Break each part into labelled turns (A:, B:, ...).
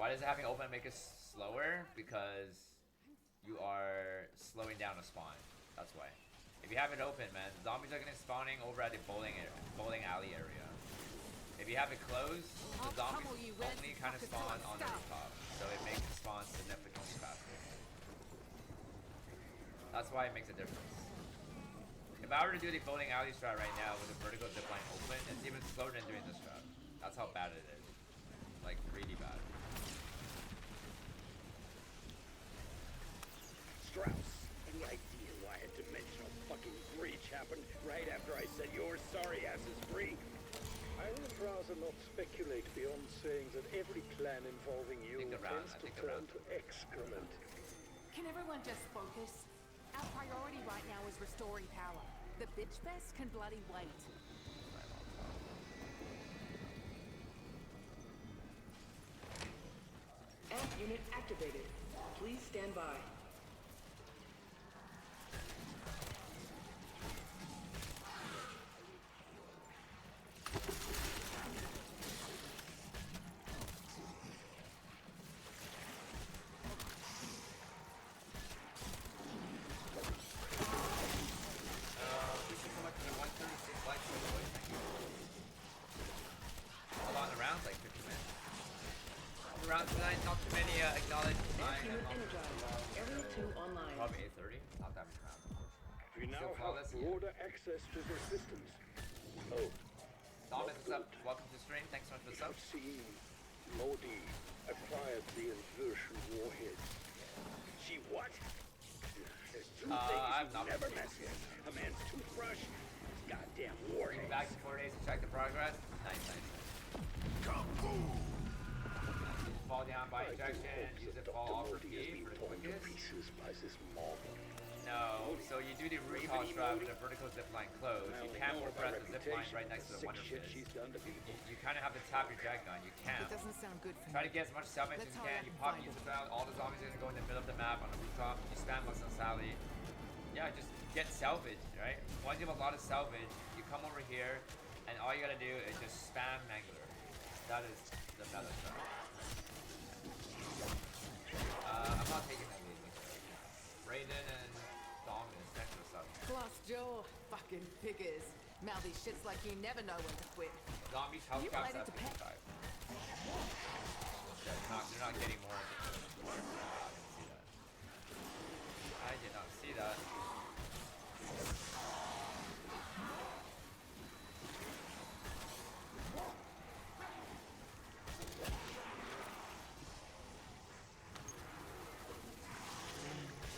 A: Why does having open make it slower? Because you are slowing down a spawn. That's why. If you have it open, man, zombies are gonna spawning over at the bowling alley area. If you have it closed, the zombies only kind of spawn on the rooftop, so it makes it spawn significantly faster. That's why it makes a difference. If I were to do the bowling alley strat right now with the vertical zipline open, it's even slower than doing this strat. That's how bad it is. Like, really bad.
B: Strauss, any idea why a dimensional fucking breach happened right after I said your sorry ass is free?
C: I would rather not speculate beyond saying that every plan involving you tends to turn to excrement.
D: Can everyone just focus? Our priority right now is restoring power. The bitch fest can bloody wait.
E: Amp unit activated. Please stand by.
A: Hold on, the round's like 50 minutes. The round tonight, not too many acknowledged.
E: Area 2 online.
A: Probably 8:30. Not that many rounds.
C: We now have broader access to the systems. Oh.
A: Thomas, what's up? Welcome to the stream. Thanks so much for the sub.
C: I've seen Lodi acquired the inversion warhead.
B: She what? There's two
A: I've
B: things
A: not
B: you never mess with. A man's toothbrush, his goddamn warhead.
A: Back in 4 days to check the progress. Nice.
B: Kung Fu!
A: Fall down by ejection, use it fall off repeat for the quickest.
C: Pieces by this mob.
A: No, so you do the rooftop strap with a vertical zipline closed. You can't more press the zipline right next to the wonder fist. You kind of have to tap your jag gun. You can't.
D: It doesn't sound good for me.
A: Try to get as much salvage as you can. You pop use it out. All the zombies are gonna go in the middle of the map on the rooftop. You spam Mux on Sally. Yeah, just get salvage, right? Once you have a lot of salvage, you come over here, and all you gotta do is just spam Mangler. That is the meta strat. I'm not taking that lead. Raiden and Dominus, thanks for the sub.
D: Glass jaw, fucking figures. Mouthy shits like you never know when to quit.
A: Zombies health
D: You
A: caps
D: related
A: at
D: to
A: 55. They're not getting more. I did not see that.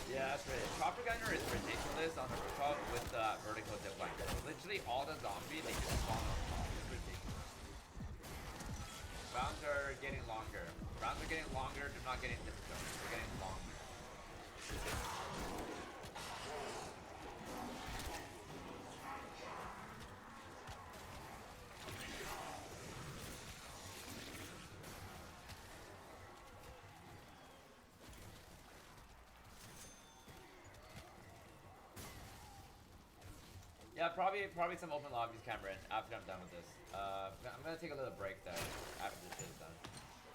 A: Yeah, that's right. Chopper Gunner is ridiculous on the rooftop with the vertical zipline. Literally all the zombies, they just spawn on top. It's ridiculous. Rounds are getting longer. Rounds are getting longer, they're not getting difficult. They're getting longer. Yeah, probably some open lobbies, Cameron, after I'm done with this. I'm gonna take a little break though, after this is done.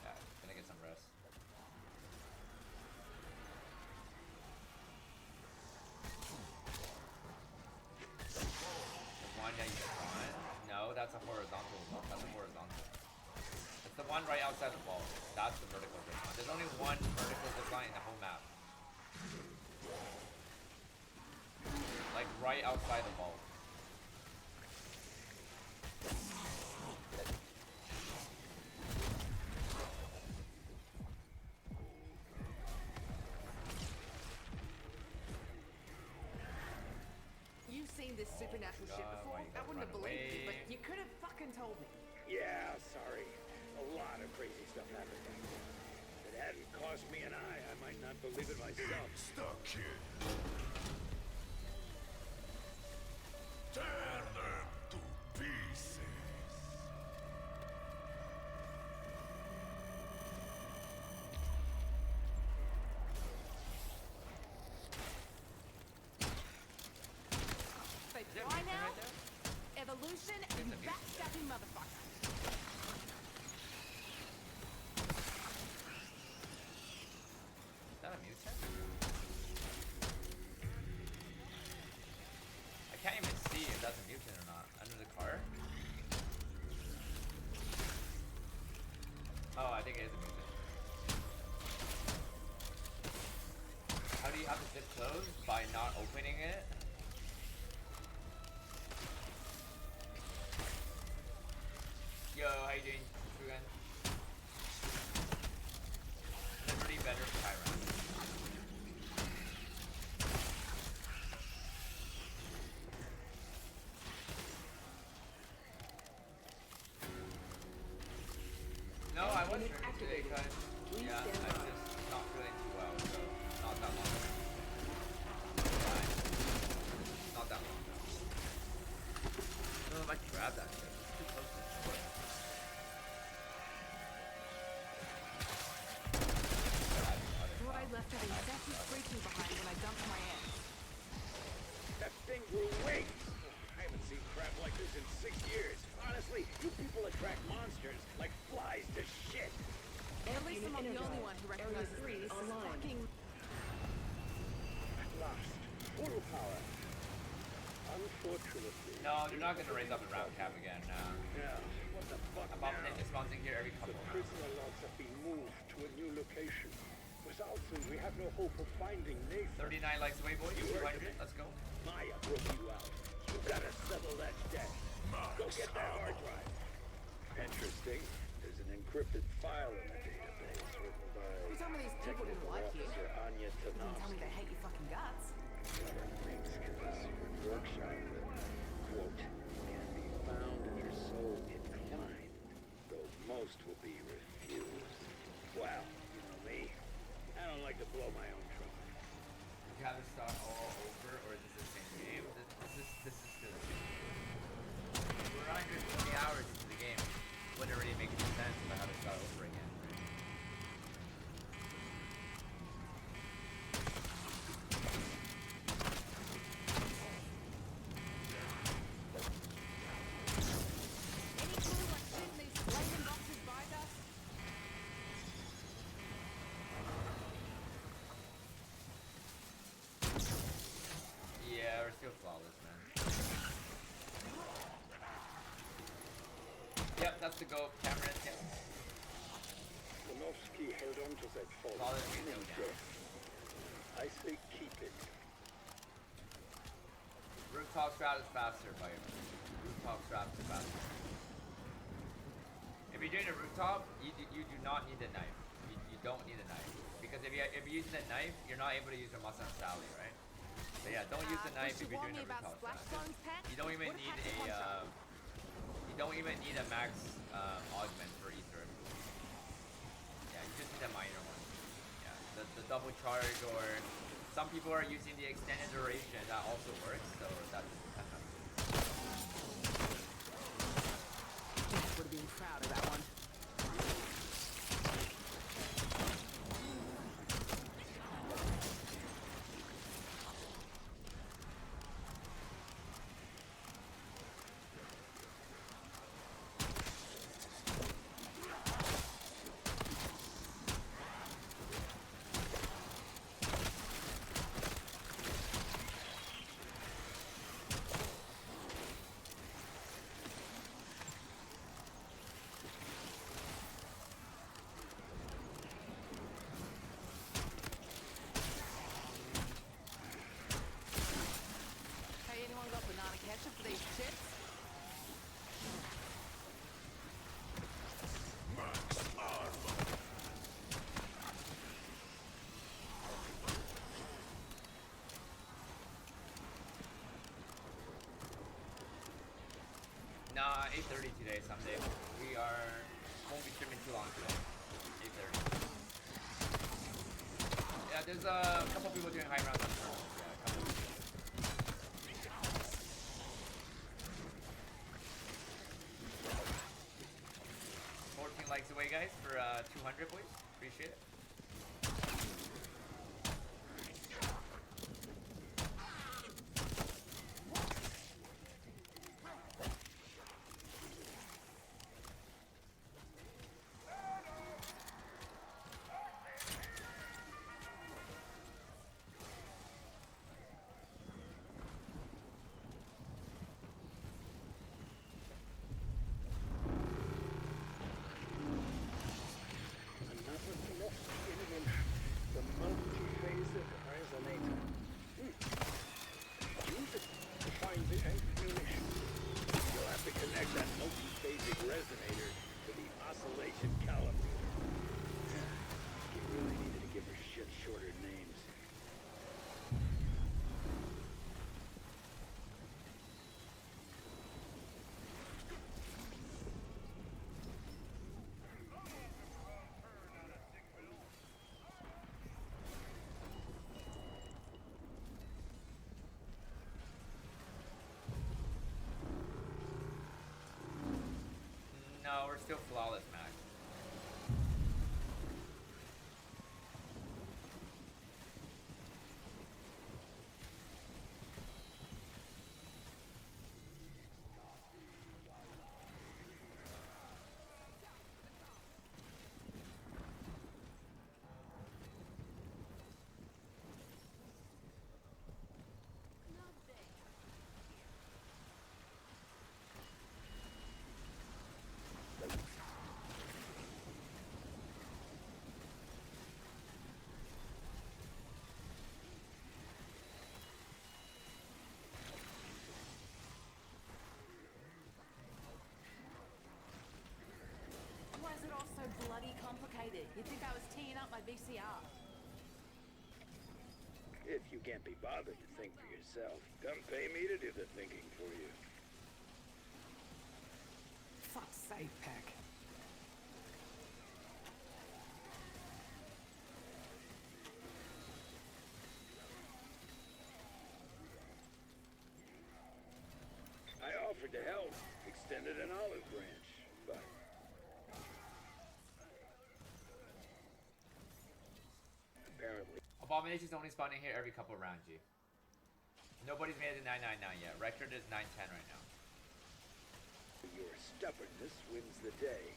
A: Yeah, gonna get some rest. The one that you spawn? No, that's a horizontal one. That's a horizontal. It's the one right outside the wall. That's the vertical zipline. There's only one vertical zipline in the whole map. Like right outside the vault.
D: You've seen this supernatural shit before. I wouldn't have believed you, but you could have fucking told me.
B: Yeah, sorry. A lot of crazy stuff happened back then. If it hadn't cost me an eye, I might not believe it myself.
F: Stuck, kid. Tear them to pieces.
D: They fly now? Evolution and backstabbing motherfucker.
A: think it is a mutant. How do you have the zip closed? By not opening it? Yo, how you doing, Trugan? Liberty better for Tyrant. No, I was streaming today because yeah, I'm just not feeling too well, so not that long ago. Not that long ago. I don't know if I can grab that shit. It's too close to the door.
D: Thought I left an incessant screeching behind when I dumped my eggs.
B: That thing grew wings. I haven't seen crap like this in 6 years. Honestly, you people attract monsters like flies to shit.
D: At least I'm not the only one who recognizes
E: Area 3
D: this
E: online.
D: fucking...
C: At last, full power. Unfortunately...
A: No, they're not gonna raise up the round cap again.
B: Yeah, what the fuck now?
A: Abomination spawns in here every couple
C: The
A: of rounds.
C: prisoner logs have been moved to a new location. Without them, we have no hope of finding Nathan.
A: 39 likes away, boys.
B: You heard
A: 200.
B: me.
A: Let's go.
B: Maya broke you out. You gotta settle that debt. Go get that hard drive. Interesting. There's an encrypted file in the database written by
D: You told me these people didn't
B: Technical
D: like you.
B: Officer Anya
D: You didn't tell me
B: Tanovsky.
D: they hate your fucking guts.
B: Thanks to the secret workshop that, quote, can be found if you're so inclined, though most will be refused. Well, you know me. I don't like to blow my own trumpet.
A: You have to start all over, or is this the same game? This is still the same game. We're 120 hours into the game. Wouldn't really make any sense if I had to start over again.
D: Any clue what shooting these flaming boxes buys us?
A: Yeah, we're still flawless, man. Yep, that's the go, Cameron. Yep.
C: Tanovsky held on to that false
A: Flawless
C: in
A: mutant, yeah.
C: death. I say keep it.
A: Rooftop strat is faster, by the way. Rooftop strat is faster. If you're doing a rooftop, you do not need a knife. You don't need a knife. Because if you're using a knife, you're not able to use a Mustang Sally, right? So yeah, don't use the knife if you're doing a rooftop strat. You don't even need a you don't even need a max augment for ether. Yeah, you just need a minor one. Yeah, the double charge, or some people are using the extended duration. That also works. So that's
D: Would have been proud of that one. Hey, anyone got banana ketchup for these chips?
A: nah, 8:30 today, Sunday. We won't be streaming too long today. 8:30. Yeah, there's a couple people doing high rounds on Terminus. Yeah, a couple people. 14 likes away, guys, for 200, boys. Appreciate it. still flawless, Max.
D: Why is it all so bloody complicated? You'd think I was teeing up my VCR.
B: If you can't be bothered to think for yourself, come pay me to do the thinking for you.
D: Fuck's sake, Pack.
B: I offered to help, extended an olive branch, but apparently
A: Abomination's only spawning here every couple rounds, G. Nobody's made it to 999 yet. Record is 910 right now.
B: your stubbornness wins the day.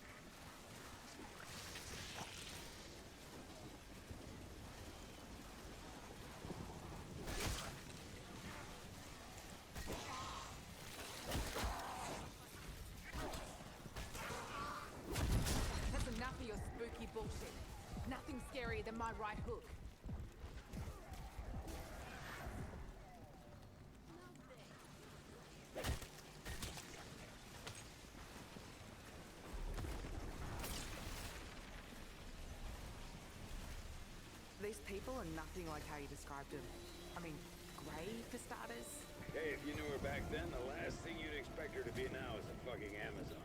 D: That's enough of your spooky bullshit. Nothing scarier than my right hook. These people are nothing like how you described them. I mean, grey for starters.
B: Hey, if you knew her back then, the last thing you'd expect her to be now is a fucking Amazon.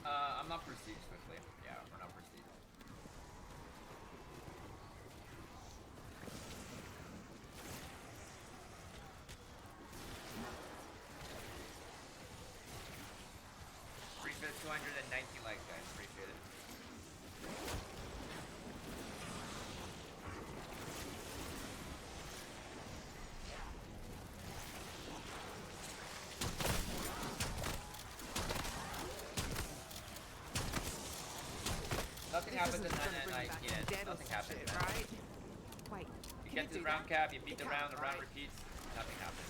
A: I'm not prestige quickly. Yeah, we're not prestige. Appreciate it, 219 likes, guys. Appreciate it. Nothing happens in 999 yet. Nothing happens.
D: Shit,
A: Man.
D: right? Wait.
A: You
D: can
A: get to
D: do
A: the round
D: that?
A: cap, you beat
D: You
A: the
D: can't,
A: round
D: right?
A: repeats, nothing happens.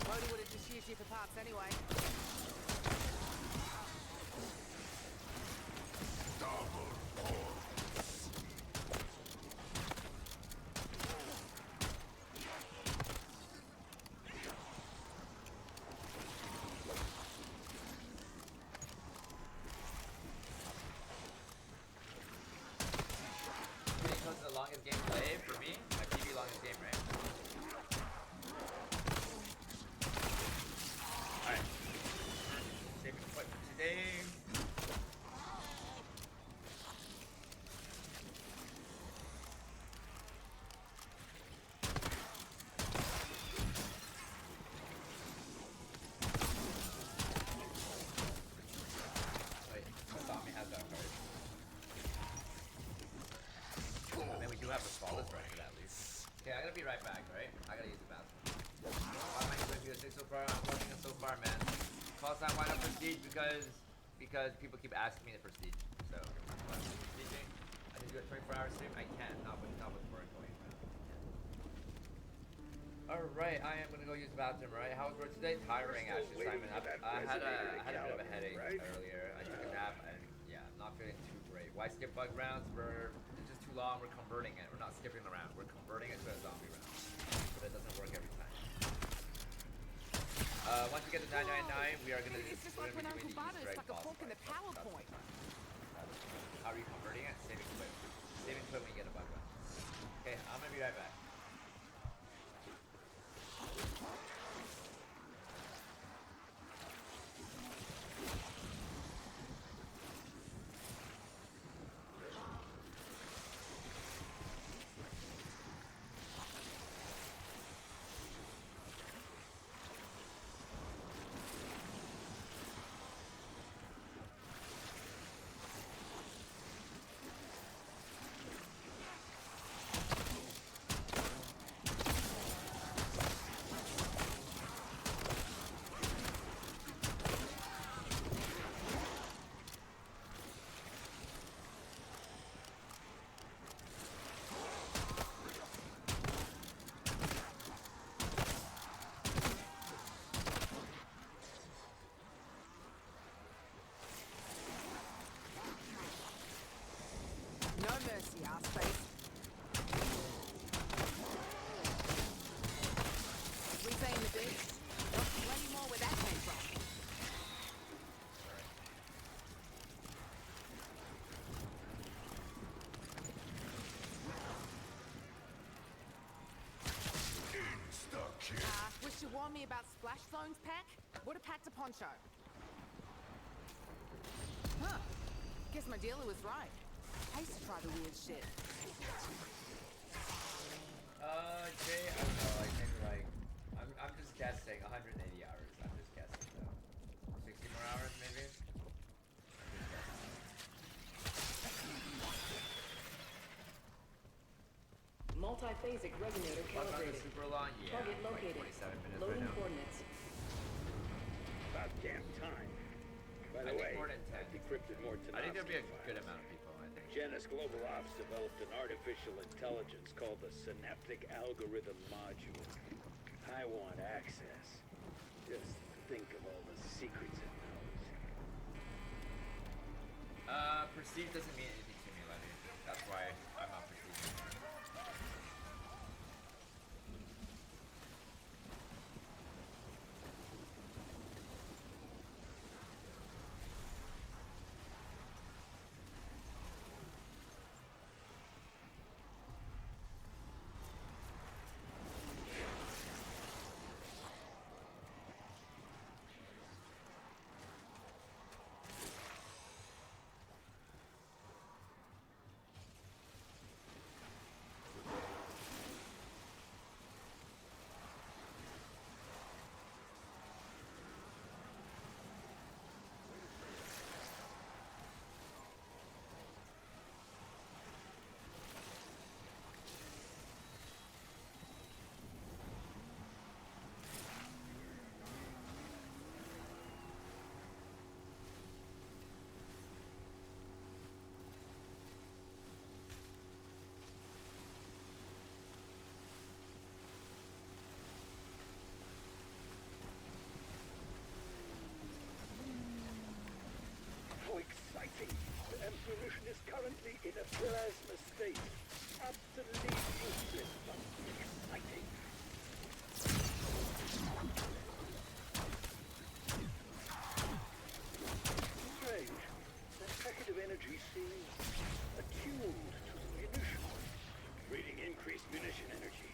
D: Bodhi would have just used you for parts anyway.
A: Getting close to the longest game played for me, my PB longest game, right? Alright. Saving point for today. Wait, Tommy has that card. I mean, we do have a flawless record at least. Okay, I gotta be right back, right? I gotta use the bathroom. Why am I going to be a 6 so far? I'm watching it so far, man. Call sign, why not prestige? Because people keep asking me to prestige. So, what? Prestiging? I can do a 24-hour stream? I can, not with work going, man. Alright, I am gonna go use the bathroom, right? How was work today? Tiring, actually, Simon. I had a bit of a headache earlier. I took a nap, and yeah, I'm not feeling too great. Why skip bug rounds? It's just too long. We're converting it. We're not skipping the round. We're converting it to a zombie round. But it doesn't work every time. Once we get to 999, we are gonna.
D: It's just like when Uncle Butter stuck a fork in the PowerPoint.
A: How are you converting it? Saving quit. Saving quit when you get a bug round. Okay, I'm gonna be right back.
D: No mercy, ass face. Reclaim the beach. Not plenty more where that came from. Wish you warned me about splash zones, Pack? Would have packed a poncho. Huh. Guess my dealer was right. I used to try the weird shit.
A: Jay, I don't know, like maybe like I'm just guessing 180 hours. I'm just guessing though. 60 more hours maybe?
E: Multi-phasic resonator calibrated.
A: Super long? Yeah.
E: Target located.
A: 27 minutes
E: Loading
A: right now.
E: coordinates.
B: About damn time. By the
A: I think
B: way,
A: more than 10.
B: I've decrypted more
A: I think there'll be a
B: Tanovsky
A: good
B: files.
A: amount of people, I think.
B: Janus Global Ops developed an artificial intelligence called the Synaptic Algorithm Module. I want access. Just think of all the secrets it knows.
A: Perceived doesn't mean anything to me, Lenny. That's why I'm not perceiving.
C: How exciting! The apparition is currently in a plasma state. Absolutely useless, but exciting. Strange. That packet of energy seems attuned to the munition.
B: Reading increased munition energy.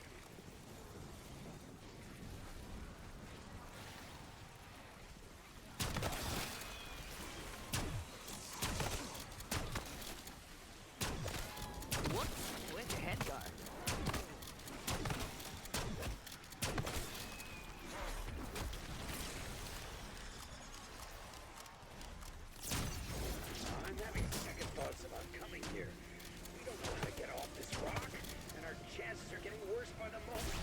D: Whoops. Where'd your head go?
B: I'm having second thoughts about coming here. We don't know how to get off this rock, and our chances are getting worse by the moment.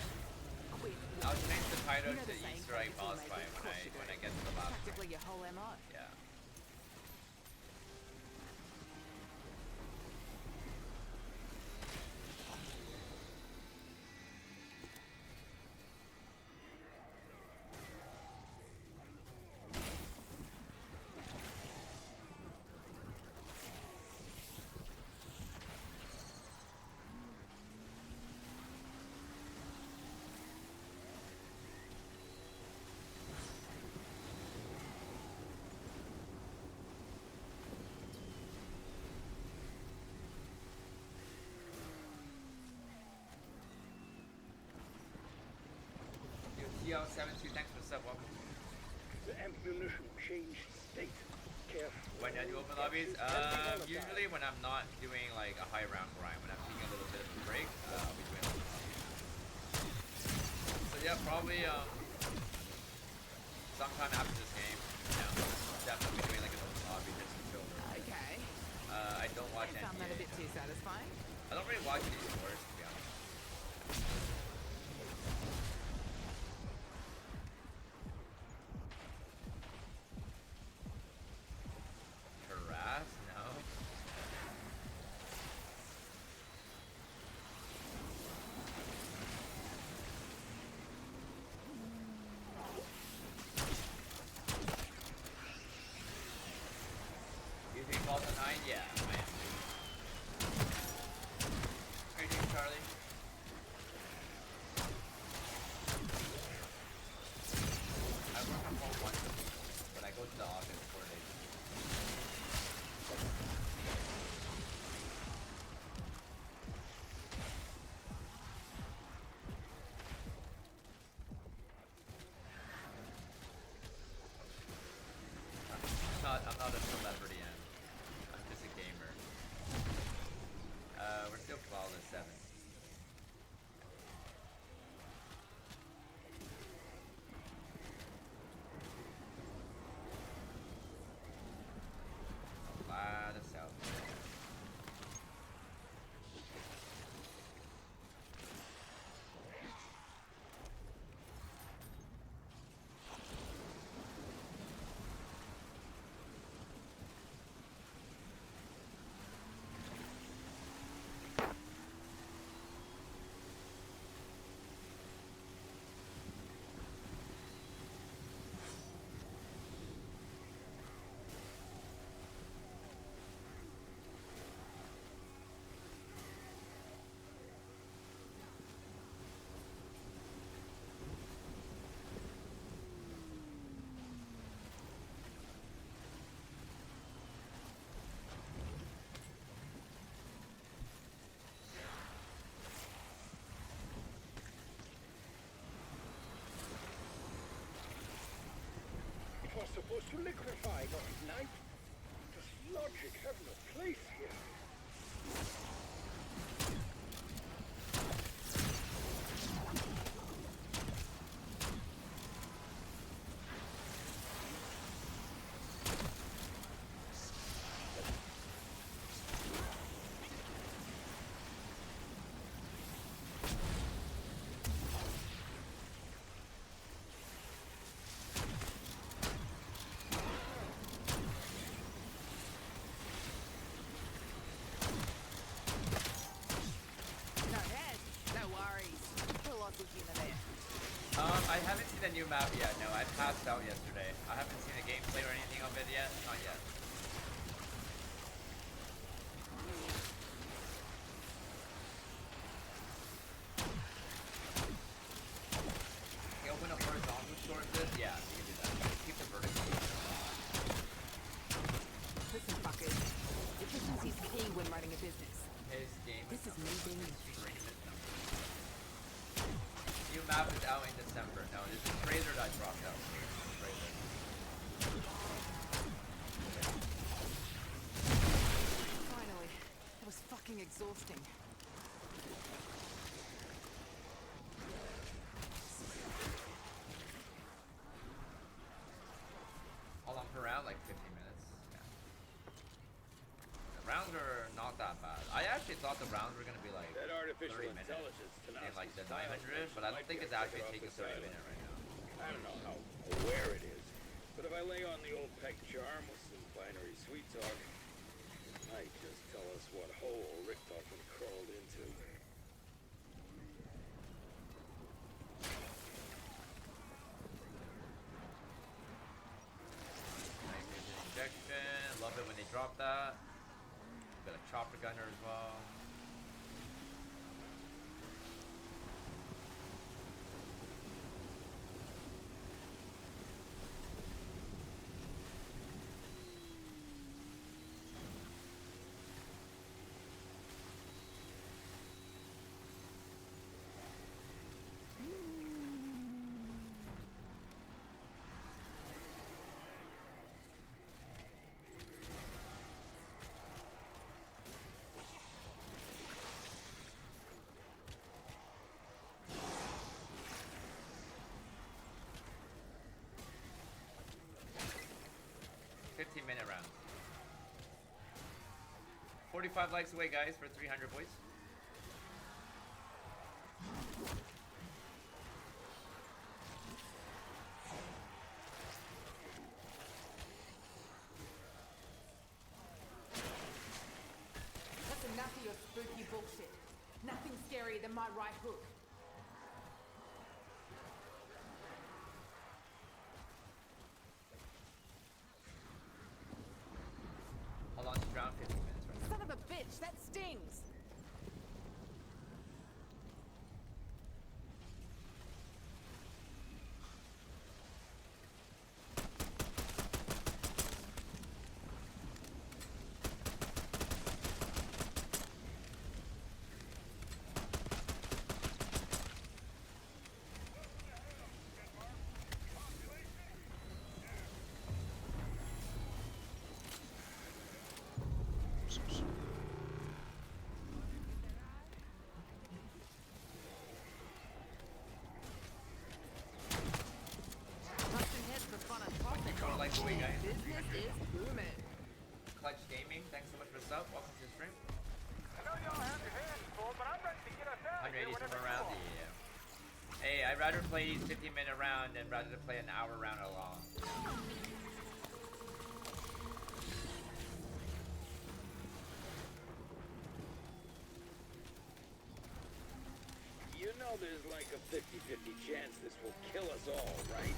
D: Quit.
A: I'll change the title
D: You know
A: to
D: the saying,
A: Easter egg
D: focus
A: boss
D: on
A: fight
D: major, of course you
A: when
D: do.
A: I get to the last one.
D: Practically your whole MO.
A: Yeah. TL72, thanks for the sub. Welcome.
C: The ammunition changed state. Careful.
A: When do you open lobbies? Usually when I'm not doing like a high round grind, when I'm taking a little bit of a break, I'll be doing open lobbies. So yeah, probably sometime after this game, definitely be doing like an open lobby just to chill.
D: Okay.
A: I don't watch
D: I found that a bit too satisfying.
A: I don't really watch these sports, to be honest. Harass? No. You think Balls 9? Yeah, I am. How you doing, Charlie? I work from home once a week, but I go to the office 4 days. I'm not a celebrity, I'm just a gamer. We're still flawless 7. A lot of South.
C: It was supposed to liquefy, not ignite. Does logic have no place here?
D: No head, no worries. Put lots of humor there.
A: I haven't seen the new map yet. No, I passed out yesterday. I haven't seen a gameplay or anything of it yet. Not yet. Can you open up horizontal sources? Yeah, you can do that. Keep the vertical.
D: Listen, fuckers. Efficiency's key when running a business.
A: His game
D: This is me being
A: New map is out in December. No, this is a trailer that dropped out. Trailer.
D: Finally. It was fucking exhausting.
A: All on per round, like 15 minutes. Yeah. The rounds are not that bad. I actually thought the rounds were gonna be like
B: That artificial
A: 30 minutes.
B: intelligence
A: In like the 900, but I don't think it's actually taking 30 minutes right now.
B: I don't know how aware it is, but if I lay on the old peg charm with some binary sweet talk, it might just tell us what hole Richtofen crawled into.
A: Nice injection. Love it when they drop that. Got a chopper gunner as well. 50-minute round. 45 likes away, guys, for 300 boys.
D: That's enough of your spooky bullshit. Nothing scarier than my right hook.
A: How long is this round? 15 minutes right now.
D: Son of a bitch, that stings! Busting heads for fun and profit.
A: Total likes away, guys.
D: Business is booming.
A: Clutch Gaming, thanks so much for the sub. Welcome to the stream.
G: I know y'all have your hands full, but I'm ready to get us out of here
A: 180
G: whenever
A: somewhere
G: you
A: around.
G: are.
A: Yeah. Hey, I'd rather play these 15-minute round than rather play an hour round alone.
B: You know there's like a 50-50 chance this will kill us all, right?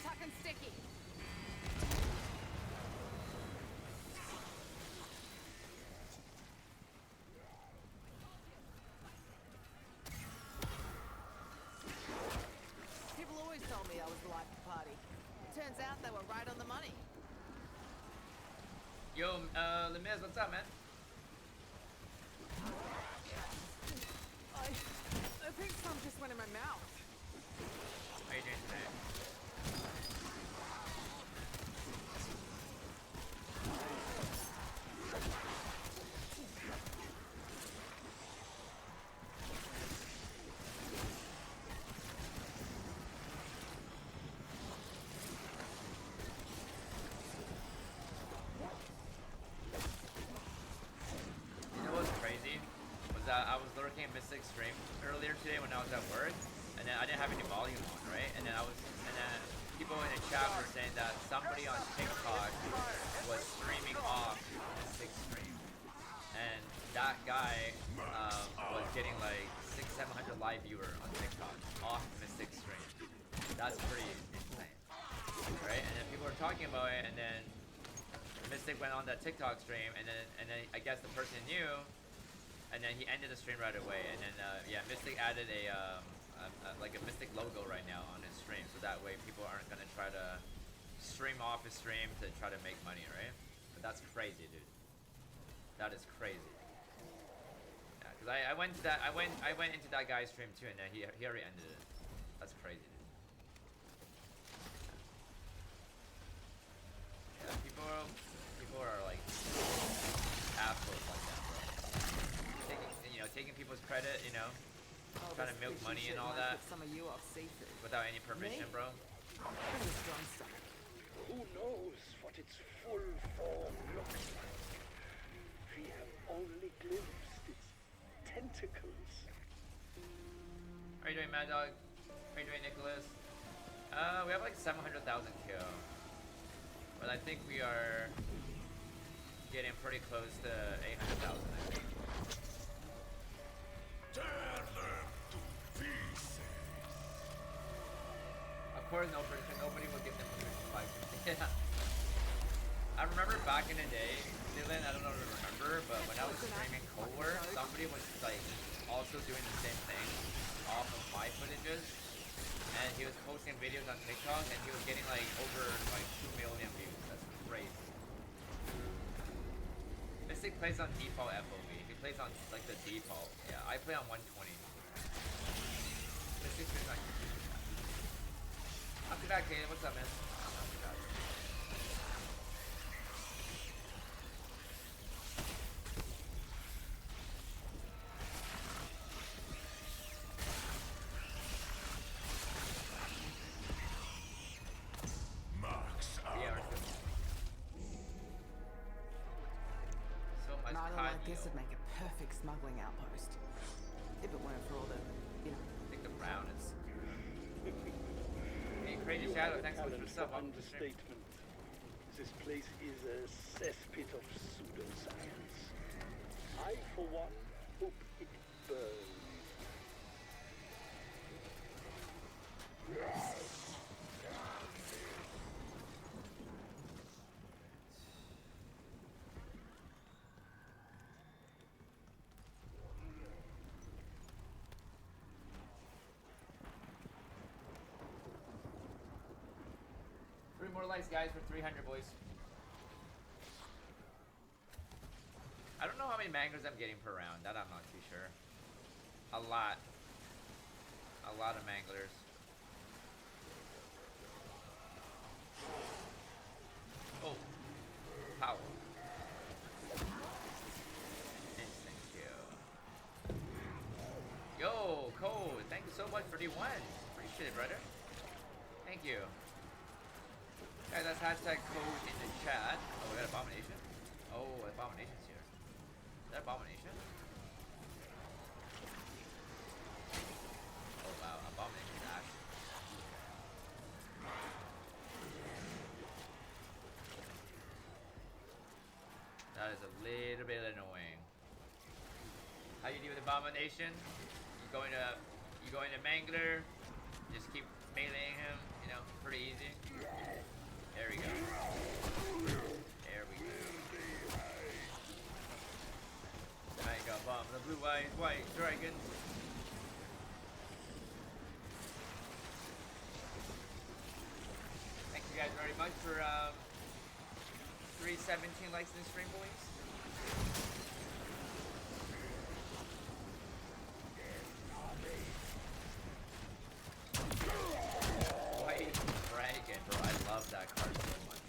D: Tucking sticky. People always told me I was the life of the party. Turns out they were right on the money.
A: Yo, Lemiz, what's up, man?
D: I think some just went in my mouth.
A: How you doing today? You know what's crazy? Was that I was lurking at Mystic stream earlier today when I was at work, and then I didn't have any volume on, right? And then people in the chat were saying that somebody on TikTok was streaming off Mystic stream, and that guy was getting like 600-700 live viewer on TikTok off Mystic stream. That's pretty insane, right? And then people were talking about it, and then Mystic went on that TikTok stream, and then I guess the person knew, and then he ended the stream right away. And then yeah, Mystic added a like a Mystic logo right now on his stream, so that way people aren't gonna try to stream off his stream to try to make money, right? But that's crazy, dude. That is crazy. Yeah, cause I went into that guy's stream too, and then he already ended it. That's crazy, dude. Yeah, people are like assholes like that, bro. Taking people's credit, trying to milk money and all that
D: Some of you off seafood.
A: without any permission, bro.
B: Who knows what its full form looks like? We have only glimpsed its tentacles.
A: How are you doing, Mad Dog? How are you doing, Nicholas? We have like 700,000 kill, but I think we are getting pretty close to 800,000, I think.
F: Tear them to pieces.
A: Of course, nobody will give them 550. Yeah. I remember back in the day, Dylan, I don't know if you remember, but when I was streaming Cold War, somebody was like also doing the same thing. off of my footages, and he was posting videos on TikTok, and he was getting like over like 2 million views. That's crazy. Mystic plays on default FOV. He plays on like the default. Yeah, I play on 120. Mystic plays on YouTube. Not too bad, Kaden. What's up, man? Not too bad.
F: Max
A: Yeah,
F: ammo.
A: we're good. So much
H: An island like this
A: cardio.
H: would make a perfect smuggling outpost. If it weren't for all the, you know,
A: I think the brown is. Hey, Crazy
C: You
A: Shadow,
C: have a
A: thanks so much for
C: talent
A: the sub.
C: for
A: Welcome to the stream.
C: understatement. This place is a cesspit of pseudoscience. I, for one, hope it burns. 3 more likes, guys, for 300, boys. I don't know how many manglers I'm getting per round. That I'm not too sure. A lot. A lot of manglers. Oh. Power. Instant kill. Yo, Code. Thank you so much for the ones. Appreciate it, brother. Thank you. Guys, that's hashtag code in the chat. Oh, we got Abomination? Oh, Abomination's here. Is that Abomination? Oh, wow. Abomination Ash. That is a little bit annoying. How you do with Abomination? You go into Mangler, just keep meleeing him, you know, pretty easy. There we go. There we go. Mega bomb, the blue-eyed white dragon. Thank you guys very much for 317 likes in the stream, boys. White dragon, bro. I love that card so much.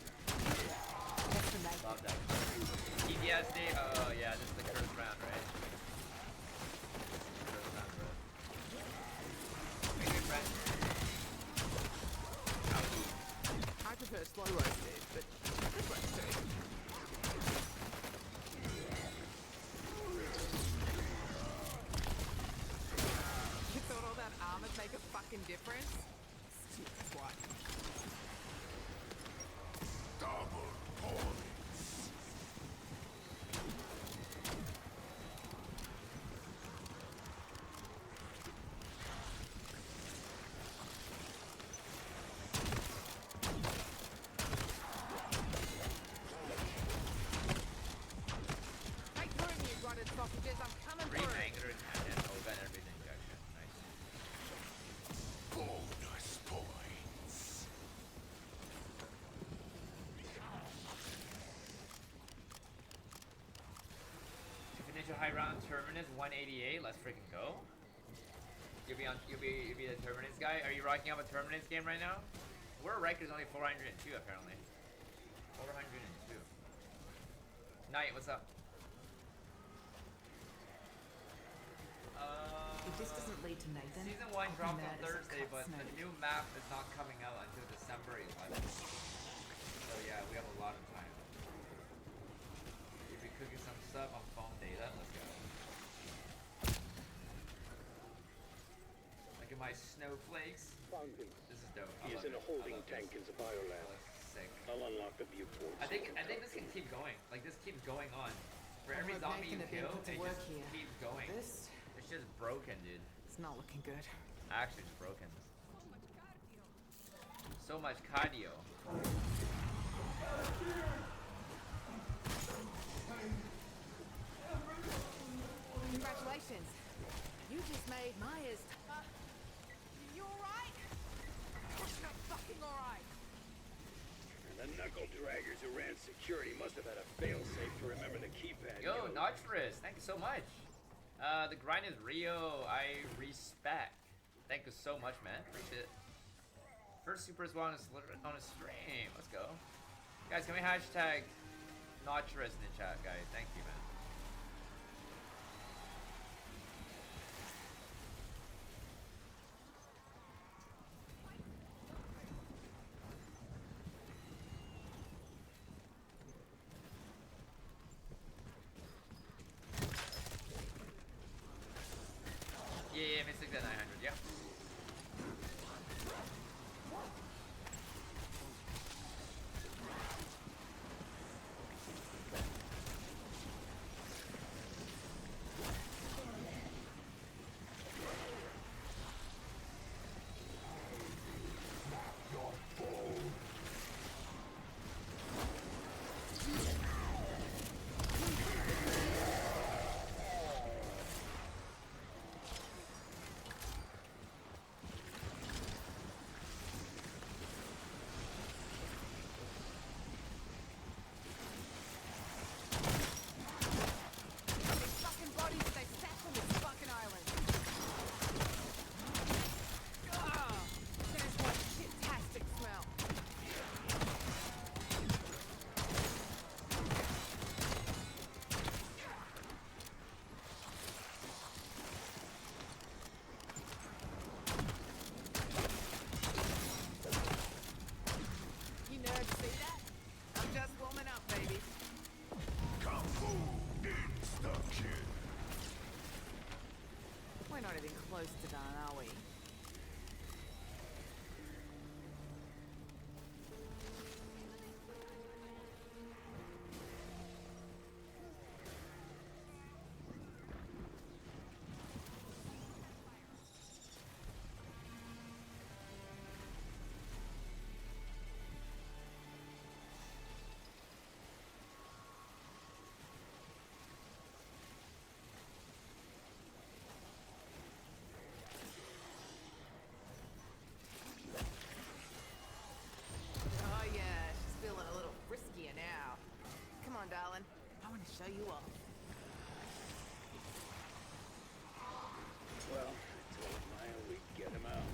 C: Love that card. EDSD? Oh yeah, this is the curse round, right? Curse round, bro. Make it, friend.
H: I prefer slow roasted, but this works too. You thought all that armor'd make a fucking difference? Stupid twat.
F: Double points.
H: Make room, you rotted sausages, I'm coming
A: Green
H: through.
A: Angler Cannon. Oh, Venerable Injection. Nice.
F: Bonus points.
A: To finish a high round Terminus 188. Let's freaking go. You'll be the Terminus guy. Are you rocking up a Terminus game right now? World record is only 402 apparently. 402. Knight, what's up?
H: If this doesn't lead to Nathan,
A: Season 1
H: I'll be
A: drops on
H: mad as a
A: Thursday, but the
H: cunt
A: new map is not coming out until December 11th. So yeah, we have a lot of time. You'll be cooking some stuff on phone data. Let's go. Look at my snowflakes.
C: Found him.
A: This is dope.
C: He is in a holding tank in the biolab.
A: That's sick.
C: I'll unlock the viewport.
A: I think this can keep going. Like this keeps going on. For every
H: hope
A: zombie you
H: Nathan had been
A: kill,
H: put to
A: it
H: work
A: just
H: here.
A: keeps going.
H: This
A: It's just broken, dude.
H: is not looking good.
A: Actually, it's broken. So much cardio.
D: Congratulations. You just made Maya's
B: knuckle draggers who ran security must have had a failsafe to remember the keypad.
A: Yo,
B: code.
A: Notchris, thank you so much. The grind is Rio. I respect. Thank you so much, man. Appreciate it. First super as well on a stream. Let's go. Guys, can we hashtag Notchris in the chat, guys? Thank you, man. Yeah, Mystic at 900, yeah.
H: Fucking bodies, they sat on this fucking island. Ah, there's one shit-tastic smell. You nerds see that? I'm just warming up, baby.
F: Kung Fu Insta-Kill.
H: We're not even close to done, are we? Oh yeah, she's feeling a little friskier now. Come on, darling. I want to show you off.
B: Well, I told Maya we'd get him out.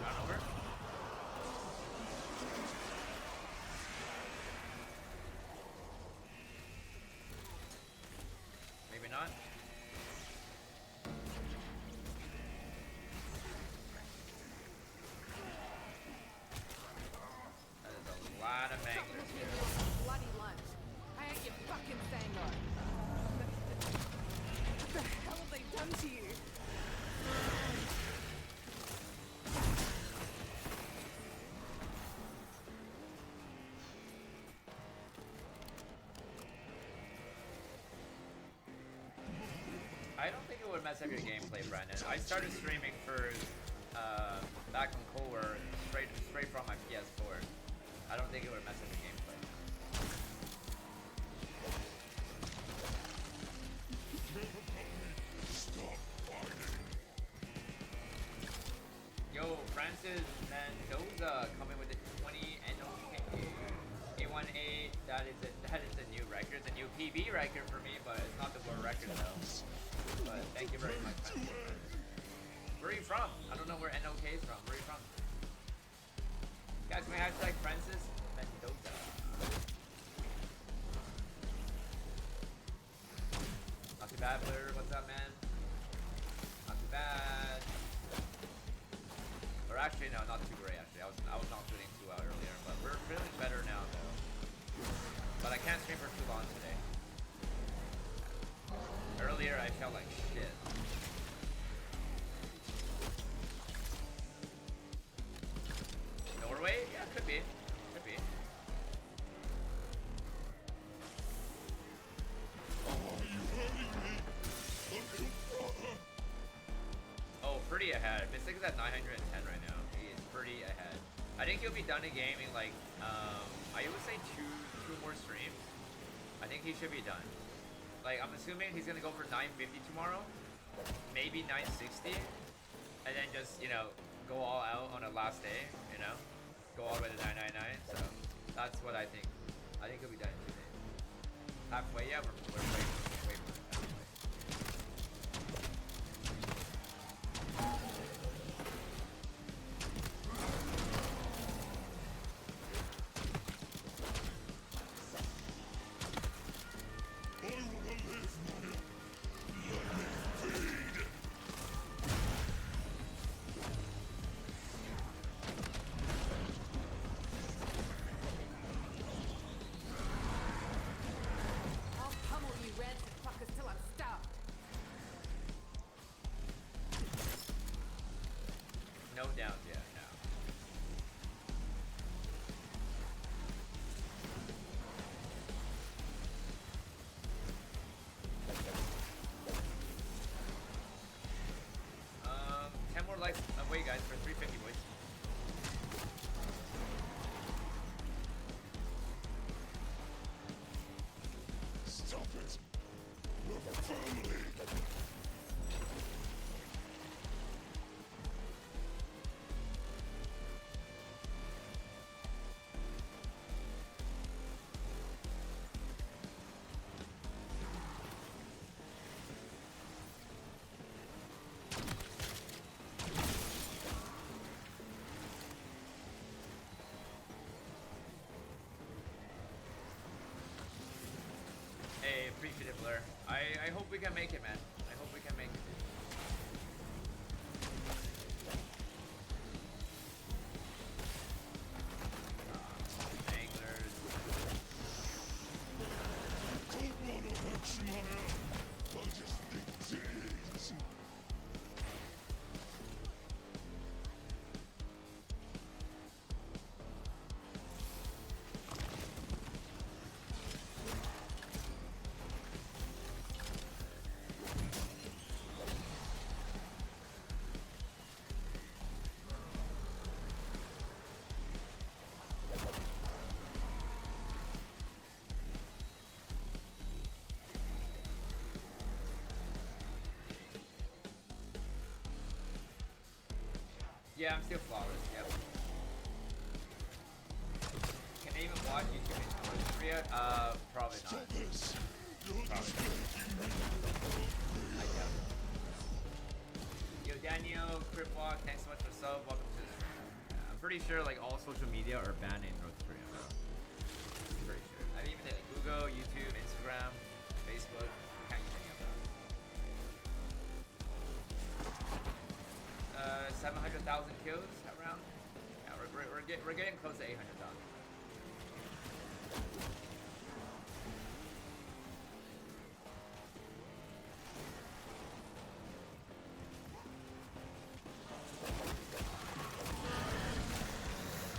A: Run over. Maybe not. That is a lot of
H: Stop
A: manglers
H: looking
A: here.
H: at your bloody lunch. I ain't your fucking Sango. What the hell have they done to you?
A: I don't think it would mess up your gameplay, Brandon. I started streaming for back on Core straight from my PS4. I don't think it would mess up your gameplay.
F: Stop fighting.
A: Yo, Francis Mendoza coming with the 20 NOK A18. That is a new record, the new PB record for me, but it's not the world record though. But thank you very much, man. Where are you from? I don't know where NOK is from. Where are you from? Guys, can we hashtag Francis Mendoza? Not too bad, Blur. What's up, man? Not too bad. Or actually, no, not too great. Actually, I was not feeling too well earlier, but we're feeling better now, though. But I can't stream for too long today. Earlier, I felt like shit. Norway? Yeah, could be. Could be. Oh, pretty ahead. Mystic is at 910 right now. He is pretty ahead. I think he'll be done in gaming like, I would say two more streams. I think he should be done. Like, I'm assuming he's gonna go for 950 tomorrow. Maybe 960. And then just, you know, go all out on the last day, you know? go all the way to 999. So that's what I think. I think it'll be done in 2 days. Halfway, yeah, we're way from halfway.
D: I'll pummel you rancid fuckers till I'm stuffed.
A: No downs yet, no. Um, 10 more likes away, guys, for 350, boys.
F: Stop it. We're family.
A: Hey, appreciate it, Blur. I hope we can make it, man. I hope we can make it. Anglers.
F: Don't wanna hurt you, I just think days.
A: Yeah, I'm still flawless, yep. Can I even watch YouTube in Korea? Probably not.
F: Stop this. You're
A: Probably
F: just
A: not.
F: making me
A: I doubt it. Yo, Daniel, Cripwalk, thanks so much for sub. Welcome to the stream. I'm pretty sure like all social media are banned in North Korea. Pretty sure. I mean, even like Google, YouTube, Instagram, Facebook. You can't use any of that. 700,000 kills around. Yeah, we're getting close to 800,000.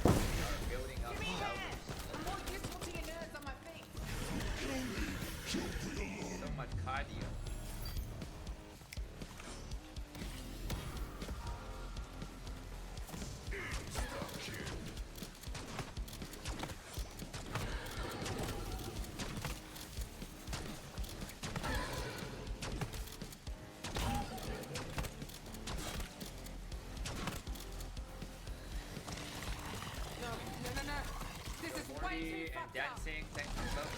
A: We are building up
D: Give me
A: thousands.
D: that! I'm more useful to your nerds on my feet.
A: So much cardio.
D: No. This is way
A: Morty
D: too
A: and
D: fucked up.
A: dancing, thanks for sub.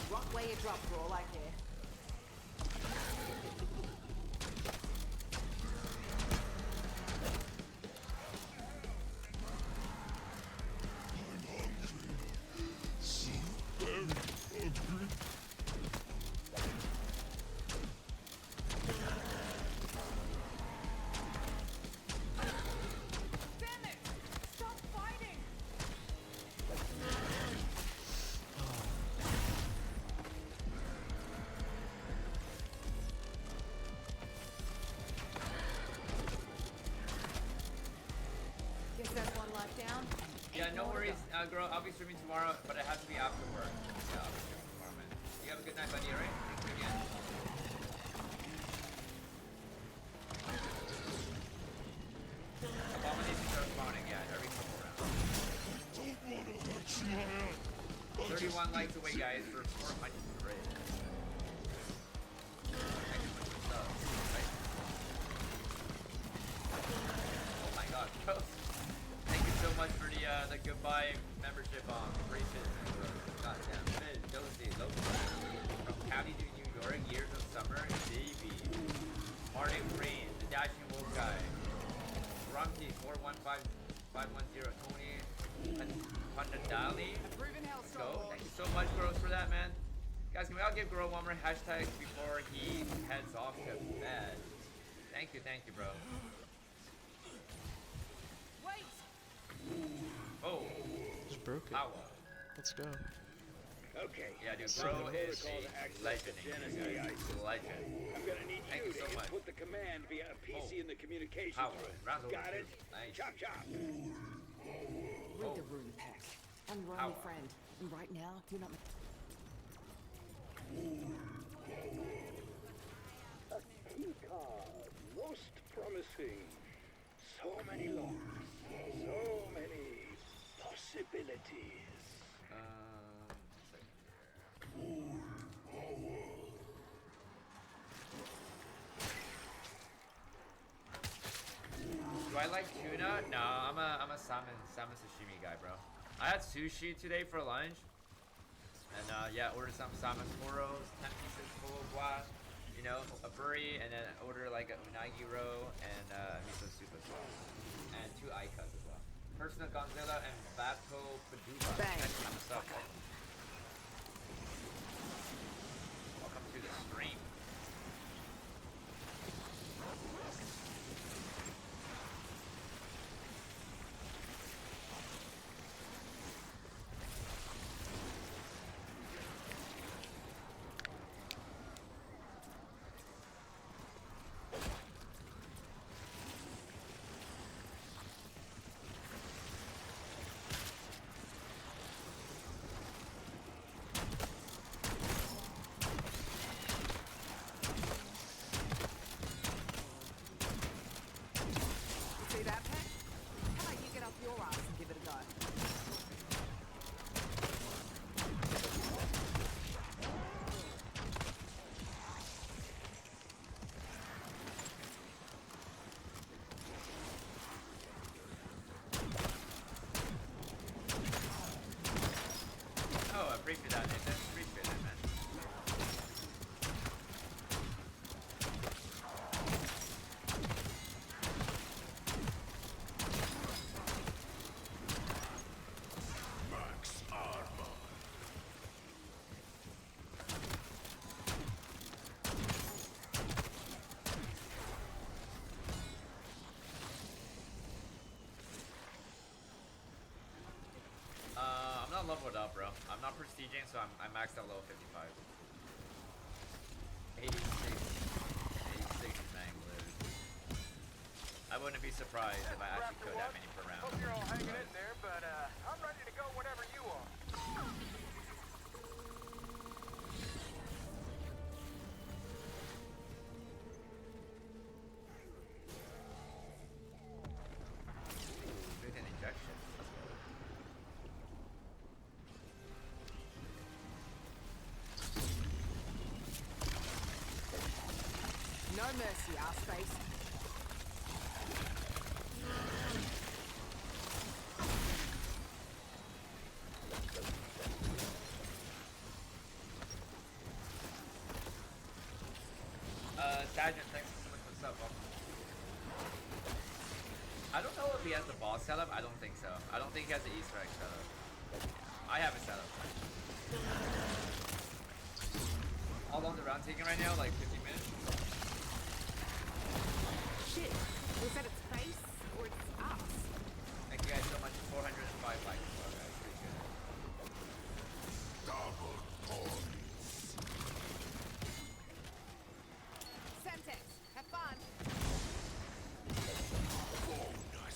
D: Drop where you drop for all I care.
F: so very hungry.
D: Damn it! Stop fighting! Guess that's one life down.
A: Yeah,
D: Ain't
A: no
D: more to
A: worries,
D: go.
A: girl. I'll be streaming tomorrow, but it has to be after work. Yeah, I'll be streaming tomorrow, man. You have a good night, buddy, alright? Thank you again. Abominations are spawning, yeah, every couple rounds.
F: Don't wanna hurt you, I just
A: 31 likes away, guys, for 400. Great. Thank you so much for subs, right? Oh my the goodbye membership on free business, bro. Goddamn. Fizz, Josie, Loki. From Cali to New York, years of summer, baby. Martin Green, the dashing wolf guy. Rumty, 415510, Tony Pandadali. Let's go. Thank you so much, Gross, for that, man. Guys, can we all give Grow one more hashtag before he heads off to bed? Thank you, bro.
D: Wait!
A: Oh,
I: Just broke it.
A: power.
I: Let's go.
B: Okay.
A: Yeah, dude,
B: So
A: Grow
B: in
A: is
B: order to
A: a
B: access
A: legend
B: the
A: in
B: Genesis
A: here, guys.
B: ISIS,
A: Legend.
B: I'm gonna need
A: Thank
B: you
A: you so
B: to
A: much.
B: input the command via a PC in the communications
A: Power.
B: room.
A: Round over
B: Got
A: two.
B: it?
A: Nice.
B: Chop chop.
D: Read the rune pack. I'm your only
A: Power.
D: friend. And right now, do not...
B: A key card. Most promising. So many locks. So many possibilities.
A: Do I like tuna? No, I'm a salmon sashimi guy, bro. I had sushi today for lunch, and yeah, ordered some salmon poros, 10 pieces full of guac, you know, a furry, and then order like a unagi roll and miso soup as well, and 2 aikas as well. Personal Godzilla and Bato Paduba.
D: Bang.
A: What's up, man? Welcome to the stream.
H: See that, Peck? How about you get off your ass and give it a go?
A: Oh, I appreciate that, Nathan. Appreciate it, man.
F: Max armor.
A: I'm not leveled up, bro. I'm not prestiging, so I'm maxed out level 55. 86. 86 manglers. I wouldn't be surprised if I actually killed that many per round.
G: Hope you're all hanging in there, but I'm ready to go whenever you are.
A: With an injection. Let's go.
H: No mercy, ass face.
A: Sergeant, thanks so much for the sub. Welcome. I don't know if he has the boss setup. I don't think so. I don't think he has the Easter egg setup. I have it set up. How long the round taking right now? Like 50 minutes?
H: Shit. Was that its face or its ass?
A: Thank you guys so much for 405 likes. Well, guys, appreciate it.
F: Double points.
H: Semtex, have fun.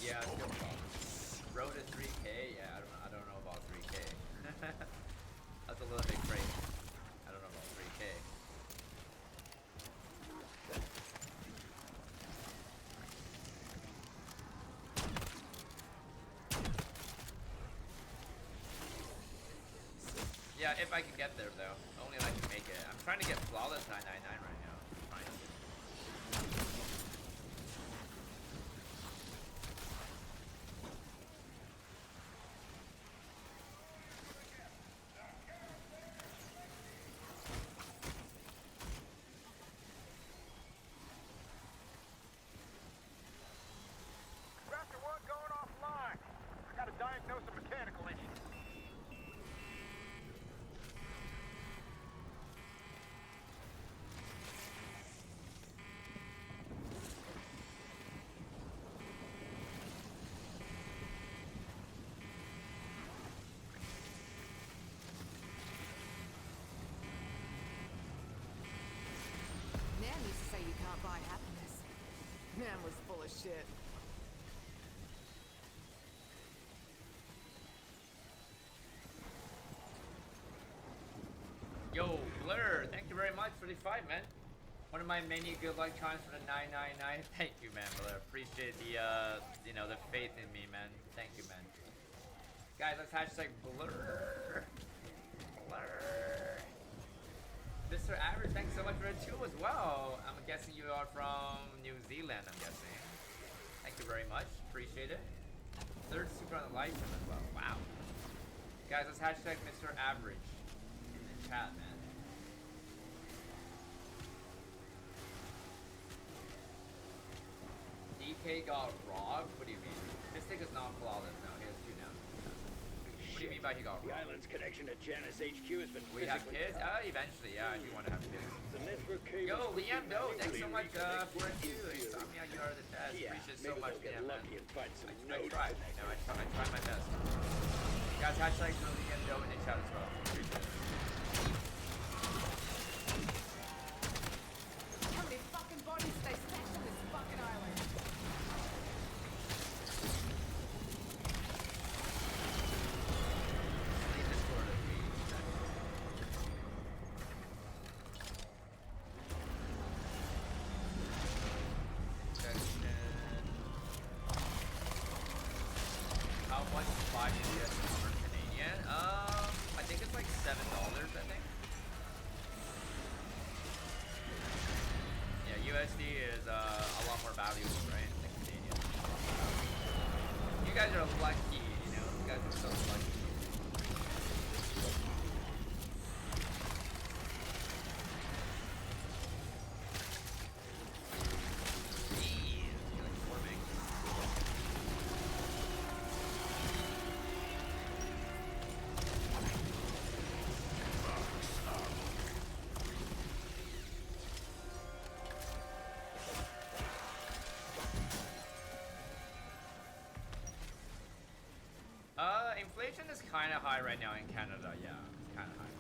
A: Yeah, it's good. Road to 3K? Yeah, I don't know about 3K. That's a little bit crazy. I don't know about 3K. Yeah, if I can get there though. Only if I can make it. I'm trying to get flawless 999 right now. I'm trying to.
H: of shit.
A: Yo, Blur, thank you very much for the 5, man. One of my many good luck charms for the 999. Thank you, man, Blur. Appreciate the, you know, the faith in me, man. Thank you, man. Guys, let's hashtag Blur. Blur. Mr. Average, thanks so much for the 2 as well. I'm guessing you are from New Zealand, I'm guessing. Thank you very much. Appreciate it. 3rd super on the live stream as well. Wow. Guys, let's hashtag Mr. Average in the chat, man. DK got robbed? What do you mean? Mystic is not flawless. No, he has 2 now. What do you mean by he got
B: The
A: robbed?
B: island's connection to Janus HQ has been
A: We have
B: physically
A: kids? Eventually, yeah, I do want to have kids.
B: The network cables
A: Yo,
B: will be
A: Liam, no, thanks so much
B: magically
A: for it
B: reconnected
A: too.
B: in theory.
A: Insomnia, you are the best.
B: Yeah,
A: Appreciate so
B: maybe
A: much,
B: they'll get
A: Liam, man.
B: lucky and find some
A: I
B: notes.
A: tried, you know, I tried my best. Guys, hashtag for Liam, no, in the chat as well. Appreciate it.
D: How many fucking bodies they smashed on this fucking island?
A: Leave this door to me. How much is 5 US per Canadian? I think it's like $7, I think. Yeah, USD is a lot more valuable, right, than Canadian. You guys are lucky, you know. You guys are so lucky. Jeez, like 4 megs. Inflation is kind of high right now in Canada. Yeah, it's kind of high.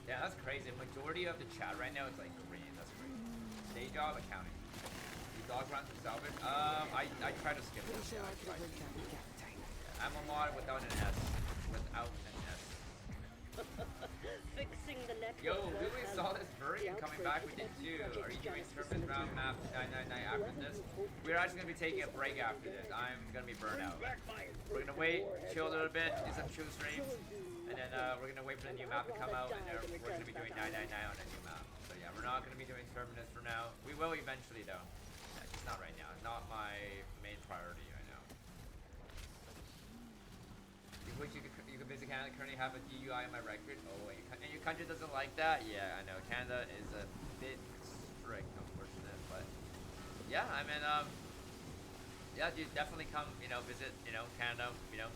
A: Yeah, that's crazy. Majority of the chat right now is like green. That's crazy. Day job accounting. You dog run to salvage? I try to skip this. Yeah, I try to. I'm a mod without an S. Without an S.
J: Fixing the network.
A: Yo, Louis saw this Virgin coming back with it too. Are you doing Terminus round map 999 after this? We're actually gonna be taking a break after this. I'm gonna be burnt out. We're gonna wait, chill a little bit, do some chill streams, and then we're gonna wait for the new map to come out, and then we're gonna be doing 999 on the new map. So yeah, we're not gonna be doing Terminus for now. We will eventually though. Yeah, just not right now. Not my main priority right now. You wish you could visit Canada. Currently have a DUI on my record. Oh, and your country doesn't like that? Yeah, I know. Canada is a bit strict, unfortunate, but yeah, I mean, yeah, dude, definitely come, you know, visit, you know, Canada, you know.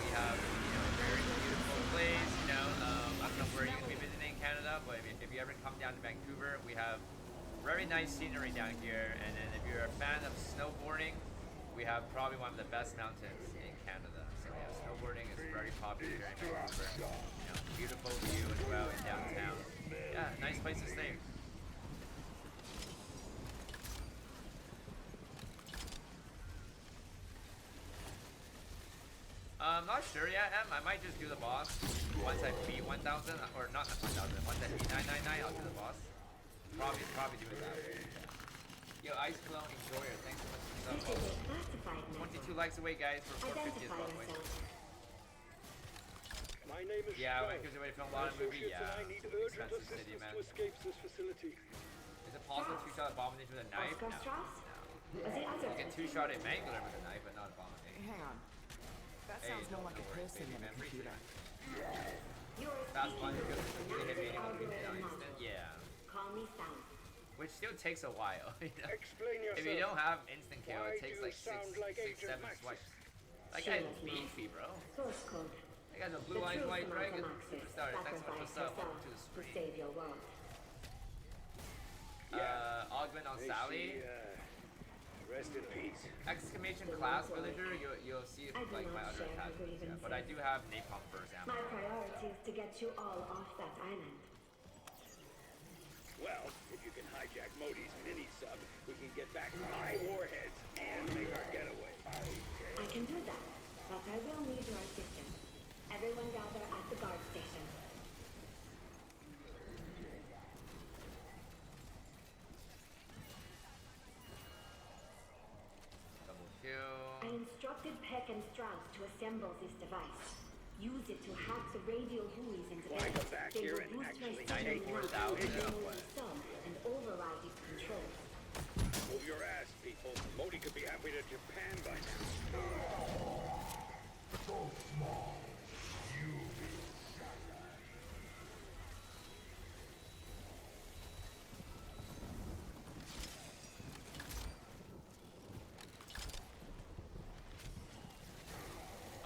A: We have, you know, a very beautiful place, you know. I don't know where you're gonna be visiting Canada, but if you ever come down to Vancouver, we have very nice scenery down here, and then if you're a fan of snowboarding, we have probably one of the best mountains in Canada. So yeah, snowboarding is very popular here in Vancouver. You know, beautiful view as well in downtown. Yeah, nice place to stay. I'm not sure yet, Em. I might just do the boss once I beat 1,000, or not 1,000. Once I beat 999, I'll do the boss. Probably do it that way. Yo, Ice Clone Enjoyer, thanks so much for the sub. 22 likes away, guys, for 450 as well, boys.
B: My name is
A: Yeah,
B: Strauss.
A: when it comes to way to film a lot of movie,
B: Associates
A: yeah.
B: and I need urgent
A: Expensive city,
B: assistance
A: man.
B: to escape this facility.
A: Is it possible to two-shot Abomination with a knife? No. You can two-shot a Mangler with a knife, but not Abomination.
H: Hang on. That
A: Hey,
H: sounds more like a
A: worries,
H: person
A: baby,
H: than a
A: man. Appreciate
H: computer.
A: it. Fast one, you can hit me anyone can hit on instant. Yeah.
J: Call me Sam.
A: Which still takes a while, you know?
B: Explain yourself.
A: If you don't have instant kill,
B: Why
A: it takes
B: do you
A: like
B: sound like
A: six,
B: Agent
A: 7
B: Maxis?
A: swipes. That guy's beefy, bro.
J: Source code.
A: That guy's a blue eyes white dragon superstar. Thanks so much for sub. Welcome to the
J: To
A: stream.
J: save your world.
A: Augment on Sally.
B: Rest in peace.
A: Exclamation class villager. You'll see like my other attachments. Yeah. But I do have napalm first ammo.
J: My priority is to get you all off that island.
B: hijack Modi's mini-sub, we can get back my warheads and make our getaway.
J: I can do that, but I will need your assistance. Everyone gather at the guard station.
A: Double kill.
J: I instructed Peck and Strauss to assemble this device. Use it to hack the radio buoys and
B: Why go
J: devices.
B: back
J: They
B: here
J: will
B: and
J: boost
B: actually
J: my
B: take
J: signal
B: your
J: load
B: thousand?
J: and the sub and override its controls.
B: Move your ass, people. Modi could be halfway to Japan by now.
F: So small. You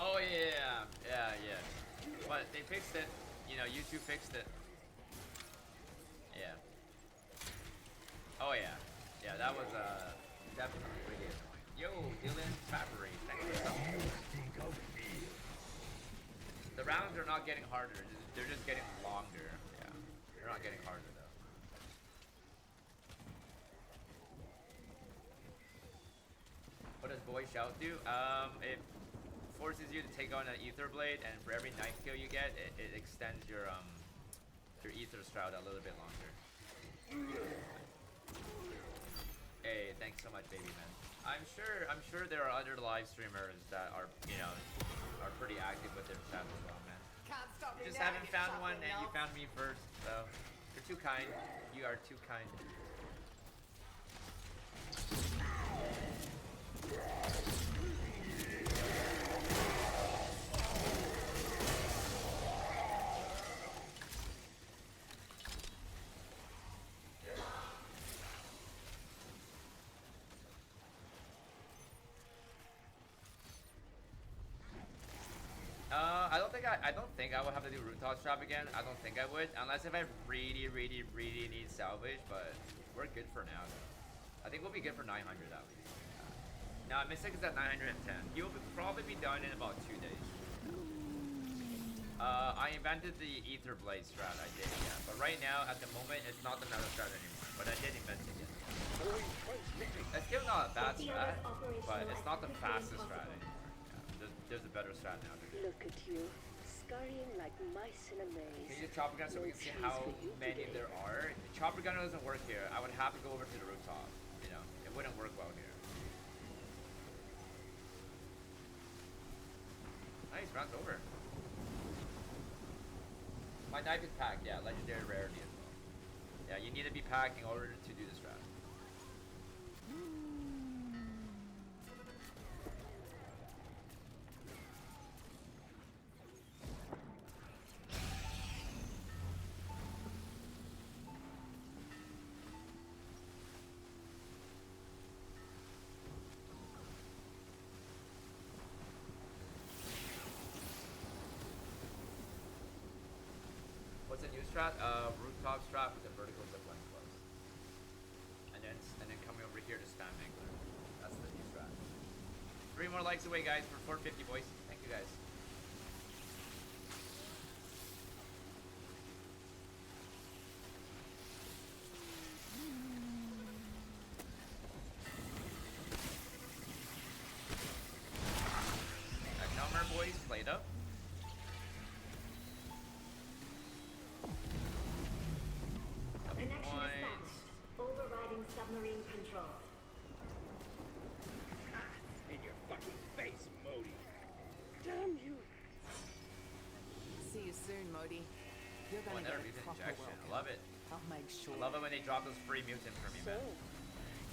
A: Oh yeah, yeah. But they fixed it. You know, YouTube fixed it. Yeah. Oh yeah. Yeah, that was definitely pretty annoying. Yo, Dylan Fabry, thanks for something. The rounds are not getting harder, they're just getting longer. Yeah. They're not getting harder though. What does Boy Shout do? It forces you to take on an ether blade, and for every knife kill you get, it extends your ether shroud a little bit longer. Hey, thanks so much, baby man. I'm sure there are other live streamers that are, you know, are pretty active with their chat as well, man.
H: Can't stop me
A: Just
H: now,
A: haven't
H: you
A: found one,
H: chocolate
A: and you
H: melt.
A: found me first, so you're too kind. You are too kind. I don't think I would have to do rooftop trap again. I don't think I would, unless if I really need salvage. But we're good for now, though. I think we'll be good for 900 at least. Now Mystic is at 910. He will probably be done in about 2 days. I invented the ether blade strat. I did, yeah. But right now, at the moment, it's not the meta strat anymore. But I did invent it. It's still not a bad strat, but it's not the fastest strat anymore. Yeah, there's a better strat now.
J: Look at you, scurrying like mice in a maze.
A: Can you use chopper gun so we can see how many there are? The chopper gun doesn't work here. I would have to go over to the rooftop. You know, it wouldn't work well here. Nice, round's over. My knife is packed, yeah, legendary rarity as well. Yeah, you need to be packed in order to do this strat. What's a new strat? Rooftop strat with a vertical zipline close. And then coming over here to spam angler. That's the new strat. 3 more likes away, guys, for 450, boys. Thank you, guys. That number, boys, played up.
J: Connection established. Overriding submarine controls.
B: In your fucking face, Modi. Damn you.
H: See you soon, Modi. You're
A: Oh,
H: gonna
A: another
H: get a
A: mutant
H: proper
A: injection.
H: welcome.
A: I love it.
H: I'll make sure.
A: I love it when they drop those free mutant for me,
J: So,
A: man.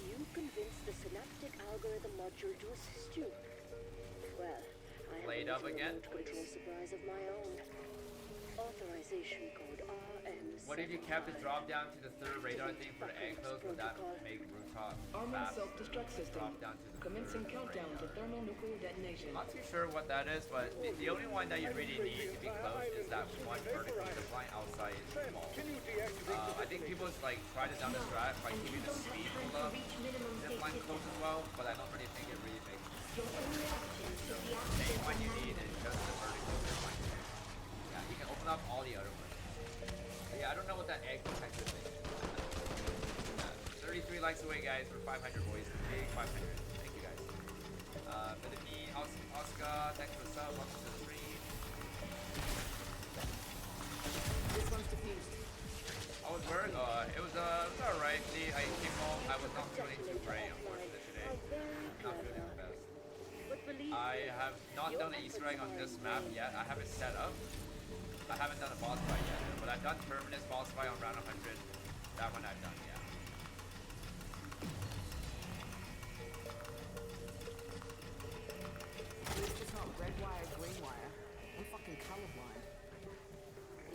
J: you convinced the synaptic algorithm module to assist you. Well, I have
A: Played
J: a
A: up
J: little
A: again?
J: remote control surprise of my own. Authorization code RM.
A: What if you kept the drop down to the 3rd radar thing for the egg close? Would that make rooftop
E: Armored
A: faster?
E: self-destruct system.
A: Drop down to the
E: Commencing
A: 3rd
E: countdown to
A: radar.
E: thermonuclear detonation.
A: Not too sure what that is, but the only one that you really need to be close is that one vertical zipline outside the wall.
B: Can you deactivate
A: I think people like try to down the strat by
J: And you
A: keeping the
J: don't have
A: speed
J: time
A: full
J: to
A: up
J: reach minimum
A: zipline
J: safety
A: close as well, but I don't really think it really makes
J: Your only option is to
A: the
J: deactivate
A: main one
J: the
A: you need is
J: manual.
A: just the vertical zipline. Yeah, you can open up all the other ones. But yeah, I don't know what that egg protector thing is. likes away, guys, for 500 boys. Big 500. Thank you, guys. Philippine, Oscar, thanks for the sub. Welcome to the stream.
H: This one's defused.
A: How was work? It was alright. I came home. I was not feeling too great, unfortunately, today. Not feeling the best. I have not done an Easter egg on this map yet. I have it set up. I haven't done a boss fight yet, but I've done Terminus boss fight on round 100. That one I've done, yeah.
H: At least it's not red wire, green wire. I'm fucking colorblind.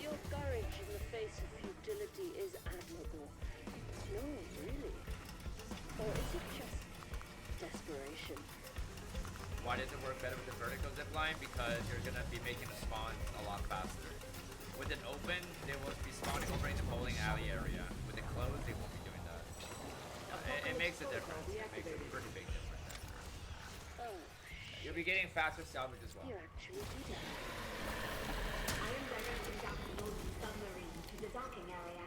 J: Your courage in the face of futility is admirable. No, really. Or is it just desperation?
A: Why does it work better with the vertical zipline? Because you're gonna be making the spawns a lot faster. With it open, they will be spawning over in the bowling alley area. With it closed, they won't be doing that. It makes a difference. It makes a pretty big difference.
J: Oh,
A: You'll be getting faster salvage as well.
J: you actually did that.
K: I am directing Dr. Norton's submarine to the docking area.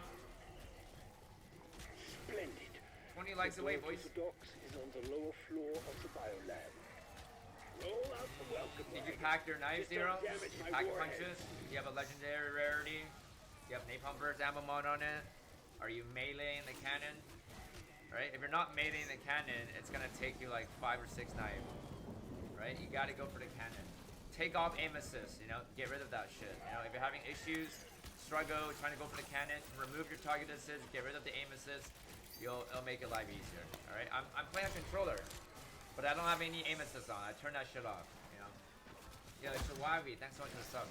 B: Splendid.
A: 20 likes away,
B: The door
A: boys.
B: to the docks is on the lower floor of the biolab. Roll out the welcome
A: Did you
B: wagon.
A: pack your knives,
B: Just don't
A: Zero?
B: damage
A: Did you
B: my
A: pack
B: warheads.
A: punches? Do you have a legendary rarity? Do you have napalm burst ammo mod on it? Are you meleeing the cannon? Right? If you're not meleeing the cannon, it's gonna take you like 5 or 6 knives. Right? You gotta go for the cannon. Take off aim assist, you know? Get rid of that shit. You know, if you're having issues, struggle, trying to go for the cannon, remove your target assist, get rid of the aim assist. It'll make your life easier. Alright? I'm playing a controller, but I don't have any aim assist on. I turn that shit off. Yeah, Shawabi, thanks so much for the sub.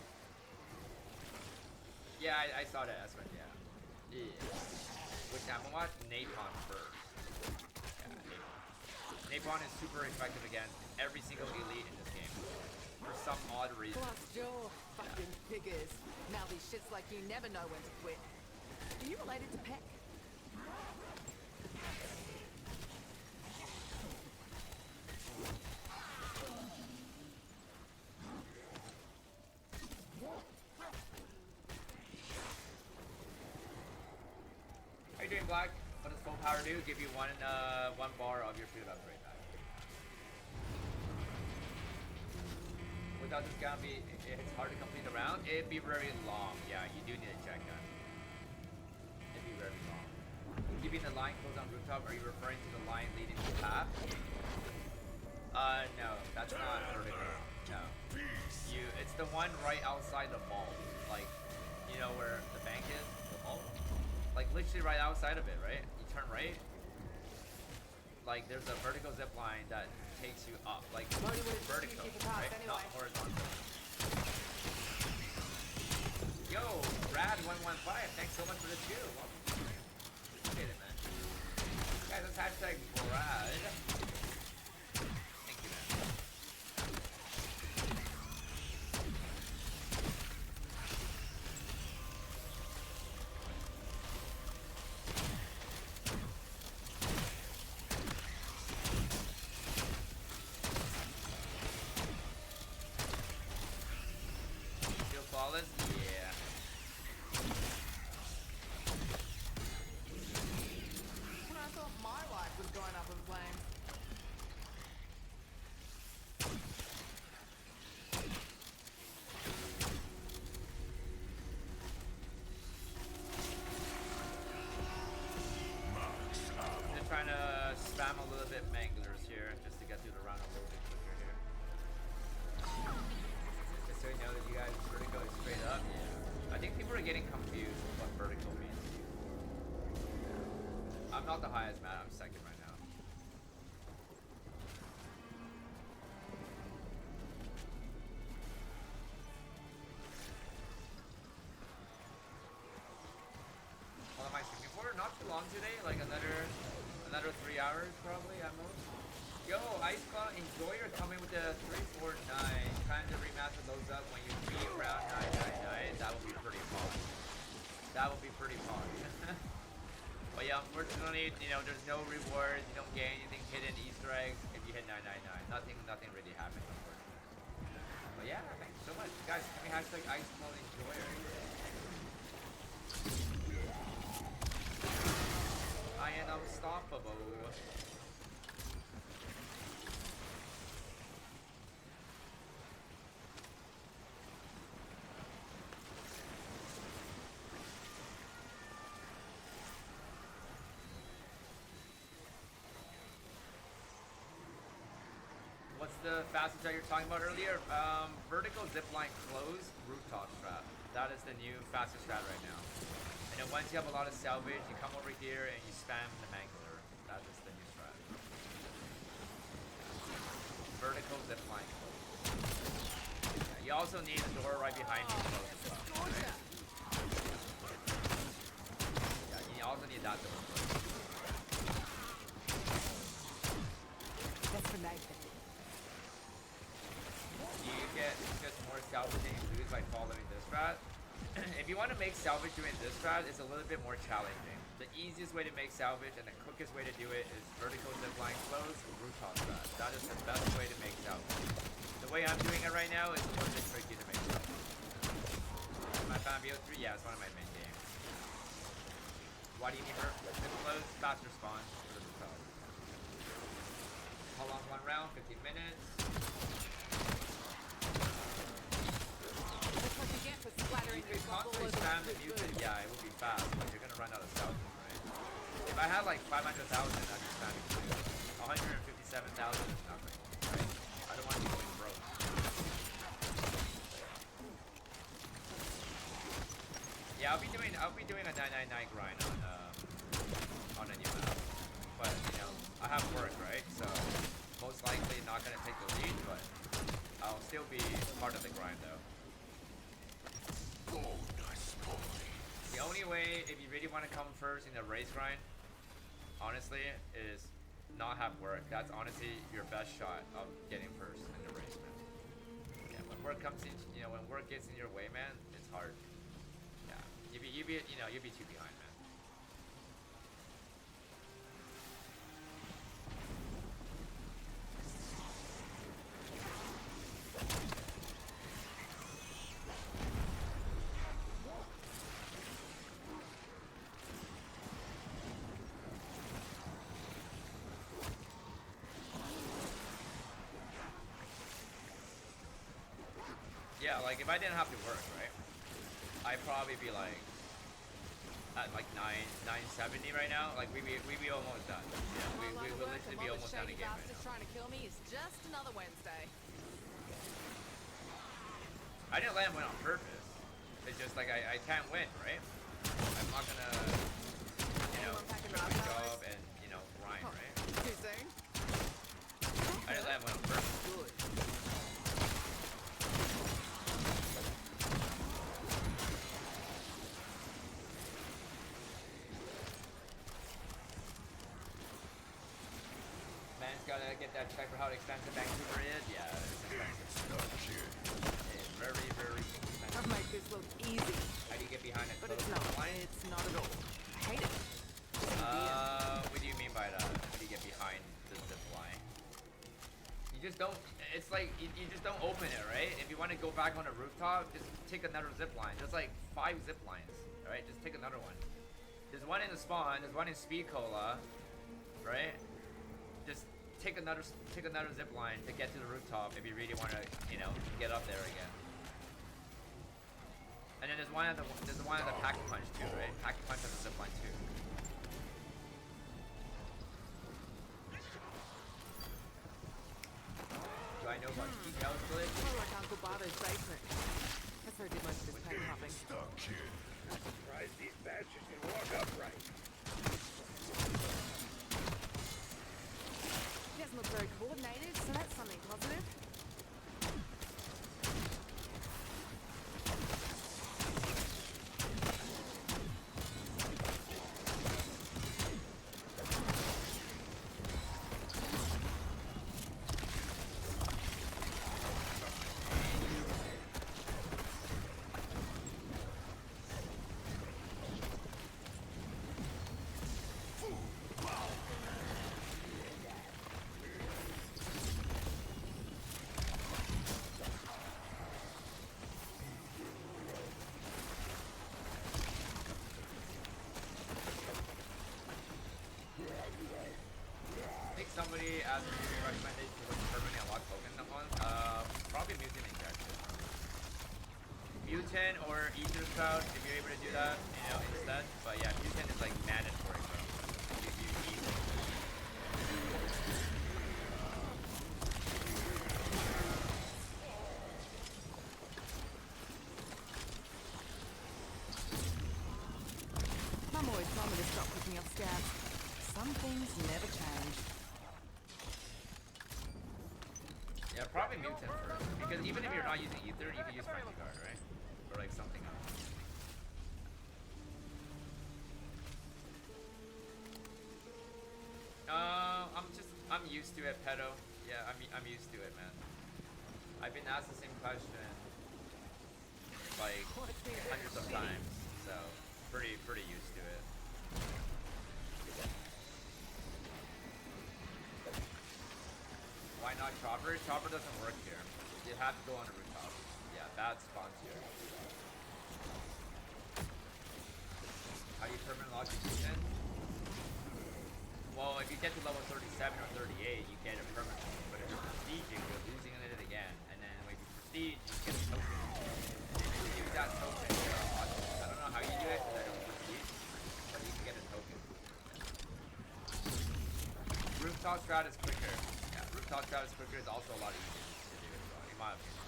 A: Yeah, I saw that, that's right, yeah. Which I'm gonna watch Napalm first. Yeah, Napalm. Napalm is super effective against every single elite in this game. For some odd reason.
H: Plus your fucking figures. Mouthy shits like you never know when to quit. Are you related to Peck?
A: How you doing, Black? What does full power do? Give you one bar of your shield upgrade back. Without this gonna be, it's hard to complete the round. It'd be very long. Yeah, you do need a check gun. It'd be very long. Keeping the line closed on rooftop, are you referring to the line leading to the path? No, that's not vertical. No. It's the one right outside the mall. Like, you know where the bank is? The mall? Like literally right outside of it, right? You turn right. Like there's a vertical zip line that takes you up, like vertical, right? Not horizontal. Yo, Brad115, thanks so much for the cheer. Welcome. Appreciate it, man. Guys, let's hashtag Brad. Thank you, man. Flawless? Yeah.
H: When I thought my life was going up in flames.
A: I'm just trying to spam a little bit manglers here, just to get through the round a little bit quicker here. Just so you know that you guys vertical is straight up. Yeah. I think people are getting confused with what vertical means. I'm not the highest, man. I'm second right now. What am I streaming for? Not too long today. Like another 3 hours probably at most. Yo, Ice Cloud, enjoy your coming with the 349. Trying to remaster those up when you beat round 999. That would be pretty fun. That would be pretty fun. But yeah, unfortunately, you know, there's no rewards. You don't get anything hidden Easter eggs if you hit 999. Nothing really happens, unfortunately. But yeah, thanks so much. Guys, can we hashtag Ice Cloud enjoy? I am unstoppable. Buffalo. What's the fastest that you're talking about earlier? Vertical zipline closed rooftop strat. That is the new fastest strat right now. And then once you have a lot of salvage, you come over here and you spam the mangler. That is the new strat. Vertical zipline closed. Yeah, you also need the door right behind you closed as well. Right? Yeah, you also need that door closed.
D: That's for Nathan.
A: You get just more salvage than you lose by following this strat. If you want to make salvage doing this strat, it's a little bit more challenging. The easiest way to make salvage and the quickest way to do it is vertical zipline close rooftop strat. That is the best way to make salvage. The way I'm doing it right now is a little bit tricky to make salvage. My fan BO3, yeah, it's one of my main games. Why do you need zip close? Faster spawn for the rooftop. How long one round? 15 minutes.
D: That's what you get for splattering
A: You could
D: your bubble
A: constantly
D: over
A: spam
D: the
A: the
D: good.
A: music, yeah, it would be fast, but you're gonna run out of salvage, right? If I had like 500,000, I'd be spamming too. 157,000 is nothing, right? I don't want to be going broke. Yeah, I'll be doing a 999 grind on a new map. But you know, I have work, right? So most likely not gonna take the lead, but I'll still be part of the grind though.
F: Oh, nice boy.
A: The only way, if you really want to come first in the race grind, honestly, is not have work. That's honestly your best shot of getting first in the race, man. Yeah, when work comes in, you know, when work gets in your way, man, it's hard. Yeah, you'd be too behind, man. Yeah, like if I didn't have to work, right? I'd probably be like at like 970 right now. Like we'd be almost done. Yeah, we would literally be almost done a game right now.
H: Trying to kill me is just another Wednesday.
A: I didn't land one on purpose. It's just like I can't win, right? I'm not gonna, you know, quit my job and you know grind, right?
H: Too soon?
A: I didn't land one on purpose.
H: Good.
A: Man's gotta get that check for how expensive Vancouver is. Yeah, it's expensive. It's very, very expensive.
H: I've made this look easy,
A: How do you get behind a
H: but
A: closed
H: it's not.
A: line?
H: It's not at all. I hate it.
A: What do you mean by that? How do you get behind the zip line? You just don't, it's like, you just don't open it, right? If you want to go back on a rooftop, just take another zip line. There's like 5 zip lines, alright? Just take another one. There's one in the spawn, there's one in Speed Cola, right? Just take another zip line to get to the rooftop if you really want to, you know, get up there again. And then there's one at the pack punch too, right? Pack punch on the zip line too. Do I know about details for it?
H: More like Uncle Barber's basement. That's where I did most of this pack popping.
F: Stuck, kid.
B: I'm surprised these bastards can walk upright.
D: He doesn't look very coordinated, so that's something positive.
A: somebody asked me recommendation for permanently unlock token ones, probably mutant injection. Mutant or ether spout if you're able to do that, you know, instead. But yeah, mutant is like mandatory, bro. You need it.
H: Mum always told me to stop picking up scabs. Some things never change.
A: Yeah, probably mutant first. Because even if you're not using ether, you can use friendly guard, right? Or like something else. I'm used to it, pedo. Yeah, I'm used to it, man. I've been asked the same question like hundreds of times, so pretty used to it. Why not chopper? Chopper doesn't work here. You have to go on a rooftop. Yeah, bad spawns here. How do you permanent lock your mutant? Well, if you get to level 37 or 38, you get a permanent. But if you're prestiging, you're losing it again. And then when you prestige, you get a token. And if you use that token, I don't know how you do it because I don't prestige, but you can get a token. Rooftop strat is quicker. Yeah, rooftop strat is quicker. It's also a lot easier to do as well, in my opinion.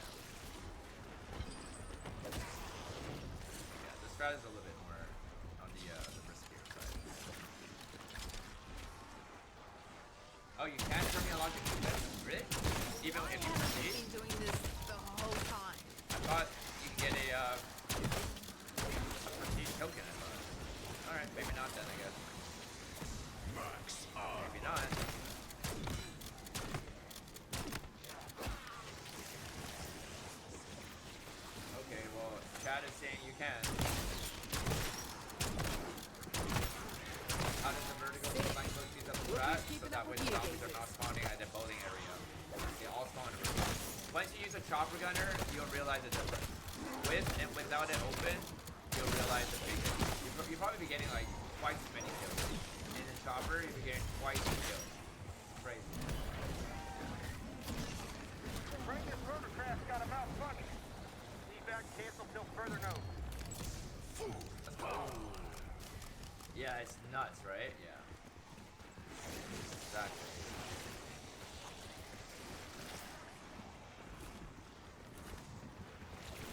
A: Yeah, the strat is a little bit more on the riskier side. Oh, you can't turn me unlock the defense? Really? Even if you prestige?
H: I've been doing this the whole time.
A: I thought you could get a prestige token, I thought. Alright, maybe not then, I guess.
F: Max
A: Maybe not. Okay, well, chat is saying you can. How does the vertical flank hook speed up the strat? So that way the zombies are not spawning at the bowling area. They all spawn in a rooftop. Once you use a chopper gunner, you'll realize the difference. With and without it open, you'll realize the big difference. You'll probably be getting like twice as many kills. In the chopper, you'll be getting twice the kills. Crazy.
G: Bring this rotorcraft got a malfunction. Evac cancel till further notice.
A: Yeah, it's nuts, right? Yeah. Exactly.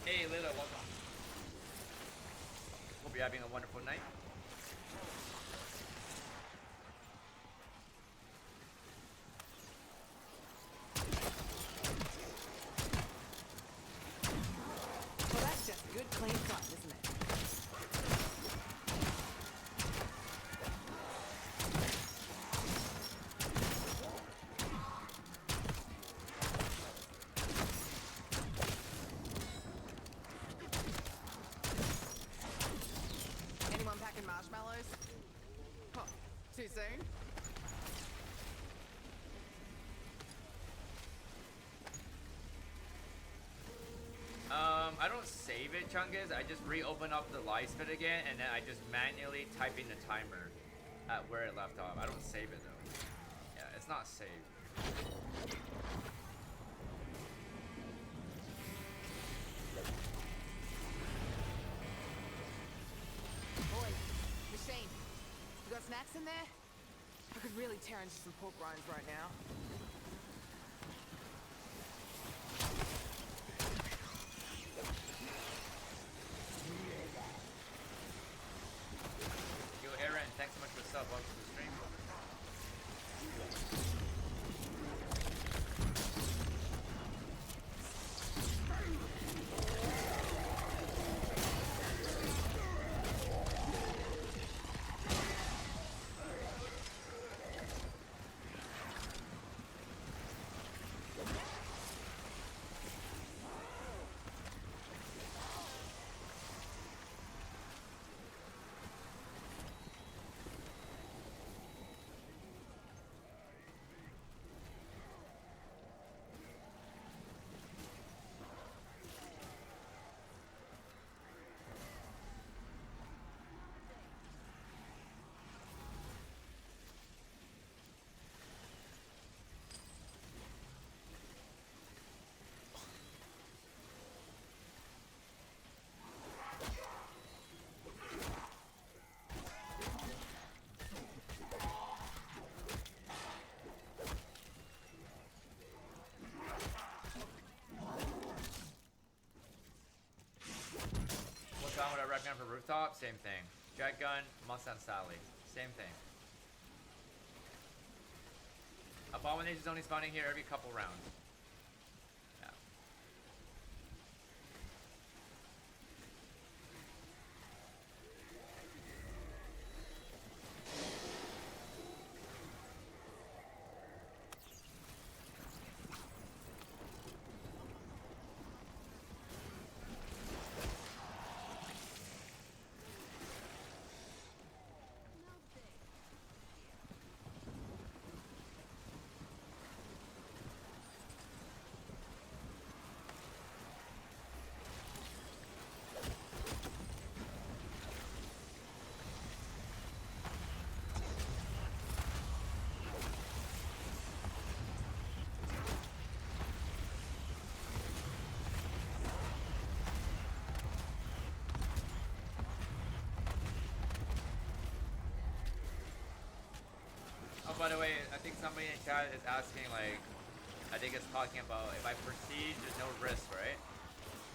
A: Hey, Lila, welcome. Hope you're having a wonderful night.
H: Well, that's just good, clean fun, isn't it? Anyone packing marshmallows? Huh, too soon?
A: I don't save it, Chungus. I just reopen up the live spit again, and then I just manually type in the timer at where it left off. I don't save it though. Yeah, it's not saved.
H: Boy, machine, you got snacks in there? I could really tear into some pork rinds right now.
A: Yo, Aaron, thanks so much for the sub. Welcome to the stream. shotgun for rooftop, same thing. Jet gun, Mustang Sally, same thing. Abomination's only spawning here every couple rounds. Yeah. Oh, by the way, I think somebody in chat is asking, like, I think it's talking about if I prestige, there's no risk, right?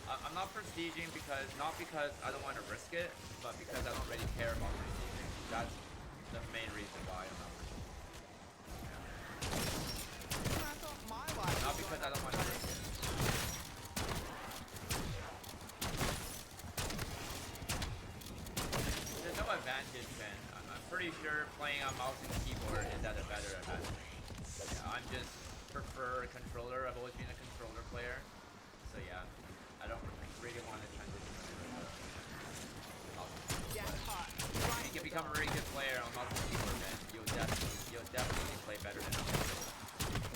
A: I'm not prestiging because, not because I don't want to risk it, but because I don't really care about prestiging. That's the main reason why I'm not prestiging.
H: I thought my life
A: Not
H: was
A: because
H: going
A: I don't want to risk it. There's no advantage, man. I'm pretty sure playing on mouse and keyboard is at a better advantage. Yeah, I'm just prefer a controller. I've always been a controller player. So yeah, I don't really want to transition over to mouse and keyboard.
H: jackpot.
A: But you can become a really good player on mouse and keyboard, man. You'll definitely play better than on controller.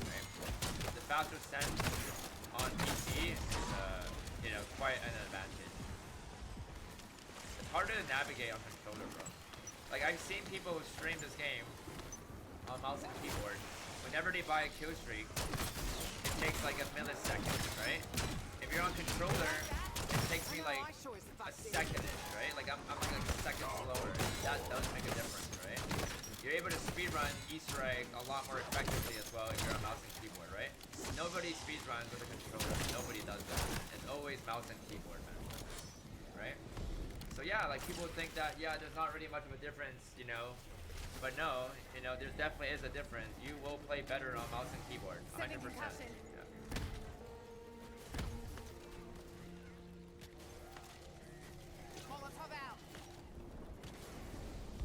A: Right? The faster sense on PC is you know, quite an advantage. It's harder to navigate on controller, bro. Like, I've seen people who stream this game on mouse and keyboard. Whenever they buy a kill streak, it takes like a millisecond, right? If you're on controller, it takes me like a second-ish, right? Like, I'm like a second slower. That does make a difference, right? You're able to speedrun Easter egg a lot more effectively as well if you're on mouse and keyboard, right? Nobody speedruns with a controller. Nobody does that. It's always mouse and keyboard, man. Right? So yeah, like people think that, yeah, there's not really much of a difference, you know. But no, you know, there definitely is a difference. You will play better on mouse and keyboard, 100%.
D: Sending concussion.
A: Yeah.
H: Molotov out.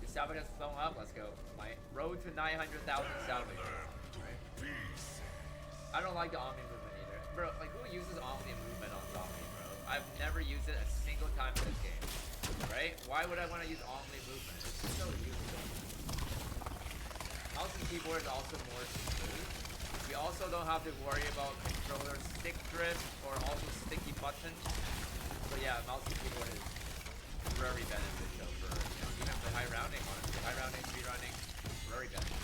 A: The salvage has flown up, let's go. My road to 900,000 salvage. Right? I don't like the Omni movement either. Bro, like who uses Omni movement on zombie, bro? I've never used it a single time in this game. Right? Why would I want to use Omni movement? It's so useless. Mouse and keyboard is also more smooth. We also don't have to worry about controller stick drift or also sticky buttons. So yeah, mouse and keyboard is very beneficial for, you know, even for high rounding, honestly. High rounding, speed running, very beneficial.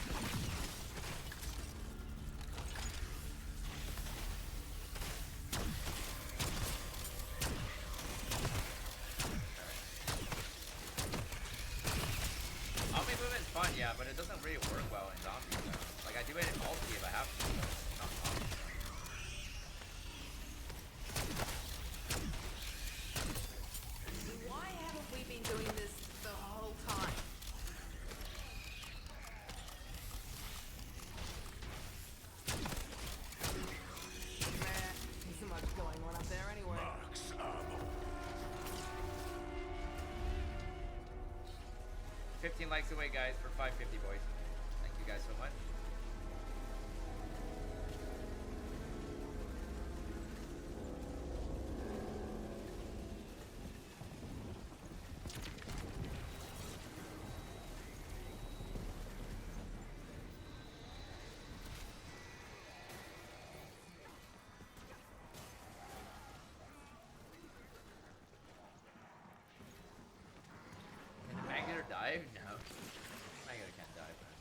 A: Omni movement's fun, yeah, but it doesn't really work well in zombies though. Like I do it in multi if I have to, but it's not fun.
H: Why haven't we been doing this the whole time? Nah, isn't much going on up there anyway.
F: Max ammo.
A: 15 likes away, guys, for 550, boys. Thank you guys so much. Can the Magnetor dive? No. Magnetor can't dive, man.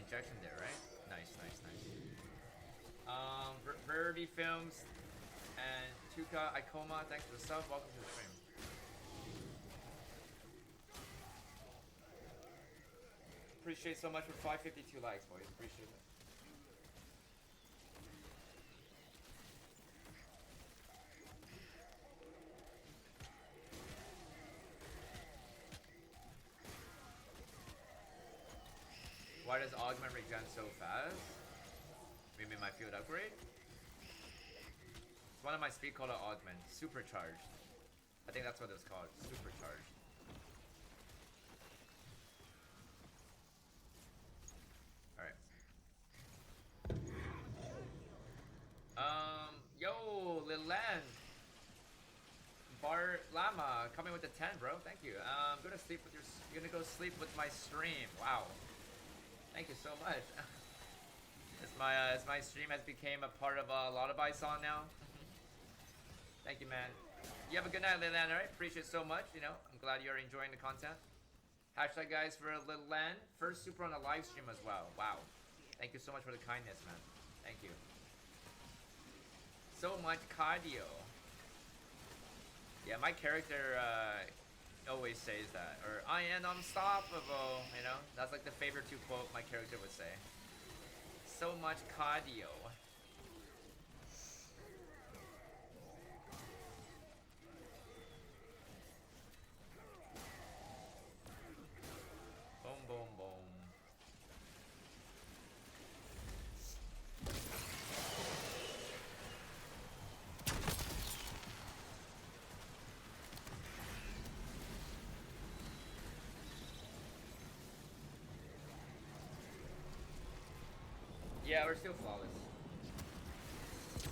A: injection there, right? Nice, nice, nice. Verity Films and Tuka Ikoma, thanks for the sub. Welcome to the stream. Appreciate so much for 552 likes, boys. Appreciate it. Why does augment regen so fast? Maybe my field upgrade? It's one of my speed called augment. Supercharged. I think that's what it's called. Supercharged. Alright. Yo, Lilan. Bar Llama coming with the 10, bro. Thank you. I'm gonna sleep with your. You're gonna go sleep with my stream. Wow. Thank you so much. As my stream has become a part of a Lullaby song now. Thank you, man. You have a good night, Lilan. Alright, appreciate it so much. You know, I'm glad you're enjoying the content. Hashtag guys for Lilan. First super on a live stream as well. Wow. Thank you so much for the kindness, man. Thank you. So much cardio. Yeah, my character always says that. Or, I am unstoppable, you know? That's like the favorite two quote my character would say. So much cardio. Boom, boom, boom. Yeah, we're still flawless.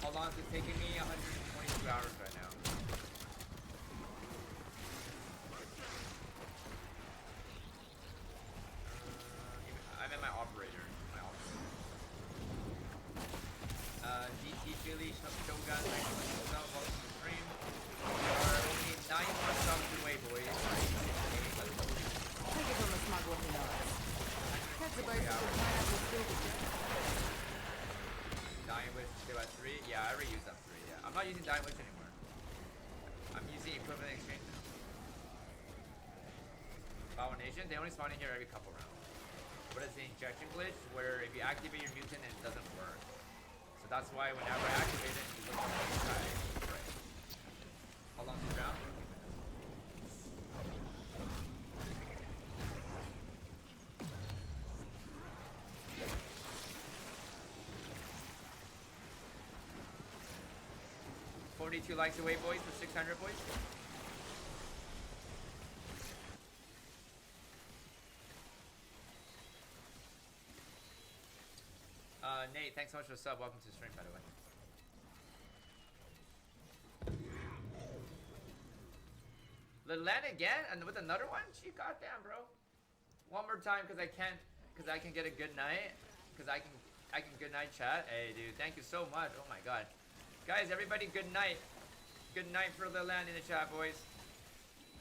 A: Hold on, it's taking me 122 hours right now. I'm in my operator. GT Philly, Shogun, thanks so much for the welcome to the stream. We are only 9 more subs away, boys.
H: Take it from a smug looking eyes. That's about
A: Dying Wish still at 3? Yeah, I already used that 3, yeah. I'm not using Dying Wish anymore. I'm using Equivalent Exchange now. Power Nation, they only spawn in here every couple rounds. What is the injection glitch? Where if you activate your mutant and it doesn't work. So that's why whenever I activate it, it looks like it's right. How long is the round? 42 likes away, boys, for 600, boys. Nate, thanks so much for the sub. Welcome to the stream, by the way. Lilan again? And with another one? Gee, goddamn, bro. One more time, because I can get a good night. Because I can good night chat. Hey, dude, thank you so much. Oh my god. Guys, everybody, good night. Good night for Lilan in the chat, boys.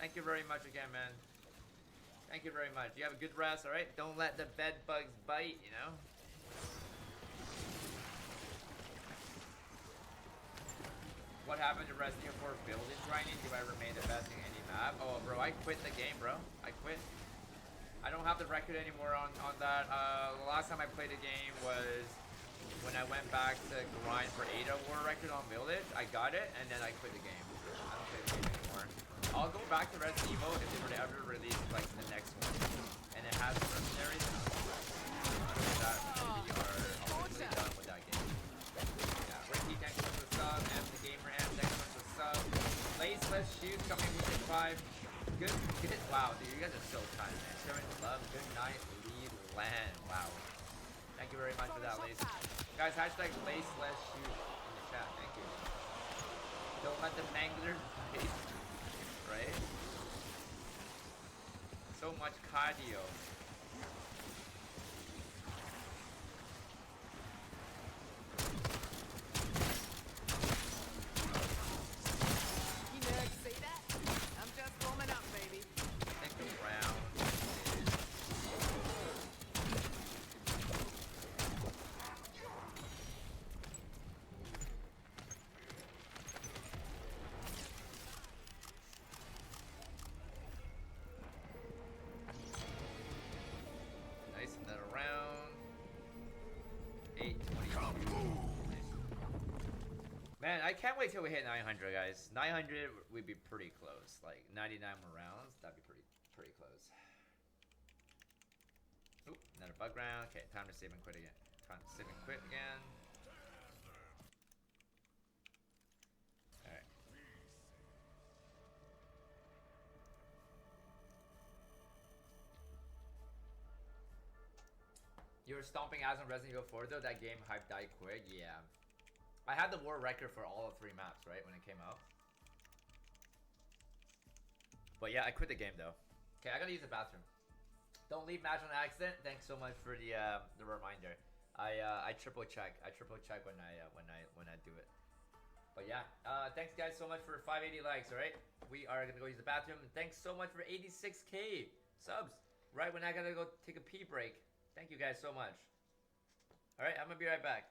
A: Thank you very much again, man. Thank you very much. You have a good rest, alright? Don't let the bed bugs bite, you know? What happened to Resident Evil 4 building grinding? Do I remain the best in any map? Oh, bro, I quit the game, bro. I quit. I don't have the record anymore on that. The last time I played a game was when I went back to grind for Ada War record on Village. I got it, and then I quit the game. I don't play the game anymore. I'll go back to Resident Evil if they were to ever release like the next one, and it has mercenaries. Other than that, we are officially done with that game. Yeah, Ricky, thanks so much for the sub. M the Gamer M, thanks so much for the sub. Laceless Shoes coming with the 5. Good. Wow, dude, you guys are so kind, man. Sharing love. Good night, lead land. Wow. Thank you very much for that, Lace. Guys, hashtag Laceless Shoes in the chat. Thank you. Don't let the mangler bite. Right? So much cardio.
H: You nerds see that? I'm just warming up, baby.
A: I think the round is... Man, I can't wait till we hit 900, guys. 900 would be pretty close. Like 99 more rounds, that'd be pretty close. Oop, another bug round. Okay, time to save and quit again. Time to save and quit again. Alright. You were stomping ass on Resident Evil 4 though, that game hype died quick, yeah. I had the world record for all of 3 maps, right, when it came out. But yeah, I quit the game though. Okay, I gotta use the bathroom. Don't leave match on accident. Thanks so much for the reminder. I triple check. I triple check when I do it. But yeah, thanks guys so much for 580 likes. All right, we are gonna go use the bathroom. And thanks so much for 86k subs. Right when I gotta go take a pee break. Thank you guys so much. All right, I'm gonna be right back.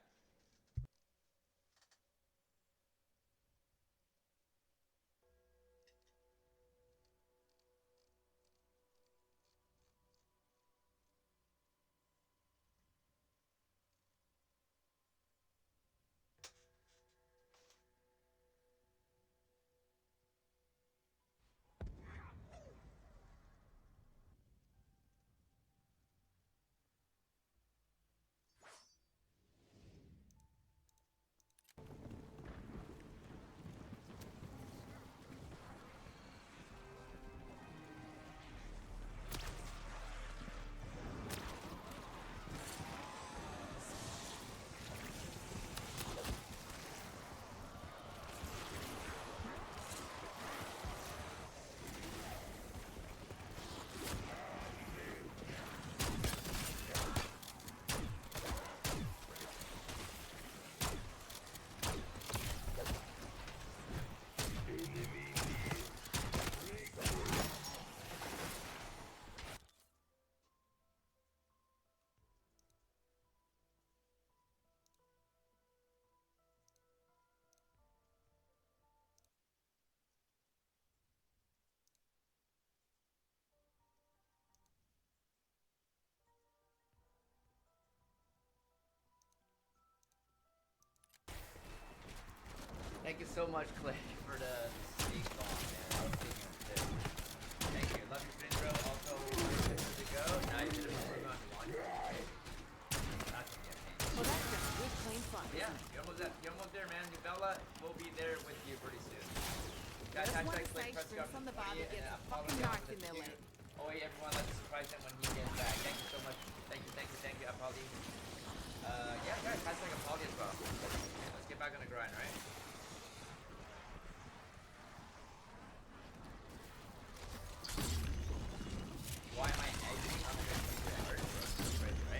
A: Thank you so much, Clay, for the sneak bomb, man. I was taking a tip. Thank you. Love your intro. Also, good to go. Now you did a move on one. That's gonna be a pain.
H: Well, that's just good, clean fun.
A: Yeah, you're almost there, man. Bella will be there with you pretty soon. Guys,
H: Just one
A: hashtag Clay
H: safe
A: press
H: drink from the bar that gets
A: and
H: fucking knocked in their
A: Apollo.
H: lane.
A: Oh wait, everyone, let's surprise him when he gets back. Thank you so much. Thank you, Apollo. Yeah, guys, hashtag Apollo as well. Okay, let's get back on the grind, right? Why am I exiting? I'm going to do that right?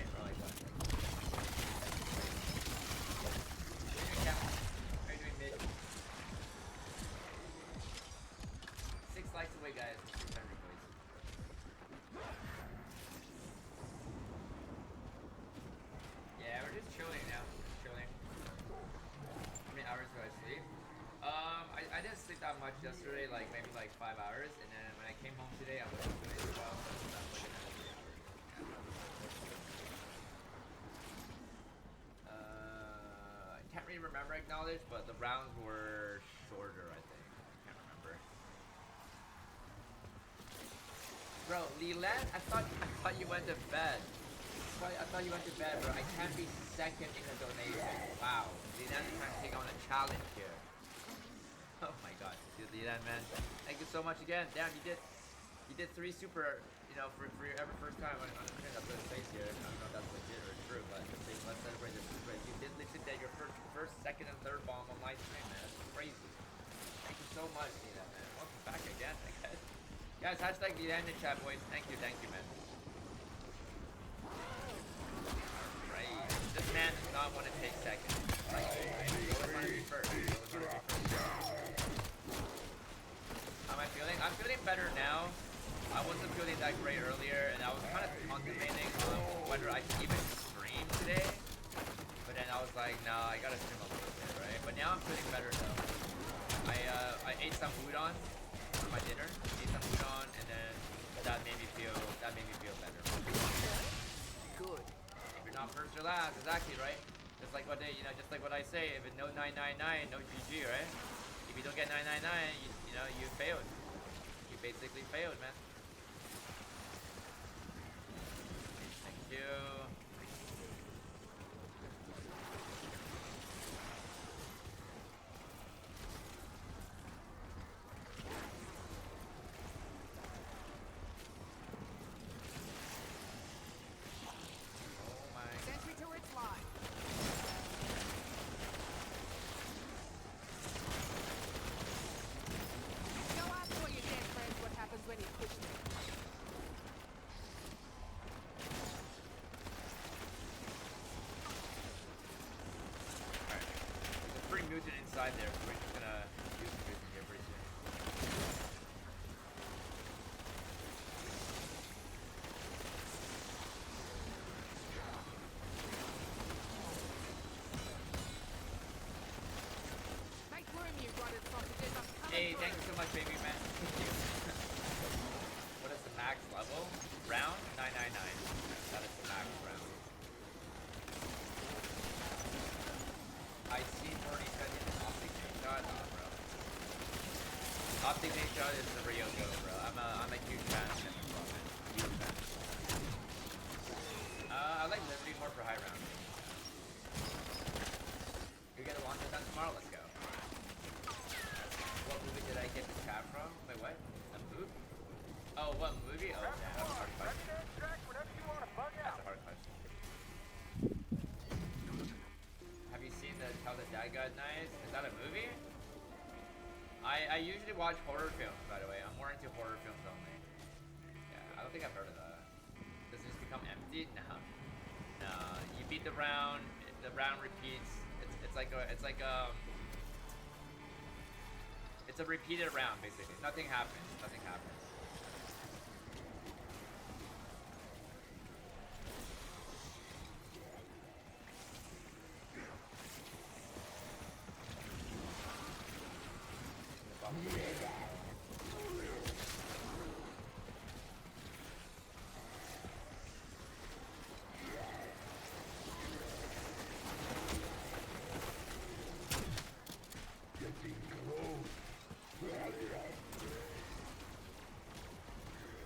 A: Or like what? What are you doing, Cap? Are you doing mid? 6 likes away, guys. Yeah, we're just chilling now. Just chilling. How many hours do I sleep? I didn't sleep that much yesterday, like maybe like 5 hours, and then when I came home today, I wasn't doing as well, so I was like another 3 hours. I can't really remember acknowledge, but the rounds were shorter, I think. I can't remember. Bro, Leland, I thought you went to bed. I thought you went to bed, bro. I can't be second in the donation. Wow, Leland is trying to take on a challenge here. Oh my god, dude, Leland, man. Thank you so much again. Damn, you did 3 super, you know, for your ever first time on the stream. That's what it says here. I don't know if that's legit or true, but let's celebrate the super. You did literally get your first, second, and third bomb on my stream, man. That's crazy. Thank you so much, Leland, man. Welcome back again, I guess. Guys, hashtag Leland in chat, boys. Thank you, man. Alright. This man does not want to take second. Like, right? He always want to be first. How am I feeling? I'm feeling better now. I wasn't feeling that great earlier, and I was kind of contemplating on whether I should even stream today. But then I was like, nah, I gotta stream a little bit, right? But now I'm feeling better though. I ate some udon for my dinner. Ate some udon, and then that made me feel better.
H: Good.
A: If you're not first or last, exactly, right? Just like what they, just like what I say, if no 999, no GG, right? If you don't get 999, you failed. You basically failed, man. Thank you.
H: Sentry turrets live. Go ask all your dead friends what happens when you push them.
A: Alright. There's a free mutant inside there, so we're just gonna use the mutant here pretty soon.
H: Make room, you rotted sausages. I'm coming
A: Hey,
H: through.
A: thank you so much, baby man. Thank you. What is the max level? Round? 999. That is the max round. I see Morty said in Optic Nation. Bro. Optic Nation is the real go, bro. I'm a huge fan of him, bro, man. Huge fan. I like Liberty more for high round. You get a launch done tomorrow? Let's go. What movie did I get the chat from? Wait, what? A movie? Oh, what movie? Oh, yeah, that's a hard question. That's a hard question. Have you seen the Tell the Dad Got Nice? Is that a movie? I usually watch horror films, by the way. I'm more into horror films only. Yeah, I don't think I've heard of that. Does it just become empty? No. No. You beat the round repeats. It's a repeated round, basically. Nothing happens. Nothing happens.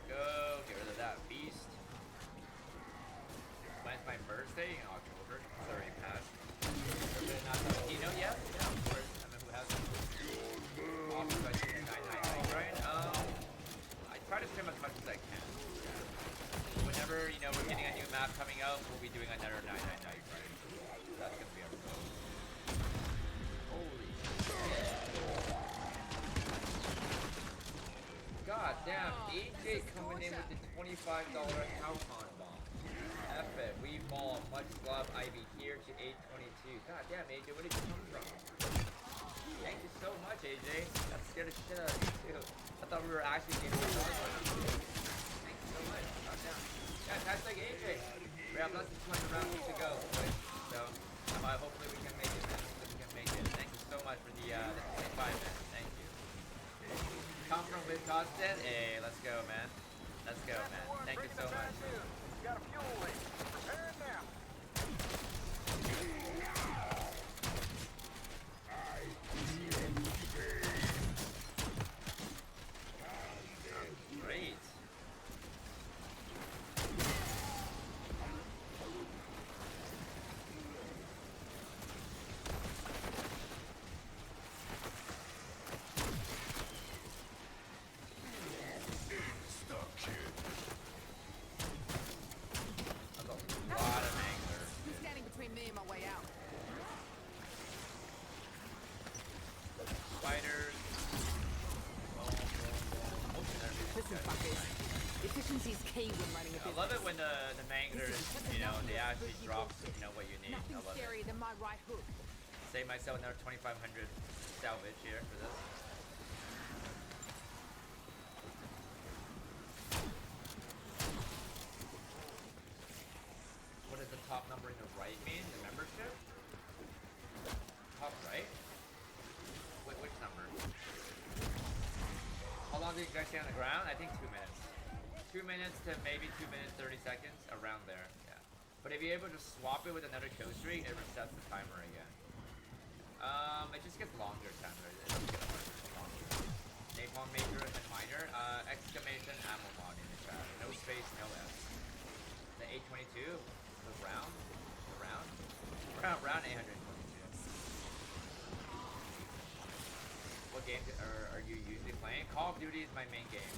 A: Go, get rid of that beast. When's my birthday? In October. It's already passed. Everybody not Valentino yet? Yeah, of course. I mean, who hasn't? Often by 999, right? I try to stream as much as I can. Whenever, we're getting a new map coming out, we'll be doing another 999, right? That's gonna be our goal. Holy God damn, AJ coming in with the $25 Halcon bomb. F it, we ball, much love, Ivy here to 822. God damn, AJ, where did you come from? Thank you so much, AJ. That scared the shit out of me too. I thought we were actually getting a dog. Thank you so much. God damn. Guys, hashtag AJ. We have less than 200 rounds to go, right? So, hopefully we can make it, man. Hopefully we can make it. Thank you so much for the 25 minutes. Thank you. Come from Wisconsin? Hey, let's go, man. Let's go, man. Thank you so much.
G: Got a fuel leak. Prepare it now.
A: Great.
F: Stop, kid.
A: That's a lot of anger.
H: Who's standing between me and my way out?
A: Spiders. Boom, boom, boom. Oh, there it is.
H: Listen,
A: Okay.
H: fuckers. Efficiency's key when running a
A: I
H: business.
A: love it when the manglers, they actually drop, what you need. I
H: Nothing
A: love it.
H: scarier than my right hook.
A: Save myself another 2,500 salvage here for this. What does the top number in the right mean? The membership? Top right? Wait, which number? How long did you guys stay on the ground? I think 2 minutes. 2 minutes to maybe 2 minutes 30 seconds, around there. Yeah. But if you're able to swap it with another kill streak, it resets the timer again. It just gets longer timer. It doesn't get longer. Napalm major and minor. Exclamation ammo mod in the chat. No space, no S. The 822. The round. Round 822. What games are you usually playing? Call of Duty is my main game.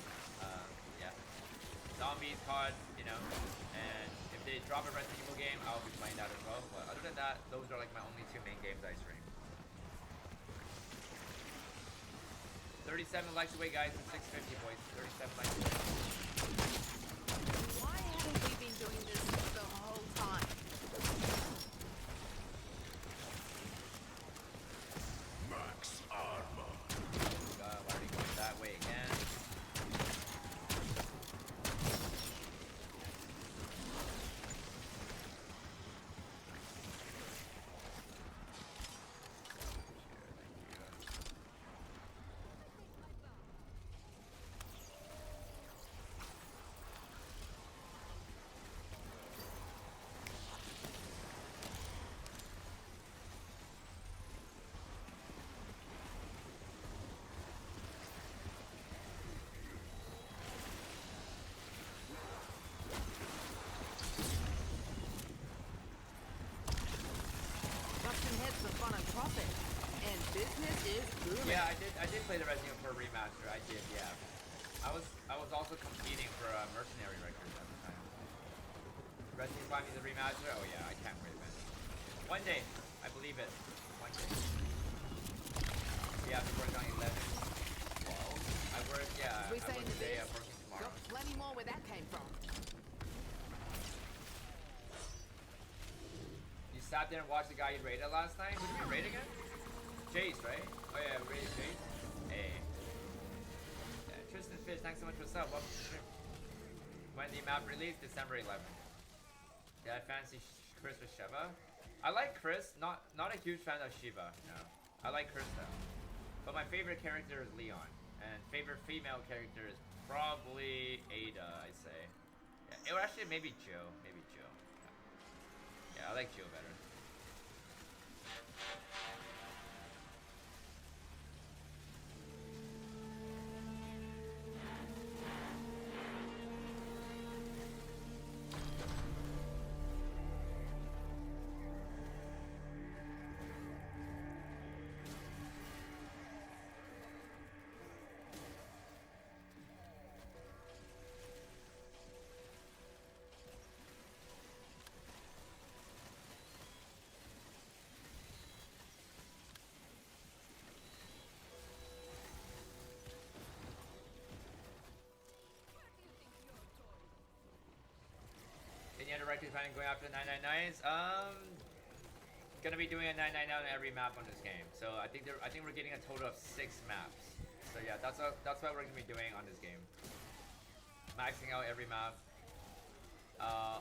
A: Yeah. Zombies, COD, you know. And if they drop a Resident Evil game, I'll be playing that as well. But other than that, those are like my only two main games I stream. 37 likes away, guys, from 650, boys. 37 likes away.
H: Why haven't we been doing this the whole time?
F: Max armor.
A: God, why are you going that way again?
H: Busting heads for fun and profit. And business is booming.
A: Yeah, I did play the Resident Evil 4 remaster. I did, yeah. I was also competing for a mercenary record at the time. Resident Evil 5 is a remaster. Oh yeah, I can't wait, man. One day, I believe it. One day. Yeah, I've been working on 11. Well, I work, yeah.
H: As we
A: I
H: say
A: work
H: in the
A: today.
H: biz,
A: I'm working tomorrow.
H: got plenty more where that came from.
A: You sat there and watched the guy you raided last night. Who did we raid again? Jace, right? Oh yeah, we raided Jace. Hey. Yeah, Tristan Fish, thanks so much for the sub. Welcome to the stream. When the map released, December 11th. Yeah, I fancy Chris with Sheva. I like Chris, not a huge fan of Shiva, no. I like Chris though. But my favorite character is Leon. And favorite female character is probably Ada, I say. Yeah, or actually maybe Joe. Maybe Joe. Yeah, I like Joe better. Any other directors planning going after the 999s? Gonna be doing a 999 on every map on this game. So I think we're getting a total of 6 maps. So yeah, that's what we're gonna be doing on this game. Maxing out every map.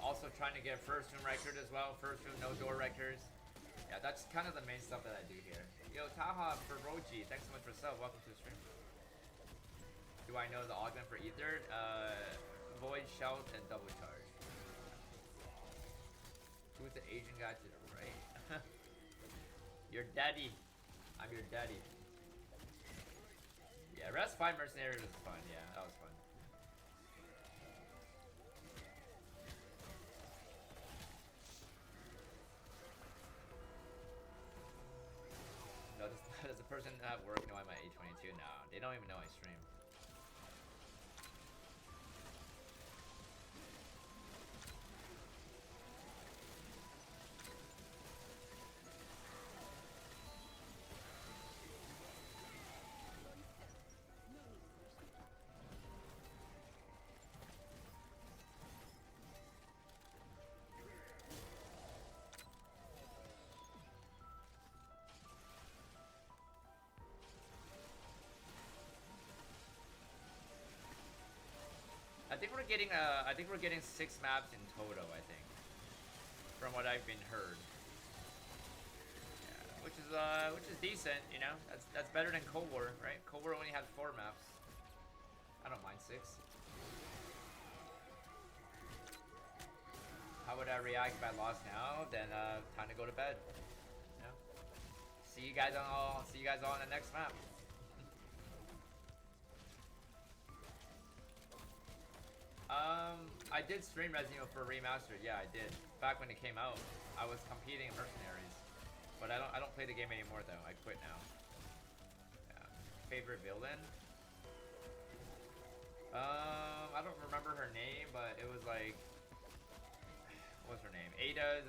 A: Also trying to get first room record as well. First room no door records. Yeah, that's kind of the main stuff that I do here. Yo, Taha for Roji, thanks so much for sub. Welcome to the stream. Do I know the augment for Ether? Void, Shout, and Double Charge. Who's the Asian guy to the right? Your daddy. I'm your daddy. Yeah, Rest 5 Mercenaries was fun. Yeah, that was fun. No, does the person at work know I'm at 822? No, they don't even know I stream. I think we're getting 6 maps in total, I think. From what I've been heard. Yeah, which is decent, you know. That's better than Cold War, right? Cold War only has 4 maps. I don't mind 6. How would I react if I lost now? Then time to go to bed. You know? See you guys all on the next map. I did stream Resident Evil for Remastered. Yeah, I did. Back when it came out, I was competing in Mercenaries, but I don't play the game anymore though. I quit now. Yeah. Favorite villain? I don't remember her name, but it was like, what's her name? Ada's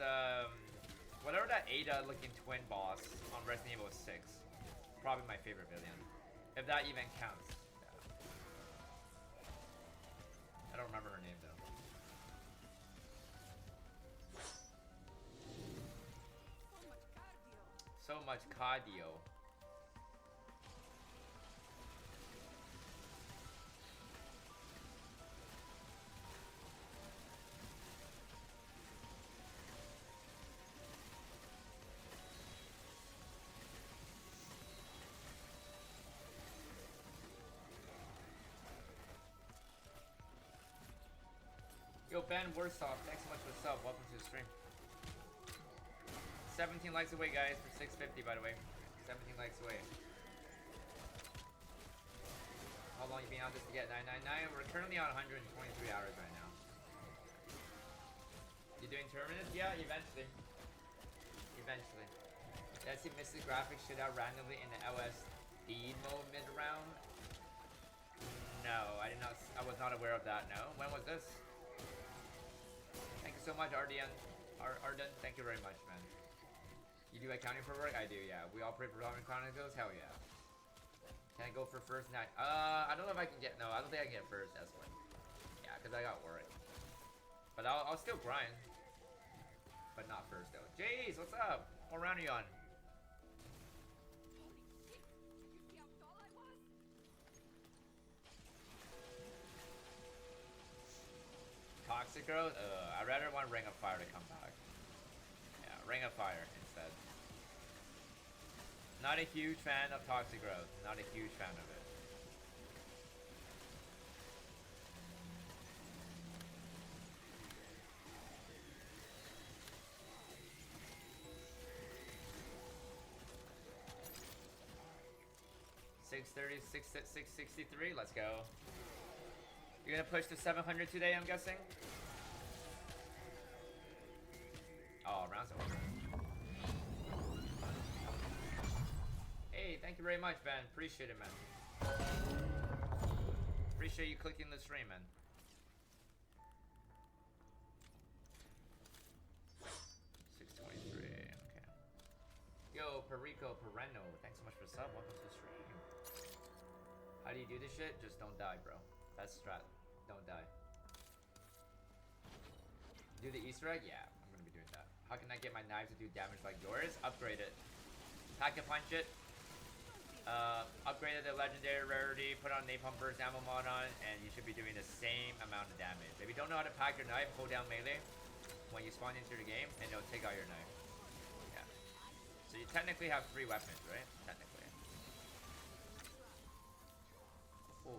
A: whatever that Ada-looking twin boss on Resident Evil 6. Probably my favorite villain, if that even counts. I don't remember her name though. So much cardio. Yo, Ben Warsaw, thanks so much for the sub. Welcome to the stream. 17 likes away, guys, for 650, by the way. 17 likes away. How long you been on this to get 999? We're currently on 123 hours right now. You doing Terminus? Yeah, eventually. Eventually. Did I see Mystic Graphics shit out randomly in the LSD mode mid-round? No, I did not. I was not aware of that, no. When was this? Thank you so much, Arden. Arden, thank you very much, man. You do accounting for work? I do, yeah. We all play Programming Chronicles? Hell yeah. Can I go for first night? I don't know if I can get... No, I don't think I can get first, that's one. Yeah, because I got work. But I'll still grind. But not first, though. Jeez, what's up? What round are you on? Toxic growth? I'd rather want Ring of Fire to come back. Yeah, Ring of Fire instead. Not a huge fan of Toxic growth. Not a huge fan of it. $663. Let's go. You're gonna push to 700 today, I'm guessing? Oh, round's over. Hey, thank you very much, Ben. Appreciate it, man. Appreciate you clicking the stream, man. $623, okay. Yo, Perico Pereno, thanks so much for the sub. Welcome to the stream. How do you do this shit? Just don't die, bro. That's strat. Don't die. Do the Easter egg? Yeah, I'm gonna be doing that. How can I get my knives to do damage like yours? Upgrade it. Pack and punch it. Upgraded the legendary rarity, put on napalm burst ammo mod on, and you should be doing the same amount of damage. If you don't know how to pack your knife, hold down melee when you spawn into the game, and it'll take out your knife. Yeah. So you technically have 3 weapons, right? Technically. Oh,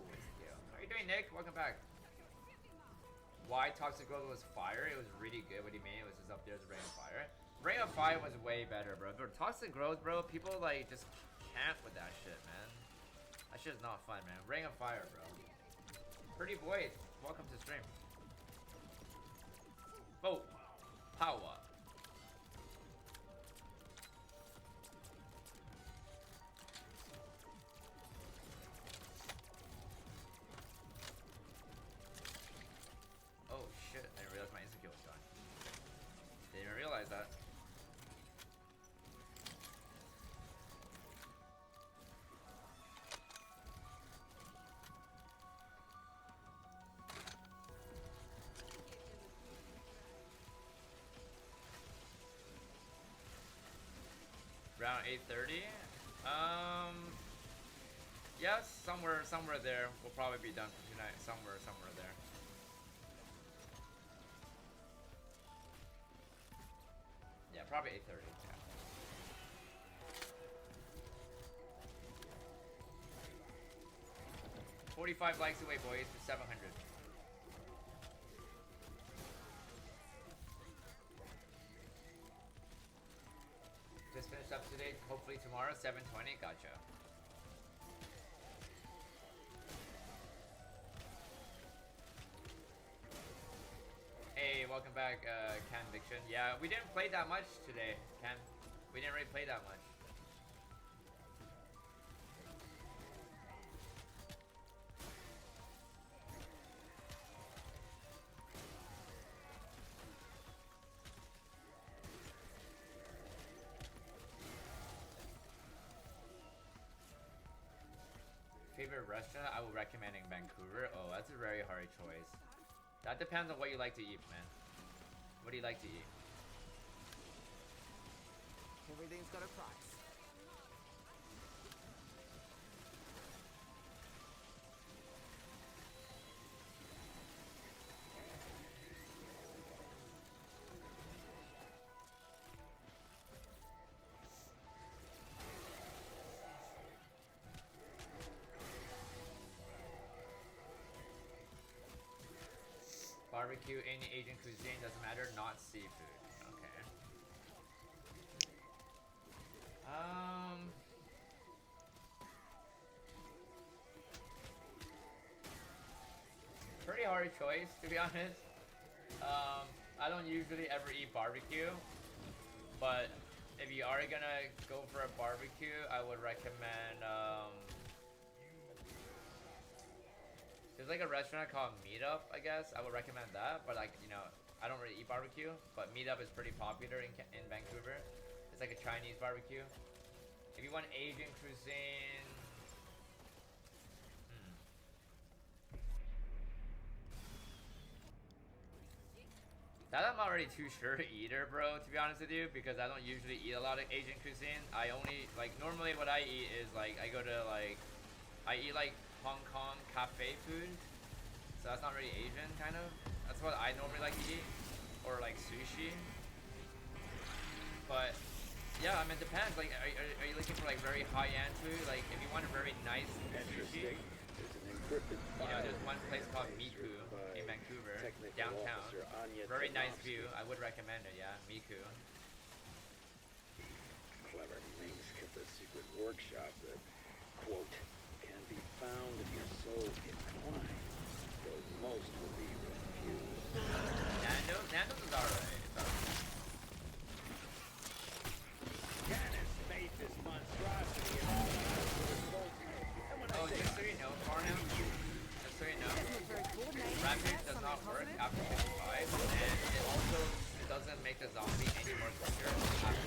A: how you doing, Nick? Welcome back. Why Toxic Growth was fire? It was really good. What do you mean? It was just up there as Ring of Fire. Ring of Fire was way better, bro. But Toxic Growth, bro, people like just camp with that shit, man. That shit's not fun, man. Ring of Fire, bro. Pretty boy, welcome to stream. Oh, power. Oh shit, I didn't realize my instant kill was gone. Didn't even realize that. Around 8:30. Yes, somewhere there. We'll probably be done for tonight. Somewhere there. Yeah, probably 8:30. Yeah. $45 likes away, boys, for 700. tomorrow, 7:20. Gotcha. Hey, welcome back, Conviction. Yeah, we didn't play that much today, Ken. We didn't really play that much. Favorite restaurant I would recommend in Vancouver? Oh, that's a very hard choice. That depends on what you like to eat, man. What do you like to eat?
H: Everything's got a price.
A: Barbecue, any Asian cuisine, doesn't matter, not seafood. Okay. Pretty hard choice, to be honest. I don't usually ever eat barbecue, but if you are gonna go for a barbecue, I would recommend, there's like a restaurant called Meetup, I guess. I would recommend that, but like, you know, I don't really eat barbecue, but Meetup is pretty popular in Vancouver. It's like a Chinese barbecue. If you want Asian cuisine, that I'm not really too sure either, bro, to be honest with you, because I don't usually eat a lot of Asian cuisine. I only, like, normally what I eat is, like, I go to, like, I eat, like, Hong Kong cafe food, so that's not really Asian, kind of. That's what I normally like to eat, or like sushi. But yeah, I mean, it depends. Like, are you looking for like very high-end food? Like, if you want a very nice sushi, you know, there's one place called Miku in Vancouver, downtown. Very nice view. I would recommend it. Yeah, Miku.
B: Clever names kept a secret workshop that, quote, can be found if you're so inclined, though most will be refused.
A: Nando's is alright. It's alright.
B: Cannon faith this monstrosity and all
A: Oh, just so you know, Farnham, just so you know, Rampage does not work after 55, and it also doesn't make the zombie any more quicker after 55.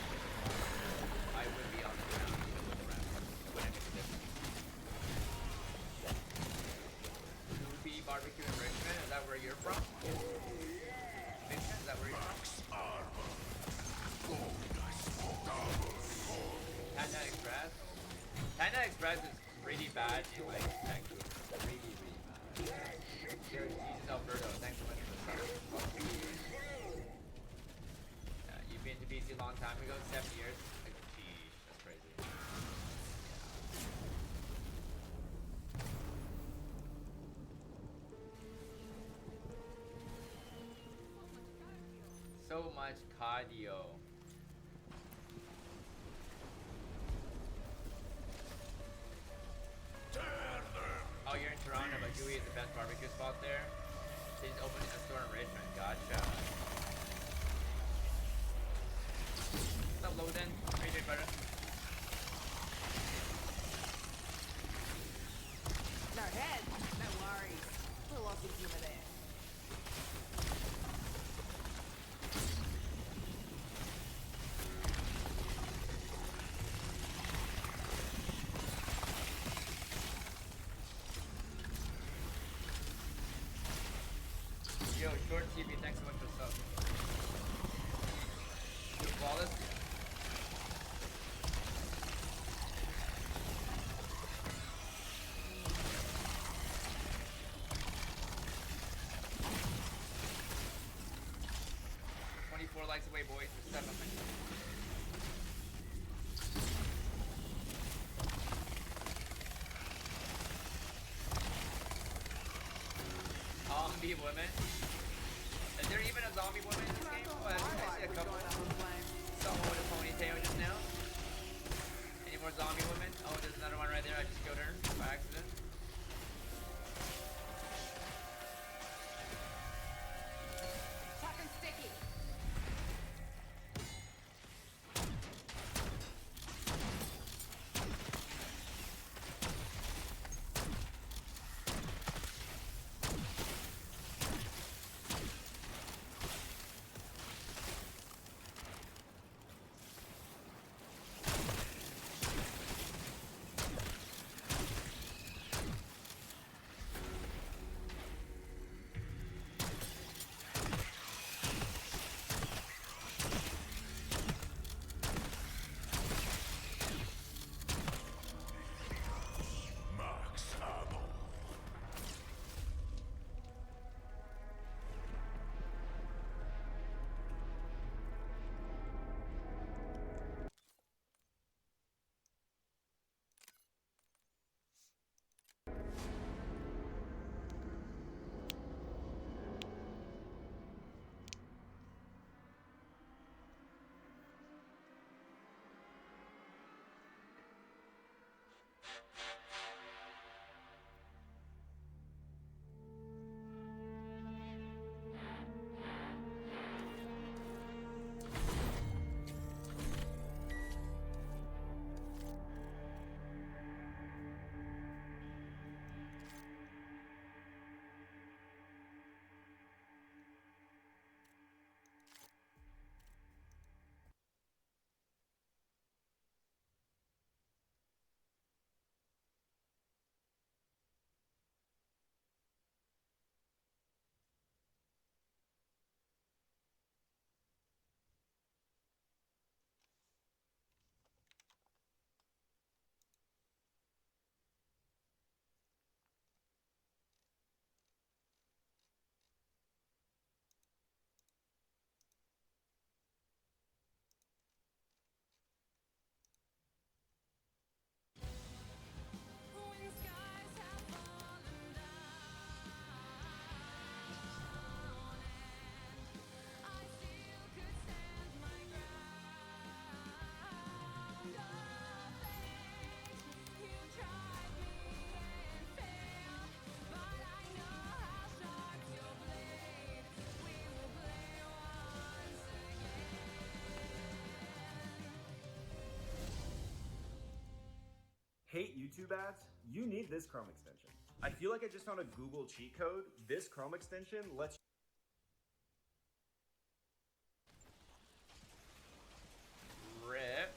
A: I would be on the ground even with the Rampage. It wouldn't make a difference. Ruby Barbecue in Richmond, is that where you're from? Richmond, is that where you're from? Panda Express? Panda Express is pretty bad in like Vancouver. Really, really bad. Jesus Alberto, thanks so much for the sub. You've been to BC a long time ago, 7 years. Like, geez, that's crazy. So much cardio. Oh, you're in Toronto, but Gooey is the best barbecue spot there. They just opened a store in Richmond. Gotcha. What's up, Loden? How you doing, brother?
H: No head, no worries. We'll lots of humor there.
A: Yo, Short TV, thanks so much for the sub. Yo, Flawless? Likes away, boys, for 7 minutes. Zombie woman? Is there even a zombie woman in this game? Oh, I see a couple. Someone with a ponytail just now. Any more more zombie women. Oh, there's another one right there. I just killed her by accident.
D: Fucking sticky.
F: Max ammo.
L: Hate YouTube ads? You need this Chrome extension. I feel like I just found a Google cheat code. This Chrome extension lets
A: Rip.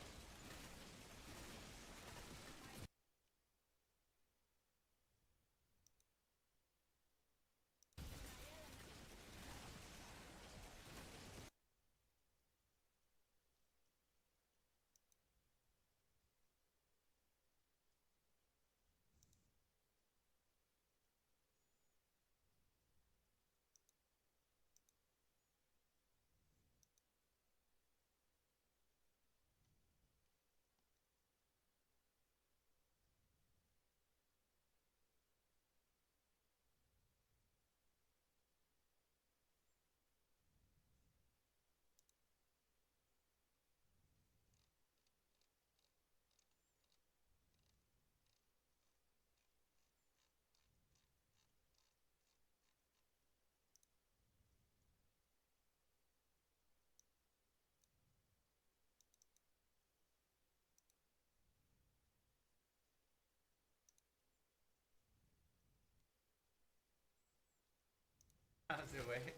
A: How's it wait?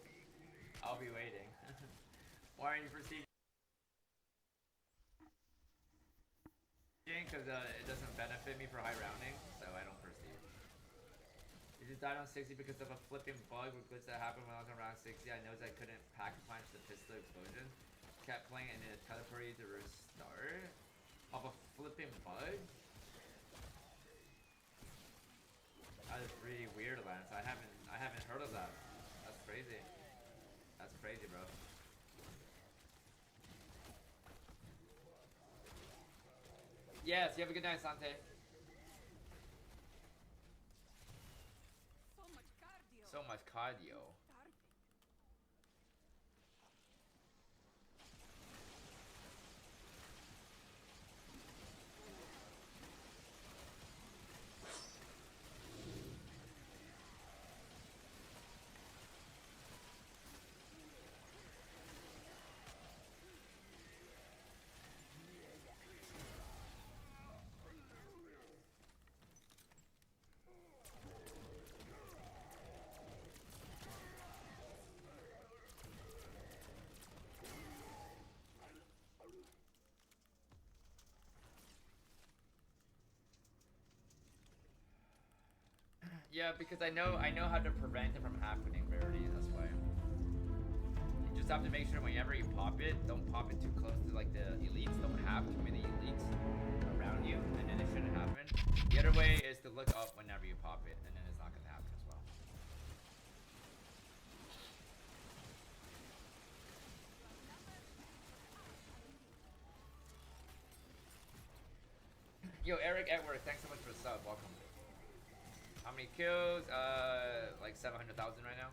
A: I'll be waiting. Why aren't you proceeding? Because it doesn't benefit me for high rounding, so I don't proceed. You just died on 60 because of a flipping bug with glitch that happened when I was on round 60. I noticed I couldn't pack a punch the pistol explosion. Kept playing and it teleported to restart. Of a flipping bug? That is really weird, Lance. I haven't heard of that. That's crazy. That's crazy, bro. Yes, you have a good night, Sante. So much cardio. Yeah, because I know how to prevent it from happening, Rarity, that's why. You just have to make sure whenever you pop it, don't pop it too close to like the elites. Don't have too many elites around you, and then it shouldn't happen. The other way is to look up whenever you pop it, and then it's not gonna happen as well. Yo, Eric Edward, thanks so much for the sub. Welcome. How many kills? Like 700,000 right now.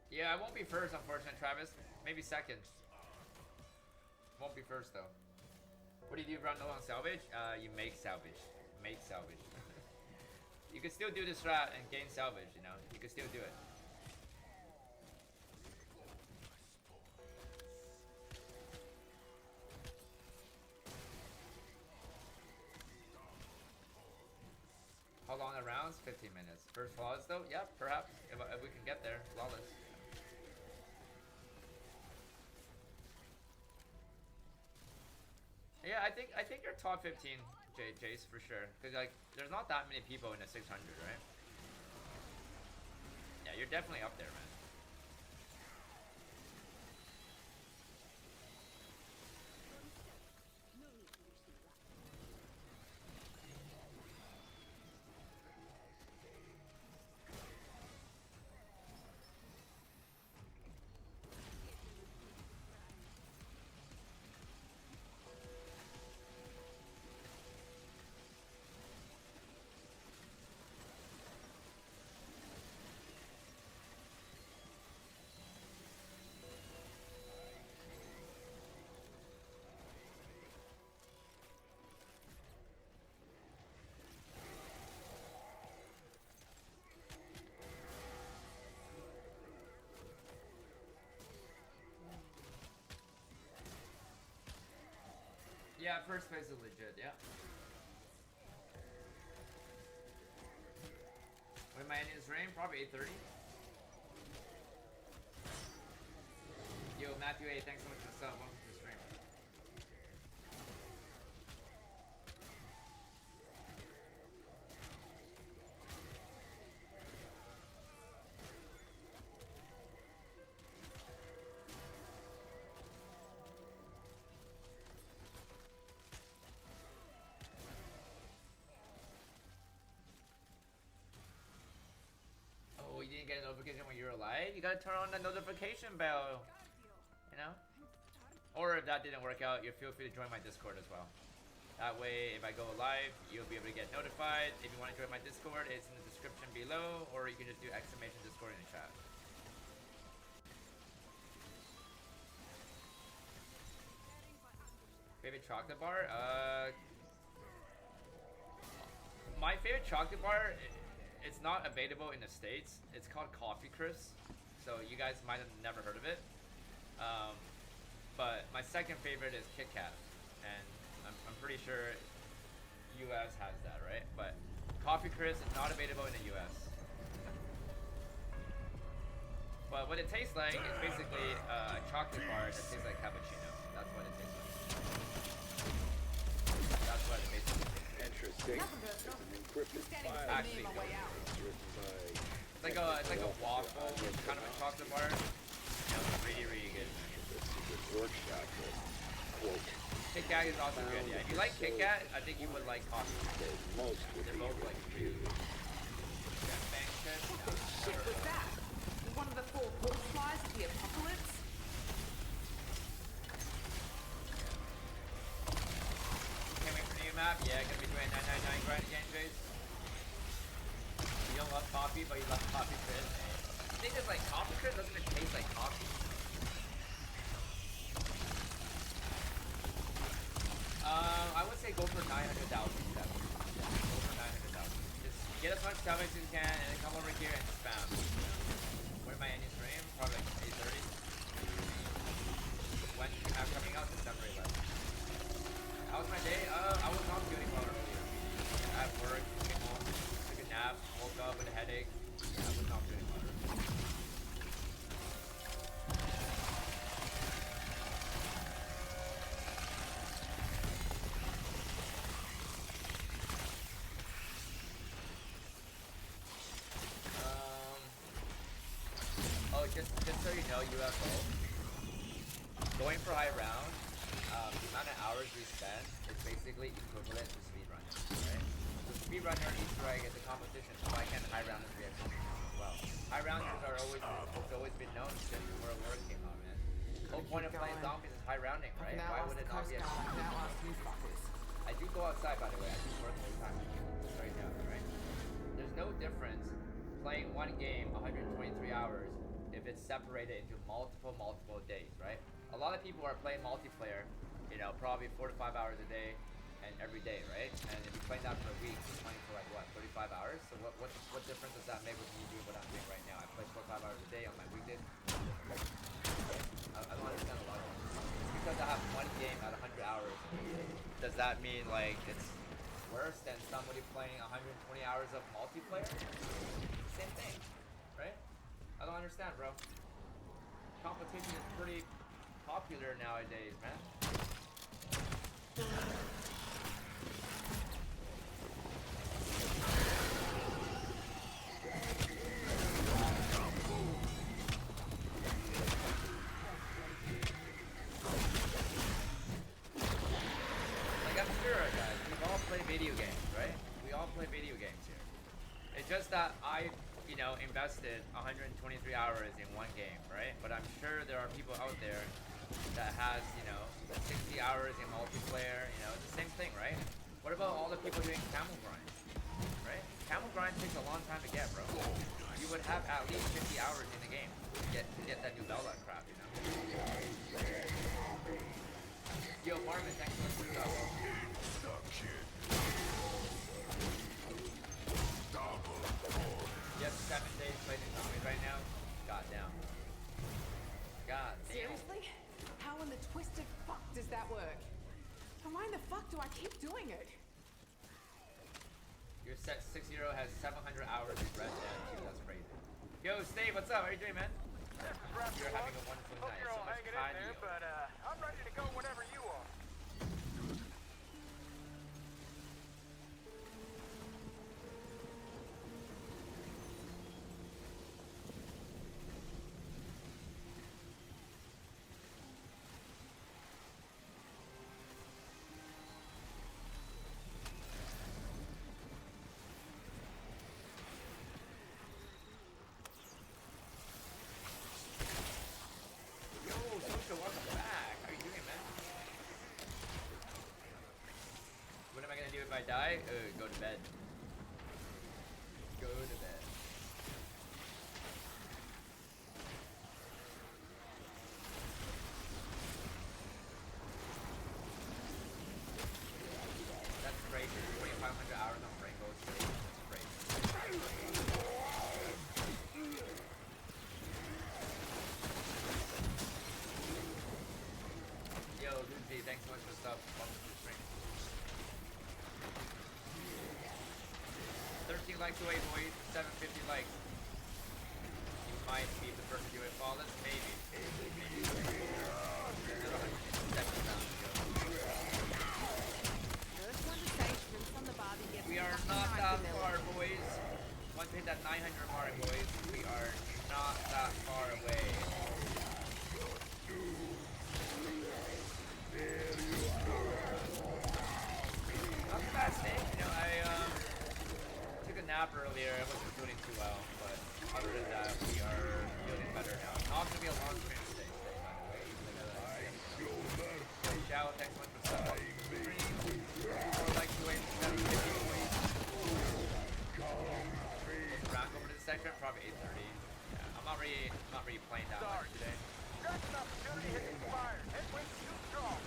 A: Yeah, I won't be first, unfortunately, Travis. Maybe second. Won't be first, though. What do you do run low on salvage? You make salvage. Make salvage. You can still do this strat and gain salvage, you know? You can still do it. How long the rounds? 15 minutes. First flawless though? Yeah, perhaps. If we can get there. Flawless. Yeah, I think you're top 15, Jace, for sure. Cause like, there's not that many people in the 600, right? Yeah, you're definitely up there, man. Yeah, first phase is legit, yeah. When am I ending this rain? Probably 8:30. Yo, Matthew A, thanks so much for the sub. Welcome to the stream. Oh, you didn't get a notification when you were live? You gotta turn on the notification bell. You know? Or if that didn't work out, you feel free to join my Discord as well. That way, if I go live, you'll be able to get notified. If you want to join my Discord, it's in the description below, or you can just do exclamation Discord in the chat. Favorite chocolate bar? My favorite chocolate bar, it's not available in the States. It's called Coffee Crisp. So you guys might have never heard of it. But my second favorite is Kit Kat. And I'm pretty sure US has that, right? But Coffee Crisp is not available in the US. But what it tastes like is basically a chocolate bar that tastes like cappuccino. That's what it tastes like. That's what it basically tastes like.
B: Interesting. It's an encrypted file.
A: Actually, no. It's like a waffle kind of a chocolate bar. You know, it's really, really good.
B: Workshop with, quote,
A: Kit Kat is also good, yeah. If you like Kit Kat, I think you would like coffee.
B: Most would
A: They're
B: be
A: both like
B: refused.
H: What the shit was that? One of the 4 horseflies of the apocalypse?
A: Can't wait for the new map. Yeah, gonna be doing 999 grind again, Jace. You don't love coffee, but you love coffee crisp. The thing is, like, coffee crisp doesn't even taste like coffee. I would say go for 900,000 steps. Yeah, go for 900,000. Just get as much stuff as you can, and then come over here and spam. Where am I ending stream? Probably like 8:30. When is the map coming out? December 11th. How was my day? I was not feeling well earlier. At work, came home, took a nap, woke up with a headache. Yeah, I was not feeling well. UFO, going for high round, the amount of hours we spend is basically equivalent to speedrunning, right? So speedrunner Easter egg is a competition, so I can high round this vehicle as well. High rounders are always, it's always been known since World War came out, man. The whole point of playing zombies is high rounding, right? Why would it not be a I do go outside, by the way. I do work all the time. Right now, right? There's no difference playing one game 123 hours if it's separated into multiple days, right? A lot of people are playing multiplayer, you know, probably 4 to 5 hours a day and every day, right? And if you're playing that for a week, you're playing for like what, 35 hours? So what difference does that make with me doing what I'm doing right now? I play 4 or 5 hours a day on my weekdays. I don't understand a lot of it. Just because I have one game at 100 hours, does that mean like it's worse than somebody playing 120 hours of multiplayer? Same thing, right? I don't understand, bro. Competition is pretty popular nowadays, man. Like, I'm sure, guys, we've all played video games, right? We all play video games here. It's just that I, you know, invested 123 hours in one game, right? But I'm sure there are people out there that has, you know, 60 hours in multiplayer, you know, it's the same thing, right? What about all the people doing camel grind, right? Camel grind takes a long time to get, bro. You would have at least 50 hours in the game to get that new Bella crap, you know? Yo, Marvin, thanks so much for the sub. You have 7 days playing zombies right now? God damn. God damn.
D: Seriously? How in the twisted fuck does that work? And why in the fuck do I keep doing it?
A: Your set 6-0 has 700 hours in Red Dead 2. That's crazy. Yo, Steve, what's up? How are you doing, man? You're having a wonderful
G: Hope
A: night.
G: you're
A: So
G: all
A: much
G: hanging in
A: time.
G: there, but I'm ready to go whenever you are.
A: Yo, Social, welcome back. How are you doing, man? What am I gonna do if I die? Go to bed. Go to bed. That's crazy. 2,500 hours on Rainbow Six. That's crazy. Yo, Lucy, thanks so much for the stuff. Welcome to the stream. 13 likes away, boys. 750 likes. You might be the first to do it flawless. Maybe. Another 107 rounds to go.
D: First one to say shrimps on the barbie gets
A: We are
D: fucking
A: not
D: knife
A: that
D: in their
A: far,
D: lip.
A: boys. Once we hit that 900 mark, boys, we are not that far away. Not too bad, Snake. You know, I took a nap earlier. I wasn't feeling too well, but other than that, we are feeling better now. It's not gonna be a long stream today, by the way. Even though that's Yo, Shao, thanks so much for stuff. More like 287 boys. Round over to the section, probably 8:30. Yeah, I'm not really playing that much today.
G: Dragon opportunity has expired. Headwinds too strong.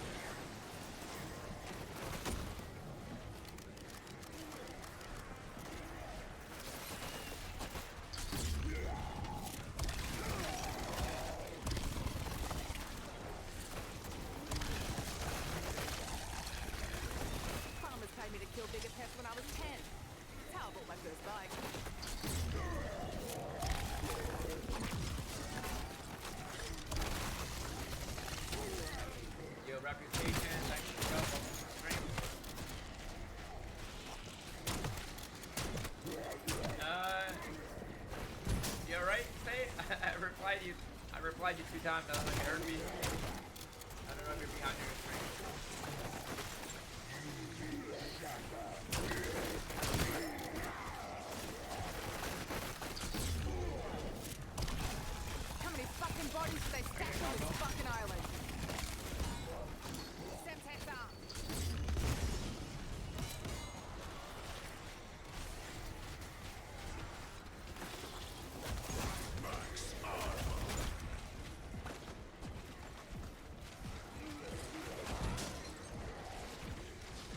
D: Farmers paid me to kill bigger pests when I was 10. That's how I bought my first bike.
A: Yo, Reputation, thanks for the show. Welcome to the stream. You alright, Say? I replied you 2 times, doesn't like it heard me. I don't know if you're behind your screen.
H: How many fucking bodies do they stack on this fucking island? Semtex up.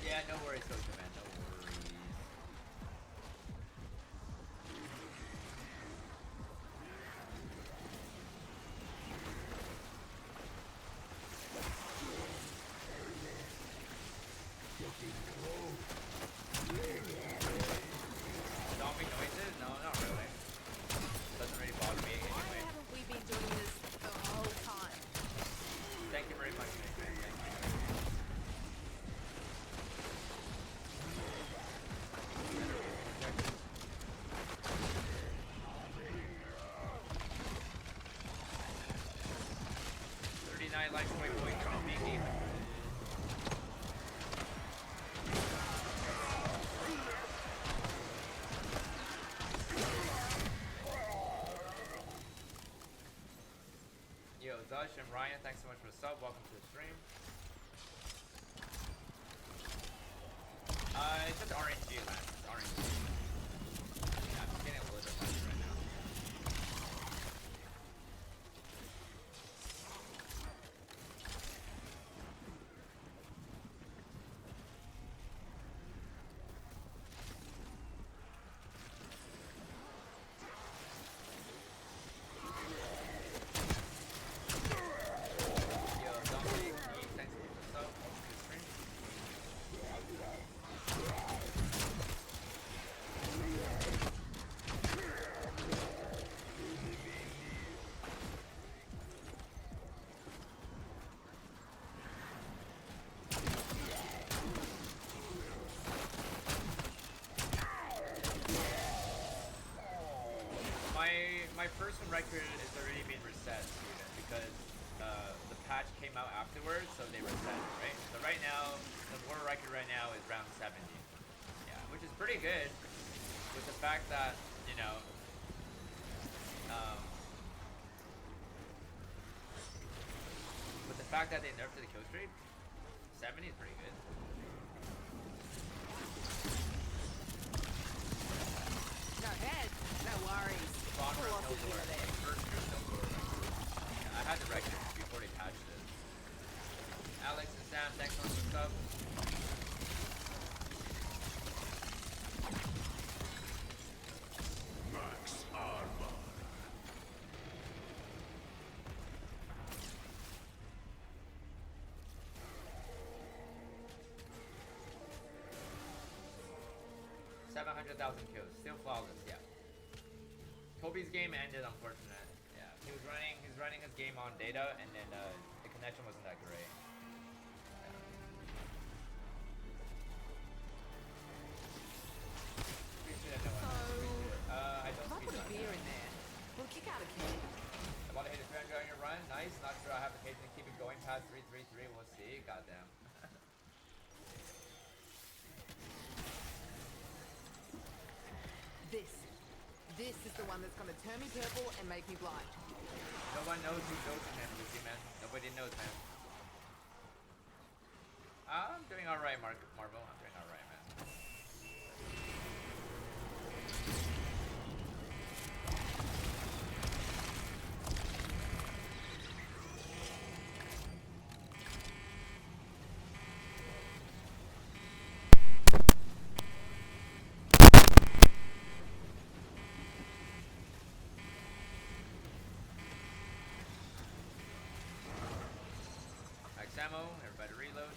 A: Yeah, no worries, Social Man, no worries. Zombie noises? No, not really. Doesn't really bother me
H: Why
A: anyway.
H: haven't we been doing this the whole time?
A: Thank you very much, Nick, man. Thank you. $39 likes my boy Trumpy Gamer. Yo, Zush and Ryan, thanks so much for the sub. Welcome to the stream. It's just RNG, man. It's RNG. Yeah, I'm just getting a little bit lucky right now. Yo, Dominic, thanks for the sub. Welcome to the stream. My person record is already been reset, Steven, because the patch came out afterwards, so they reset it, right? So right now, the world record right now is round 70. Yeah, which is pretty good, with the fact that, you know, with the fact that they nerfed the kill streak, 70 is pretty good.
H: No head, no worries.
A: Spawn
H: Who
A: run
H: else
A: no
H: is
A: lore.
H: here then?
A: First year no lore. Yeah, I had the record before they patched it. Alex and Sam, thanks so much for the sub.
F: Max armor.
A: Seven 700,000 kills, still flawless, yeah. Toby's game ended, unfortunate. Yeah, he was running his game on data, and then the connection wasn't that great. Appreciate it, Noah. I don't
H: If I
A: speak
H: put a
A: on
H: beer in there, will it kick out a can?
A: I want to hit a 300 on your run. Nice. Not sure I have the patience to keep it going past 333. We'll see. Goddamn.
H: This is the one that's gonna turn me purple and make me blind.
A: No one knows who's dosing him, Lucy, man. Nobody knows, man. I'm doing alright, Marvel. I'm doing alright, man. Max ammo, everybody reload.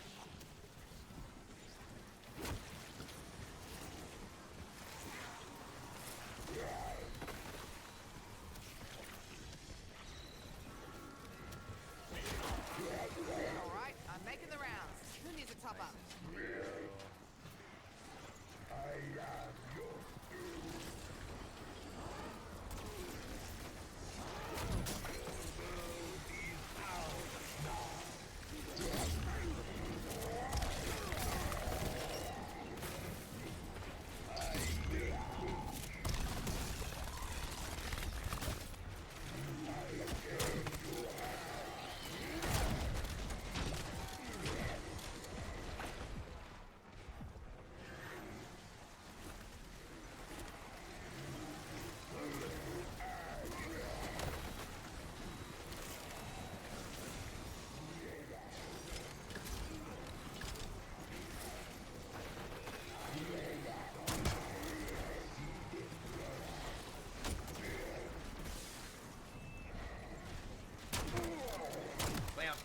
H: Alright, I'm making the rounds. Who needs a top up?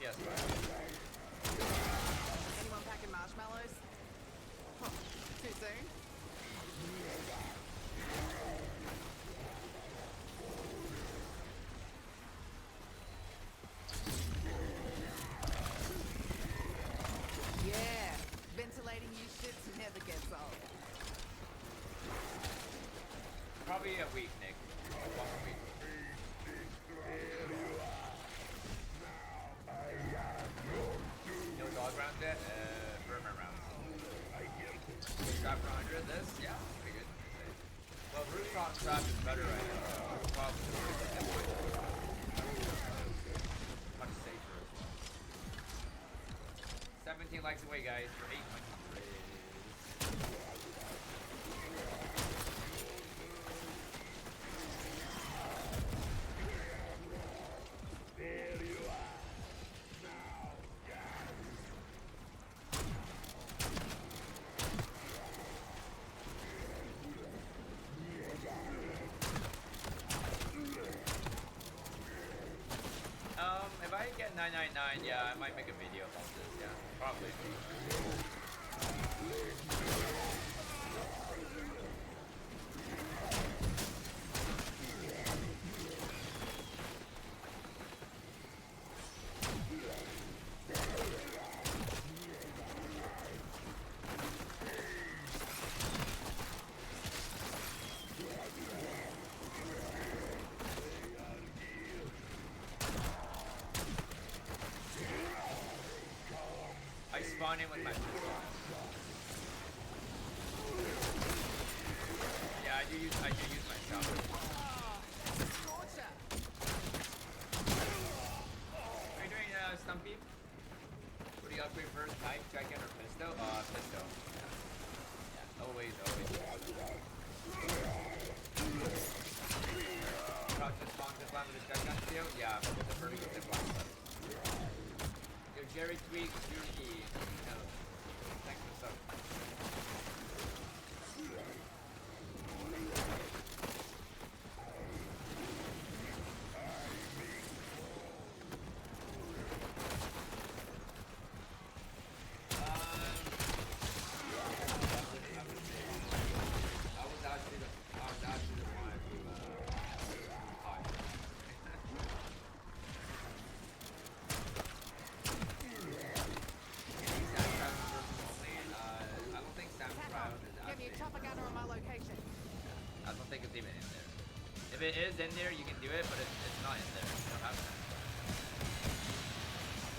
A: PS5.
H: Anyone packing marshmallows? Huh, too soon? Yeah, ventilating you shits never gets old.
A: Probably a week, Nick. 1 week. No dog rounds yet? Vermin rounds. Trap for 100, this? Yeah, pretty good. Well, rooftop trap is better right now. Rooftop is pretty good. Much safer as well. 17 likes away, guys, for 800. If I get 999, yeah, I might make a video about this, yeah, probably. I spawn in with my pistol. Yeah, I do use my shotgun.
H: Torture!
A: What are you doing, Stumpy? What do you upgrade first? Knife, dragon, or pistol? Pistol. Yeah, always. Crouch and spawn this line with the shotgun steel? Yeah, with the vertical zip line. Yo, Jerry Tweaks, Yuki. Thanks for the sub. I was actually the one who hide. I don't think Sam Brown is
H: Give me
A: actually.
H: a chopper gunner on my location.
A: I don't think it's even in there. If it is in there, you can do it, but it's not in there. You don't have to.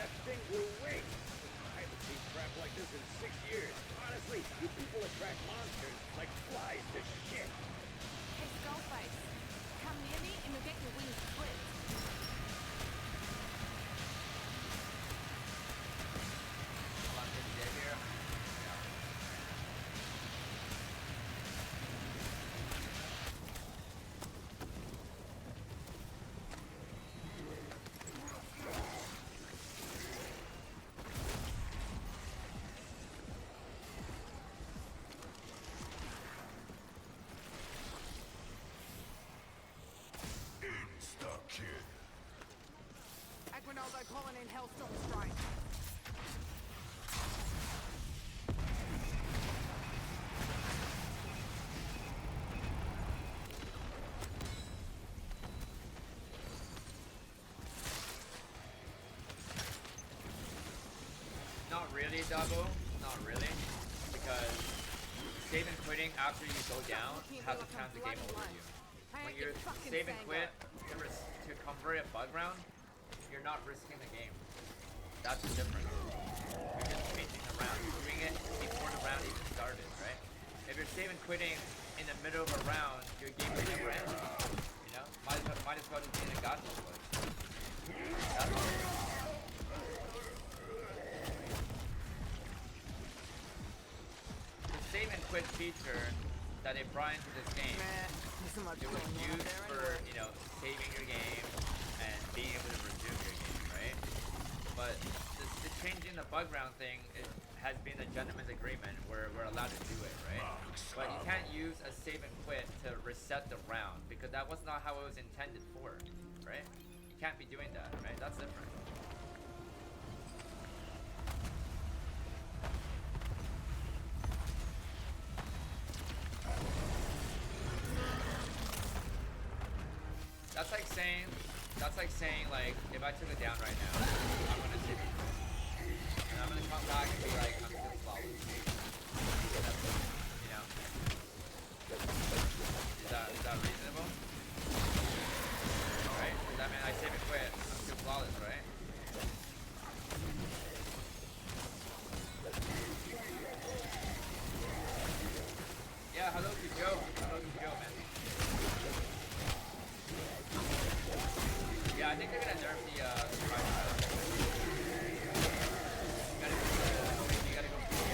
B: That thing will wait. I haven't seen crap like this in 6 years. Honestly, you people attract monsters like flies to shit.
H: Hey, Skullface. Come near me and you'll get your wings split.
A: Hold on, is it here? Yeah.
F: Insta-kill.
H: Aguinaldo calling in Hellstorm Strike.
A: Not really, Dabo. Not really. Because save and quitting after you go down has to count the game over you. When you're save and quit to convert a bug round, you're not risking the game. That's the difference. You're just changing the round. You're doing it before the round even started, right? If you're save and quitting in the middle of a round, your game may never end. You know? Might as well just be in a gacha push. That's the difference. The save and quit feature that they brought into this game, it was used for, you know, saving your game and being able to resume your game, right? But the changing the bug round thing has been a gentleman's agreement where we're allowed to do it, right? But you can't use a save and quit to reset the round because that was not how it was intended for, right? You can't be doing that, right? That's different. saying, like, if I took it down right now, I'm gonna sit and I'm gonna come back and be like, I'm still flawless. You know? Is that reasonable? Right? Does that mean I save and quit? I'm still flawless, right? Yeah, hello to Joe. Hello to Joe, man. Yeah, I think they're gonna nerf the price battle. You gotta go for the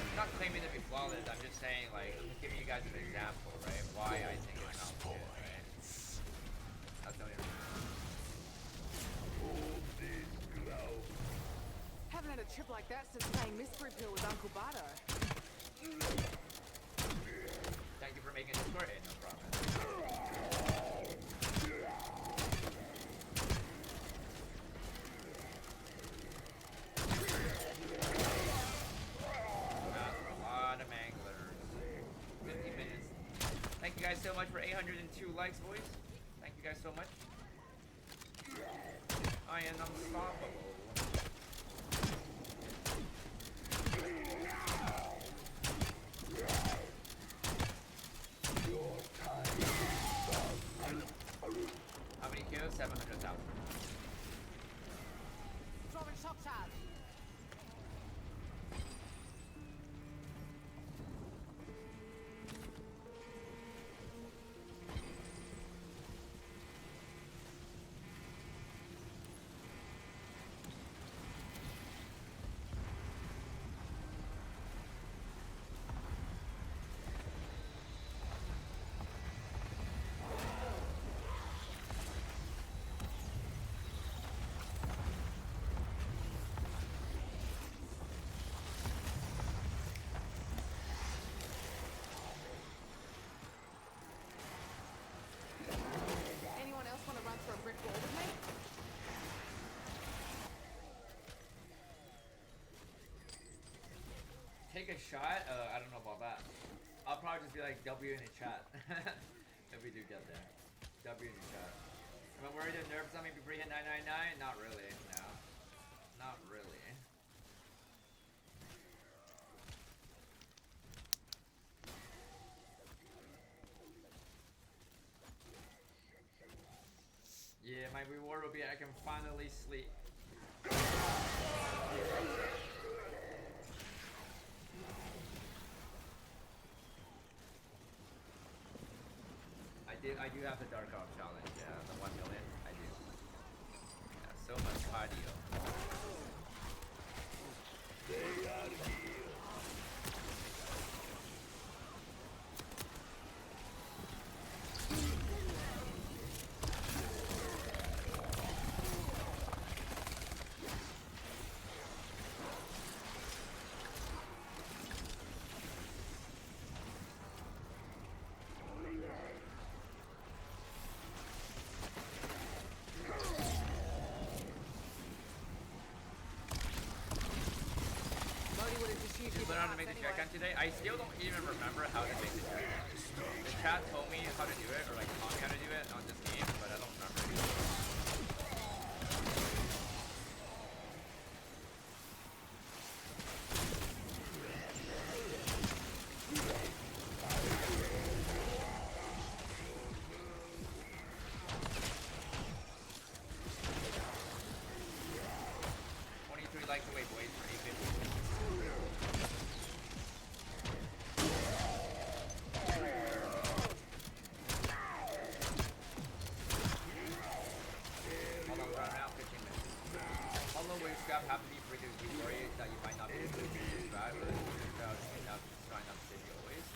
A: I'm not claiming to be flawless, I'm just saying, like, I'm just giving you guys an example, right? Why I think it's not good, right? That's the only reason.
H: Haven't had a trip like that since playing Mystery Pill with Uncle Bardo.
A: Thank you for making this short, no problem. A lot of manglers. 50 minutes. Thank you guys so much for 802 likes, boys. Thank you guys so much. I am unstoppable. How many kills? 700,000.
H: Throwing shock charge. Anyone else want to run through a brick wall with me?
A: Take a shot? I don't know about that. I'll probably just be like W in the chat. If we do get there. W in the chat. Am I worried that nerfs on me before we hit 999? Not really, no. Not really. Yeah, my reward will be I can finally sleep. I do have the Dark Ops challenge, yeah, the 1 million, I do. Yeah, so much cardio.
F: Stay out of here.
A: Learn how to make the track on today. I still don't even remember how to make the track. The chat told me how to do it, or like taught me how to do it on this game, but I don't remember. Likes away, boys, for 850. Hold on, we're out 15 minutes. Although we scrap half of the freakers, we worry that you might not be able to subscribe, but trying not to save you always.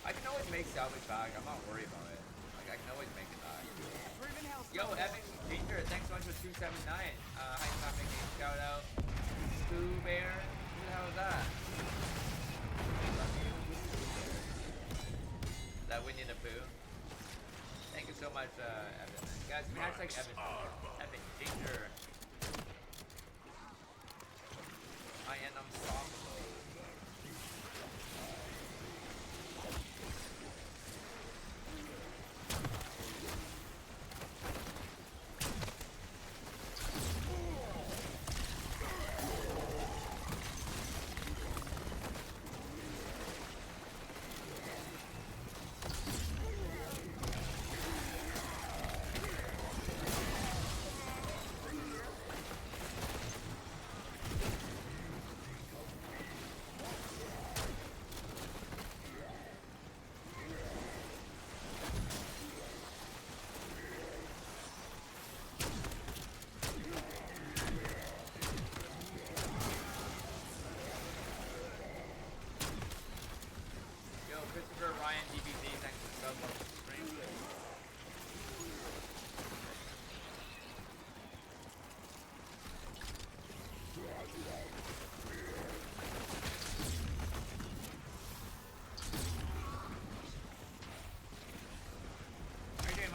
A: I can always make salvage back. I'm not worried about it. Like, I can always make it back. Yo, Evan Ginger, thanks so much for 279. Hi, stop making a shout out. Pooh Bear? Who the hell is that? Is that Winnie the Pooh? Thank you so much, Evan. Guys, we hashtag Evan. Evan Ginger. I am unstoppable.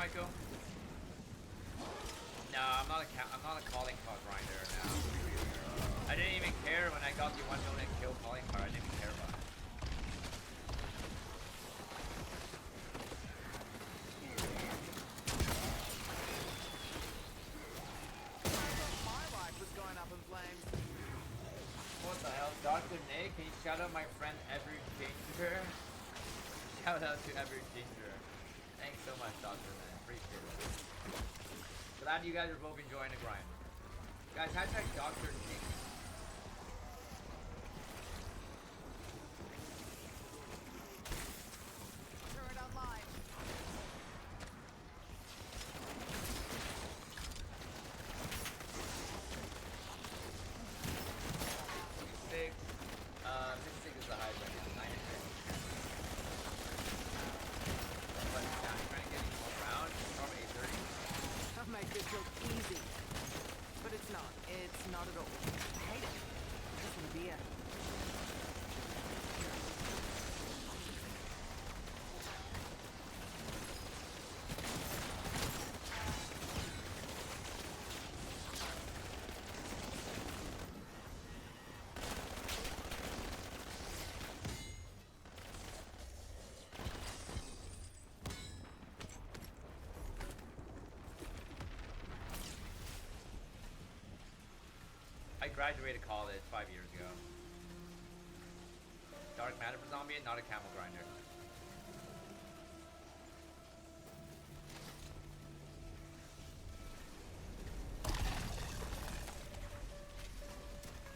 A: Michael? No, I'm not a calling card grinder now. I didn't even care when I got the 1 million kill calling card. I didn't even care about it.
H: My life was going up in flames.
A: What the hell? Dr. Nick, can you shout out my friend Ever Ginger? Shout out to Ever Ginger. Thanks so much, Dr. Man. Appreciate it. Glad you guys are both enjoying the grind. Guys, hashtag Dr. Nick.
H: Turret online.
A: Six. Six is the high right now. 9 and 10. But now you're trying to get more round. Probably 8:30.
H: I'll make this look easy. But it's not. It's not at all. I hate it. I just want a beer.
A: I graduated college 5 years ago. Dark matter for zombie, not a camel grinder.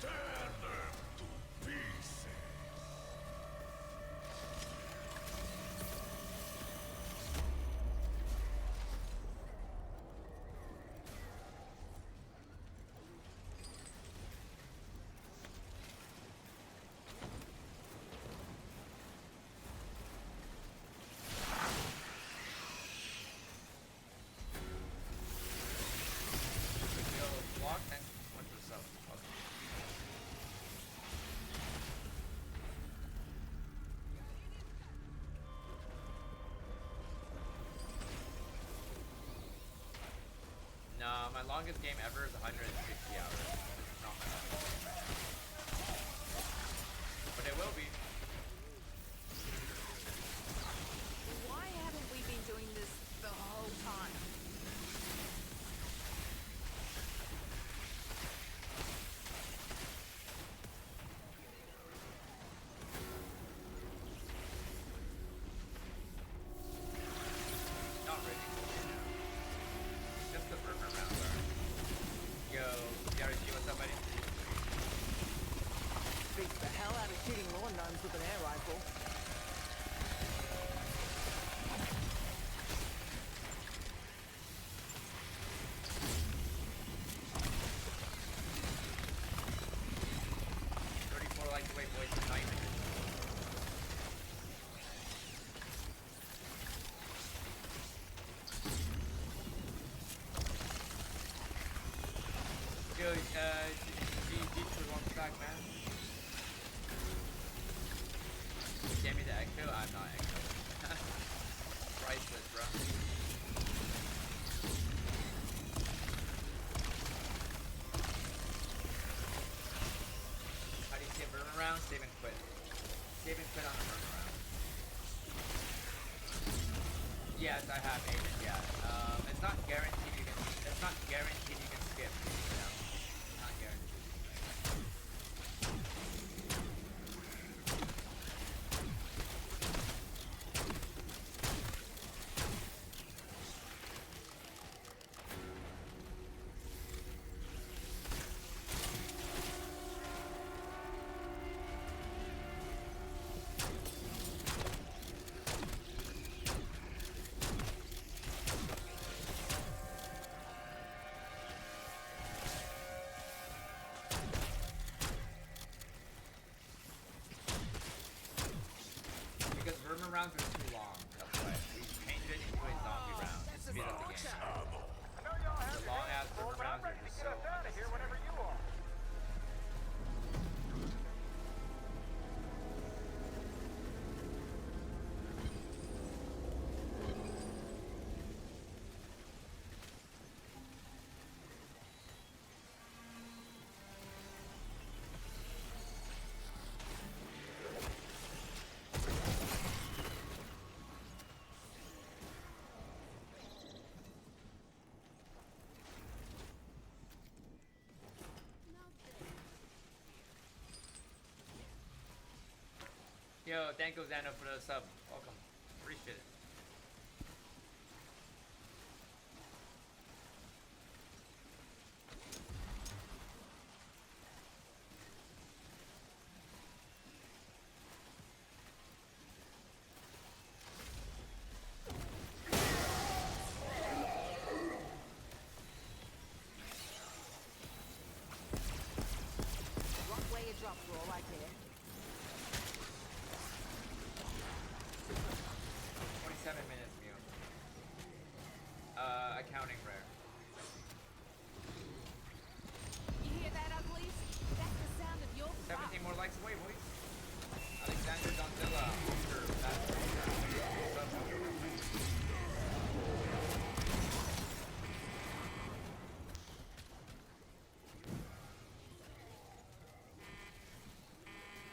F: Tear them to pieces.
A: Yo, block and went to sub. Okay. No, my longest game ever is 160 hours. This is not my longest game right now. But it will be.
H: Why haven't we been doing this the whole time?
A: Not really cool right now. Just the burner rounds are. Yo, DRG, what's up, buddy?
H: Beats the hell out of shooting lawn gnomes with an air rifle.
A: Like the way boys tonight. Yo, welcome back, man. Give me the echo. I'm not echo. Priceless, bro. How do you say burn around? Save and quit. Save and quit on the burn around. Yes, I have Aiden, yeah. It's not guaranteed you can skip, you know. Not guaranteed. Because vermin rounds are too long. That's why we changed it into a zombie round to speed up the game.
G: I know y'all have
A: The
G: your
A: long
G: hands
A: ass
G: full,
A: vermin
G: but I'm
A: rounds are
G: ready to
A: just
G: get
A: so
G: us out of here whenever
A: unnecessary.
G: you are.
A: Yo, thank you, Xano, for the sub. Welcome. Appreciate it.
H: Rock where you drop for all I care.
A: 27 minutes, Mew. Accounting rare.
H: You hear that, uglies? That's the sound of your
A: 17 more likes away, boys. Alexander Donzilla.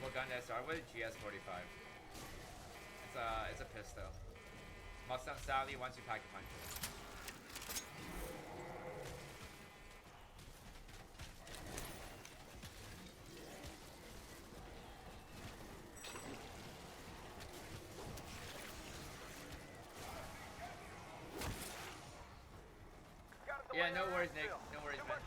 A: What gun did I start with? GS45. It's a pistol. Mustang Sally once you pack your punch. Yeah, no worries, Nick. No worries, man.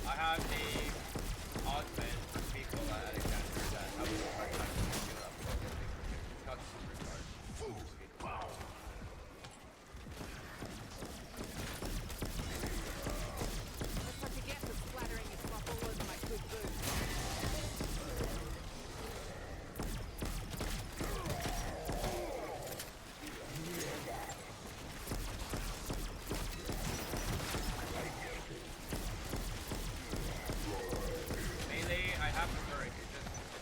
A: I have the augment for Speakle Alexander that I was quite trying to do up. It's got supercharge.
H: That's what you get for splattering your slop all over my good boots.
A: Melee, I have the perk. It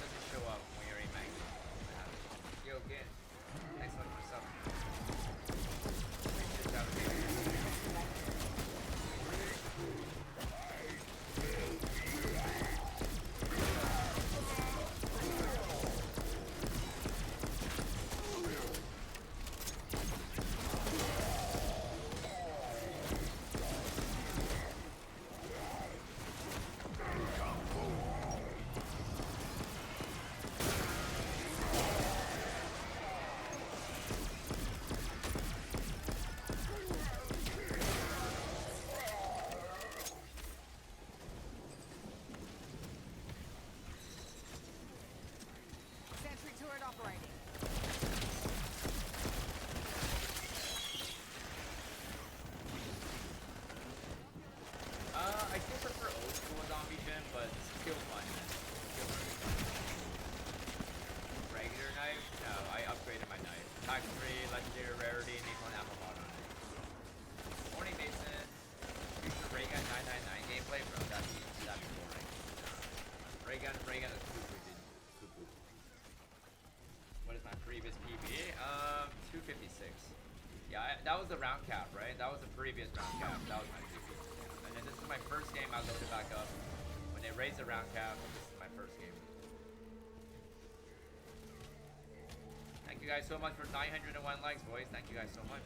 A: doesn't show up when you're in max. Yo, again. Thanks so much for sub. Appreciate that, baby.
H: Sentry turret operating.
A: I still prefer old school zombie gen, but it's still fun, man. Still really fun. Regular knife? No, I upgraded my knife. Tax 3, legendary rarity, need one ammo mod on it. Morning, Mason. Future Raygun 999 gameplay, bro. That'd be boring. Raygun is poo-poo, dude. Poo-poo. What is my previous PB? 256. Yeah, that was the round cap, right? That was the previous round cap. That was my PB. And then this is my first game I loaded back up. When they raised the round cap, this is my first game. Thank you guys so much for 901 likes, boys. Thank you guys so much.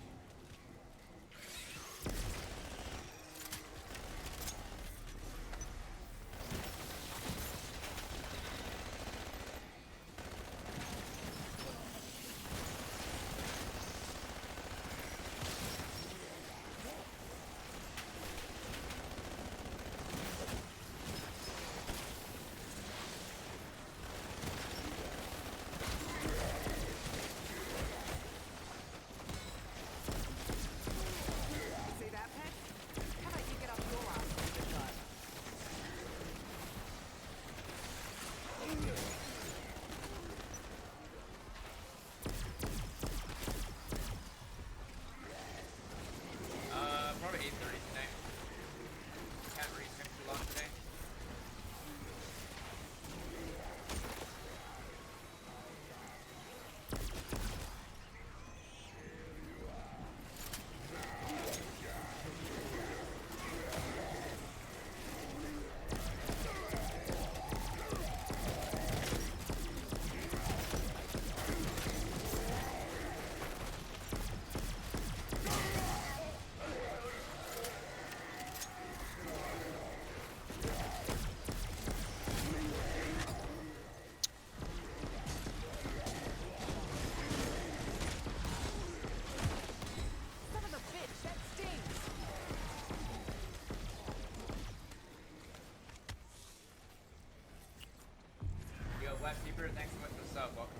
A: Spirit, thanks so much for the sub. Welcome.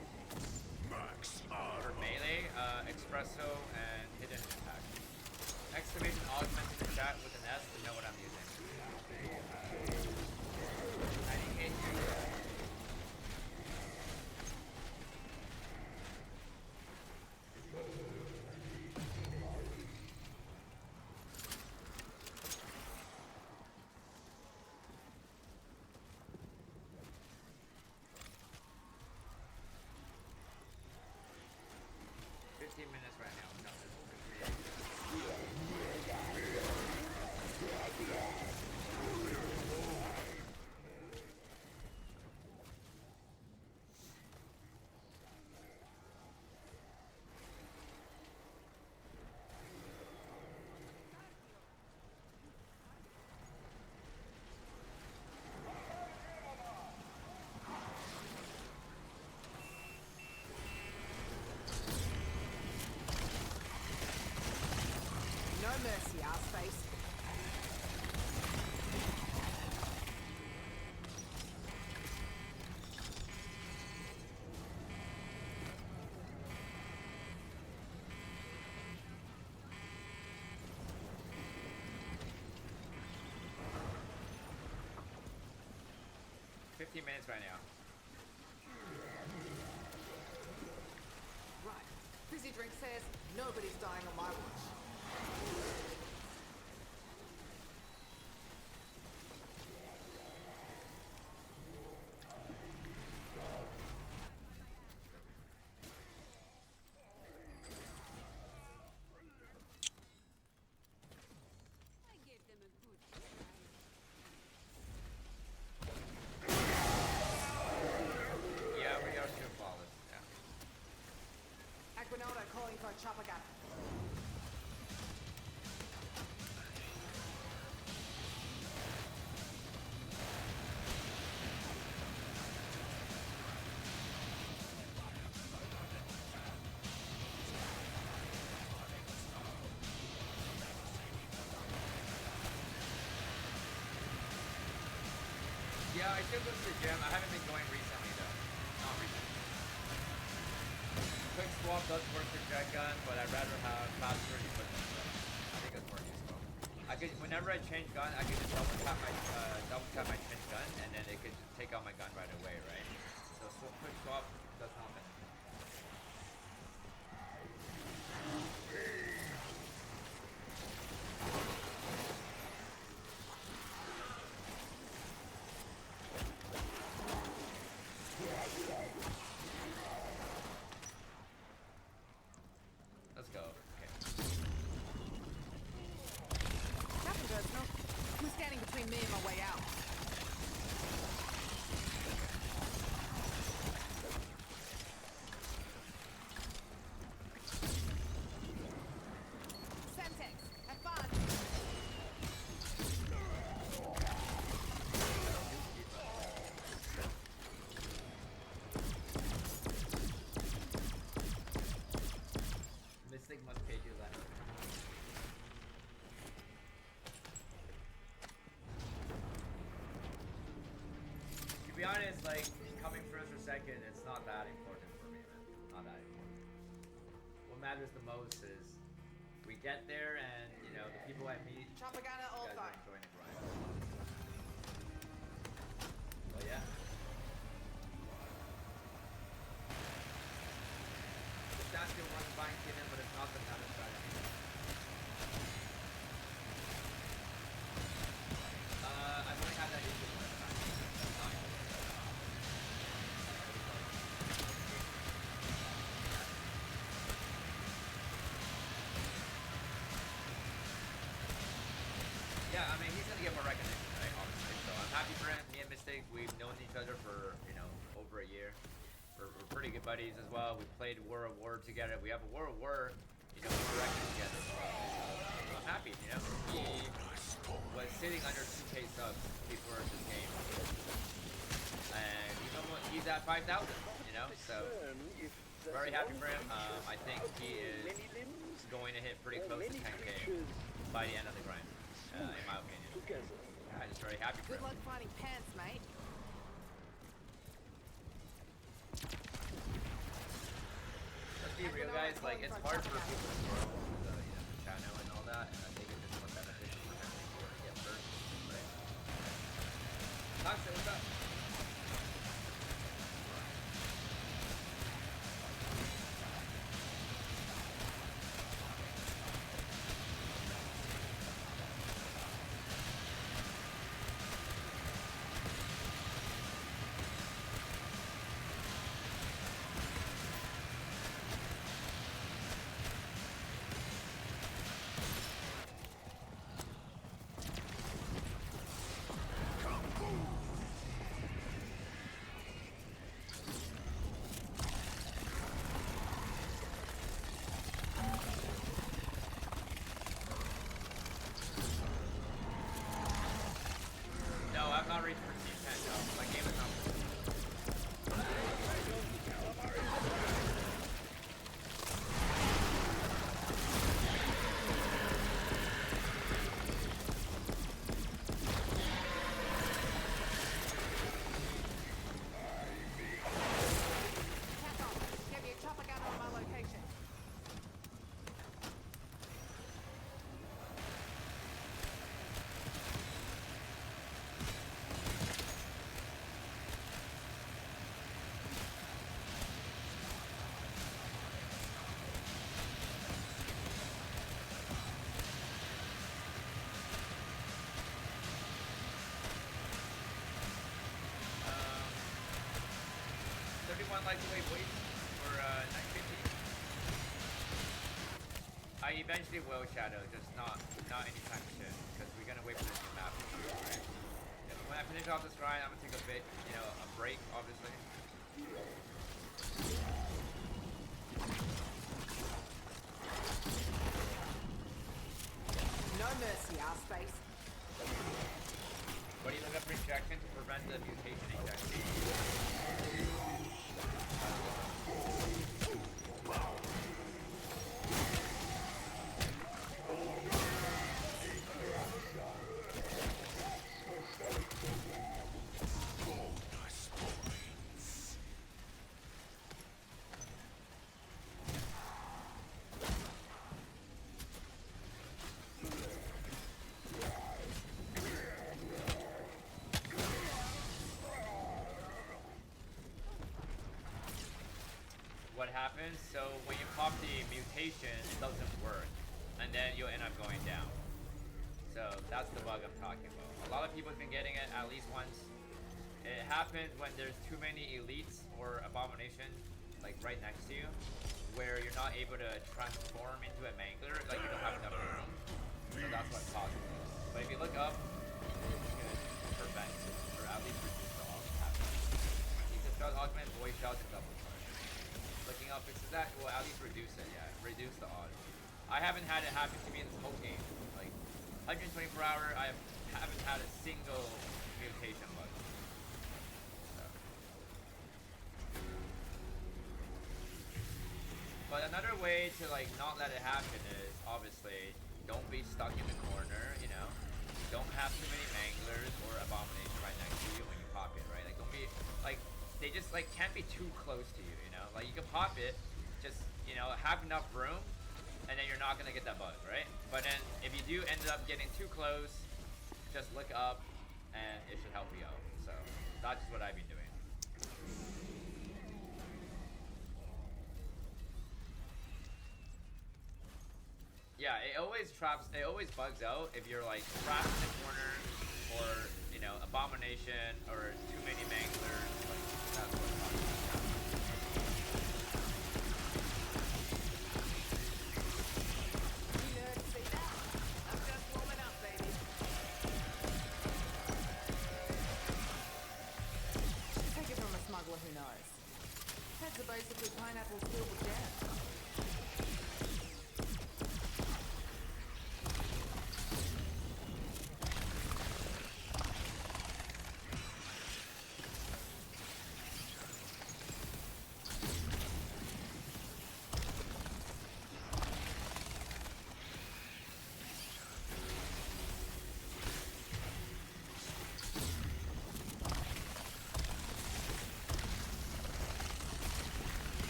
F: Max
A: For melee, espresso, and hidden attack. Exclamation augment in the chat with an S to know what I'm using. I didn't hit you. 15 minutes right now. No, this
H: No mercy, our space.
A: minutes right now.
H: Right. Fizzy Drink says nobody's dying on my watch.
A: Yeah, we are still flawless. Yeah.
H: Aquinaldo calling for a chopper gun.
A: Yeah, I still go to the gym. I haven't been going recently though. Not recently. Quick swap does work for jet gun, but I'd rather have faster equipment. So I think it's more useful. I could, whenever I change gun, I could just double tap my change gun, and then it could just take out my gun right away, right? So quick swap does not benefit. Let's go. Okay.
H: Nothing personal. Who's standing between me and my way out? Semtex, have fun.
A: Mystic must pay you that. To be honest, like, coming first or second, it's not that important for me, man. Not that important. What matters the most is we get there and, you know, the people I meet, you
H: Chopper gunner, all
A: guys are
H: fine.
A: enjoying the grind. Well, yeah. The Saskia was buying Kitten, but it's not the kind of strategy. I've only had that issue one time. Not yeah, I mean, he's gonna get more recognition, right? Obviously. So I'm happy for him. Me and Mystic, we've known each other for, you know, over a year. We're pretty good buddies as well. We played War of War together. We have a War of War, you know, record together as well. So I'm happy, you know. He was sitting under 2K subs before this game. And he's at 5,000, you know, so very happy for him. I think he is going to hit pretty close to 10K by the end of the grind, in my opinion. I'm just very happy for
H: Good
A: him.
H: luck finding pants, mate.
A: realize like it's hard for people to grow the channel and all that, and I think it's just more beneficial for them to get first, right? Toxic, what's up? No, I've not reached Prestige 10, no. My game is not
H: Capcom, get me a chopper gunner on my location.
A: um, 31 light away, boys, for 950. I eventually will, Shadow, just not anytime soon, because we're gonna wait for this new map. Right? Yeah, when I finish off this grind, I'm gonna take a bit, a break, obviously.
H: No mercy, our space.
A: What do you look up for injection to prevent the mutation injection? What happens, so when you pop the mutation, it doesn't work, and then you'll end up going down. So that's the bug I'm talking about. A lot of people have been getting it at least once. It happens when there's too many elites or abominations like right next to you, where you're not able to transform into a mangler, like you don't have enough room. So that's what causes it. But if you look up, you can prevent or at least reduce the odds of happening. Keep the spell augment, voice shout, and double charge. Looking up fixes that, will at least reduce it, yeah. Reduce the odds. I haven't had it happen to me in this whole game. Like, 124 hour, I haven't had a single mutation bug. So. But another way to, like, not let it happen is, obviously, don't be stuck in the corner, Don't have too many manglers or abomination right next to you when you pop it, right? Like, don't be, like, they just, like, can't be too close to you, Like, you can pop it, just, have enough room, and then you're not gonna get that bug, right? But then, if you do end up getting too close, just look up, and it should help you out. So, that's just what I've been doing. Yeah, it always bugs out if you're, like, trapped in the corner, or, abomination, or too many manglers, like, that's what causes it.
H: Who knows? Heads are basically pineapples filled with jam.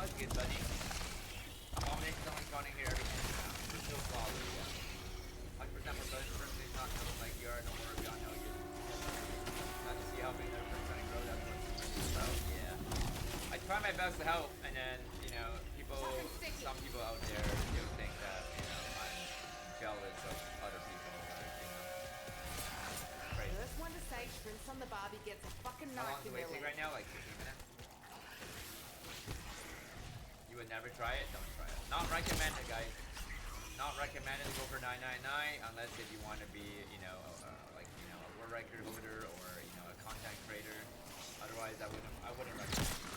A: That's good, buddy. Abomination's only spawning here every minute now. We're still flawless, yeah. 100% more bonus person is not known like you are no more beyond how you not to see how big their first trying to grow that much. So, yeah. I try my best to help, and then, you know, some people out there, you know, think that, you know, I'm jealous of other people, like, you know. Crazy.
D: First one to say shrimps on the barbie gets a fucking
A: How
D: knife
A: long
D: in
A: do we
D: their
A: take
D: leg.
A: right now? Like 15 minutes? You would never try it? Don't try it. Not recommended, guys. Not recommended to go for 999 unless if you want to be, you know, like, you know, a world record holder or, you know, a content creator. Otherwise, I wouldn't recommend it.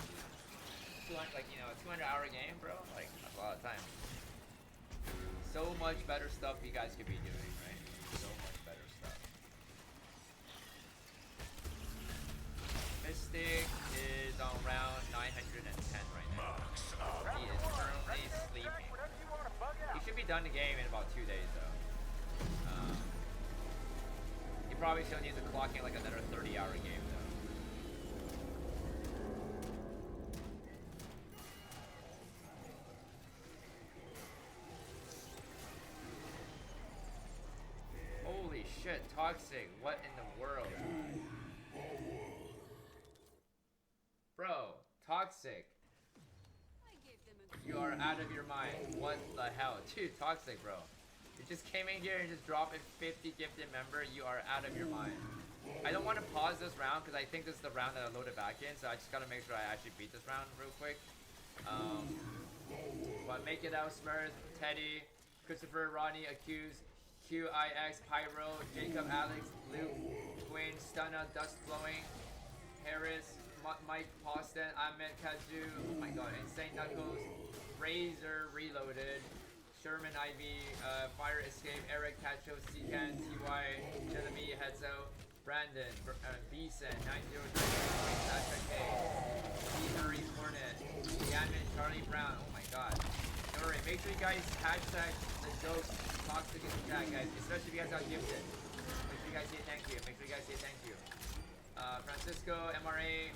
A: 200, like, you know, a 200-hour game, bro. Like, that's a lot of time. So much better stuff you guys could be doing, right? So much better stuff. Mystic is on round 910 right now. He is currently sleeping. He should be done the game in about 2 days, though. He probably still needs to clock in like another 30-hour game, though. Holy shit, Toxic, what in the world? Bro, Toxic. You are out of your mind. What the hell? Dude, Toxic, bro. You just came in here and just dropped a 50 gifted member. You are out of your mind. I don't want to pause this round because I think this is the round that I loaded back in, so I just gotta make sure I actually beat this round real quick. But make it out, Smurf, Teddy, Christopher, Ronnie, Accused, QIX, Pyro, Jacob, Alex, Luke, Quinn, Stunna, Dust Blowing, Harris, Mike, Poston, Ahmed, Kazu, oh my god, Insane Knuckles, Razor, Reloaded, Sherman, Ivy, Fire Escape, Eric, Cacho, Secan, TY, Jeremy, Hetzo, Brandon, Beeson, 903, Sasha K, Henry, Hornet, Yanman, Charlie Brown, oh my god. Alright, make sure you guys hashtag the jokes Toxic in the chat, guys, especially if you guys got gifted. Make sure you guys say thank you. Make sure you guys say thank you. Francisco, MRA,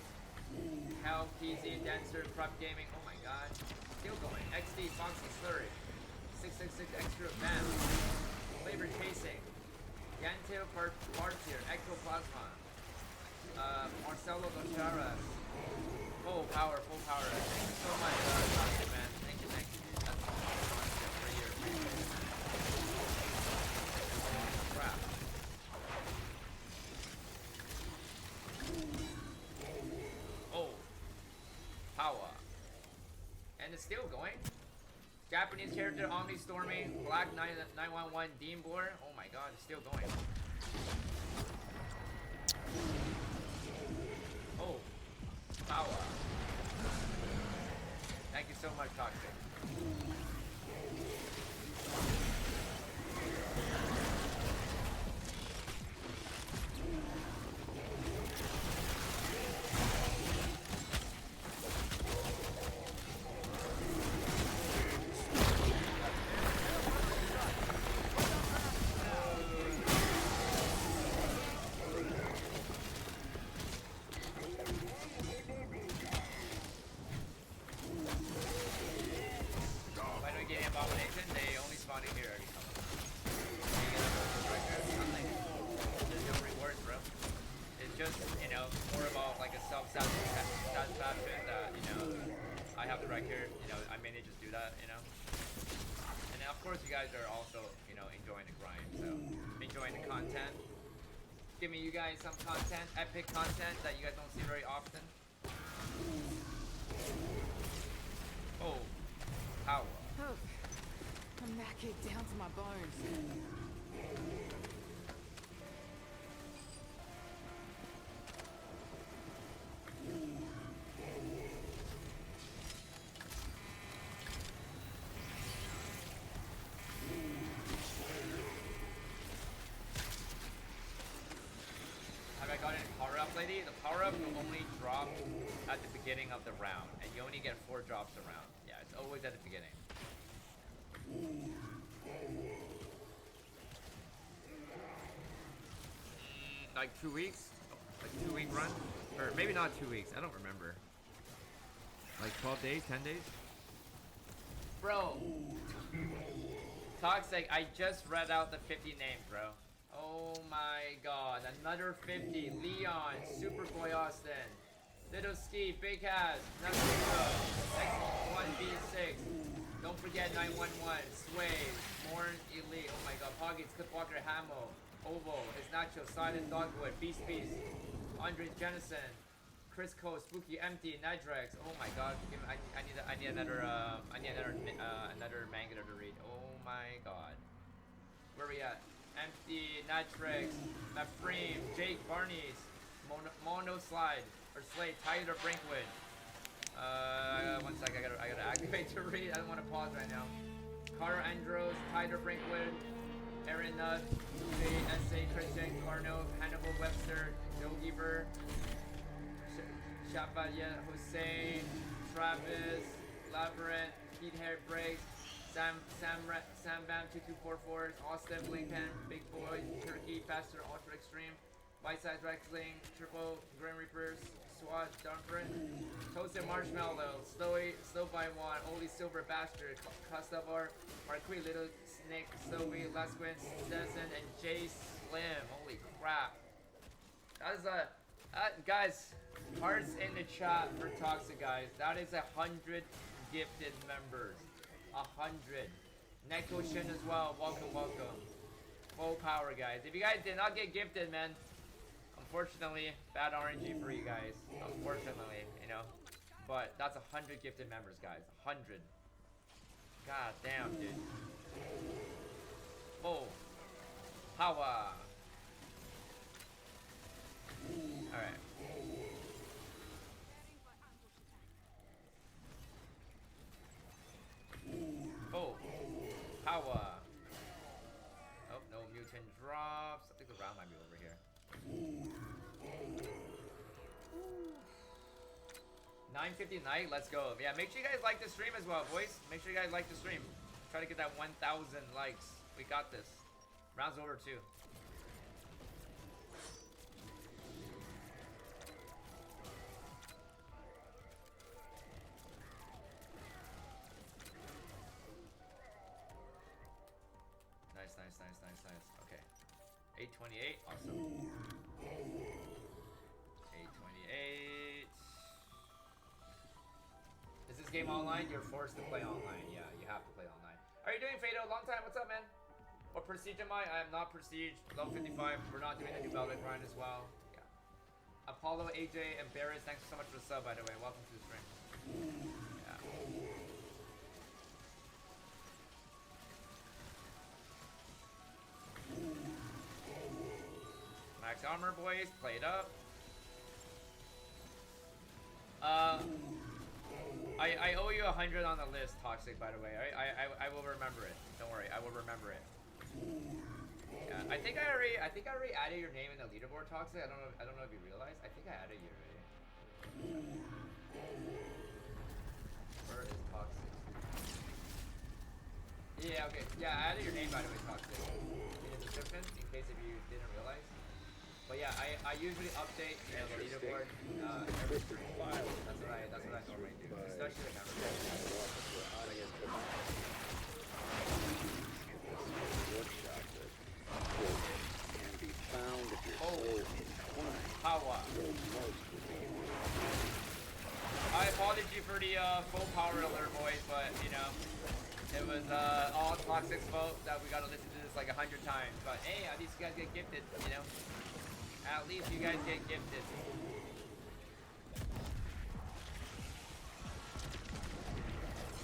A: Hell, PZ, Dancer, Prep Gaming, oh my god. Still going. XD, Foxy, Slurry, 666 Extra Bam, Flavor Chasing, Yantil, Partier, Ectoplasma, Marcelo Dochara, full power. Thank you so much, Toxic, man. Thank you. That's for your crap. Oh, power. And it's still going. Japanese character Omni Storming, Black 911 Dean Boar. Oh my god, it's still going. Oh, power. Thank you so much, Toxic. Giving you guys some content, epic content that you guys don't see very often. Oh, power.
D: Oh, I'm knackered down to my bones.
A: The power-up will only drop at the beginning of the round, and you only get 4 drops a round. Yeah, it's always at the beginning. Like 2 weeks? Like 2-week run? Or maybe not 2 weeks, I don't remember. Like 12 days, 10 days? Bro. Toxic, I just read out the 50 names, bro. Oh my god. Another 50. Leon, Superboy Austin, Little Steve, Big Ass, Natsuko, X1B6. Don't forget 911, Sway, Morn Elite. Oh my god. Poggins, Clipwalker, Hamo, Ovo, His Nacho, Silent Dogwood, Beast, Andre Jennison, Chris Cole, Spooky Empty, Nidrex. Oh my god, I need another another manga to read. Oh my god. Where we at? Empty, Nidrex, Mafreem, Jake, Barney's, Mono Slide, or Slade, Tyler Brinkwood. One sec, I gotta activate to read. I don't want to pause right now. Carter Andros, Tyler Brinkwood, Aaron Nutt, S.A. Christian, Garno, Hannibal Webster, Joe Geber, Shafalia Hussein, Travis, Labyrinth, Pete Hair Breaks, Sam Bam 2244, Austin Blinken, Big Boy, Turkey, Faster Ultra Extreme, White Size Wrestling, Triple Grim Reapers, SWAT, Dumper, Toasted Marshmallow, Slow by One, Holy Silver Bastard, Custavar, Marquis, Little Snake, Zoe, Lasquin, Stetson, and Jay Slim. Holy crap. That is a... guys, hearts in the chat for Toxic, guys. That is 100 gifted members. 100. Neko Shin as well. Welcome, welcome. Full power, guys. If you guys did not get gifted, man, unfortunately, bad RNG for you guys. Unfortunately, you know. But that's 100 gifted members, guys. 100. God damn, dude. Full power. Alright. Oh, power. Oh, no mutant drops. I think the round might be over here. 9:50 night, let's go. Yeah, make sure you guys like the stream as well, boys. Make sure you guys like the stream. Try to get that 1,000 likes. We got this. Round's over too. Nice. Okay. 828. Awesome. 828. Is this game online? You're forced to play online. Yeah, you have to play online. How are you doing, Fado? Long time. What's up, man? What prestige am I? I am not prestige. Level 55. We're not doing the new Velvet grind as well. Yeah. Apollo, AJ, and Barris, thanks so much for the sub, by the way. Welcome to the stream. Yeah. Max armor, boys, play it up. I owe you 100 on the list, Toxic, by the way. I will remember it. Don't worry, I will remember it. Yeah, I think I already added your name in the leaderboard, Toxic. I don't know if you realized. I think I added you already. Where is Toxic? Yeah, okay. Yeah, I added your name, by the way, Toxic, in the description, in case if you didn't realize. But yeah, I usually update the leaderboard every stream. That's what I normally do, especially the member.
B: Can be found if your soul inclined.
A: Power. I apologize for the full power alert, boys, but you know, it was all Toxic's fault that we gotta listen to this like 100 times. But hey, at least you guys get gifted, you know. At least you guys get gifted.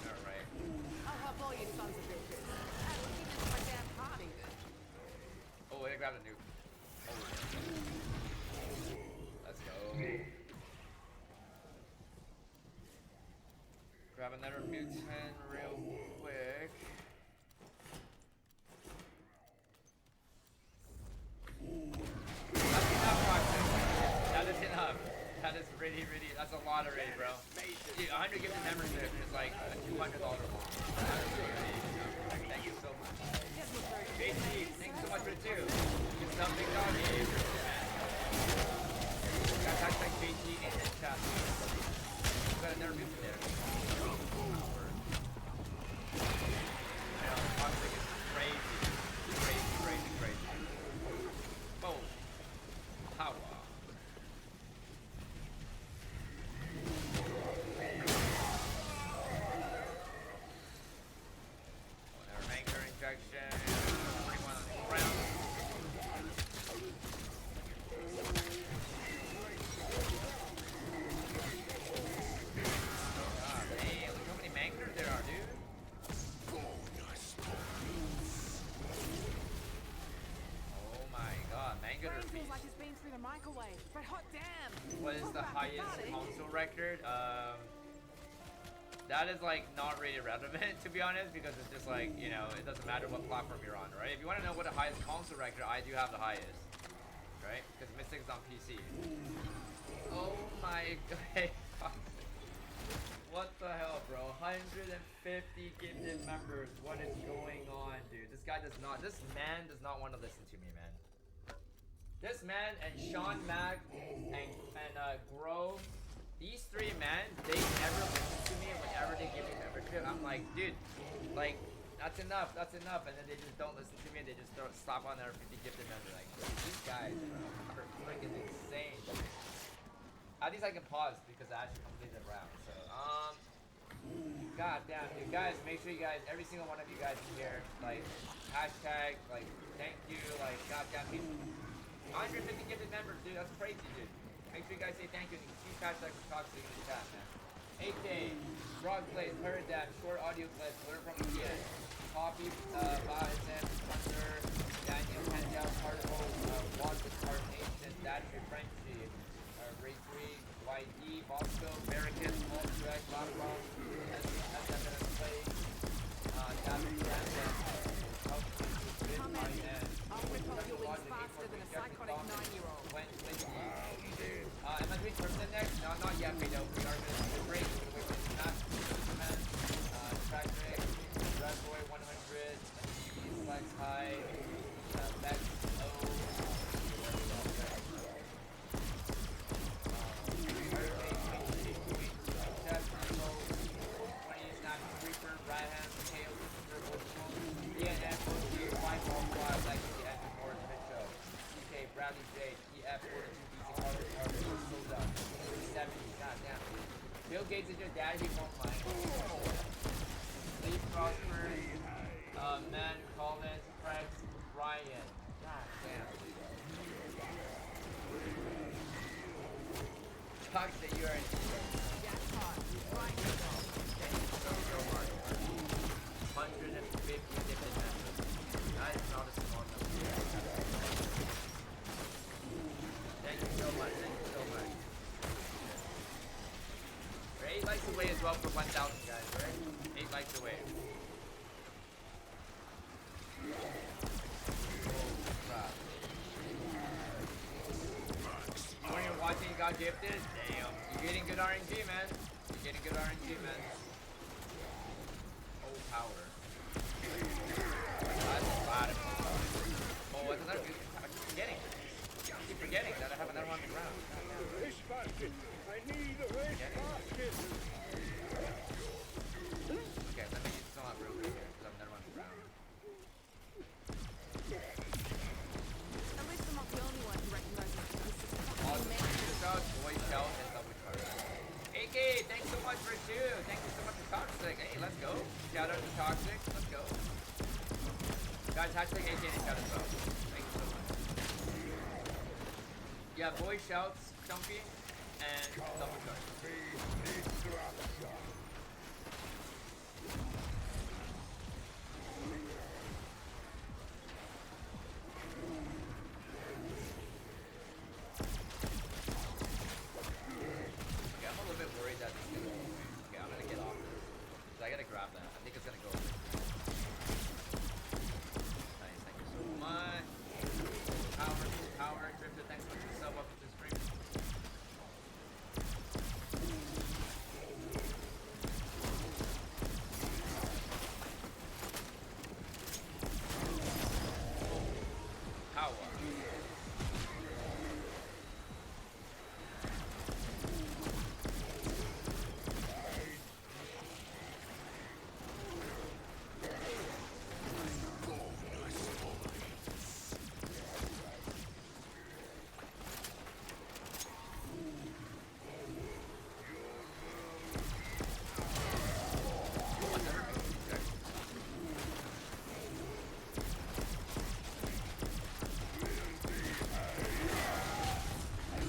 A: Alright.
H: I'll help all you sons of bitches. I don't think this is my damn party then.
A: Oh, I grabbed a nuke. Oh. Let's go. Grab another mutant real quick. That is enough. That is really, that's a lot already, bro. Dude, 100 gifted membership is like a $200 more. Thank you so much. JT, thanks so much for the 2. You some big doggy. Guys, hashtag JT in the chat. We got another mutant there.
H: but hot damn.
A: What is the highest console record? That is like not really relevant to be honest, because it's just like, you know, it doesn't matter what platform you're on, right? If you want to know what the highest console record, I do have the highest, right? Because Mystic's on PC. Oh my god. What the hell, bro? 150 gifted members. What is going on, dude? This guy does not, this man does not want to listen to me, man. This man and Sean Mack and Grove, these three men, they never listen to me whenever they give me membership. I'm like, dude, like, that's enough, and then they just don't listen to me, they just stop on their 50 gifted member. Like, dude, these guys, bro, are freaking insane. At least I can pause because I actually completed the round. So, god damn, dude, guys, make sure you guys, every single one of you guys in here, like, hashtag, like, thank you, like, god damn, 150 gifted members, dude, that's crazy, dude. Make sure you guys say thank you and you can see hashtag for toxic in the chat, man. 8K, Frog Plays, heard that, short audio clips, learn from the end. Copy, Bison, Hunter, Daniel, Handel, Particle, Watson, Carnation, Dasher, Frenchie, Ray 3, YD, Bosco, American, Ultra, Blackrock, SFN Play, David Brandon,
H: I'll whip off your wings faster than a psychotic 9-year-old.
A: Am I doing Crimson next? No, not yet, we know. We are going to do a break. We're going to wait for Matt, Superman, Patrick, Red Boy 100, Flex High, Bex O, Jeff, Nico, 20, Snap, Reaper, Radham, KO, Christopher, Original, DNF, OG, White Ball, Fly, Legacy, Evan, Morris, Mitchell, DK, Bradley J, EF, 42, Soda, 70, goddamn. Bill Gates is your dad, he won't mind. Lee Prosper, Man, Collins, Fred, Ryan. Goddamn. Toxic, you are in.
H: Jackpot. Right.
A: Thank you so much. 150 different members. That is not a small number. Thank you so much. Thank you so much. We're 8 likes away as well for 1,000 guys, right? 8 likes away. When you're watching, you got gifted? Damn. You're getting good RNG, man. You're getting good RNG, man. Oh, power. That's a lot of power. Oh, what's another good? I keep forgetting that I have another one on the ground.
B: Fish basket. I need a fish basket.
A: Okay, let me use some of real quick here, because I have another one on the ground.
H: At least I'm not the only one who recognizes this is
A: Awesome.
H: fucking amazing.
A: Good job, boy, shout, and double charge. AK, thanks so much for 2. Thank you so much for Toxic. Hey, let's go. Shout out to Toxic. Let's go. Guys, hashtag AK and shout us out. Thank you so much. Yeah, boy shouts, Chumpy, and double charge. Okay, I'm a little bit worried that this is gonna... Okay, I'm gonna get off this. So I gotta grab that. I think it's gonna go. Nice, thank you so much. Power, Drifter, thanks so much for the sub up to the stream. Power.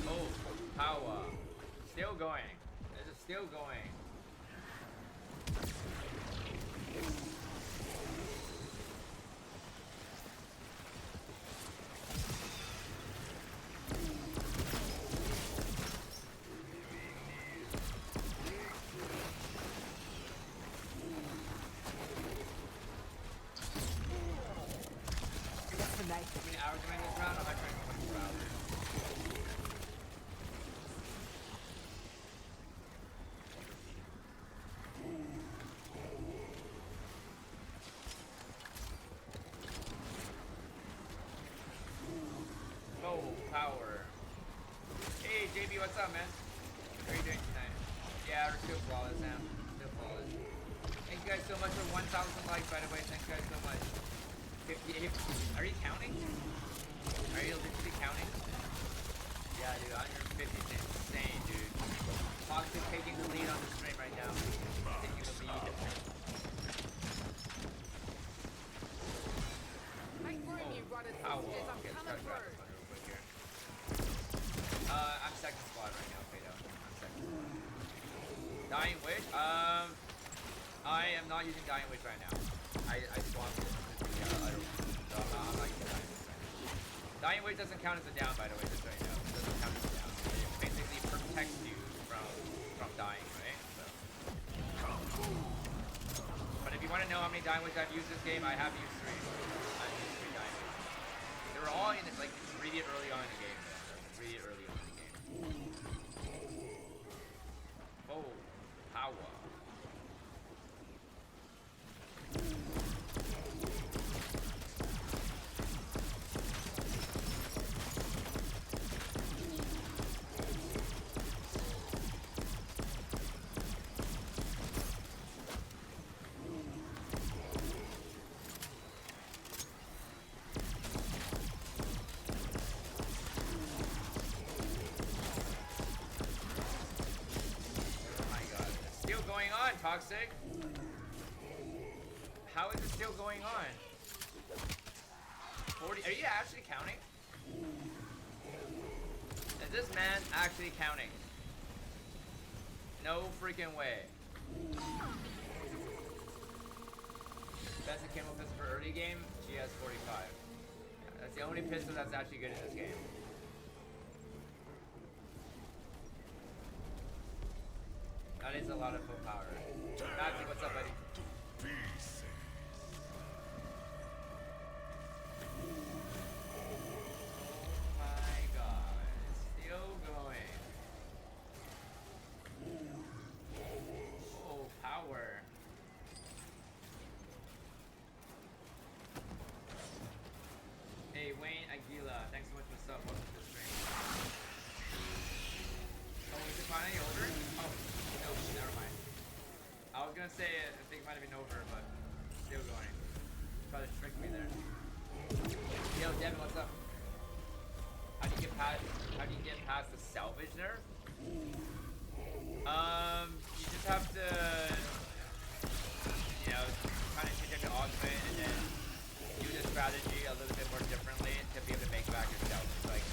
A: Oh, power. Still going. This is still going.
D: today.
A: How many hours am I in this round? 124 hours. Oh, power. Hey, JB, what's up, man? How are you doing tonight? Yeah, we're still flawless, Sam. Still flawless. Thank you guys so much for 1,000 likes, by the way. Thank you guys so much. 58. Are you counting? Are you literally counting? Yeah, dude, 150 is insane, dude. Fox is taking the lead on the stream right now. Taking the lead.
H: Make room, you brothers and
A: Ow,
H: sisters. I'm
A: okay, let's try
H: coming
A: to grab
H: through.
A: this one real quick here. I'm second squad right now, Kato. I'm second squad. Dying Witch? I am not using Dying Witch right now. I swapped it with the other one. So I'm not using Dying Witch right now. Dying Witch doesn't count as a down, by the way, just so you know. It doesn't count as a down. It basically protects you from dying, right? So. But if you want to know how many Dying Witch I've used this game, I have used 3. I've used 3 Dying Witch. They were all in, like, really early on in the game, though. Really early on in the game. Oh, power. Toxic? How is it still going on? 40? Are you actually counting? Is this man actually counting? No freaking way. That's a camo pistol for early game. GS 45. Yeah, that's the only pistol that's actually good in this game. That is a lot of full power. Nazi, what's up, buddy? Oh my god, it's still going. Oh, power. Hey, Wayne Aguila, thanks so much for the sub. Welcome to the stream. Oh, is it finally over? Oh, no, never mind. I was gonna say I think it might have been over, but still going. Try to trick me there. Yo, Devin, what's up? How do you get past the salvage nerf? You just have to, you know, kind of change up your augment and then do the strategy a little bit more differently to be able to make back your salvage. Like,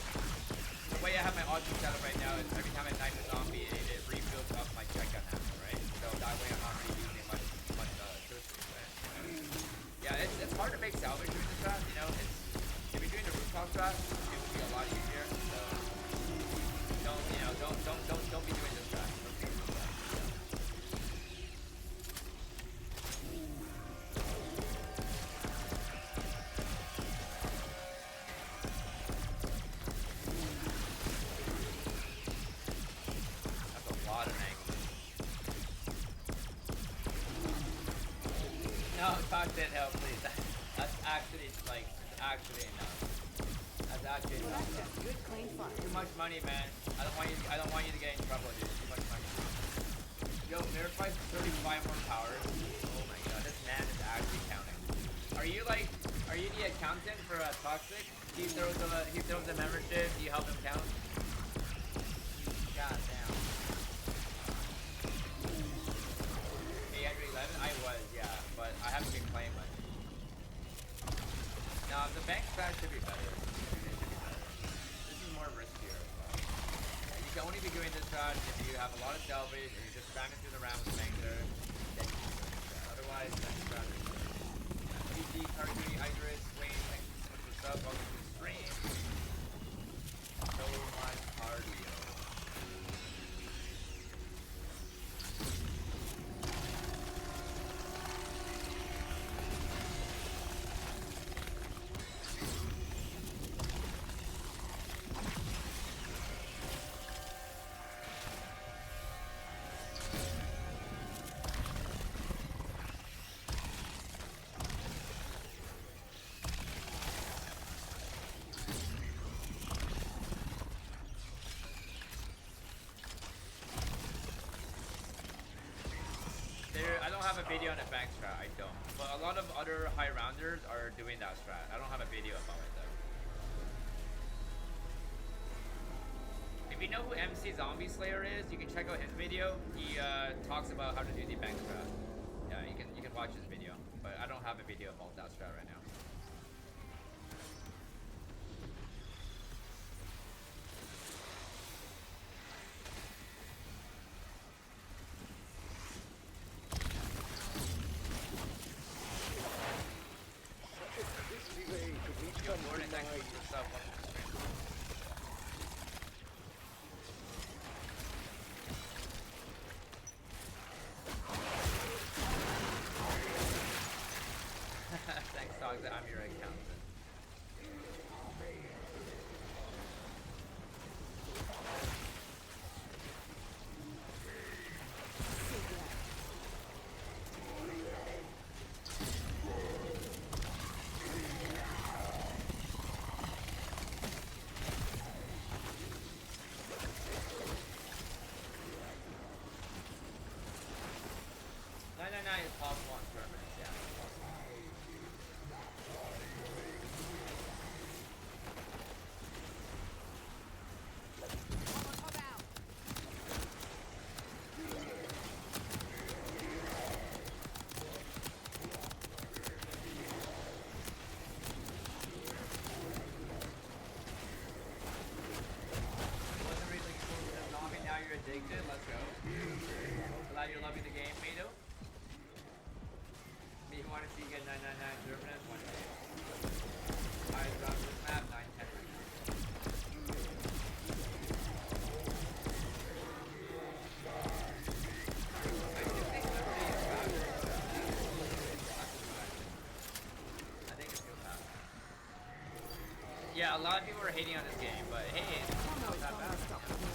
A: the way I have my augment set up right now is every time I knife a zombie, it refills up my check gun ammo, right? So that way I'm not really using much toasters, right? Yeah, it's hard to make salvage doing this strat, you know. If you're doing the rooftop strat, it would be a lot easier. So don't be doing this strat. Don't be doing this strat. That's a lot of angles. No, talk that help, please. That's actually actually enough. That's actually
H: Well,
A: enough.
H: that's just good, clean fun.
A: Too much money, man. I don't want you to get in trouble, dude. Too much money. Yo, verify 35 more powers. Oh my god, this man is actually counting. Are you the accountant for Toxic? He throws the membership, you help him count? God damn. 811? I was, yeah, but I haven't been playing much. No, the bank strat should be better. This is more riskier as well. Yeah, you can only be doing this strat if you have a lot of salvage or you're just spamming through the round with Banger, then you can do this strat. Otherwise, that's strat is good. PC, Cartoony, Idris, Wayne, thank you so much for sub. Welcome to the stream. So much cardio. have a video on a bank strat. I don't. But a lot of other high rounders are doing that strat. I don't have a video about it though. If you know who MC Zombie Slayer is, you can check out his video. He talks about how to do the bank strat. Yeah, you can watch his video. But I don't have a video about that strat right now. Yo, Gordon, thanks for the sub. Welcome to the stream. Thanks, Dog. I'm your accountant. Is possible on tournaments, yeah. Wasn't really cool to zombie, now you're addicted, let's go. Glad you're loving the game, Mado. Me who want to see you get 999 Terminus one day. I dropped this map 910 right now. I do think Liberty is faster. I think it's too fast. Yeah, a lot of people are hating on this game, but hey, it's not that bad. It's not that bad.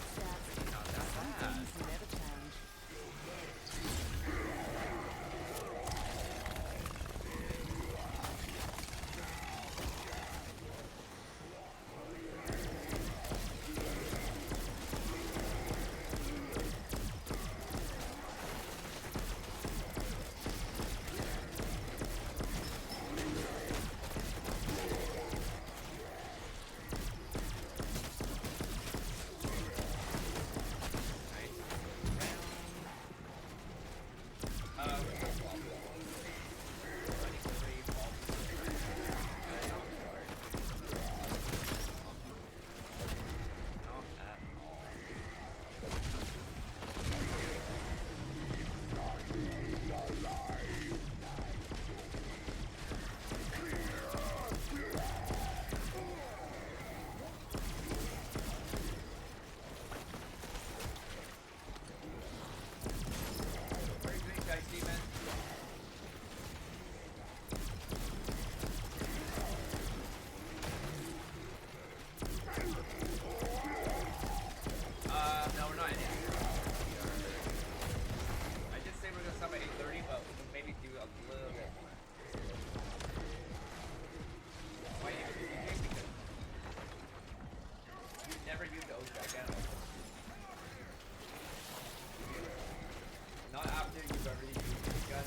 A: No, we're not in it. I did say we're gonna stop at 8:30, but we can maybe do a little bit more. Why you do the game? Because you never used the OJ again. Not after you've already used the gun.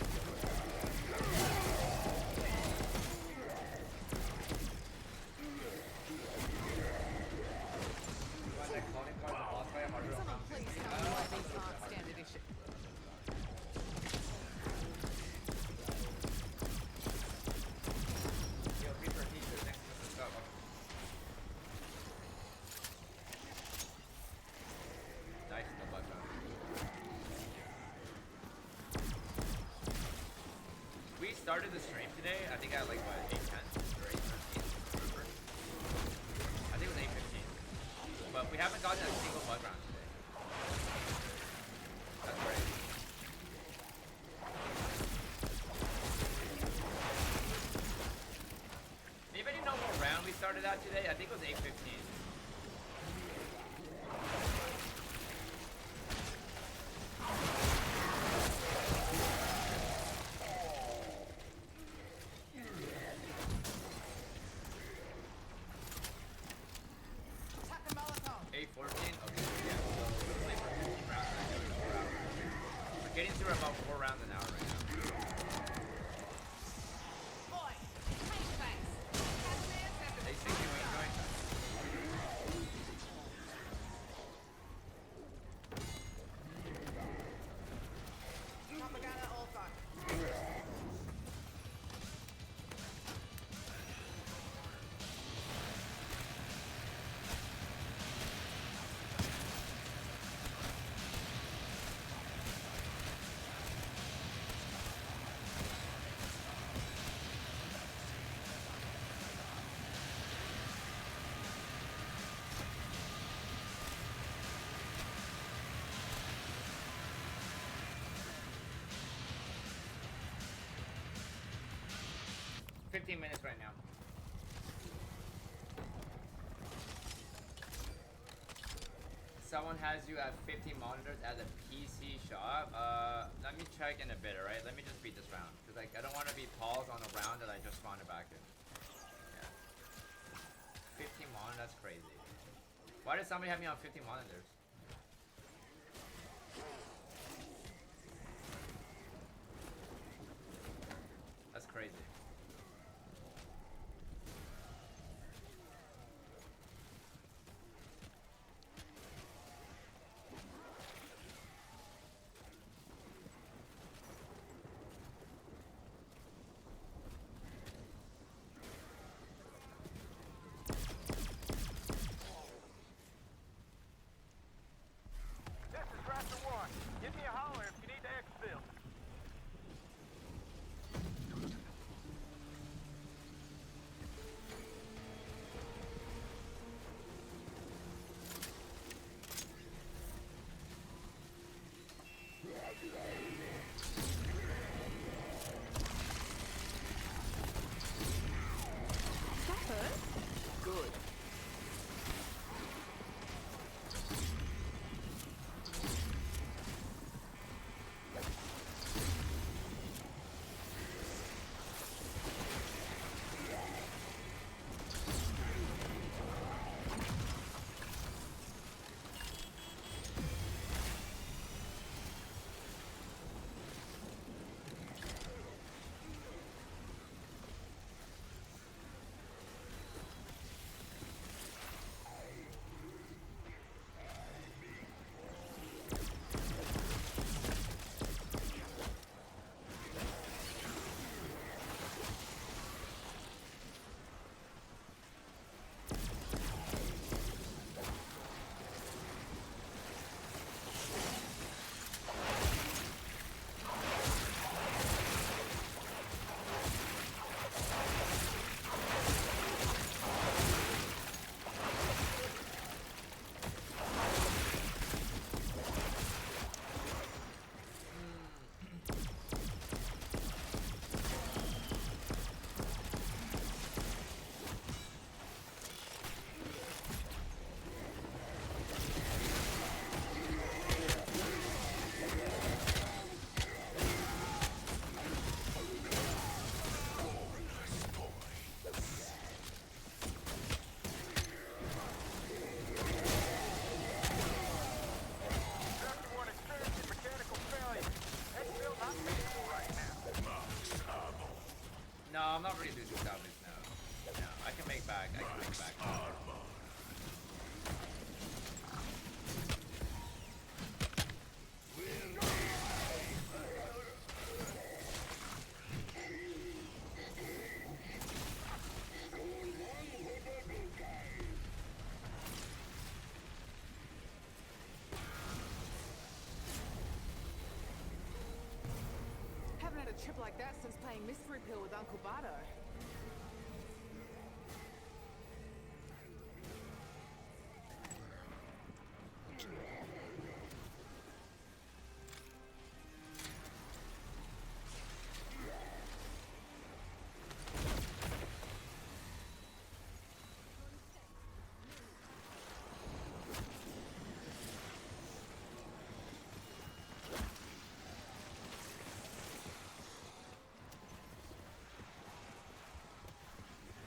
A: We started the stream today, I think at like what, 8:10 or 8:13? I think it was 8:15. But we haven't gotten a single bug round today. That's crazy. Anybody know what round we started at today? I think it was 8:15. Getting through about 4 rounds an hour right now. 15 minutes right now. Someone has you at 50 monitors at a PC shop. Let me check in a bit, alright? Let me just beat this round. Cause like I don't want to be paused on a round that I just spawned it back in. Yeah. 50 monitors, that's crazy. Why did somebody have me on 50 monitors? That's crazy.
G: This is Raptor 1. Give me a holler if you need to exfil.
H: Good.
G: Raptor 1 experiencing mechanical failure. Exfil not feasible right now.
A: No, I'm not ready to do salvage now. No, I can make back. I can make back.
H: Haven't had a trip like that since playing Mystery Pill with Uncle Bardo.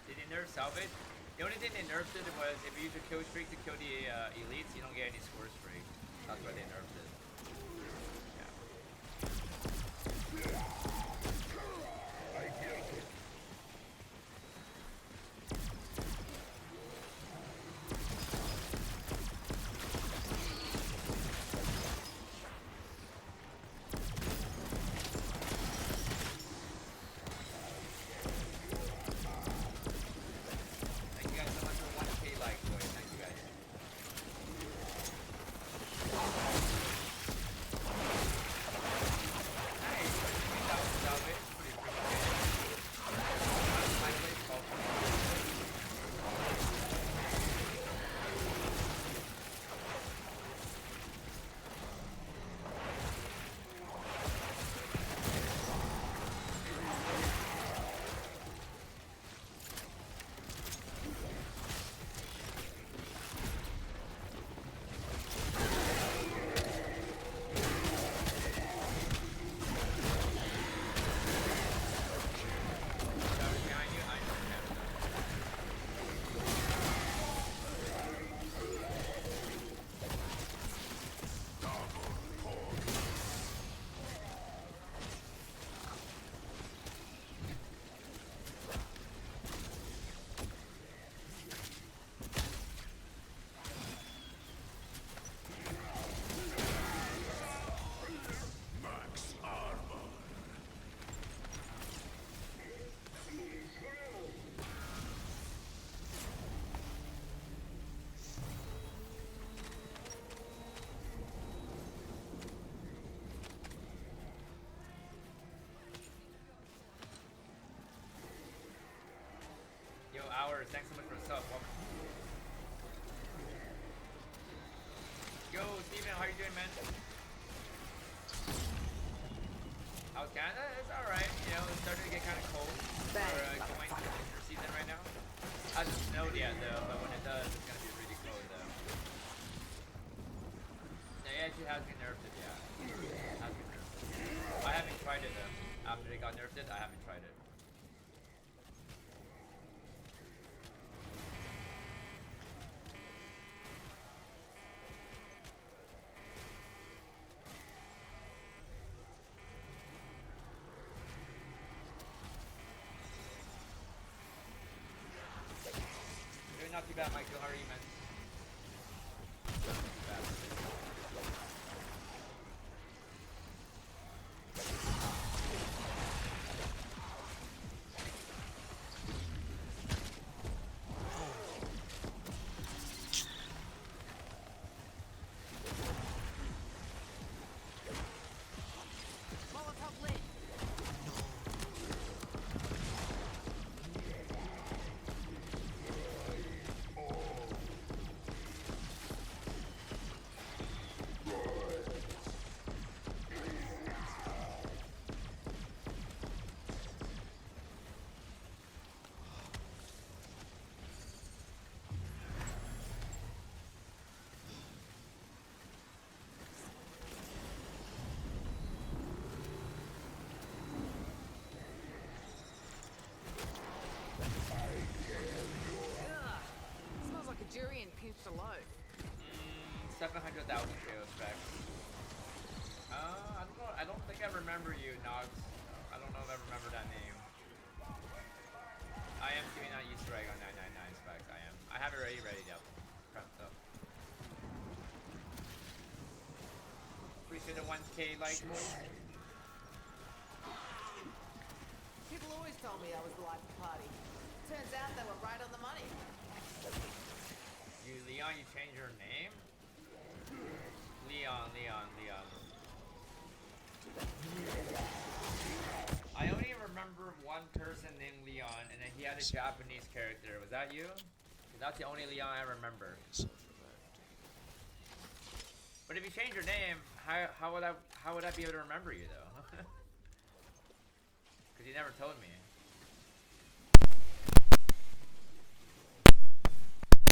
A: Did they nerf salvage? The only thing they nerfed it was if you use a kill streak to kill the elites, you don't get any score streak. That's why they nerfed it. Thank you guys so much for 1K like, boys. Thank you guys. Nice. Hours, thanks so much for the sub. Welcome. Yo, Steven, how you doing, man? How's Canada? It's alright. You know, it's starting to get kind of cold for going to the winter season right now. Hasn't snowed yet, though, but when it does, it's going to be really cold, though. Yeah, it actually has been nerfed, yeah. It has been nerfed. I haven't tried it, though. After it got nerfed, I haven't tried it. Not too bad, Michael. How are you, man? Not too bad.
H: Molotov lit. Smells like a jury and pinched a loaf.
A: 700,000 KO specs. I don't know. I don't think I remember you, Nox. I don't know if I remember that name. I am doing that Easter egg on 999 specs. I am. I have it already ready up. Prepped up. Appreciate the 1K like.
H: People always told me I was the life of the party. Turns out they were right on the money.
A: You, Leon, you changed your name? Leon. I only remember one person named Leon, and then he had a Japanese character. Was that you? That's the only Leon I remember. But if you change your name, how would I be able to remember you though? Because you never told me.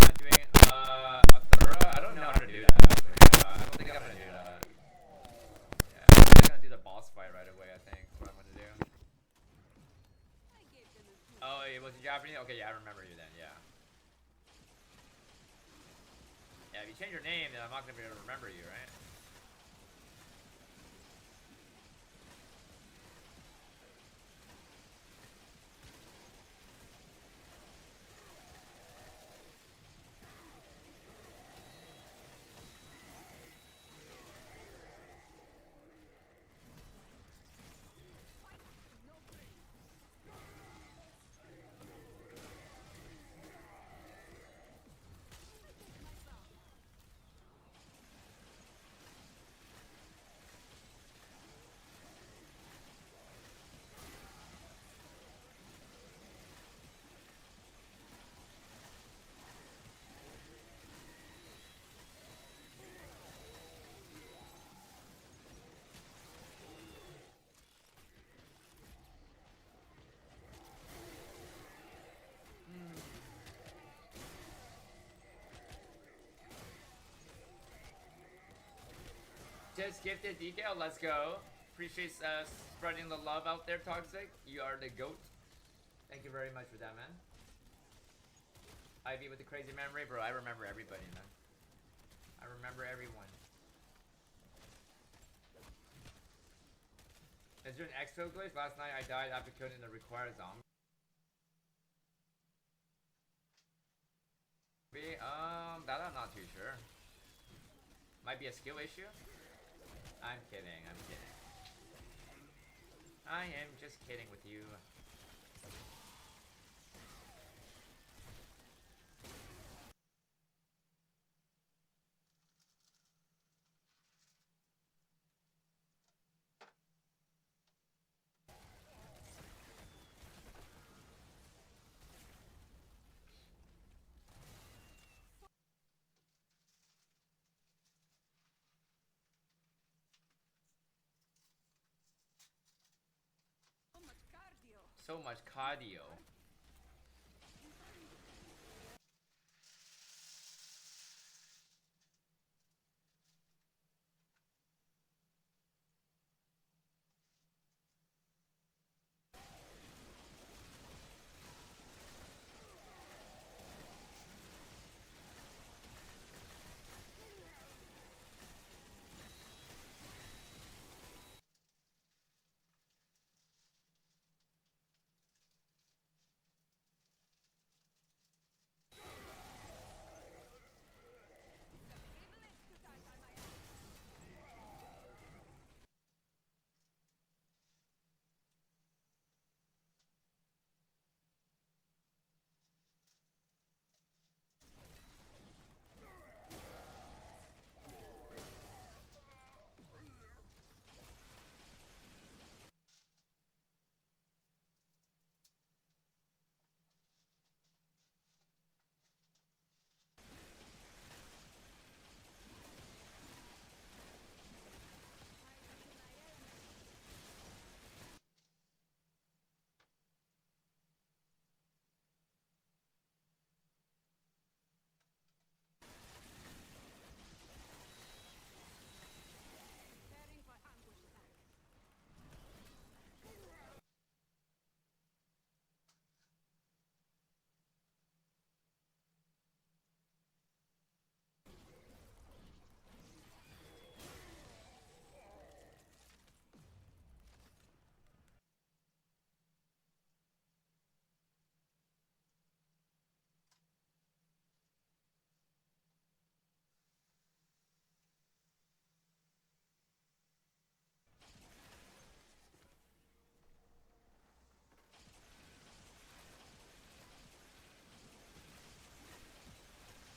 A: I'm doing a thorough. I don't know how to do that. I don't think I'm gonna do that. Yeah, I'm just gonna do the boss fight right away. I think is what I'm gonna do. Oh, it was in Japanese. Okay, yeah, I remember you then. Yeah. Yeah, if you change your name, then I'm not gonna be able to remember you, right? Just gifted decal, let's go. Appreciate spreading the love out there, Toxic. You are the GOAT. Thank you very much for that, man. Ivy with the crazy memory, bro. I remember everybody, man. I remember everyone. Is there an exo glitch? Last night I died after killing the required zombie. That I'm not too sure. Might be a skill issue. I'm kidding, I'm kidding. I am just kidding with you. So much cardio.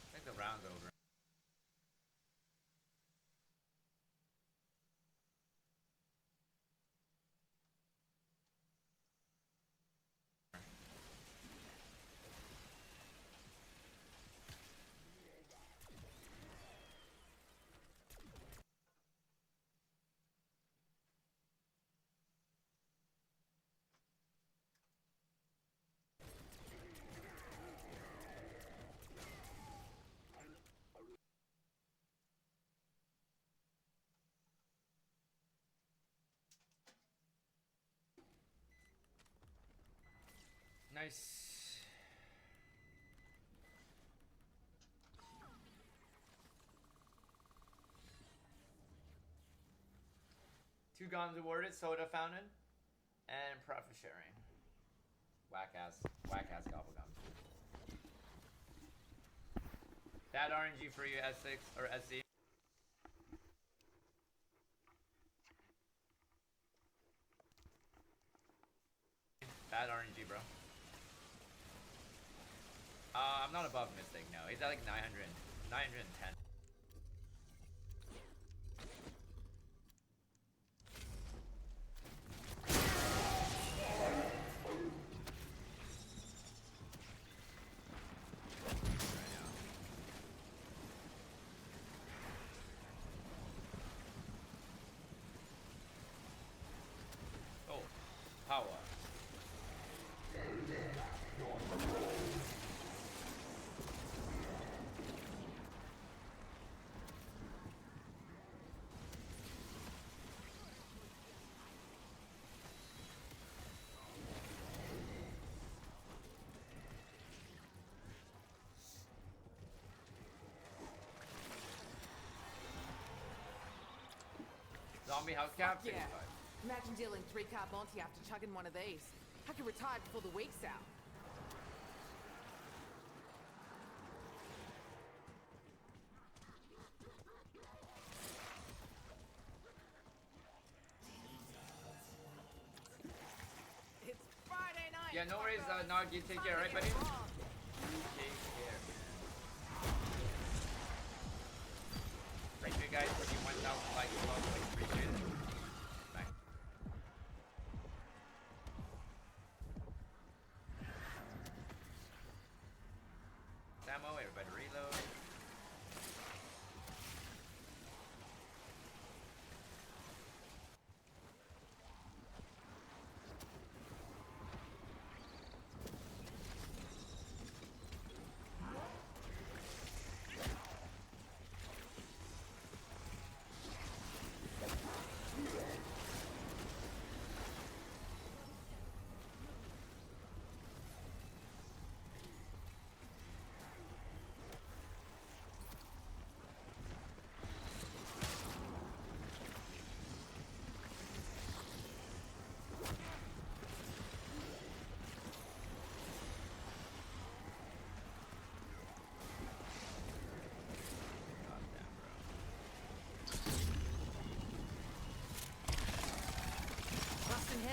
A: I think the round's over. Nice. Two guns awarded, soda fountain, and profit sharing. Whack ass gobble gum. Bad RNG for you, S6 or SC. Bad RNG, bro. I'm not above Mystic, no. He's at like 910. Oh, power. Zombie house cap?
H: Yeah.
A: 65.
H: Imagine dealing 3-card Monty after chugging one of these. I could retire before the week's out. It's Friday night.
A: Yeah, no worries, Nog, you take care, right, buddy? You take care, man. Thank you guys for the 1,000 likes, love, like, appreciate it. Bye. Samo, everybody reload.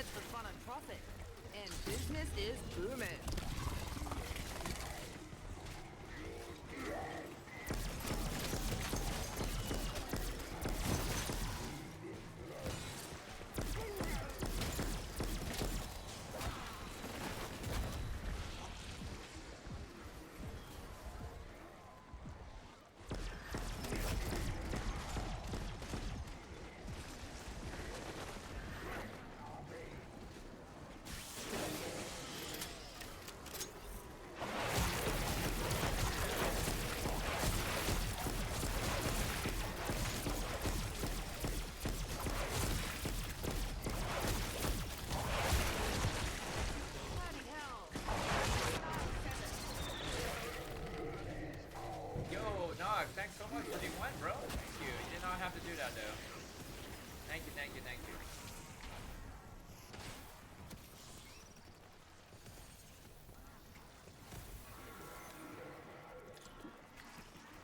H: heads for fun and profit. And business is booming.
A: Thanks so much for the one, bro. Thank you. You did not have to do that, though. Thank you, thank you, thank you.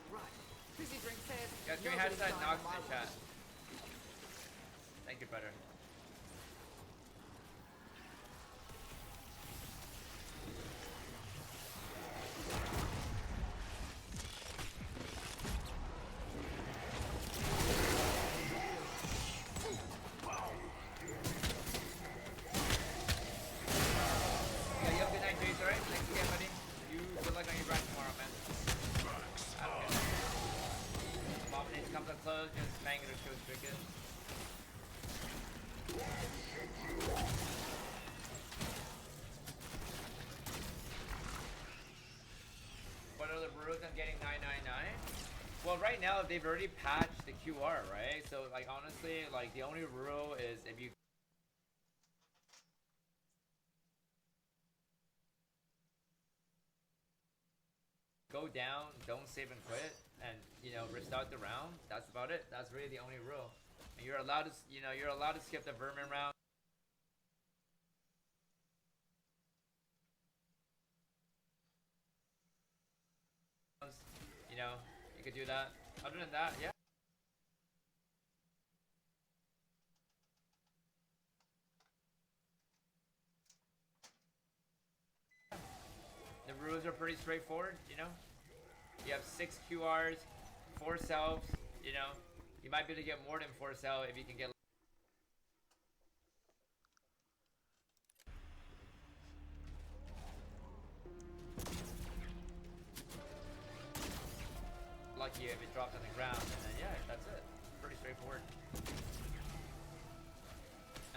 H: Right. Fizzy drink says.
A: Guys, can we hashtag Nox in chat? Thank you, brother. Well, right now they've already patched the QR, right? So, like, honestly, like, the only rule is if you go down, don't save and quit, and, you know, restart the round. That's about it. That's really the only rule. And you're allowed to, you know, you're allowed to skip the vermin round. You know, you could do that. Other than that, yeah. The rules are pretty straightforward, you know. You have 6 QRs, 4 selves, you know. You might be able to get more than 4 self if you can get lucky if it drops on the ground, and then yeah, that's it. Pretty straightforward.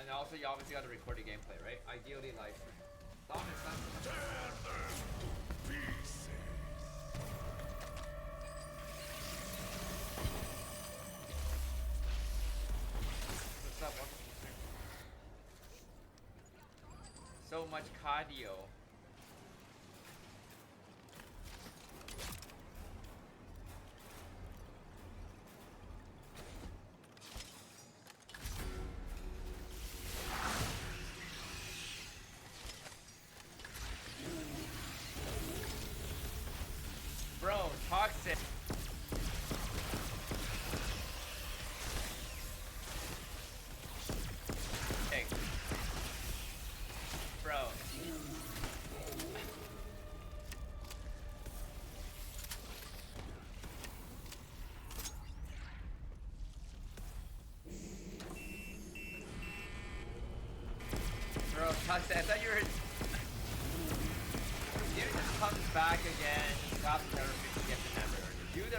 A: And also, you obviously got to record the gameplay, right? Ideally, live stream. What's up? Welcome to the stream. So much cardio. Bro, toxic. Hey. Bro. Bro, toxic. I thought you were... Dude just comes back again, stops never to get the number. Do the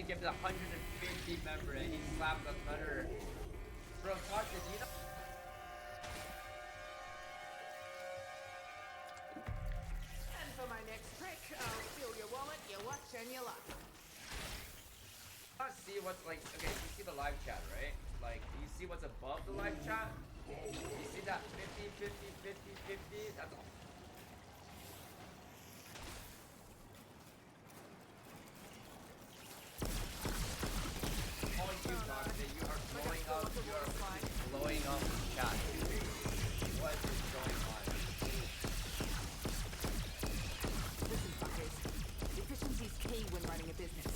A: give the 150 member and he slapped another. Bro, talk to you know.
H: And for my next trick, I'll steal your wallet, your watch, and your luck.
A: See what's like, okay, you see the live chat, right? Like, you see what's above the live chat? You see that 50, 50, 50, 50? That's all. All you, Doctor, you are blowing up, blowing up the chat. What is going on?
H: Listen, fuckers. Efficiency's key when running a business.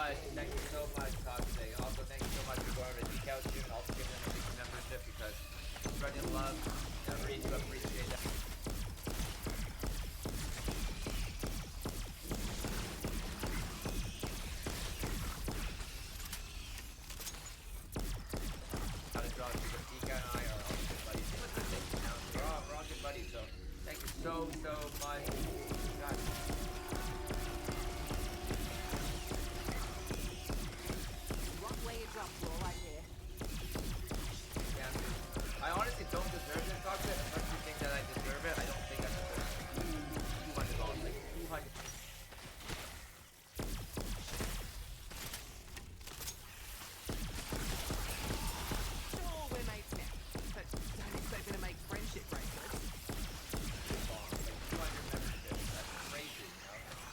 A: much. Thank you so much, Toxic. And also thank you so much for going over to Decal Stream and also giving them a big membership because spreading love. I really do appreciate that. So much. God.
H: Rock where you drop, for all I care.
A: Yeah, I honestly don't deserve this Toxic. As much as you think that I deserve it, I don't think I deserve it. $200, like 200.
H: Sure, we're mates now, but don't expect me to make friendship bracelets.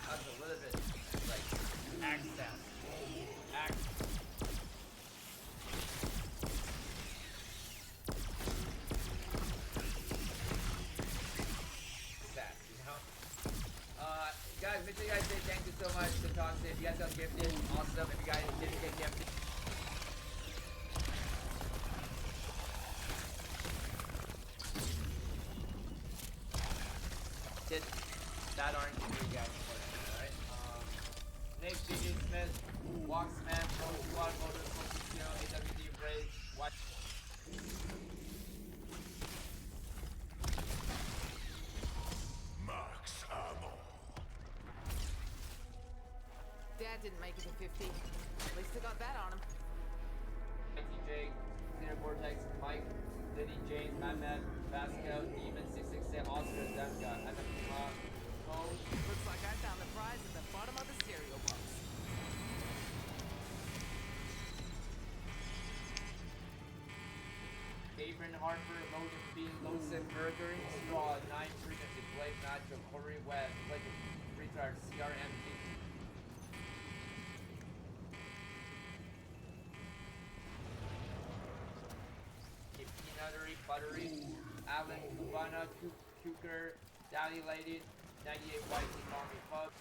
A: That's a little bit like access. Guys, make sure you guys say thank you so much to Toxic. If you guys got gifted, awesome. If you guys didn't get gifted, that aren't you guys, alright? Nick, JJ Smith, Walksman, Pro Squad, Motor, Focusio, AWD, Rage, Watch.
F: Max ammo.
H: Dad didn't make it to 50. At least I got that on him.
A: TJ, Clear Vortex, Mike, Liddy, James, Madman, Vasco, Demon, 666, Oscar, Zemka, MFPMA, Code.
H: Looks like I found the prize at the bottom of the cereal box.
A: Abram Harper, Logan Bean, Losif, Mercury, Straw, 9 Frequency, Blake, Nacho, Corey Webb, Blake, Retard, CRMG. Peanuttery, Buttery, Alan, Cubana, Cuker, Dally Lady, 98 White, Army Pub.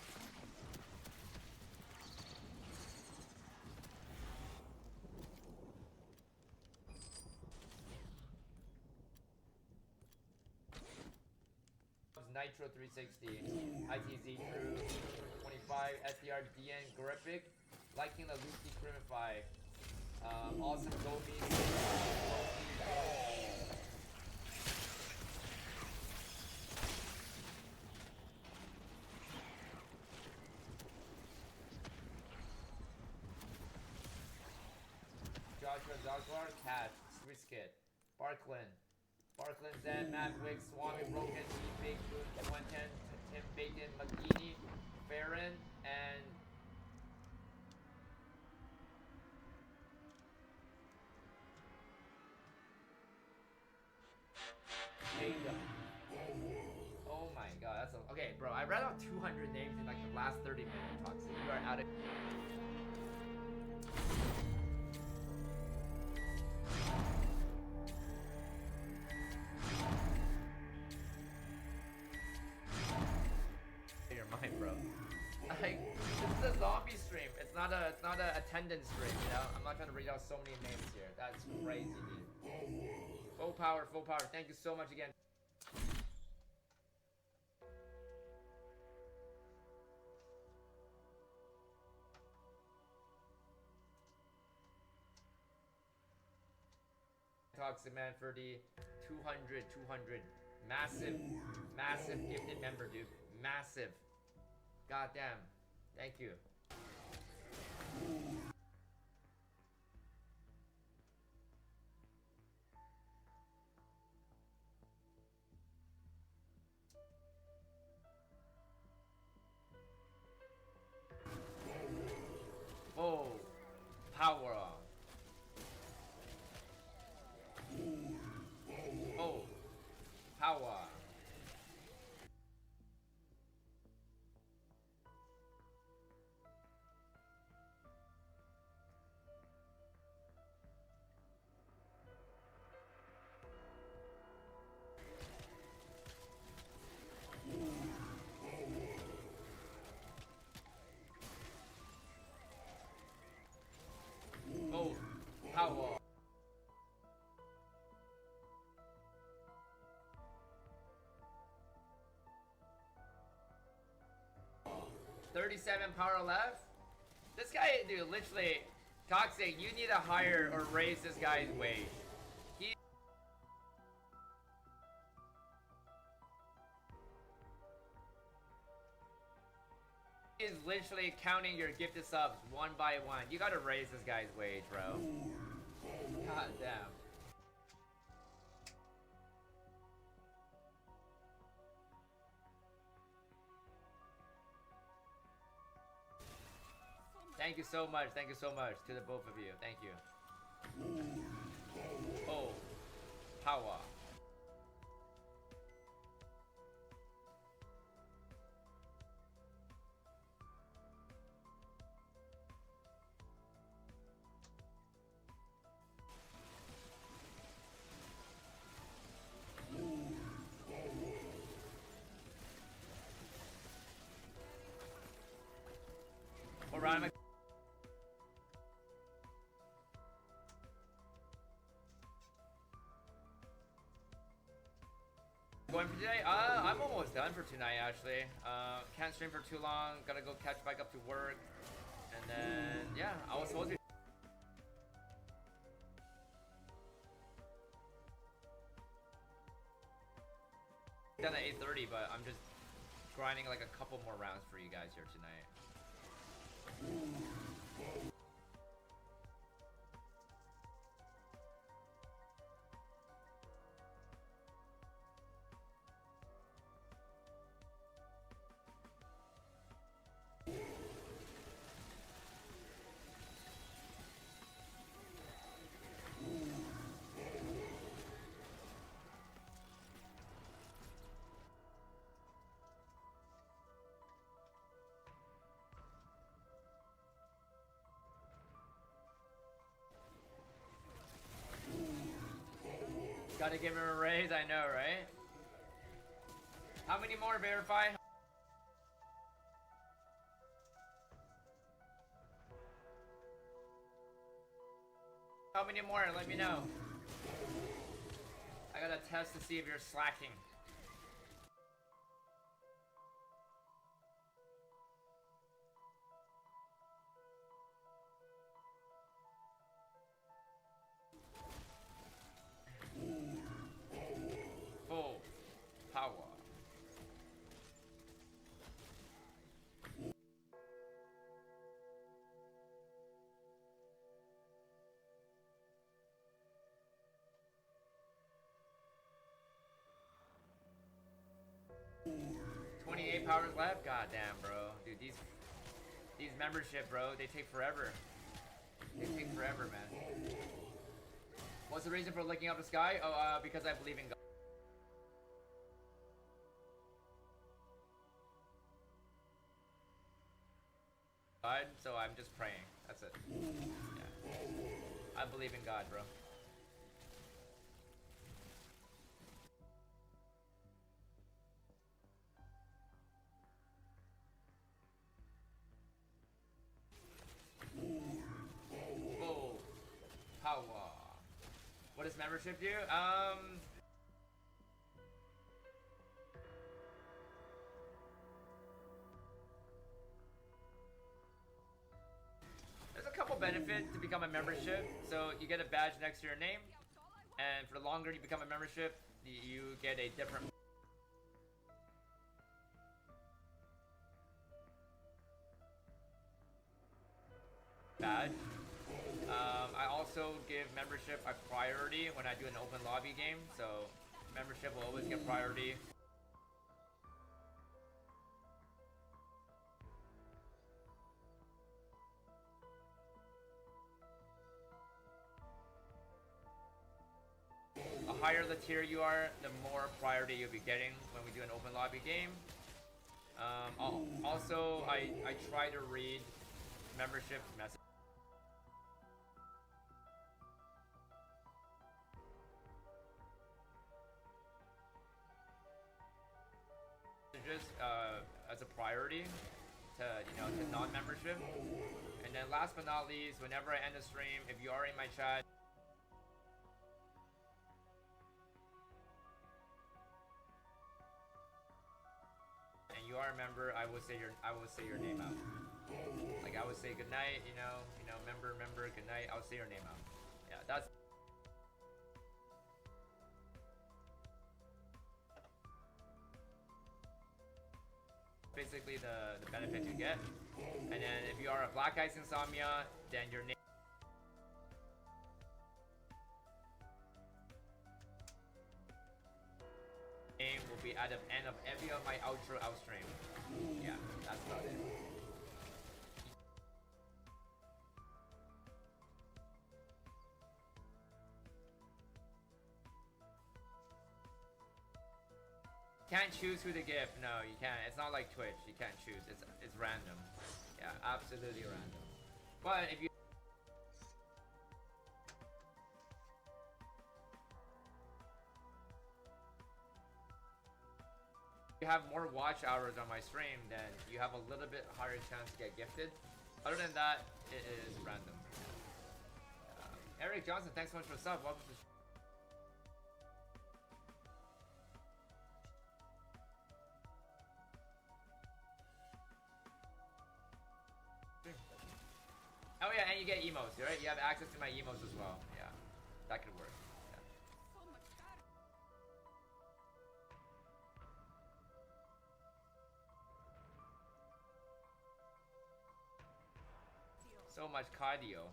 A: Nitro 360, ITZ Crew 25, SDR DN Gripic, Liking the Lucy Crimify, Awesome Gobi, Joshua Zaglar, Cat, Swisskit, Barklin, Zen, Matt Wick, Swami, Broken, Steve Big, Boone, Quentin, Tim Bacon, McGeady, Farron, and Kingdom. Oh my god, that's a, okay, bro. I read out 200 names in like the last 30 minutes. Toxic, you are out of. Your mind, bro. Like, this is a zombie stream. It's not a attendance stream, you know? I'm not trying to read out so many names here. That's crazy, dude. Full power, full power. Thank you so much again. Toxic Man for the 200 massive gifted member, dude. Massive. Goddamn. Thank you. Oh, power. Oh, power. 37 power left. This guy, dude, literally, Toxic, you need to hire or raise this guy's wage. He is literally counting your gifted subs one by one. You gotta raise this guy's wage, bro. God damn. Thank you so much. Thank you so much to the both of you. Thank you. Oh, power. Alright, going for today? I'm almost done for tonight, actually. Can't stream for too long. Gotta go catch back up to work. And then, yeah, I was supposed to be done at 8:30, but I'm just grinding like a couple more rounds for you guys here tonight. Gotta give him a raise, I know, right? How many more, Verify? How many more? Let me know. I gotta test to see if you're slacking. Full power. $28 powers left? God damn, bro. Dude, these membership, bro, they take forever. They take forever, man. What's the reason for looking up the sky? Oh, because I believe in God, so I'm just praying. That's it. Yeah. I believe in God, bro. Oh, power. What does membership do? There's a couple benefits to become a membership. So you get a badge next to your name, and for the longer you become a membership, you get a different badge. I also give membership a priority when I do an open lobby game, so membership will always get priority. The higher the tier you are, the more priority you'll be getting when we do an open lobby game. Also, I try to read membership messages. As a priority to non-membership. And then last but not least, whenever I end a stream, if you are in my chat, and you are a member, I will say your name out. Like I would say good night, you know, member, good night. I'll say your name out. Yeah, that's basically the benefit you get. And then if you are a Black Ice Insomnia, then your name will be at the end of every of my outro outstream. Yeah, that's about it. Can't choose who to give. No, you can't. It's not like Twitch. You can't choose. It's random. Yeah, absolutely random. But if you have more watch hours on my stream, then you have a little bit higher chance to get gifted. Other than that, it is random. Eric Johnson, thanks so much for the sub. Welcome to the Oh yeah, and you get emotes, right? You have access to my emotes as well. Yeah, that could work. Yeah. So much cardio.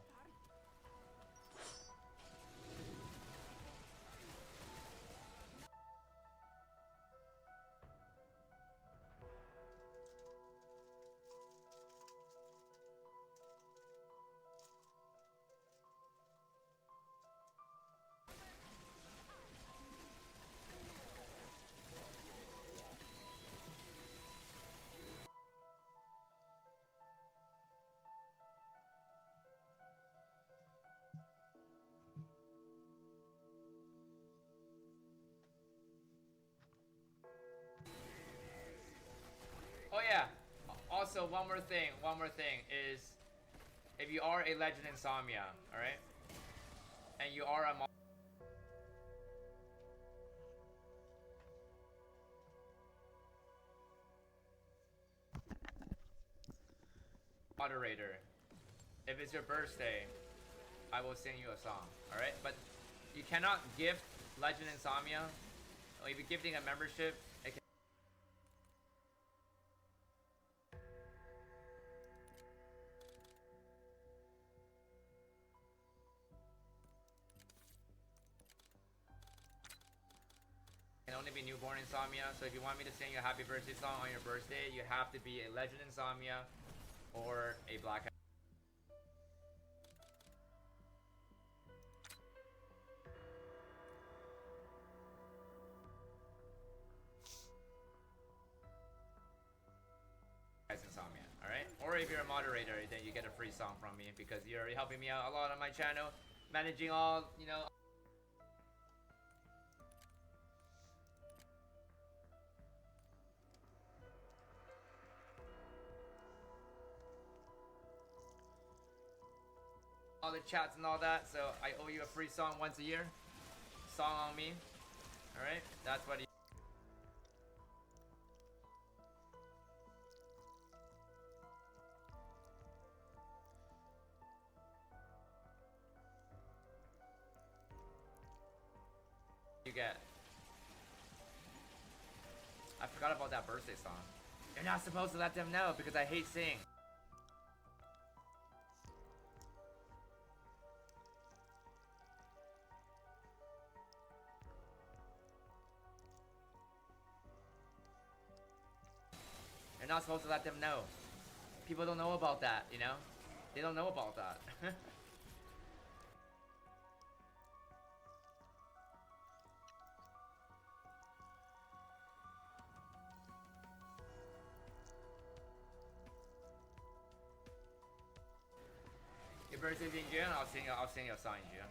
A: Oh yeah. Also, one more thing is, if you are a Legend Insomnia, all right, and you are a moderator, if it's your birthday, I will sing you a song, all right? But you cannot gift Legend Insomnia. Or if you're gifting a membership, it can only be newborn Insomnia. So if you want me to sing you a happy birthday song on your birthday, you have to be a Legend Insomnia or a Black Ice Insomnia, alright? Or if you're a moderator, then you get a free song from me because you're helping me out a lot on my channel, managing all, you know, all the chats and all that, so I owe you a free song once a year. Song on me. Alright? That's what you get. I forgot about that birthday song. You're not supposed to let them know because I hate singing. You're not supposed to let them know. People don't know about that, you know? They don't know about that. Your birthday's in June, I'll sing you a song in June.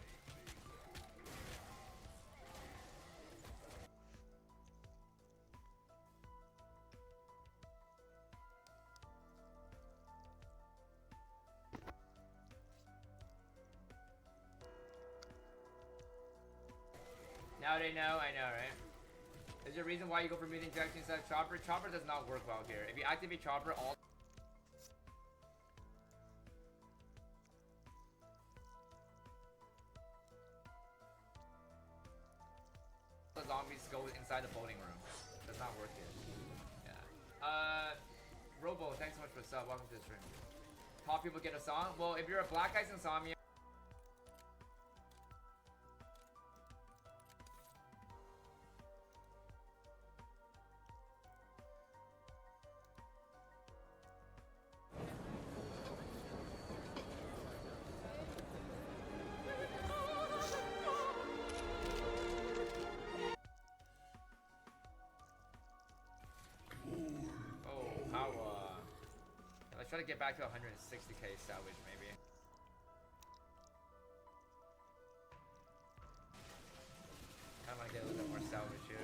A: Now they know, I know, right? Is there a reason why you go for mutant injection instead of chopper? Chopper does not work well here. If you activate chopper, all the zombies go inside the bowling room. Does not work here. Yeah. Robo, thanks so much for the sub. Welcome to the stream. Top people get a song. Well, if you're a Black Ice Insomnia. Let's try to get back to 160k salvage, maybe. Kinda wanna get a little bit more salvage here.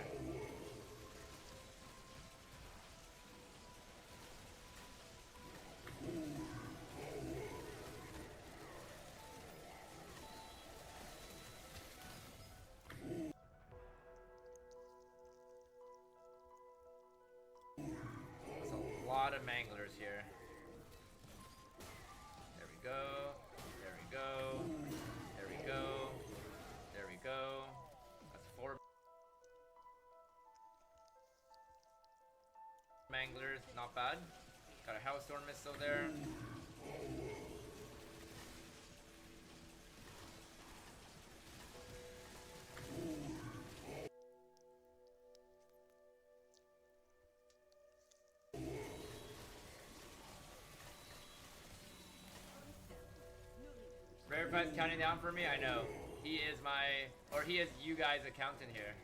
A: There's a lot of manglers here. There we go. There we go. There we go. There we go. That's 4 manglers. Not bad. Got a Hellstorm missile there. Rarified's counting down for me? I know. He is my, or he is you guys' accountant here.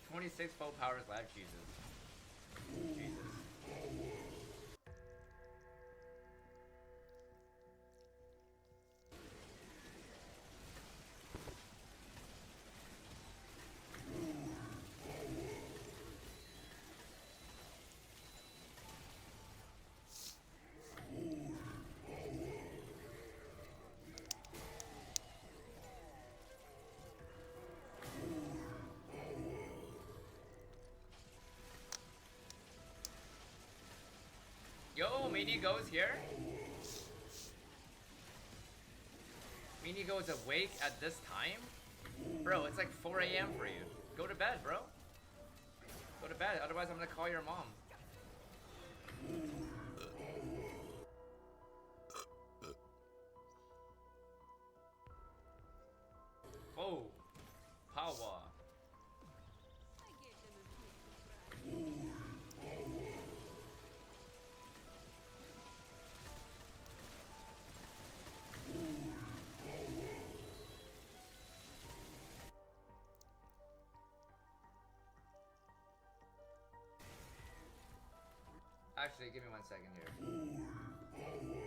A: "26 full powers left, Jesus. Jesus. Yo, Meanie goes here? Meanie goes awake at this time? Bro, it's like 4 AM for you. Go to bed, bro. Go to bed, otherwise I'm gonna call your mom. Oh, power. Actually, give me 1 second here. Give me 1 second here.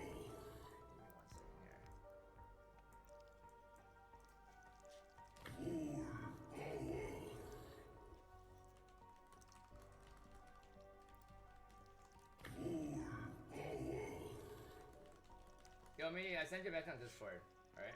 A: Yo, Meanie, I sent you back on Discord, alright?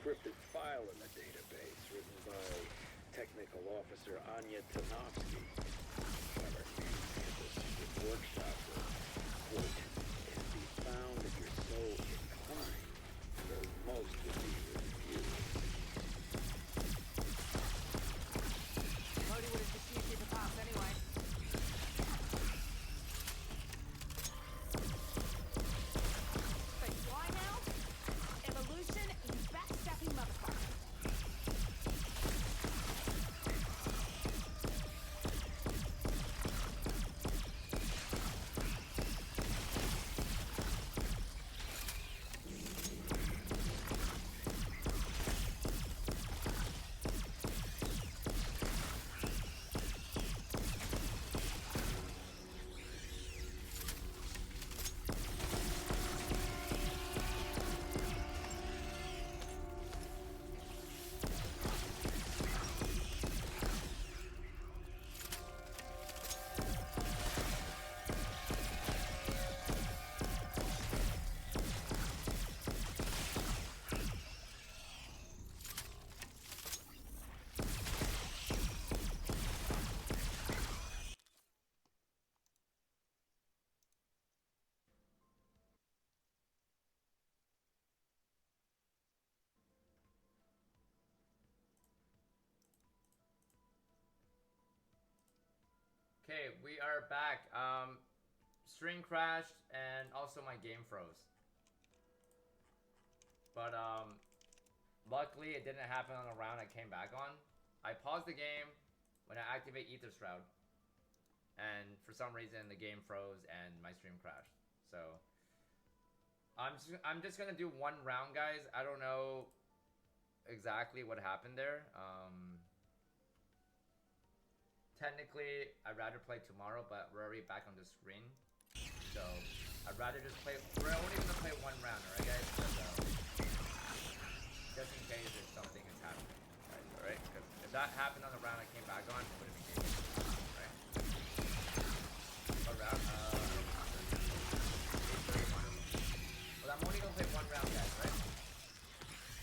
B: encrypted file in the database written by Technical Officer Anya Tanovsky. Clever name and the secret workshop will, quote, can be found if you're so inclined, though most will be refused.
H: Cody would have just used it to pass anyway. But why now? Evolution, you backstabbing motherfucker.
A: Okay, we are back. Stream crashed and also my game froze. But luckily it didn't happen on the round I came back on. I paused the game when I activate Ether Shroud, and for some reason the game froze and my stream crashed. So I'm just gonna do one round, guys. I don't know exactly what happened there. Technically, I'd rather play tomorrow, but we're already back on the screen. So, I'd rather just play... We're only going to play one round, alright guys? Just in case if something is happening, guys, alright? Because if that happened on the round I came back on, it would have been game, right? What round? 8:31. Well, I'm only going to play one round, guys, right?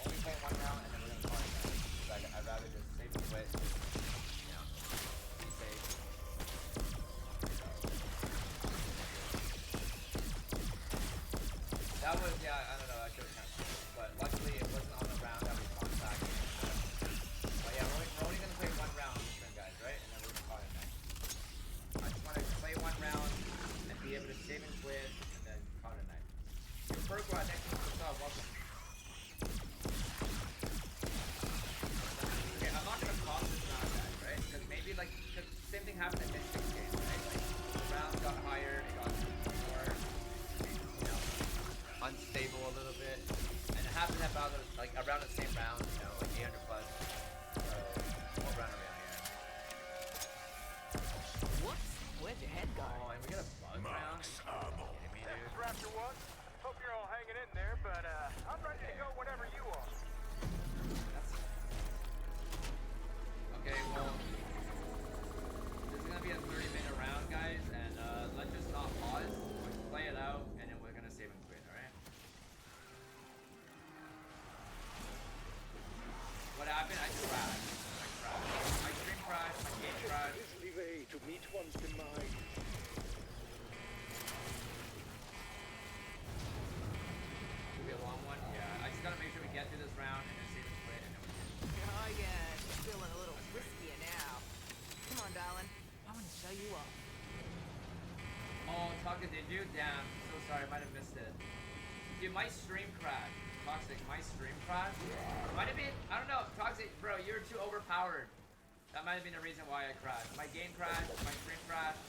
A: Only play one round, and then we're going to call it, guys. Because I'd rather just save and quit. That was, yeah, I don't know, I should have canceled. But luckily it wasn't on the round that we spawned back in. But yeah, we're only going to play one round this turn, guys, right? And then we're going to call it a night. I just want to play one round and be able to save and quit and then call it a night. Bergwa, thank you for the sub, welcome. Okay, I'm not going to pause this round, guys, right? Because maybe, like, cause same thing happened in Mystic's game, right? Like, the round got higher, it got more... unstable a little bit, and it happened about like around the same round, you know, like 800 plus. So we'll run around here.
H: Whoops, where'd your head go?
A: Oh, and we got a bug round.
G: That's Raptor 1. Hope you're all hanging in there, but I'm ready to go whenever you are.
A: Okay, well, this is gonna be a 30-minute round, guys, and let's just not pause. Let's play it out, and then we're gonna save and quit. What happened? I crashed. My stream crashed, my game crashed.
B: Grisly way to meet one's demise.
A: It'll be a long one. Yeah, I just gotta make sure we get through this round and then save and quit, and then we can.
H: Oh yeah, it's feeling a little riskier now. Come on, darling. I want to show you up.
A: Oh, Taka, did you? Damn. So sorry, I might have missed it. Dude, my stream crashed. Toxic, my stream crashed. Might have been, I don't know, Toxic, bro, you're too overpowered. That might have been the reason why I crashed. My game crashed, my stream crashed.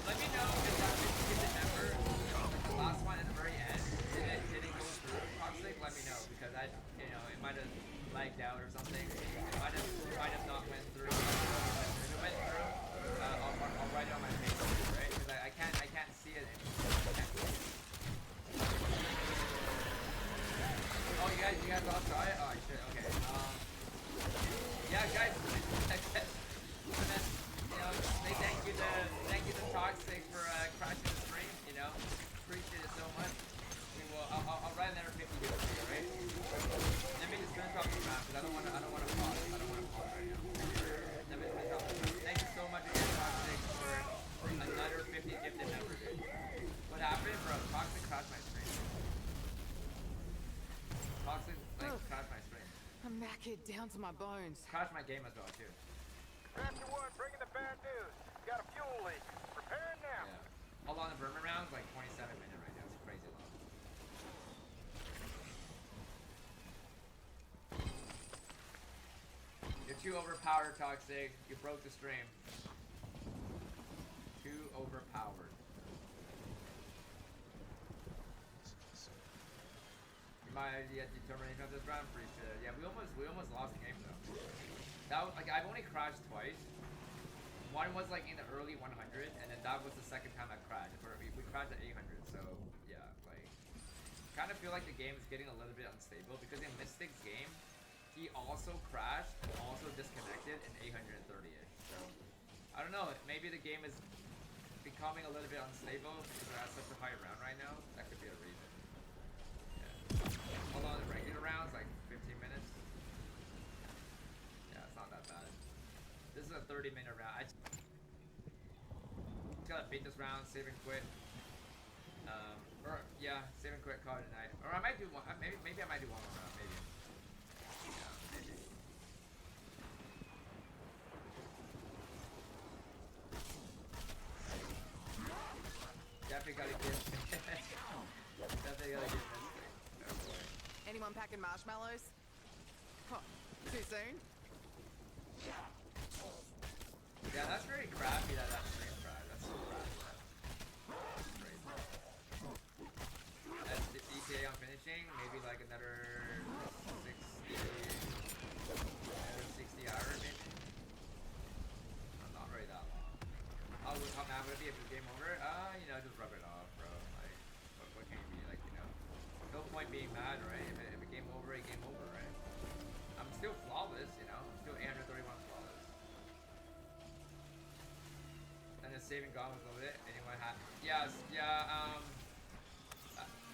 A: Let me know if that did member, like the last one at the very end, did it go through, Toxic? Let me know, because I, you know, it might have lagged out or something. It might have not went through. If it went through, I'll write it on my page, right? Because I can't see it. Oh, you guys all saw it? Oh, shit. Okay. Yeah, guys. You know, say thank you to Toxic for crashing the stream. You know, I don't wanna pause. I don't wanna pause right now. Thank you so much again, Toxic, for another 50 gifted members. What happened, bro? Toxic crashed my stream. Toxic crashed my stream.
H: I'm knackered down to my bones.
A: Crashed my game as well too.
G: Raptor 1, bringing the bad news. Got a fuel leak. Repair it now.
A: Yeah. How long the Burma round's like 27 minutes right now. It's crazy long. You're too overpowered, Toxic. You broke the stream. Too overpowered. You might get determination of this round. Pretty sure. Yeah, we almost lost the game though. That was, like, I've only crashed twice. One was like in the early 100, and then that was the second time I crashed. We crashed at 800, so yeah, like, kind of feel like the game is getting a little bit unstable because in Mystic's game, he also crashed and also disconnected in 830ish. So I don't know. Maybe the game is becoming a little bit unstable because it has such a high round right now. That could be a reason. Yeah. Although the regular rounds like 15 minutes. Yeah, it's not that bad. This is a 30-minute round. I just gotta beat this round, save and quit. Or yeah, save and quit, call it a night. Or I might do one. Maybe I might do one more round. Maybe. Yeah, maybe. Definitely gotta give. Definitely gotta give Mystic. Oh boy.
H: Anyone packing marshmallows? Huh, too soon?
A: Yeah, that's very crappy that stream crashed. That's so crappy. That's crazy. That's the ETA on finishing. Maybe like another 60 hours maybe. Not really that long. How mad would it be if it's game over? You know, just rub it off, bro. Like, what can you be like? You know, no point being mad, right? If it game over, it game over, right? I'm still flawless, you know. I'm still 831 flawless. And the saving gone was over it. Anyone had? Yes, yeah.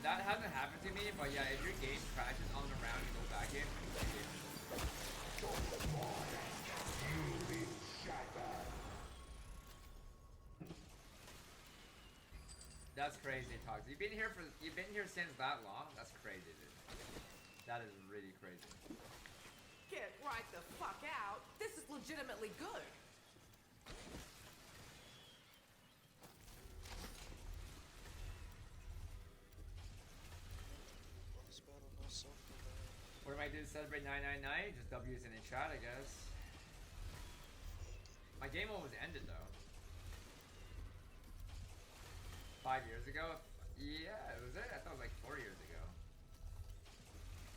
A: That hasn't happened to me, but yeah, if your game crashes on the round, you go back in. That's crazy, Tox. You've been here since that long? That's crazy, dude. That is really crazy.
H: Get right the fuck out. This is legitimately good.
A: What am I doing to celebrate 999? Just W's in the chat, I guess. My game almost ended though. 5 years ago? Yeah, was it? I thought it was like 4 years ago.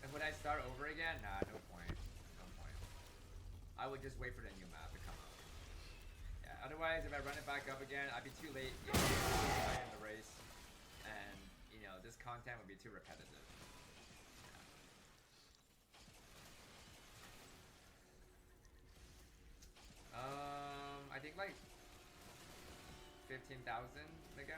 A: And would I start over again? Nah, no point. No point. I would just wait for the new map to come out. Yeah, otherwise if I run it back up again, I'd be too late in the race. And, you know, this content would be too repetitive. I think like 15,000 ago.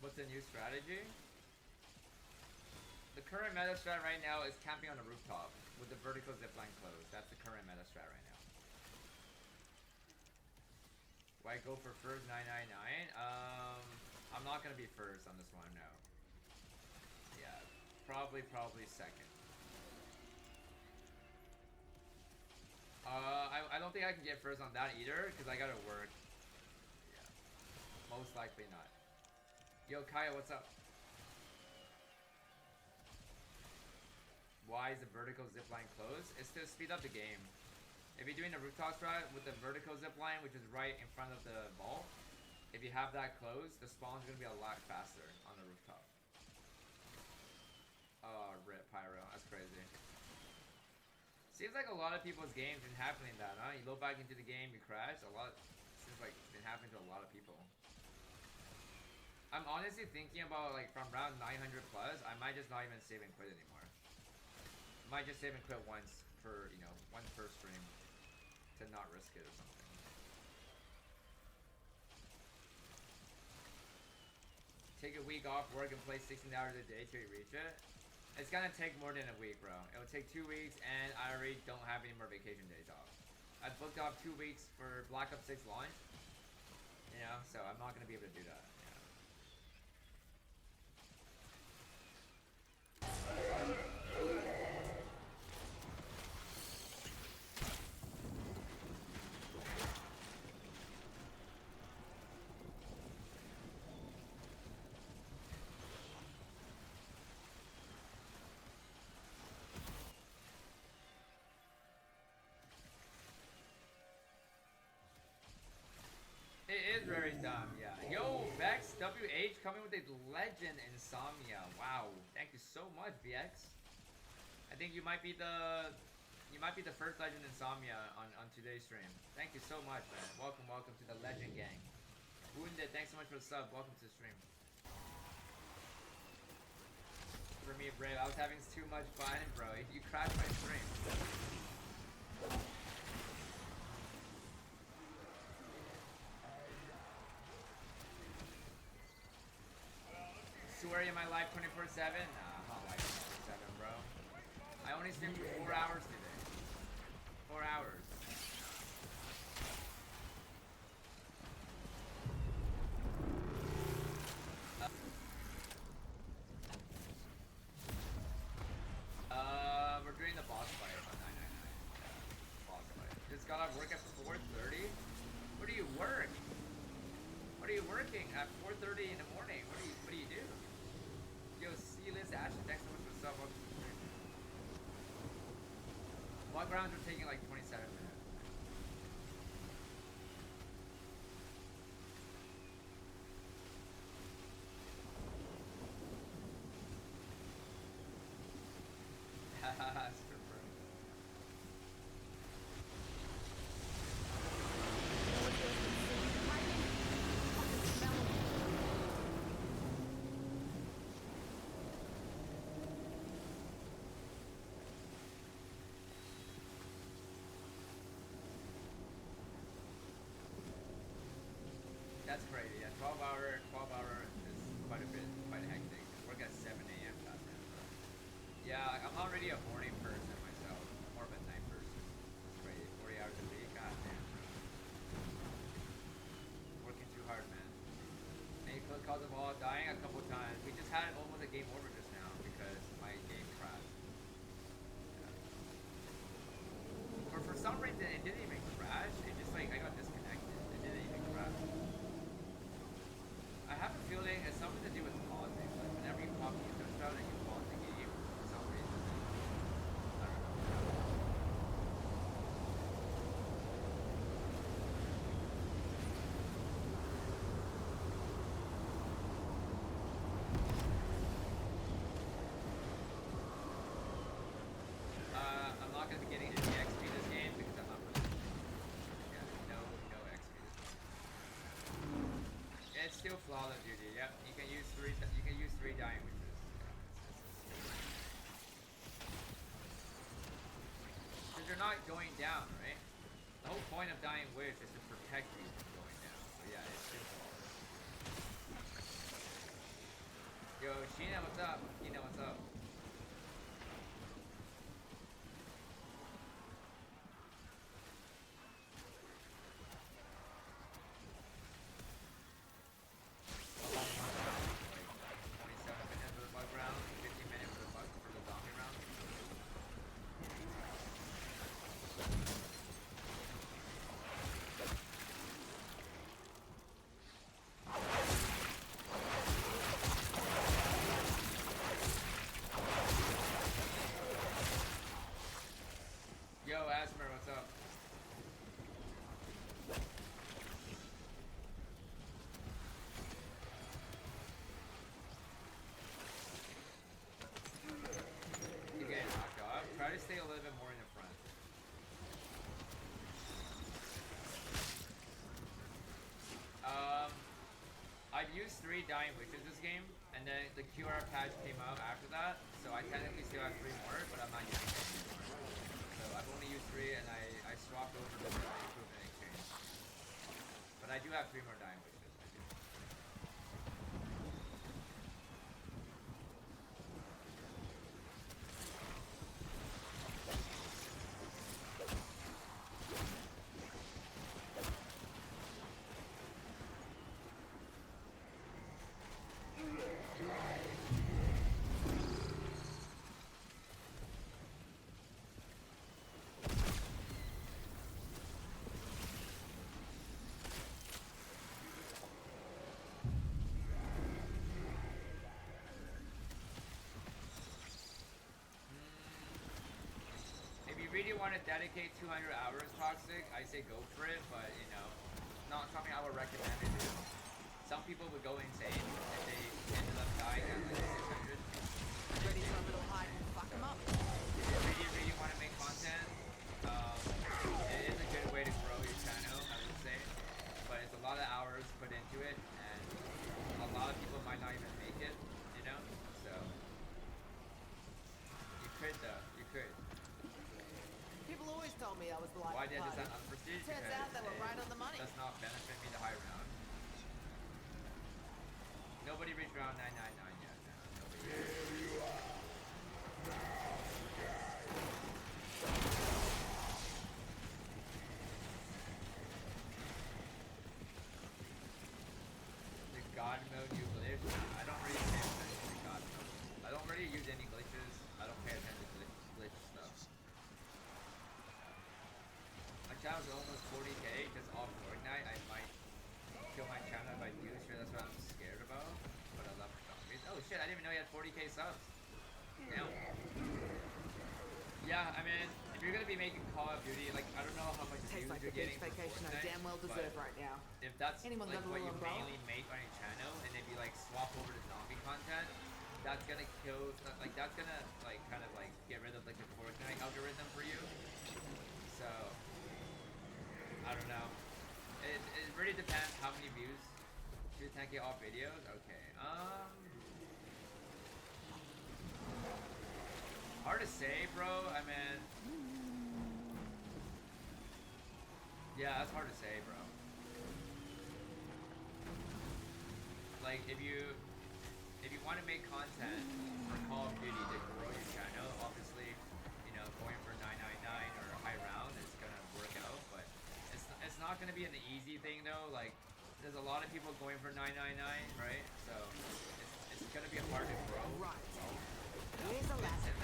A: What's the new strategy? The current meta strat right now is camping on the rooftop with the vertical zipline closed. That's the current meta strat right now. Why go for first 999? I'm not gonna be first on this one, no. Yeah, probably second. think I can get first on that either, because I gotta work. Yeah. Most likely not. Yo, Kaya, what's up? Why is the vertical zipline closed? It's to speed up the game. If you're doing the rooftop strat with the vertical zipline, which is right in front of the vault, if you have that closed, the spawn's gonna be a lot faster on the rooftop. Oh, rip Pyro, that's crazy. Seems like a lot of people's games been happening that, huh? You load back into the game, you crash. Seems like it's been happening to a lot of people. I'm honestly thinking about, like, from round 900 plus, I might just not even save and quit anymore. I might just save and quit once per, you know, once per stream to not risk it or something. Take a week off work and play 16 hours a day till you reach it. It's gonna take more than a week, bro. It'll take 2 weeks, and I already don't have any more vacation days off. I booked off 2 weeks for Black Ops 6 launch, you know, so I'm not gonna be able to do that. It is very dumb, yeah. Yo, Vex WH coming with a legend insomnia. Wow, thank you so much, VX. I think you might be the first legend insomnia on today's stream. Thank you so much, man. Welcome to the legend gang. Wounded, thanks so much for the sub. Welcome to the stream. For me, Brave, I was having too much fun, bro. You crashed my stream. Swear in my life 24/7? Nah, I'm not like 24/7, bro. I only streamed for 4 hours today. 4 hours. We're doing the boss fight on 999. Yeah, boss fight. Just got off work at 4:30? Where do you work? What are you working at 4:30 in the morning? What do you do? Yo, see Liz Ashley, thanks so much for the sub. Welcome to the stream. Log rounds are taking like 27 minutes. Hahaha, stripper. That's crazy. Yeah, 12 hour is quite a bit, quite hectic. Work at 7 a.m. Yeah, I'm already a morning person myself. I'm more of a night person. It's crazy. 40 hours a week. God damn, bro. Working too hard, man. Any close calls of all dying a couple times. We just had almost a game over just now because my game crashed. Yeah. Or for some reason it didn't even crash. It just like I got disconnected. It didn't even crash. I have a feeling it's something to do with pausing. Like whenever you pop the intro start and you pause the game for some reason. I don't know. I'm not gonna be getting any XP this game because I'm not really. Yeah, no XP this game. It's still flawless, dude. Yep, you can use three dying witches. Because you're not going down, right? The whole point of dying witch is to protect you from going down. So yeah, it's still flawless. Yo, Sheena, what's up? Sheena, what's up? stay a little bit more in the front. I've used 3 Dying Witches this game, and then the QR patch came out after that, so I technically still have 3 more, but I'm not using them anymore. So I've only used 3, and I swapped over to the Improvement Exchange. But I do have 3 more Dying Witches. I do. Really want to dedicate 200 hours Toxic, I say go for it, but you know, not something I would recommend to do. Some people would go insane if they ended up dying at like 600.
H: Ready for a little hide and fuck them up.
A: If you really want to make content, it is a good way to grow your channel, I would say. But it's a lot of hours put into it, and a lot of people might not even make it, you know? So, you could though, you could.
H: People always told me I was the life
A: Why
H: of
A: did I
H: the
A: design
H: party.
A: unforeseen?
H: Turns out they were right on the money.
A: Does not benefit me the high round. Nobody reached round 999 yet. No, nobody. The God mode you glitch. I don't really pay attention to God mode. I don't really use any glitches. I don't pay attention to glitch stuff. My channel's almost 40k because off Fortnite I might kill my channel if I do. Sure, that's what I'm scared about. But I love zombies. Oh shit, I didn't even know you had 40k subs. Damn. Yeah, I mean, if you're gonna be making Call of Duty, like I don't know how much views
H: Tastes like
A: you're
H: the beach
A: getting for
H: vacation I
A: Fortnite,
H: damn well
A: but
H: deserve right now.
A: if that's
H: Anyone
A: like
H: got a
A: what you
H: little umbrella?
A: mainly make on your channel, and if you like swap over to zombie content, that's gonna kill. Like that's gonna like kind of like get rid of like the Fortnite algorithm for you. So I don't know. It really depends how many views. 10k off videos. Okay. Hard to say, bro. I mean, yeah, that's hard to say, bro. Like if you want to make content for Call of Duty to grow your channel, obviously, you know, going for 999 or a high round is gonna work out, but it's not gonna be an easy thing though. Like there's a lot of people going for 999, right? So it's gonna be hard to grow.
H: Right. Here's a lesson.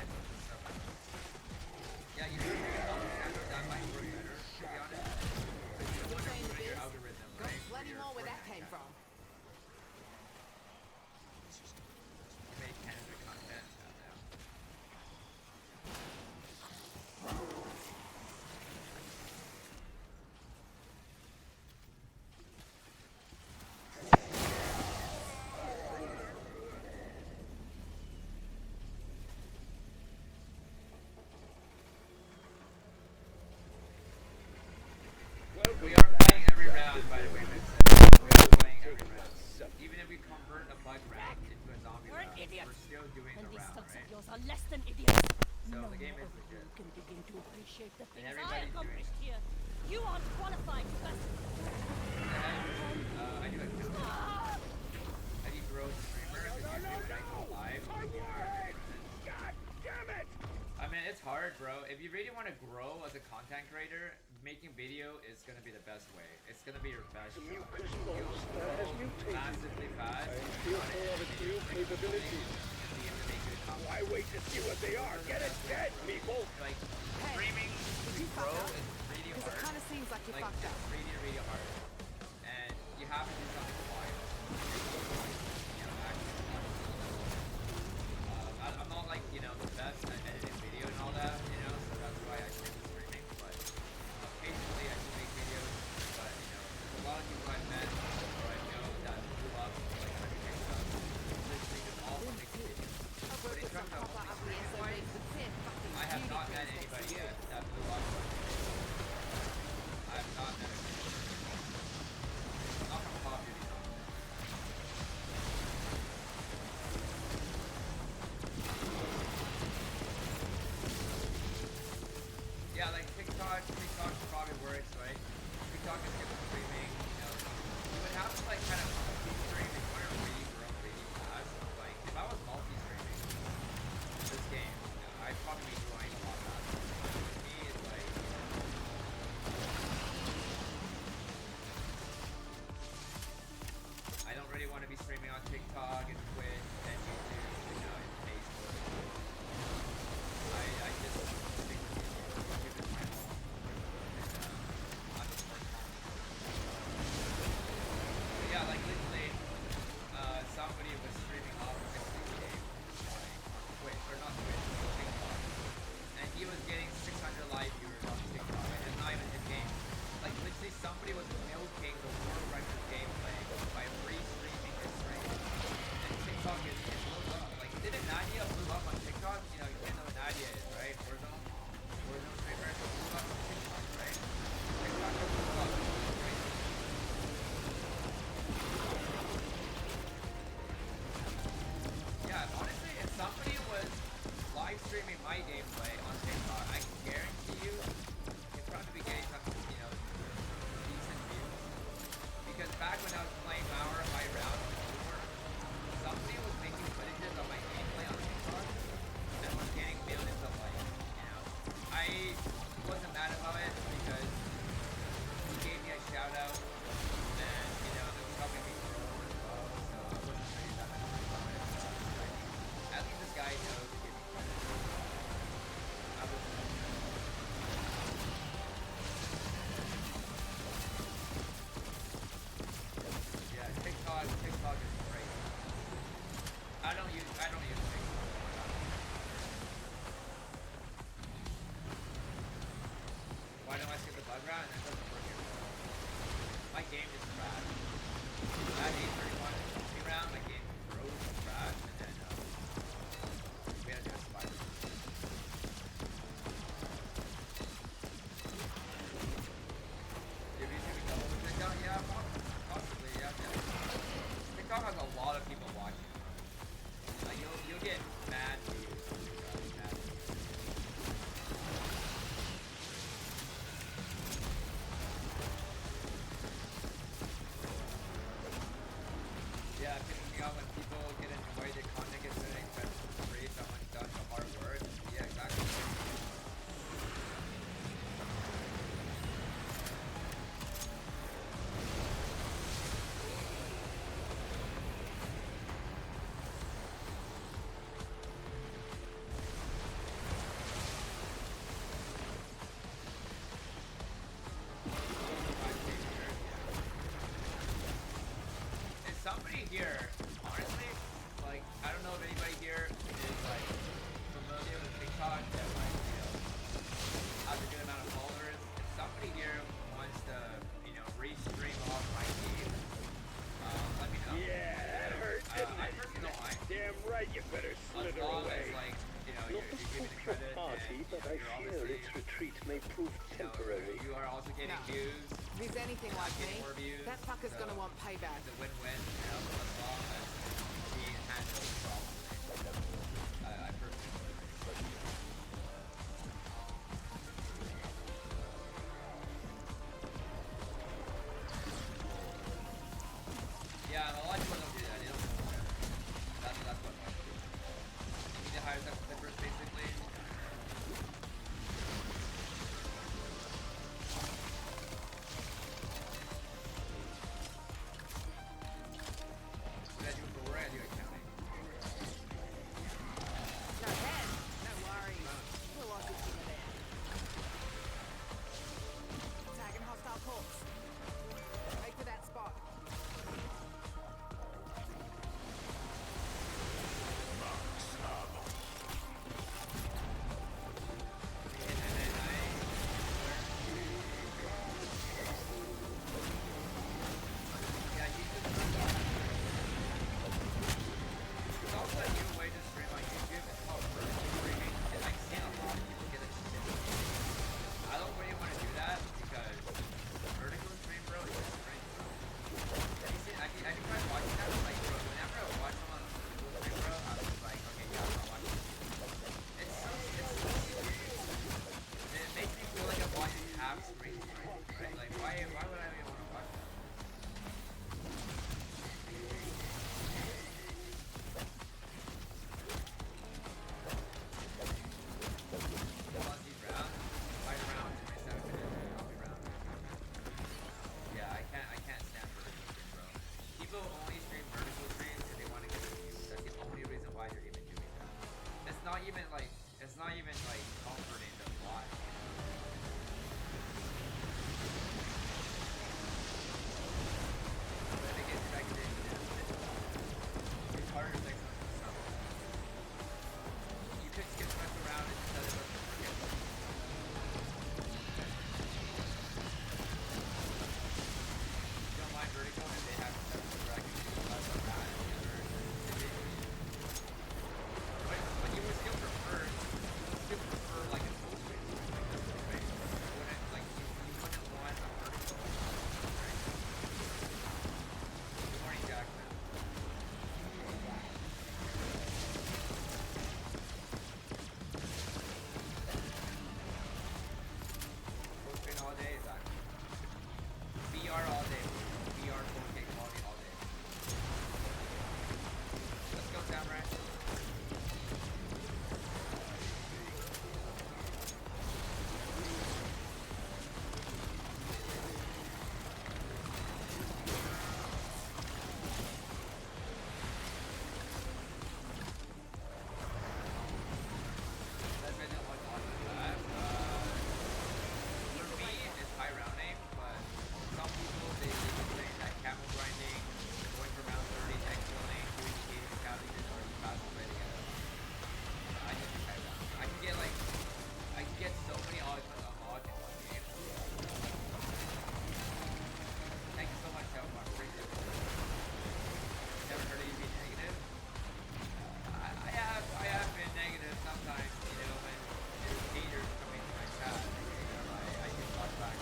A: Yeah, you should make a channel that might work better, to be honest. But you don't want to ruin your algorithm,
H: Got
A: right?
H: plenty more where that came
A: channel.
H: from.
A: Make Canada content. Goddamn. We are playing every round, by the way, Vincent. We are playing every round. Even if we convert a bug round into a zombie round, we're still doing the round, right?
M: Yours are less than idiots.
A: So
M: No
A: the game
M: more
A: is
M: of you
A: legit.
M: can begin to appreciate the things I
A: everybody's doing
M: accomplished
A: it.
M: here. You aren't qualified to best.
A: I do a kill. Eddie Bros streamer, because usually when I go live,
G: God damn it!
A: I mean, it's hard, bro. If you really want to grow as a content creator, making video is gonna be the best way. It's gonna be your best show.
B: Mucus
A: You'll
B: monster has
A: grow
B: mutated.
A: massively fast.
B: I am fearful of its new capabilities. Why wait to see what they are? Get it dead, people!
A: Like,
H: Hey,
A: streaming
H: did
A: to
H: you
A: grow
H: fuck up?
A: is really
H: Because
A: hard.
H: it kind of seems like you
A: Like,
H: fucked up.
A: it's really, really hard. And you have to do something wild. You know, actually I'm not like, you know, the best at editing video and all that, you know, so that's why I stick to streaming, but occasionally I do make videos, but, you know, there's a lot of people I've met or I know that blew up, like, when they make stuff, literally just all from making videos. But in terms of
H: Proper ugly SOBs with thin fucking
A: I have
H: beauty
A: not met
H: queens
A: anybody yet that blew up on I've not met a not from Call of Duty though. Yeah, like TikTok probably works, right? TikTok is good for streaming, you know. You would have to like kind of multi-stream if you want to really grow really fast. Like if I was multi-streaming this game, you know, I'd probably be growing a lot faster. For me, it's like I don't really want to be streaming on TikTok and Twitch and YouTube, you know, and Facebook. I just stick with YouTube. YouTube is my home. And I'm just more confident. But yeah, like literally, somebody was streaming off of this game like on Twitch, or not Twitch, TikTok. And he was getting 600 live viewers on TikTok, and it's not even his game. Like literally somebody was milking the world record gameplay by re-streaming his stream. And TikTok is blows up. Like didn't Nadia blew up on TikTok? You know, you know what Nadia is, right? Warzone streamer blew up on TikTok, right? TikTok just blew up. Right? Yeah, honestly, if somebody was live streaming my gameplay on TikTok, I can guarantee you you'd probably be getting some, you know, decent views. Because back when I was playing Power High Round before, somebody was making footages of my gameplay on TikTok and was getting millions of likes, you know. I wasn't mad about it because he gave me a shout out and, you know, it was helping me grow as well, so I wasn't really that much about it. At least this guy knows to give me credit. I was yeah, TikTok is great. I don't use TikTok. Why don't I skip the bug round? And it doesn't work here. My game is trash. That 831 multi round, my game froze and trash, and then we had to do a spider. Did we double the TikTok? Yeah, possibly, yeah. TikTok has a lot of people watching. Like you'll get mad views on TikTok, mad views. Yeah, it pisses me off when people get annoyed that content gets really expensive for free. Someone's done the hard work. Yeah, exactly. Is somebody here, honestly, like, I don't know if anybody here is, like, familiar with TikTok that, like, you know, has a good amount of followers. If somebody here wants to, you know, re-stream off my game, let me know.
B: Yeah, that hurt, didn't
A: I
B: it?
A: personally don't mind.
B: Damn right you better
A: As
B: slither
A: long
B: away.
A: as, like, you know,
B: Not
A: you
B: a
A: give me the
B: social
A: credit
B: party,
A: and,
B: but
A: you know,
B: I
A: you're
B: fear
A: obviously,
B: its retreat may prove
A: you know,
B: temporary.
A: you are also getting
D: No.
A: views.
D: If he's anything like
A: Getting
D: me,
A: more views,
D: that fucker's
A: so
D: gonna want payback.
A: it's a win-win, you know, as long as he handles the problem. I personally agree. Yeah, a lot of people don't do that. They don't know that. That's what most do. You need to hire some flippers, basically. What I do for work, I do accounting.
D: No,
A: why would I even want to watch that? Come on, these rounds. 5 rounds, 27 minutes, I'll be round. Yeah, I can't stand vertical stream, bro. People only stream vertical streams because they want to get the views. That's the only reason why they're even doing that. It's not even like comforting to watch. But they get affected. It's harder to make some. You could skip stuff around and set it up to forget. Don't mind vertical and they have stuff where I can do less of that and the other division. But you would still prefer like a full screen, right? You wouldn't want a vertical, right? Good morning, Jackson. Full screen all day, exactly. VR all day. VR 4K quality all day. Let's go, Samurai. That's been a lot of that. For me, it's high rounding, but some people they say that camel grinding, going for round 30, tech killing, doing the gating challenges are the fast way to get it. I just high round. I can get so many odds unlocked in one game. Thank you so much, Helmar. Appreciate it. Never heard of you being negative? I have been negative sometimes, you know, when there's haters coming to my chat. You know, I can talk back.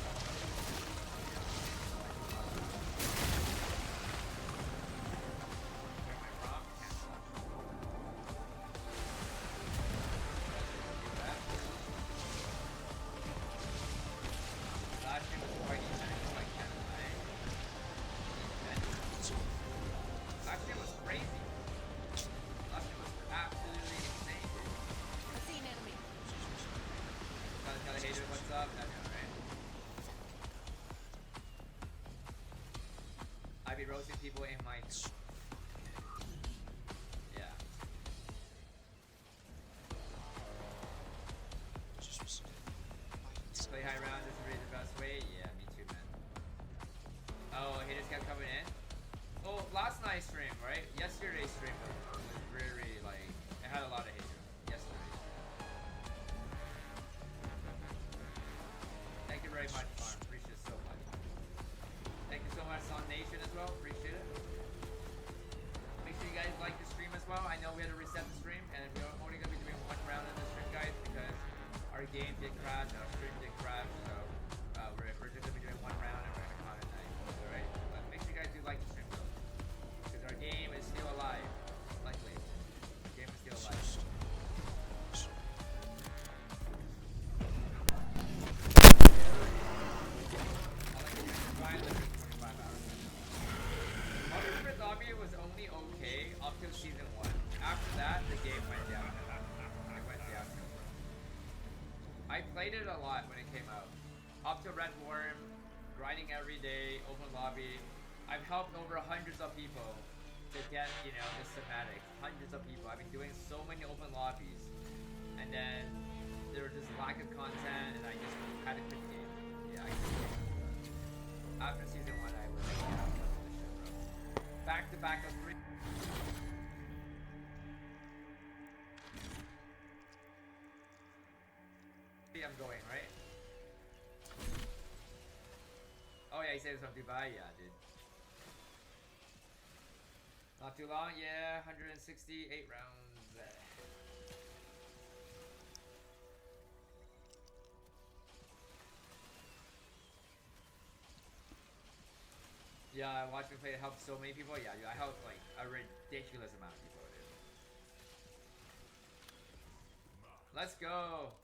A: Where am I from? Canada. Last year was quite eventful, like Canada, eh? Last year was crazy. Last year was absolutely insane, dude.
H: I see an enemy.
A: Tell the hater what's up, that's alright. I be roasting people in my... Yeah. Play high round, this is really the best way? Yeah, me too, man. Oh, haters kept coming in? Oh, last night's stream, right? Yesterday's stream was really, like, it had a lot of haters. Yesterday. Thank you very much, Farm. Appreciate it so much. Thank you so much, Son Nation, as well. Appreciate it. Make sure you guys like the stream as well. I know we had to reset the stream, and we're only going to be doing one round in the stream, guys, because our game did crash and our stream did crash, so we're just going to be doing one round and we're going to call it a night. Alright? But make sure you guys do like the stream, though. Because our game is still alive. Likely. The game is still alive. Ultimate Zombie was only okay up till season 1. After that, the game went down. It went down. I played it a lot when it came out. Up to Red Worm, grinding every day, open lobby. I've helped over hundreds of people to get, you know, the schematics. Hundreds of people. I've been doing so many open lobbies. And then there was just lack of content and I just had to quit the game. Yeah, I quit the game. After season 1, I was like, yeah, fuck this shit, bro. Back to back of 3. I'm going, right? Oh yeah, he said it was from Dubai, yeah, dude. Not too long, yeah, 168 rounds. Yeah, I watched me play, it helped so many people. Yeah, dude, I helped like a ridiculous amount of people, dude. Let's go.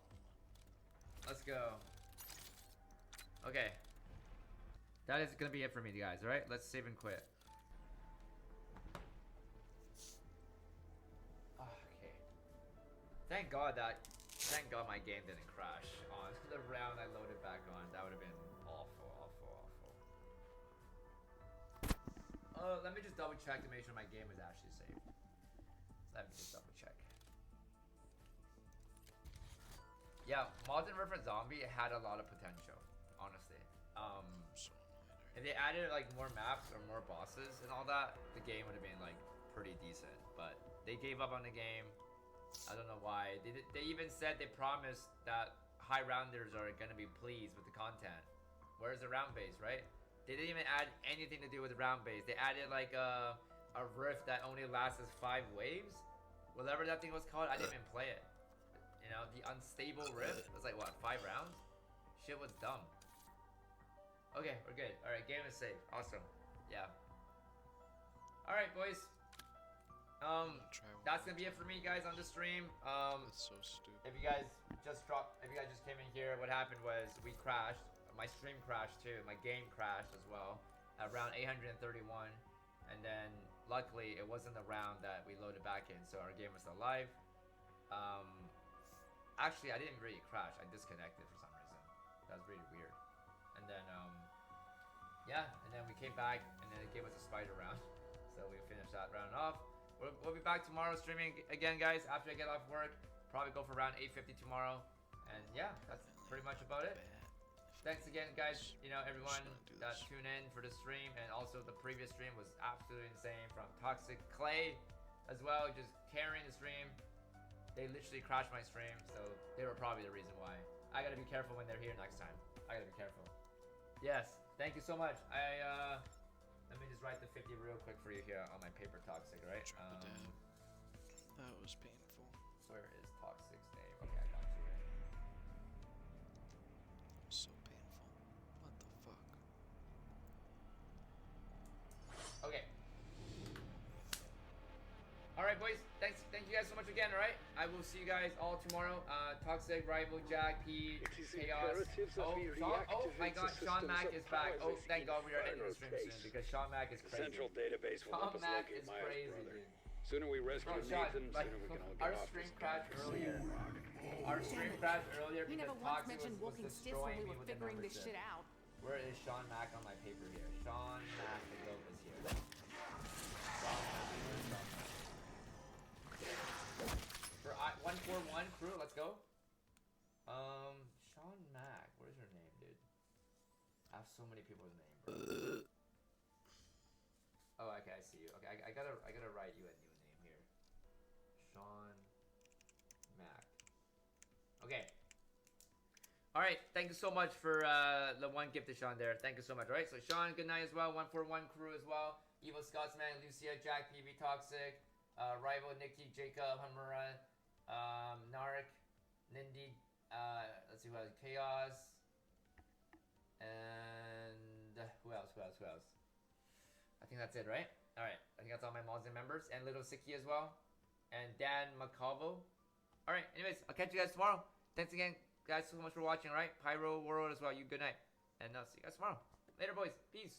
A: Let's go. Okay. That is gonna be it for me, guys. All right, let's save and quit. Okay. Thank God my game didn't crash on the round I loaded back on. That would have been awful, awful, awful. Let me just double check to make sure my game is actually saved. Let me just double check. Yeah, Modern Warfare Zombie had a lot of potential, honestly. If they added like more maps or more bosses and all that, the game would have been like pretty decent. But they gave up on the game. I don't know why. They even said they promised that high rounders are gonna be pleased with the content. Where's the round base, right? They didn't even add anything to do with the round base. They added like a rift that only lasts 5 waves, whatever that thing was called. I didn't even play it. You know, the unstable rift was like what, 5 rounds? Shit was dumb. Okay, we're good. All right, game is safe. Awesome. Yeah. All right, boys. That's gonna be it for me, guys, on the stream.
I: That's so stupid.
A: If you guys just came in here, what happened was we crashed. My stream crashed too. My game crashed as well at round 831, and then luckily it wasn't the round that we loaded back in, so our game was still live. Actually, I didn't really crash. I disconnected for some reason. That was really weird. And then yeah, and then we came back, and then it gave us a spider round, so we finished that round off. We'll be back tomorrow streaming again, guys, after I get off work. Probably go for around 8:50 tomorrow. And yeah, that's pretty much about it. Thanks again, guys, you know, everyone that tuned in for the stream. And also the previous stream was absolutely insane, from Toxic Clay as well, just carrying the stream. They literally crashed my stream, so they were probably the reason why. I gotta be careful when they're here next time. I gotta be careful. Yes, thank you so much. Let me just write the 50 real quick for you here on my paper. Toxic, right?
I: That was painful.
A: Where is Toxic's name? Okay, I got you here.
I: So painful. What the fuck?
A: Okay. Alright, boys. Thank you guys so much again, alright? I will see you guys all tomorrow. Toxic, Rival, Jack, P, Chaos. Oh, Sean, oh my god, Sean Mack is back. Oh, thank god we are ending the stream soon, because Sean Mack is crazy.
B: Central database will help us locate Maya's brother. Sooner we rescue Nathan, sooner we can all get
A: our
B: off
A: stream
B: this
A: crashed earlier. Our stream crashed earlier
D: We
A: because
D: never once
A: Toxic
D: mentioned
A: was
D: walking stiff
A: destroying
D: when we
A: me
D: were
A: with the
D: figuring this
A: membership.
D: shit out.
A: Where is Sean Mack on my paper here? Sean Mack, the goat, is here. Sean Mack, where's Sean Mack? For 141 crew, let's go. Sean Mack, where's your name, dude? I have so many people's names, bro. Oh, okay, I see you. Okay, I gotta write you a new name here. Sean Mack. Okay. All right, thank you so much for the one gift to Sean there. Thank you so much. All right, so Sean, good night as well. 141 crew as well. Evil Scotsman, Lucia, Jack, PV, Toxic, Rival, Nikki, Jacob, Hamura, Nark, Nindy, let's see who else, Chaos, and who else? I think that's it, right? All right, I think that's all my mods and members, and Little Sicky as well, and Dan Macavo. All right, anyways, I'll catch you guys tomorrow. Thanks again, guys, so much for watching, all right? Pyro World as well, you good night, and I'll see you guys tomorrow. Later, boys. Peace.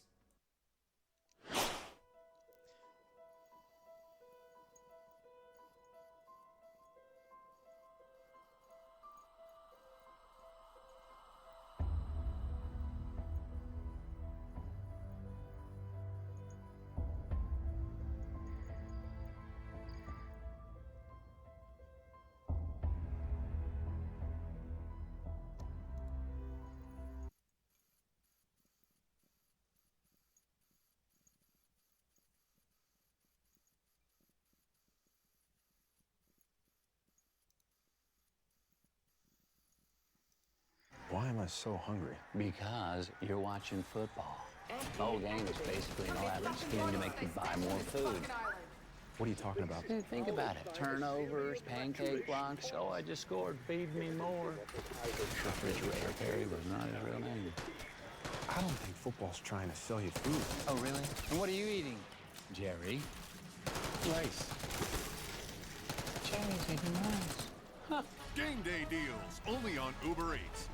N: Why am I so hungry?
O: Because you're watching football. The whole game is basically an elaborate scheme to make you buy more food.
N: What are you talking about?
O: Dude, think about it. Turnovers, pancake blocks. Oh, I just scored. Feed me more. Refrigerator Perry was not his real name.
N: I don't think football's trying to sell you food.
O: Oh, really? And what are you eating, Jerry?
N: Rice.
O: Jerry's eating rice.
P: Huh. Game day deals only on Uber Eats.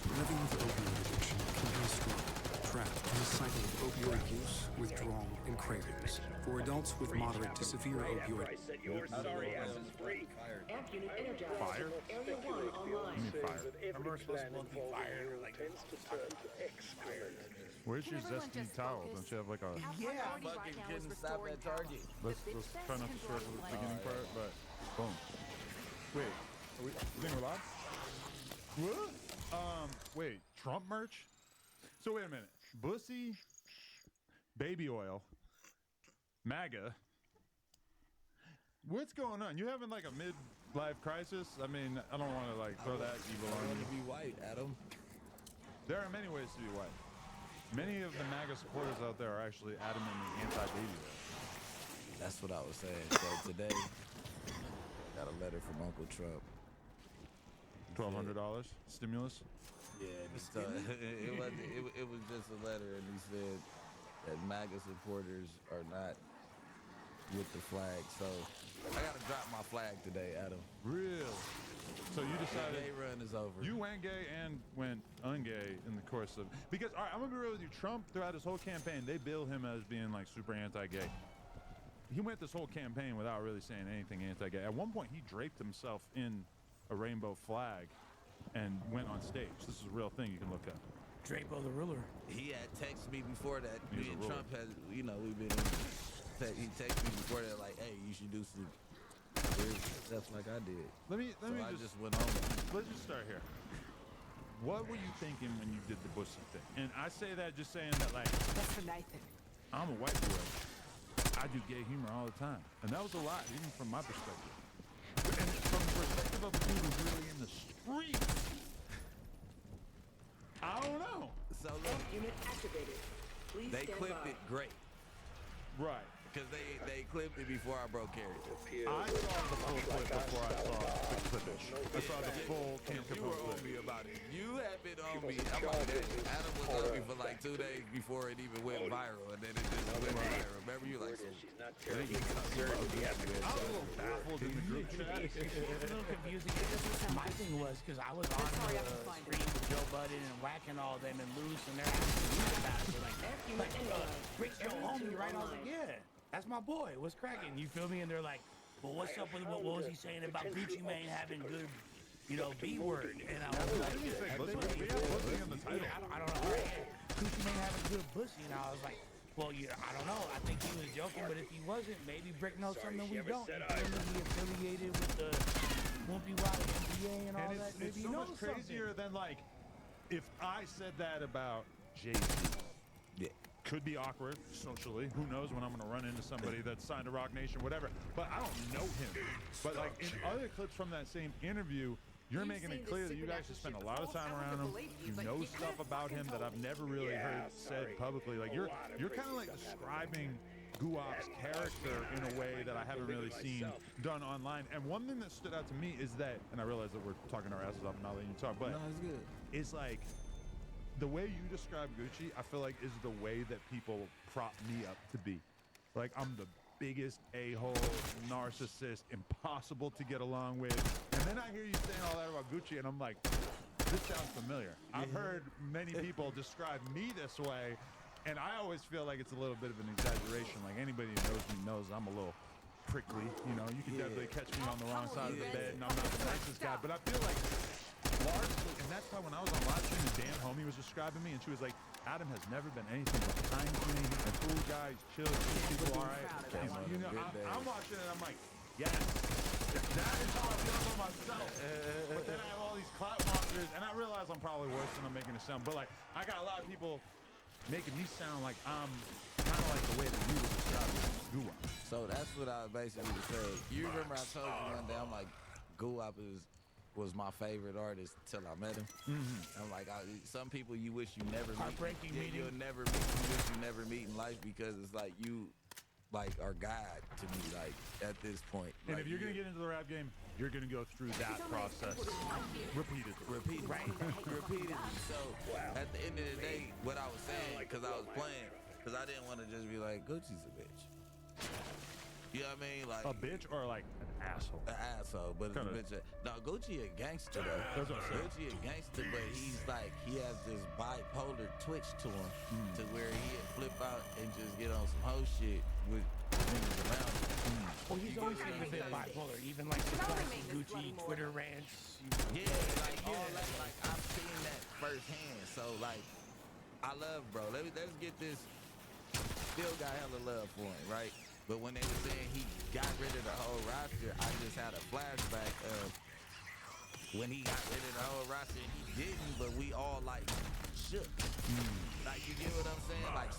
F: Living with opioid addiction can be a struggle. Trapped in a
Q: opioid use, withdrawal, and cravings. For adults with moderate to severe opioid.
E: Amp unit energized.
R: Fire?
E: Area 1 online.
R: You mean fire?
G: Remember supposed to be fire, like
R: Where's your zesty towel? Don't you have like a...
D: Yeah, fucking couldn't stop at Target.
R: Let's try not to short the beginning part, but boom. Wait, you think we're live? What? Wait, Trump merch? So wait a minute. Bussy, baby oil, MAGA. What's going on? You having like a midlife crisis? I mean, I don't want to like throw that evil on you.
S: I want to be white, Adam.
R: There are many ways to be white. Many of the MAGA supporters out there are actually adamantly anti-baby oil.
S: That's what I was saying. So today, I got a letter from Uncle Trump.
R: $1,200 stimulus?
S: Yeah, it was just a letter, and he said that MAGA supporters are not with the flag. So I gotta drop my flag today, Adam.
R: Really? So you decided
S: the gay run is over.
R: You went gay and went ungay in the course of, because all right, I'm gonna be real with you. Trump throughout his whole campaign, they bill him as being like super anti-gay. He went this whole campaign without really saying anything anti-gay. At one point, he draped himself in a rainbow flag and went on stage. This is a real thing you can look up.
S: Drapo the ruler. He had texted me before that.
R: He's
S: Me
R: a
S: and
R: ruler.
S: Trump had, we've been in. He texted me before that, like, hey, you should do some weird stuff like I did.
R: Let me
S: I just went on.
R: Let's just start here. What were you thinking when you did the Bussy thing? And I say that just saying that, like,
D: That's for Nathan.
R: I'm a white boy. I do gay humor all the time. And that was a lot, even from my perspective. And from the perspective of a dude who's really in the streets, I don't know.
S: So
E: Amp unit activated. Please
S: they
E: stand
S: clipped
E: by.
S: it great.
R: Right.
S: Because they clipped it before I broke character.
R: I saw the full clip before I saw the clippage. I saw the full
S: You
R: Campbell
S: were on
R: clip.
S: me about it. You had been on me. I'm like, Adam was on me for like 2 days before it even went viral, and then it just went viral. Remember, you like, so
R: I was a little baffled in the group chat.
T: It's a little confusing. My thing was because I was on the screen with Joe Budden and whacking all them and loose, and they're asking me about it. They're like, Rick's your homie, right? I was like, yeah, that's my boy. What's cracking? You feel me? And they're like, well, what's up with what was he saying about Gucci Mane having good, B word? And I was like,
R: We have Bussy in the title.
T: I don't know. Gucci Mane having good pussy, and I was like, well, I don't know. I think he was joking, but if he wasn't, maybe Brick knows something we don't. He affiliated with the Wimpy Wiley NBA and all
R: And
T: that.
R: it's
T: Maybe
R: so
T: he knows
R: much crazier
T: something.
R: than like if I said that about Jay-Z.
S: Yeah.
R: Could be awkward socially. Who knows when I'm going to run into somebody that's signed to Rock Nation, whatever. But I don't know him. But like in other clips from that same interview, you're making it clear that you guys have spent a lot of time around him. You know stuff about him that I've never really heard said publicly. Like you're kind of like describing Guap's character in a way that I haven't really seen done online. And one thing that stood out to me is that, and I realize that we're talking our asses off and not letting you talk, but
S: No, it's good.
R: it's like the way you describe Gucci, I feel like is the way that people prop me up to be. Like I'm the biggest a-hole, narcissist, impossible to get along with. And then I hear you saying all that about Gucci, and I'm like, this sounds familiar. I've heard many people describe me this way, and I always feel like it's a little bit of an exaggeration. Like anybody who knows me knows I'm a little prickly. You can definitely catch me on the wrong side of the bed, and I'm not the nicest guy. But I feel like largely, and that's why when I was on live stream, Dan Homie was describing me, and she was like, Adam has never been anything but kind to me. He's a cool guy. He's chill. He's people all right. I'm watching it. I'm like, yes, that is how I feel about myself. But then I have all these clout monsters, and I realize I'm probably worse than I'm making it sound. But like, I got a lot of people making me sound like I'm kind of like the way that you would describe Guap.
S: So that's what I basically said. You remember I told you one day, I'm like, Guap was my favorite artist till I met him. I'm like, some people you wish you never meet.
T: Heartbreaking meeting.
S: You'll never meet. You wish you never meet in life because it's like you, are God to me. Like at this point.
R: And
S: like,
R: if you're gonna get into the rap game, you're gonna go through that process repeatedly.
S: Repeatedly. So at the end of the day, what I was saying, because I was playing, because I didn't want to just be like, Gucci's a bitch. You know what I mean? Like
R: a bitch or like an asshole.
S: An asshole, but it's a bitch. No, Gucci a gangster though.
R: That's what I'm saying.
S: Gucci a gangster, but he's like he has this bipolar twitch to him, to where he'd flip out and just get on some hoe shit with niggas around him.
T: Well, he's always been a bit bipolar, even like the classic Gucci Twitter rants.
S: Yeah, like all that, like I've seen that firsthand. So like, I love bro. Let's get this. Still got hella love for him, right? But when they were saying he got rid of the whole roster, I just had a flashback of when he got rid of the whole roster and he didn't, but we all like shook. Like, you get what I'm saying? Like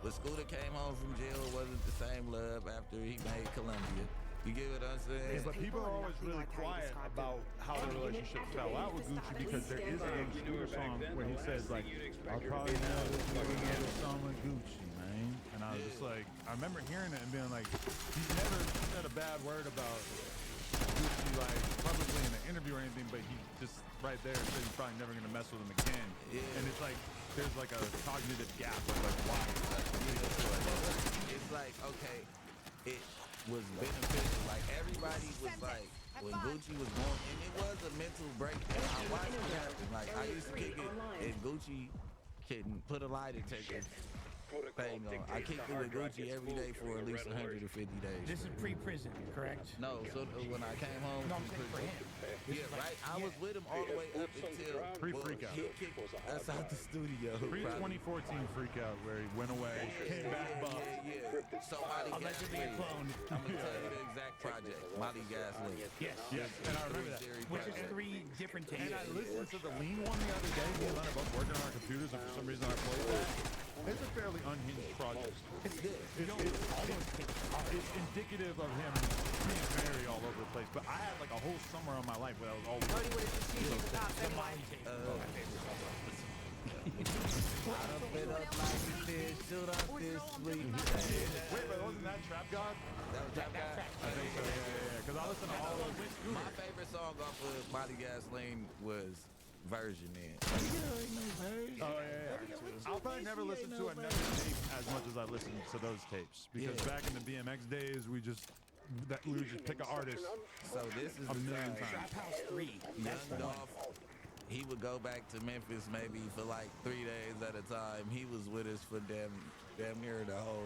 S: when Scooter came home from jail, it wasn't the same love after he made Columbia. You get what I'm saying?
R: Yeah, but people are always really quiet about how the relationship fell out with Gucci because there is a young Scooter song where he says like, "I'll probably never do a song with Gucci, man." And I was just like, I remember hearing it and being like, he's never said a bad word about Gucci like publicly in an interview or anything, but he just right there said he's probably never gonna mess with him again. Yeah. And it's like there's like a cognitive gap of like why.
S: It's like, okay, it was beneficial. Like everybody was like, when Gucci was born, and it was a mental break. And I watched it happen. Like I used to kick it, and Gucci couldn't put a lie detector thing on. I kicked it with Gucci every day for at least 150 days.
T: This is pre-prison, correct?
S: No, so when I came home
T: no, I'm
S: from
T: saying for
S: prison,
T: him.
S: yeah, right. I was with him all the way up until
R: Pre-freak out.
S: he kicked us out the studio.
R: Pre-2014 freak out where he went away, came back buff.
S: Yeah. So Molly Gasoline. I'm gonna tell you the exact project. Molly Gasoline.
T: Yes.
R: And I remember that.
T: Which is 3 different tapes.
R: And I listened to the Lean one the other day. Me and Len are both working on our computers, and for some reason I played that. It's a fairly unhinged project.
T: It's good.
R: It's indicative of him being very all over the place. But I had like a whole summer of my life where I was always.
S: I done been up like a fish, shoot up this week.
R: Wait, but wasn't that Trap God?
S: That was Trap God?
R: I think so, yeah. Because I listened to all those.
S: My favorite song off of Molly Gasoline was Version In.
R: Oh, yeah. I'll probably never listen to another tape as much as I listened to those tapes. Because back in the BMX days, we would just pick an artist.
S: So this is
R: a million times.
T: Trap House 3.
S: Young Dolph, he would go back to Memphis maybe for like 3 days at a time. He was with us for damn near the whole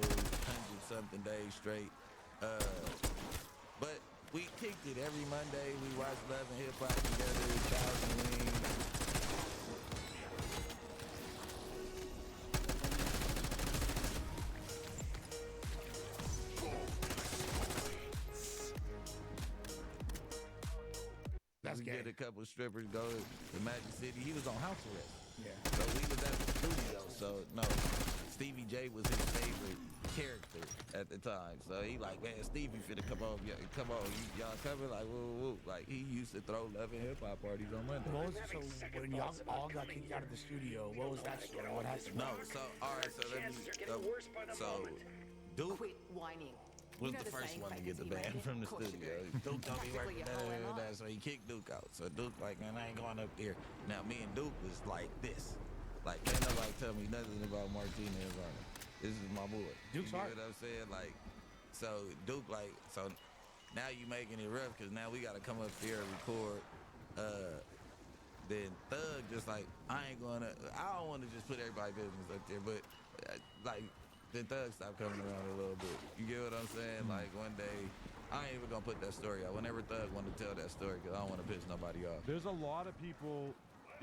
S: 100-something days straight. But we kicked it every Monday. We watched Love and Hip Hop together, 1,000 Wings.
T: That's
S: we
T: gay.
S: get a couple strippers go to Magic City. He was on house arrest.
T: Yeah.
S: So we was at the studio. So no, Stevie J was his favorite character at the time. So he like, man, Stevie finna come on, y'all coming? Like, woo. Like he used to throw Love and Hip Hop parties on Monday.
T: What was so when y'all all got kicked out of the studio? What was that story? What happened?
S: No, so all right, so let me. So Duke
D: Quit whining.
S: was the first one to get the band from the studio. Duke don't be working that, so he kicked Duke out. So Duke like, man, I ain't going up there. Now me and Duke was like this. Like, can't nobody tell me nothing about Martinez on it. This is my boy.
T: Duke's
S: you know
T: hard.
S: what I'm saying? Like, so Duke like, so now you making it rough because now we got to come up there and record. Then Thug just like, I don't want to just put everybody's business up there, but like, then Thug stopped coming around a little bit. You get what I'm saying? Like one day, I ain't even gonna put that story out. Whenever Thug want to tell that story, because I don't want to piss nobody off.
R: There's a lot of people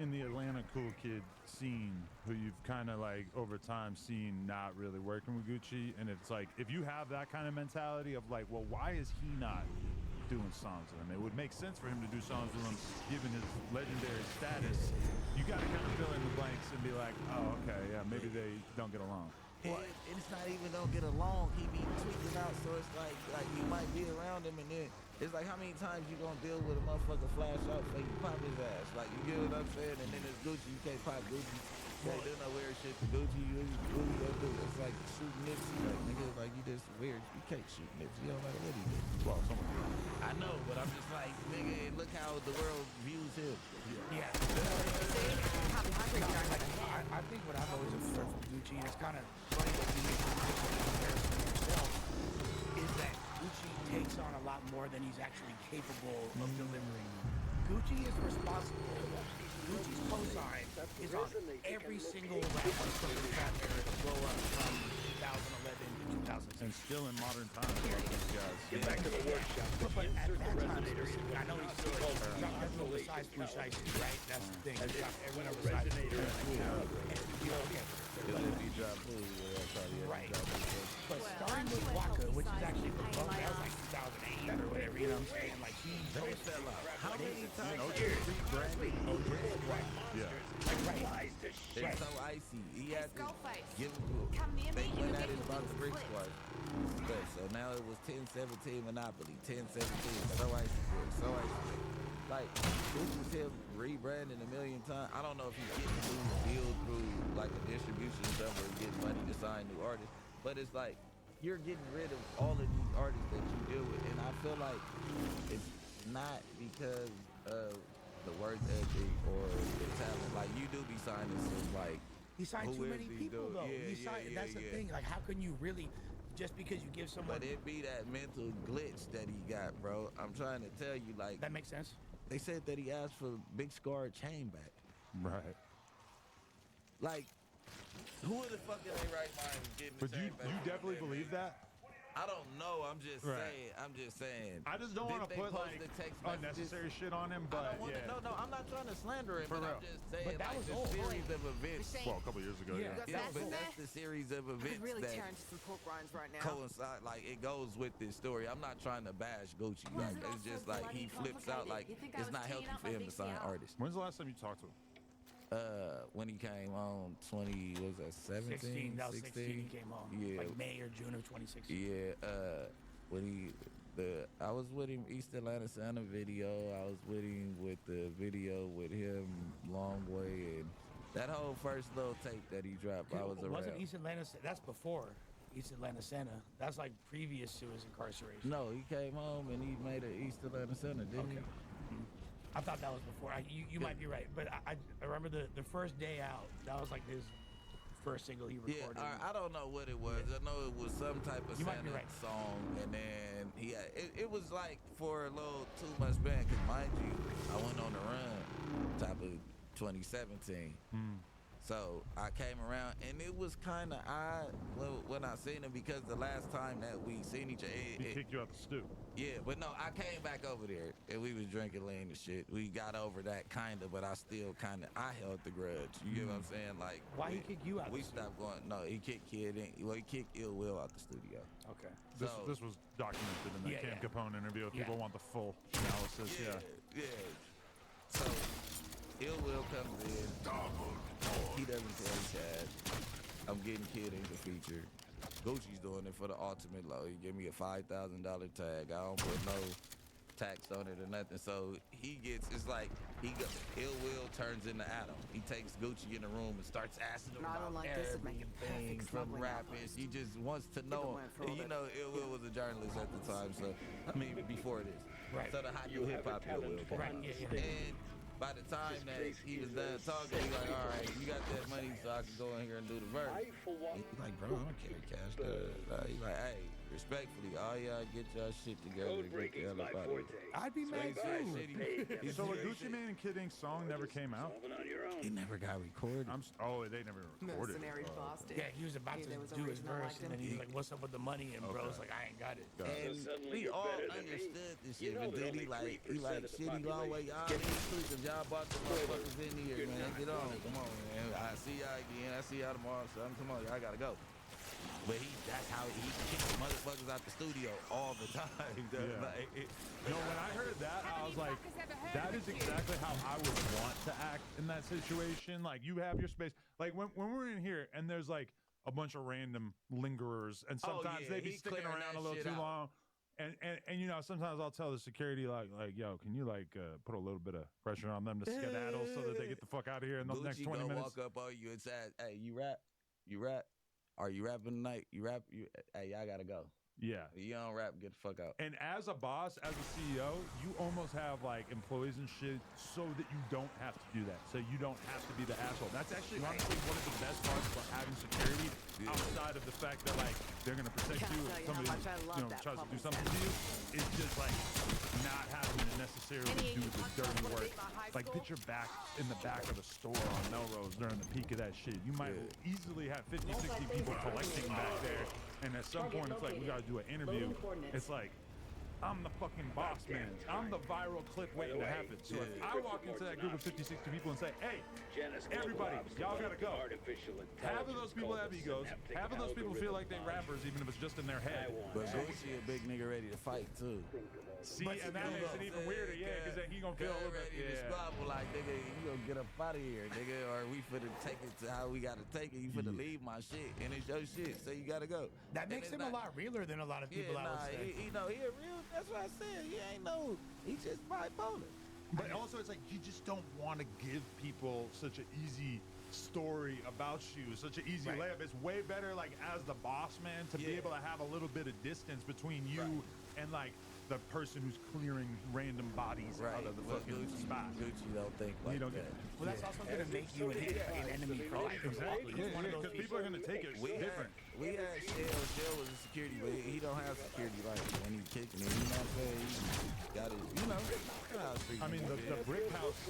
R: in the Atlanta cool kid scene who you've kind of like over time seen not really working with Gucci, and it's like if you have that kind of mentality of like, well, why is he not doing songs with him? It would make sense for him to do songs with him given his legendary status. You got to kind of fill in the blanks and be like, oh, okay, yeah, maybe they don't get along.
S: And it's not even don't get along. He be tweaking out, so it's like you might be around him, and then it's like how many times you gonna deal with a motherfucker flash out for you pop his ass? Like you get what I'm saying? And then it's Gucci, you can't pop Gucci. You can't do no weird shit to Gucci. What you gonna do? It's like shooting Nipsey. Like nigga, like you just weird. You can't shoot Nipsey. You don't matter what he do.
R: Well, someone
S: I know, but I'm just like nigga. Look how the world views him.
T: Yeah. I think what I've always observed from Gucci, and it's kind of funny that you make the comparison yourself, is that Gucci takes on a lot more than he's actually capable of delivering. Gucci is responsible. Gucci's cosign is on every single rapper from the trap era to blow up from 2011 to 2016.
R: And still in modern times, a lot of these guys.
B: Get back to the workshop.
T: But at
B: Insert the
T: that time
B: resonator.
T: specifically, I know he's still dropped everyone besides Blue Shiesty, right? That's the thing. He dropped everyone besides Blue Right. But starting with Waka, which is actually from Bump, that was like 2008 or whatever, you know what I'm saying? Like,
S: They fell out. How many times
T: Oh,
S: have you rebranded OJ?
R: Yeah.
T: Right.
S: It's so icy. He had to give
H: Come near me,
S: they
H: you
S: went
H: will
S: at
H: get
S: it
H: your
S: about the
H: wings
S: bricks
H: split.
S: twice. But so now it was 10-17 Monopoly, 10-17, so icy, boy, so icy. Like, this is him rebranding a million times. I don't know if he's getting new deal through like a distribution somewhere, getting money to sign new artists, but it's like you're getting rid of all of these artists that you deal with, and I feel like it's not because of the work ethic or the talent. Like, you do be signing some, like,
T: he signed
S: who
T: too
S: is
T: many
S: he
T: people,
S: dude?
T: though.
S: Yeah,
T: He signed, that's the thing. Like, how can you really, just because you give someone...
S: But it be that mental glitch that he got, bro. I'm trying to tell you, like...
T: That makes sense.
S: They said that he asked for Big Scar chain back.
R: Right.
S: Like, who in the fuck in their right mind is getting the
R: But
S: chain
R: you
S: back?
R: definitely believe that?
S: I don't know. I'm just saying. I'm just saying.
R: I just don't want to put like unnecessary shit on him, but yeah.
S: No, I'm not trying to slander him,
R: For
S: but
R: real.
S: I'm just saying.
T: But that
S: like,
T: was
S: the
T: old.
S: series of events.
R: Well, a couple years ago, yeah.
S: But that's the series of
H: I
S: events
H: could really
S: that
H: tear into some pork rinds right now.
S: coincide. Like, it goes with this story. I'm not trying to bash Gucci. Like, it's just like he flips out. Like, it's not healthy for him to sign artists.
R: When's the last time you talked to him?
S: When he came on 20, what was that, 17?
T: 16, that was 16 he came on.
S: Yeah.
T: Like May or June of 2016.
S: Yeah, when I was with him East Atlanta Santa video. I was with him with the video with him Long Way, and that whole first little tape that he dropped, I was around.
T: Wasn't East Atlanta, that's before East Atlanta Santa. That's like previous to his incarceration.
S: No, he came home and he made an East Atlanta Santa, didn't he?
T: I thought that was before. You might be right, but I remember the first day out. That was like his first single he recorded.
S: Yeah, I don't know what it was. I know it was some type of Santa song, and then he had, it was like for a little too much band, because mind you, I went on the run top of 2017. So I came around, and it was kind of odd when I seen him, because the last time that we seen each other,
R: He kicked you out the stew.
S: yeah, but no, I came back over there, and we was drinking lean and shit. We got over that kind of, but I still kind of, I held the grudge. You get what I'm saying? Like,
T: why he kicked you out?
S: We stopped going. No, he kicked Kid in. Well, he kicked Ill Will out the studio.
T: Okay.
R: This was documented in the Cam Capone interview. If people want the full analysis,
S: Yeah. So, Ill Will comes in. He doesn't tell Chad. I'm getting Kid in the feature. Gucci's doing it for the ultimate low. He give me a $5,000 tag. I don't put no tax on it or nothing. So he gets, it's like, Ill Will turns into Adam. He takes Gucci in the room and starts asking him about
H: like this would make it
S: everything
H: perfect
S: from
H: smuggling
S: rapping. He just wants to know. And you know, Ill Will was a journalist at the time, so, I mean, before this.
T: Right.
S: So the hot new hip hop Ill Will came out. And by the time that he was done talking, he's like, all right, you got that money so I can go in here and do the verse. He's like, bro, I don't carry cash. He's like, hey, respectfully, all y'all get y'all shit together and get the hell up out of here.
T: I'd be mad too.
R: So the Gucci Mane and Kid Ink song never came out?
S: He never got recorded.
R: They never recorded it.
T: Yeah, he was about to do his verse, and then he's like, what's up with the money? And bro's like, I ain't got it.
S: And we all understood this shit, but then he like, shitty long way, y'all exclusive. Y'all bought the motherfuckers in here, man. Get on, come on, man. I see y'all again. I see y'all tomorrow, son. Come on, y'all gotta go. But that's how he kicks motherfuckers out the studio all the time.
R: When I heard that, I was like, that is exactly how I would want to act in that situation. Like, you have your space. Like, when we're in here and there's like a bunch of random lingerers, and sometimes they be sticking around a little too long. And you know, sometimes I'll tell the security like yo, can you like put a little bit of pressure on them to skedaddle so that they get the fuck out of here in the next 20 minutes.
S: Walk up on you and say, hey, you rap? Are you rapping tonight? Hey, y'all gotta go.
R: Yeah.
S: You don't rap, get the fuck out.
R: And as a boss, as a CEO, you almost have like employees and shit so that you don't have to do that. So you don't have to be the asshole. That's actually honestly one of the best parts about having security outside of the fact that like they're gonna protect you if somebody tries to do something to you. It's just like not having to necessarily do the dirty work. Like picture back in the back of the store on Melrose during the peak of that shit. You might easily have 50, 60 people collecting back there. And at some point, it's like, we gotta do an interview. It's like, I'm the fucking boss, man. I'm the viral clip waiting to happen. So if I walk into that group of 50, 60 people and say, hey, everybody, y'all gotta go. Half of those people have egos. Half of those people feel like they rappers, even if it's just in their head.
S: But Gucci a big nigga ready to fight, too.
R: See, and that makes it even weirder, because then he gonna feel a little bit,
S: squabble like, nigga, you gonna get up out of here, nigga, or we finna take it to how we gotta take it. You finna leave my shit, and it's your shit, so you gotta go.
T: That makes him a lot realer than a lot of people, I would say.
S: He a real, that's what I said. He ain't no, he just bipolar.
R: But also, it's like, you just don't want to give people such an easy story about you, such an easy layup. It's way better, like, as the boss man, to be able to have a little bit of distance between you and, like, the person who's clearing random bodies out of the fucking spot.
S: Gucci don't think like that.
T: Well, that's also going to make you an enemy for life.
R: Exactly. Because people are going to take it different.
S: We had Shell was a security, but he don't have security like when he kicking it. You know what I'm saying? He got it, you know how street.
R: I mean, the brick house,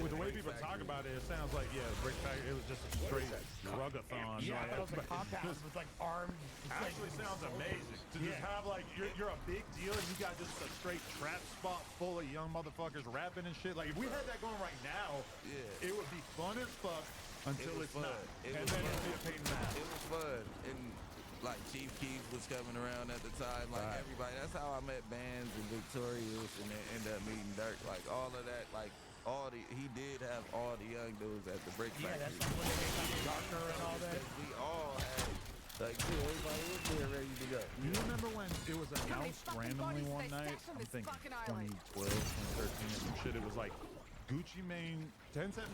R: with the way people talk about it, it sounds like, brick factory, it was just a straight drug-a-thon.
T: Yeah, I thought it was a compound with like armed.
R: Actually sounds amazing. To just have like, you're a big deal and you got just a straight trap spot full of young motherfuckers rapping and shit. Like, if we had that going right now, it would be fun as fuck until it's not. And then it'd be a pain in the ass.
S: It was fun. And like Chief Keef was coming around at the time. Like everybody, that's how I met Bands and Victorious and then end up meeting Dirk. Like all of that, like he did have all the young dudes at the brick factory.
T: Yeah, that's when they made like Darker and all that.
S: We all had, like, dude, everybody was there ready to go.
R: You remember when it was announced randomly one night? I'm thinking 2012, 2013 or some shit. It was like Gucci Mane, 1017,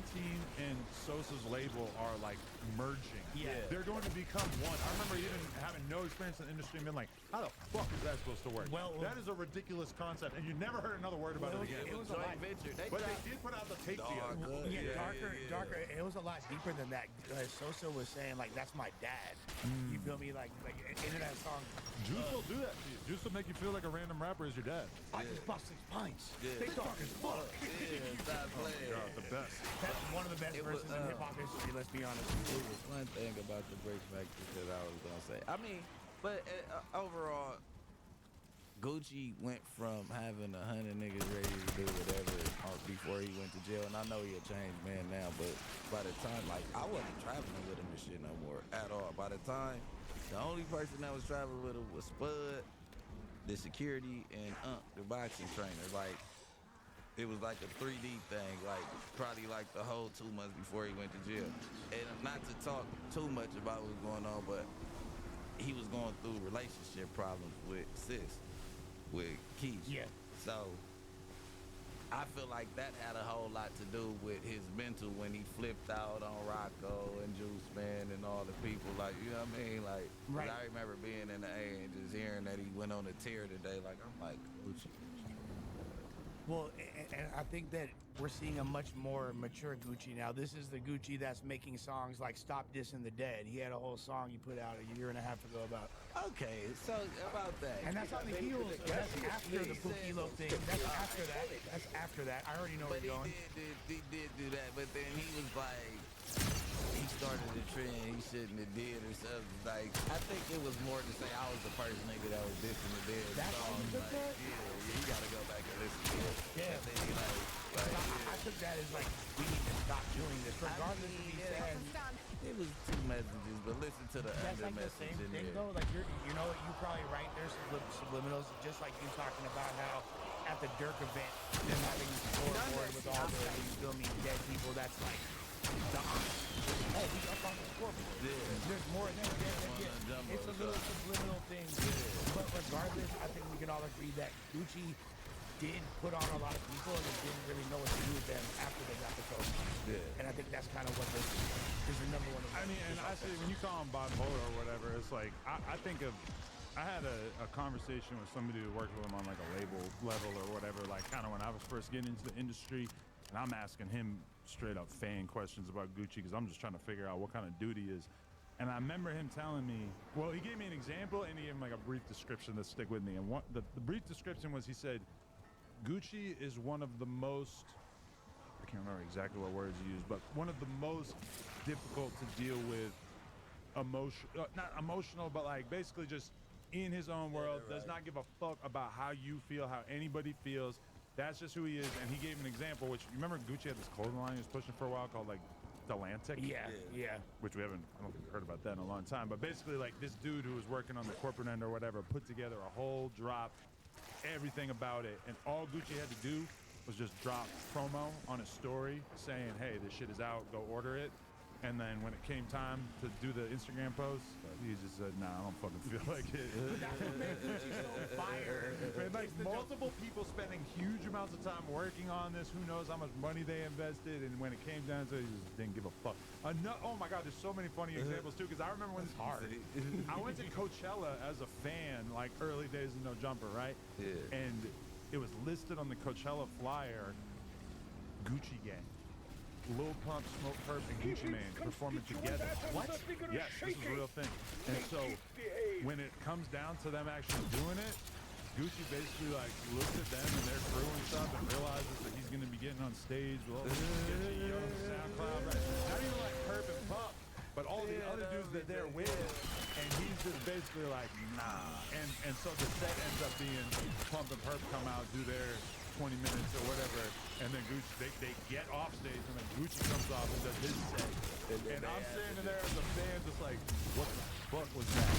R: and Sosa's label are like merging.
T: Yeah.
R: They're going to become one. I remember even having no experience in the industry and being like, how the fuck is that supposed to work?
T: Well,
R: that is a ridiculous concept, and you never heard another word about it again.
S: It was a joint venture.
R: But they did put out the tape together.
T: Darker. It was a lot deeper than that. Sosa was saying like, that's my dad. You feel me? Like into that song.
R: Juice will do that to you. Juice will make you feel like a random rapper is your dad.
T: I just bust 6 pints. They dark as fuck.
S: Stop playing.
R: God, the best.
T: That's one of the best verses in hip hop history. Let's be honest.
S: It was one thing about the break factory that I was gonna say. I mean, but overall, Gucci went from having 100 niggas ready to do whatever before he went to jail, and I know he a changed man now, but by the time, like, I wasn't traveling with him and shit no more at all. By the time, the only person that was traveling with him was Spud, the security, and the boxing trainer. Like, it was like a 3D thing, like probably like the whole 2 months before he went to jail. And not to talk too much about what was going on, but he was going through relationship problems with with Keith.
T: Yeah.
S: So I feel like that had a whole lot to do with his mental when he flipped out on Rocco and Juice Man and all the people. Like, you know what I mean? Like, I remember being in the A and just hearing that he went on a tear today. Like, I'm like, Gucci.
T: Well, and I think that we're seeing a much more mature Gucci now. This is the Gucci that's making songs like Stop Dissing the Dead. He had a whole song he put out a year and a half ago about.
S: Okay, so about that.
T: And that's on the heels. That's after the Pukilo thing. That's after that. That's after that. I already know where you're going.
S: He did do that, but then he was like, he started a trend he shouldn't have did or something. Like, I think it was more to say I was the first nigga that was dissing the dead.
T: That's how you took that?
S: Yeah, you gotta go back and listen to it.
T: Yeah.
S: And then he
T: I took that as like, we need to stop doing this, regardless of he said.
S: It was 2 messages, but listen to the
T: That's
S: under
T: like the
S: message
T: same
S: in
T: thing
S: there.
T: though. Like you know, you probably right. There's subliminals, just like you talking about how at the Dirk event, they're having a scoreboard with all the you feel me dead people. That's like the oh, we up on the scoreboard.
S: Yeah.
T: There's more than that. It's a little subliminal thing. But regardless, I think we can all agree that Gucci did put on a lot of people and they didn't really know what to do with them after they got the coach.
S: Yeah.
T: And I think that's kind of what this is the number one.
R: I mean, and I say when you call him bipolar or whatever, it's like I think of I had a conversation with somebody who worked with him on like a label level or whatever, like kind of when I was first getting into the industry, and I'm asking him straight up fan questions about Gucci because I'm just trying to figure out what kind of dude he is. And I remember him telling me, well, he gave me an example and he gave me like a brief description that stick with me. And the brief description was, he said, Gucci is one of the most, I can't remember exactly what words he used, but one of the most difficult to deal with not emotional, but like basically just in his own world, does not give a fuck about how you feel, how anybody feels. That's just who he is. And he gave an example, which you remember Gucci had this clothing line he was pushing for a while called like Atlantic.
T: Yeah.
R: Which I don't think we heard about that in a long time. But basically, like this dude who was working on the corporate end or whatever put together a whole drop, everything about it, and all Gucci had to do was just drop promo on his story saying, "Hey, this shit is out. Go order it." And then when it came time to do the Instagram post, he just said, "Nah, I don't fucking feel like it."
T: But that's what made Gucci so fire.
R: And like multiple people spending huge amounts of time working on this. Who knows how much money they invested? And when it came down to it, he just didn't give a fuck. Oh my God, there's so many funny examples too. Because I remember when it's hard. I went to Coachella as a fan, like early days of No Jumper, right?
S: Yeah.
R: And it was listed on the Coachella flyer, Gucci Gang. Lil Pump, Smoke Perp, and Gucci Mane performing together. What? Yes, this is a real thing. And so when it comes down to them actually doing it, Gucci basically like looks at them and their crew and stuff and realizes that he's going to be getting on stage with all these sketchy young SoundCloud, right? Not even like Perp and Pup, but all the other dudes that they're with. And he's just basically like, nah. And so the set ends up being Pump and Perp come out, do their 20 minutes or whatever, and then Gucci, they get off stage, and then Gucci comes off and does his set. And I'm standing there as a fan just like, what the fuck was that?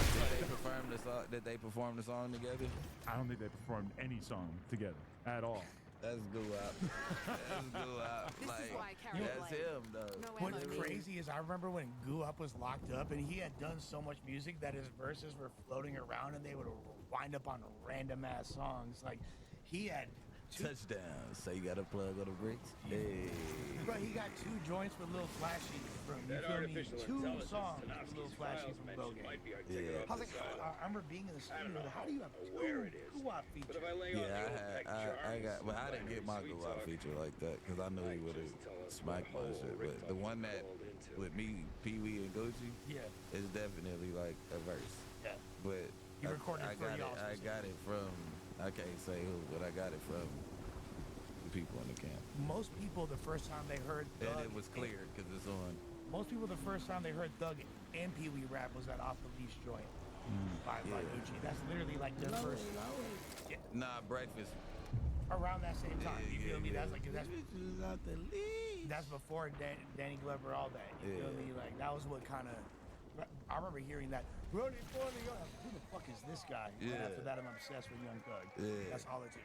S: Did they perform the song together?
R: I don't think they performed any song together at all.
S: That's good out. That's good out.
H: This
S: Like,
H: is why I carry
S: that's
H: blame.
S: him, though.
H: No
T: What's
H: ammo.
T: crazy is I remember when Goo Up was locked up and he had done so much music that his verses were floating around and they would wind up on random ass songs. Like he had
S: touchdown. So you got a plug on the bricks? Hey.
T: Bro, he got 2 joints with Lil Flashy from, you feel me? 2 songs with Lil Flashy from Go Gang.
S: Yeah.
T: I was like, I remember being in the studio, how do you have 2 Goo-Wop features?
S: But I didn't get my go-out feature like that because I knew he would have smacked my shit. But the one that with me, Pee Wee and Gucci, is definitely like a verse.
T: Yeah.
S: But
T: you recorded
S: I
T: for y'all.
S: I got it from, I can't say who, but I got it from the people in the camp.
T: Most people, the first time they heard Thug,
S: and it was clear because it's on.
T: Most people, the first time they heard Thug and Pee Wee rap was that Off the Leash joint by Gucci. That's literally like their first. Yeah.
S: Nah, Breakfast.
T: Around that same time, you feel me? That's like that's
S: out the leash.
T: That's before Danny Glover, all that. You feel me? Like that was what kind of. I remember hearing that. Running for the Young. Who the fuck is this guy?
S: Yeah.
T: And after that, I'm obsessed with Young Thug.
S: Yeah.
T: That's all it took.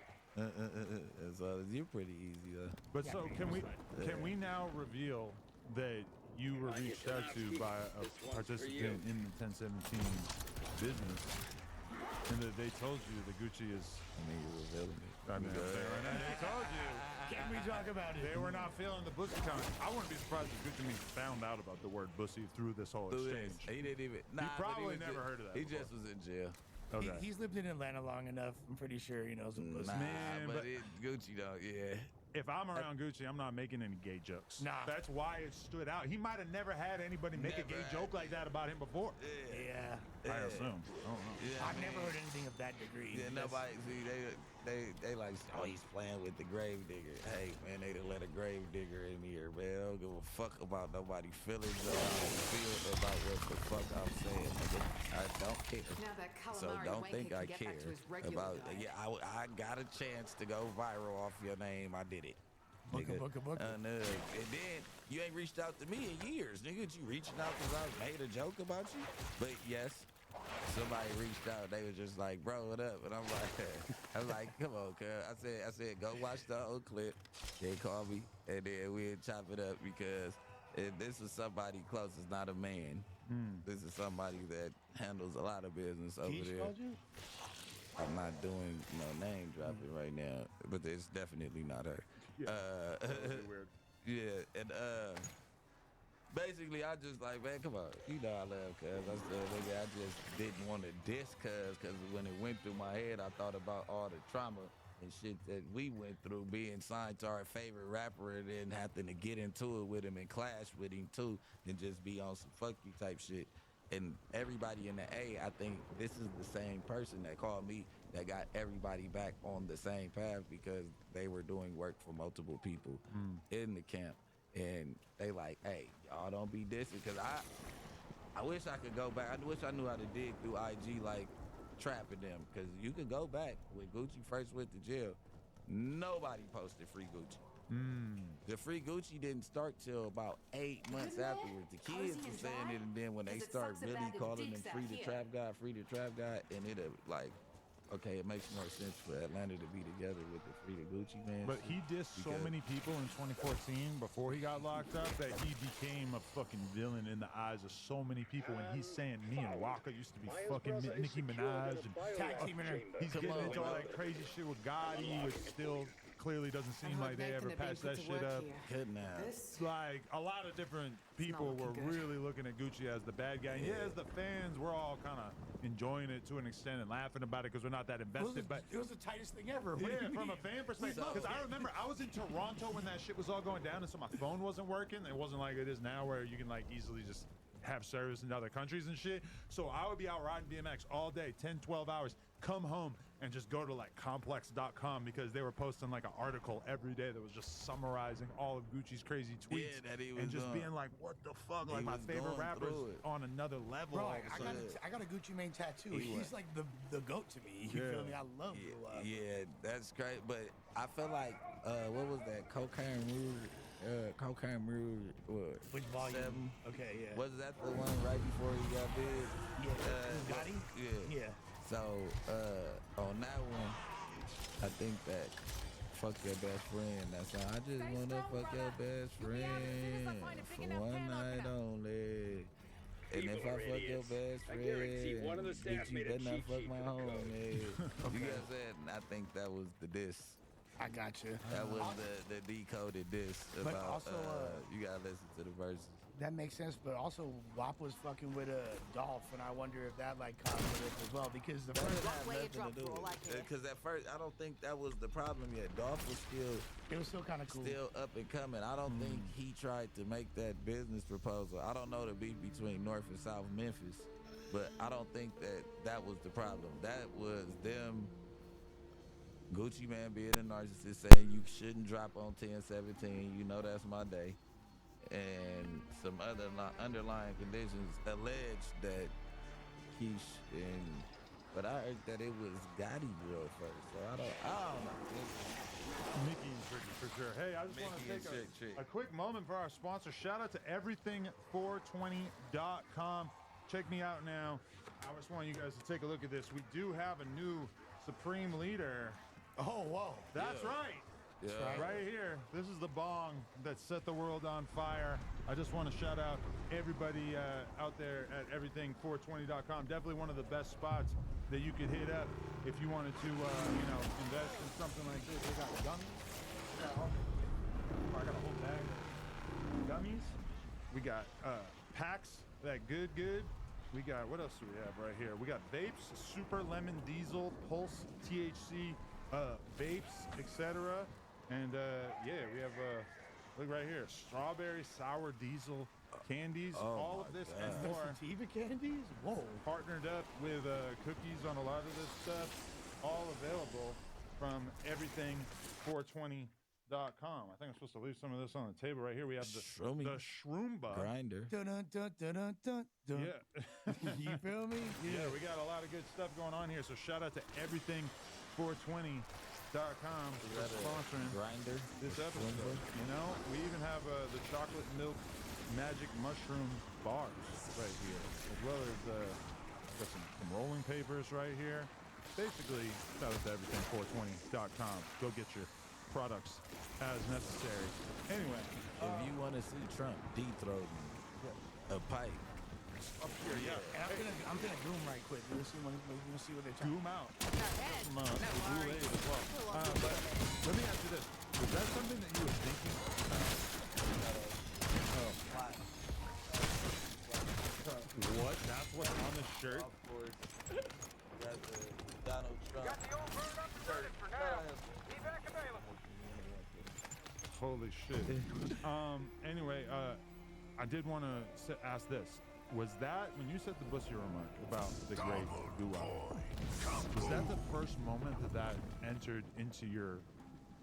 S: So you're pretty easy though.
R: But so can we now reveal that you were reached out to by a participant in the 1017 business, and that they told you that Gucci is?
S: I mean, you're revealing it.
R: I mean, they told you.
T: Can we talk about it?
R: They were not feeling the Bussy comment. I wouldn't be surprised if Gucci Mane found out about the word Bussy through this whole exchange.
S: He didn't even. Nah,
R: he probably never heard of that.
S: He
R: before.
S: just was in jail.
R: Okay.
T: He's lived in Atlanta long enough. I'm pretty sure he knows some pussy.
R: Man, but
S: Gucci though, yeah.
R: If I'm around Gucci, I'm not making any gay jokes.
T: Nah.
R: That's why it stood out. He might have never had anybody make a gay joke like that about him before.
T: Yeah.
R: I assume. I don't know.
S: Yeah,
T: I've never heard anything of that degree.
S: Yeah, nobody. See, they like, oh, he's playing with the grave digger. Hey, man, they done let a grave digger in here, man. I don't give a fuck about nobody's feelings or how they feel about what the fuck I'm saying, nigga. I don't care.
D: Now that
S: So
D: calamari
S: don't think
D: can
S: I
D: get
S: care
D: back to his regular
S: about.
D: diet.
S: Yeah, I got a chance to go viral off your name. I did it.
T: Booker.
S: And then you ain't reached out to me in years, nigga. You reaching out because I made a joke about you? But yes, somebody reached out. They was just like, bro, what up? And I'm like, come on, cuz. I said, go watch the old clip. They call me, and then we'll chop it up because this is somebody close. It's not a man. This is somebody that handles a lot of business over there.
T: Called you?
S: I'm not doing no name dropping right now, but it's definitely not her.
R: Yeah. That would be weird.
S: Yeah, and basically, I just like, man, come on. You know I love Cuz. I said, nigga, I just didn't want to diss Cuz because when it went through my head, I thought about all the trauma and shit that we went through being signed to our favorite rapper and then having to get into it with him and clash with him too and just be on some fuck you type shit. And everybody in the A, I think this is the same person that called me that got everybody back on the same path because they were doing work for multiple people in the camp. And they like, hey, y'all don't be dissing. Because I wish I could go back. I wish I knew how to dig through IG like trapping them. Because you could go back when Gucci first went to jail. Nobody posted Free Gucci. The Free Gucci didn't start till about 8 months afterwards. The kids were saying it, and then when they start really calling him Free the Trap God, and it like, okay, it makes more sense for Atlanta to be together with the Free the Gucci man.
R: But he dissed so many people in 2014 before he got locked up that he became a fucking villain in the eyes of so many people. And he's saying me and Waka used to be fucking Nicki Minaj. And
T: tag teaming her.
R: He's getting into all that crazy shit with Gotti, which still clearly doesn't seem like they ever patched that shit up.
S: Couldn't have.
R: Like, a lot of different people were really looking at Gucci as the bad guy. And yeah, as the fans, we're all kind of enjoying it to an extent and laughing about it because we're not that invested. But
T: it was the tightest thing ever.
R: Yeah, from a fan perspective. Because I remember I was in Toronto when that shit was all going down, and so my phone wasn't working. It wasn't like it is now where you can like easily just have service in other countries and shit. So I would be out riding BMX all day, 10, 12 hours, come home and just go to like complex.com because they were posting like an article every day that was just summarizing all of Gucci's crazy tweets
S: that he was
R: and just being like, what the fuck? Like my favorite rapper's on another level.
T: Bro, I got a Gucci Mane tattoo. He's like the GOAT to me. You feel me? I love him.
S: Yeah, that's great. But I feel like, what was that? Cocaine Rouge, what?
T: Which volume?
S: 7?
T: Okay, yeah.
S: Was that the one right before he got big?
T: Yeah. Gotti?
S: Yeah. So, on that one, I think that fuck your best friend. That's all. I just wanna fuck your best friend for one night only. And if I fuck your best friend, bitch, you better not fuck my homie. You know what I'm saying? I think that was the diss.
T: I got you.
S: That was the decoded diss
T: But
S: about,
T: also,
S: you gotta listen to the verses.
T: That makes sense, but also WAP was fucking with a Dolph, and I wonder if that like caused it as well because the first
S: Because at first I don't think that was the problem yet. Dolph was still
T: kind of cool,
S: still up and coming. I don't think he tried to make that business proposal. I don't know the beef between North and South Memphis, but I don't think that was the problem. That was them. Gucci Man being a narcissist saying you shouldn't drop on 10-17. You know that's my day. And some other underlying conditions alleged that Keish but I heard that it was Gotti drill first, so I don't know.
R: Mickey and Tricky for sure. Hey, I just want to take a quick moment for our sponsor. Shout out to everything420.com. Check me out now. I just want you guys to take a look at this. We do have a new Supreme Leader.
T: Oh, whoa.
R: That's right. Right here. This is the bong that set the world on fire. I just want to shout out everybody out there at everything420.com. Definitely one of the best spots that you could hit up if you wanted to, invest in something like this. We got gummies. I got a whole bag of gummies. We got packs, that good. We got, what else do we have right here? We got vapes, super lemon diesel, pulse, THC, vapes, etc. And we have look right here, strawberry sour diesel candies, all of this and more.
T: Sativa candies? Whoa.
R: Partnered up with cookies on a lot of this stuff, all available from everything420.com. I think I'm supposed to leave some of this on the table right here. We have the Shroomba
S: grinder.
R: Yeah.
T: You feel me?
R: Yeah, we got a lot of good stuff going on here. So shout out to everything420.com for sponsoring
S: grinder
R: this episode. You know, we even have the chocolate milk magic mushroom bars right here, as well as got some rolling papers right here. Basically, shout out to everything420.com. Go get your products as necessary. Anyway,
S: if you want to see Trump dethrone a pipe
R: up here,
T: And I'm gonna goom right quick. We'll see what they're talking
R: Goom out. Some Kool-Aid as well. But let me ask you this: was that something that you were thinking? What? That's what's on the shirt?
S: Of course. Got the Donald Trump.
G: Got the old bird up and running for now. Evac available.
R: Holy shit. Anyway, I did want to ask this. Was that, when you said the bussy remark about the great gulag, was that the first moment that entered into your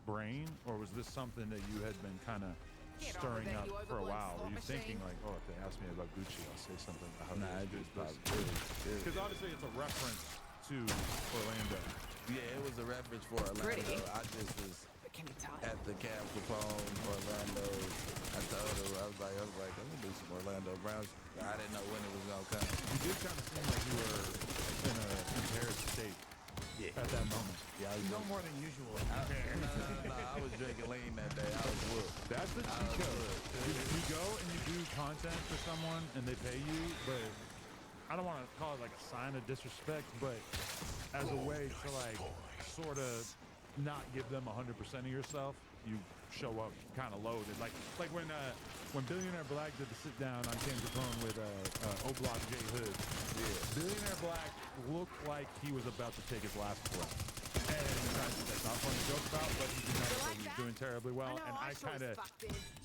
R: brain, or was this something that you had been kind of stirring up for a while? Were you thinking like, oh, if they ask me about Gucci, I'll say something about how
S: Nah,
R: they do this?
S: Because
R: Because obviously it's a reference to Orlando.
S: Yeah, it was a reference for Orlando. I just was at the Cam Capone, Orlando. I told her, I was like, I'm gonna do some Orlando Browns. I didn't know when it was gonna come.
R: You did kind of seem like you were in a impaired state at that moment.
S: Yeah, I was
T: No more than usual.
S: No, I was drinking lean that day. I was whooped.
R: That's the cheat code. You go and you do content for someone and they pay you, but I don't want to call it like a sign of disrespect, but as a way to like sort of not give them 100% of yourself, you show up kind of loaded. Like when Billionaire Black did the sit down on Ken Capone with O-Block J Hood. Yeah. Billionaire Black looked like he was about to take his last breath. And that's not funny to joke about, but he did not look like he was doing terribly well. And I kind of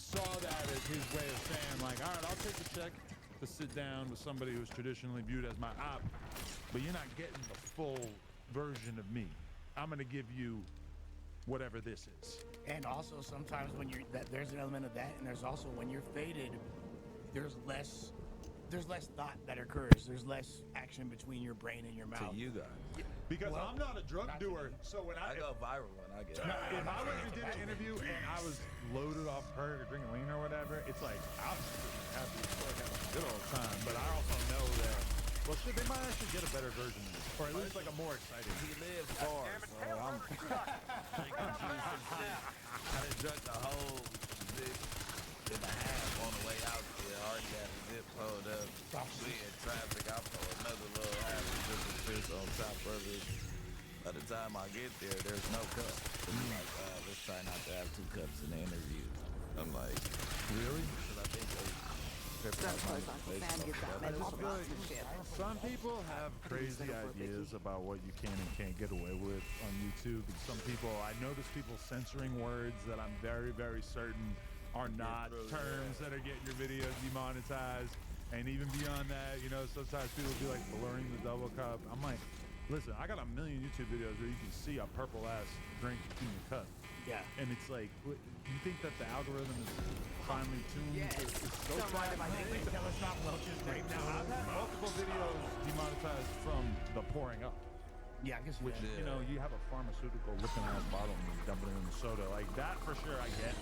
R: saw that as his way of saying, like, all right, I'll take the check to sit down with somebody who's traditionally viewed as my op, but you're not getting the full version of me. I'm going to give you whatever this is.
T: And also sometimes when there's an element of that, and there's also when you're faded, there's less thought that occurs. There's less action between your brain and your mouth.
S: To you guys.
R: Because I'm not a drug doer, so when
S: I go viral when I get
R: if I went and did an interview and I was loaded off perk or drinking lean or whatever, it's like I'm happy to have a good old time. But I also know that, well, shit, they might actually get a better version of this, or at least like a more exciting.
S: He lives far, so I'm drinking juice and shit. I done drunk the whole zip and a half on the way out there. I already had the zip pulled up. We in traffic. I pull another little half of just a fish on top of it. By the time I get there, there's no cup. So I'm like, let's try not to have 2 cups in the interview. I'm like, really? Because I think
R: some people have crazy ideas about what you can and can't get away with on YouTube. And some people, I notice people censoring words that I'm very, very certain are not terms that are getting your video demonetized. And even beyond that, you know, sometimes people be like blurring the double cup. I'm like, listen, I got a million YouTube videos where you can see a purple ass drink in the cup.
T: Yeah.
R: And it's like, you think that the algorithm is finely tuned?
T: Yes.
R: It's so
T: I think they tell us not Welch's grape.
R: Now, I've had multiple videos demonetized from the pouring up.
T: Yeah, I guess.
R: Which, you know, you have a pharmaceutical looking ass bottle and you dump it in the soda. Like, that for sure I get.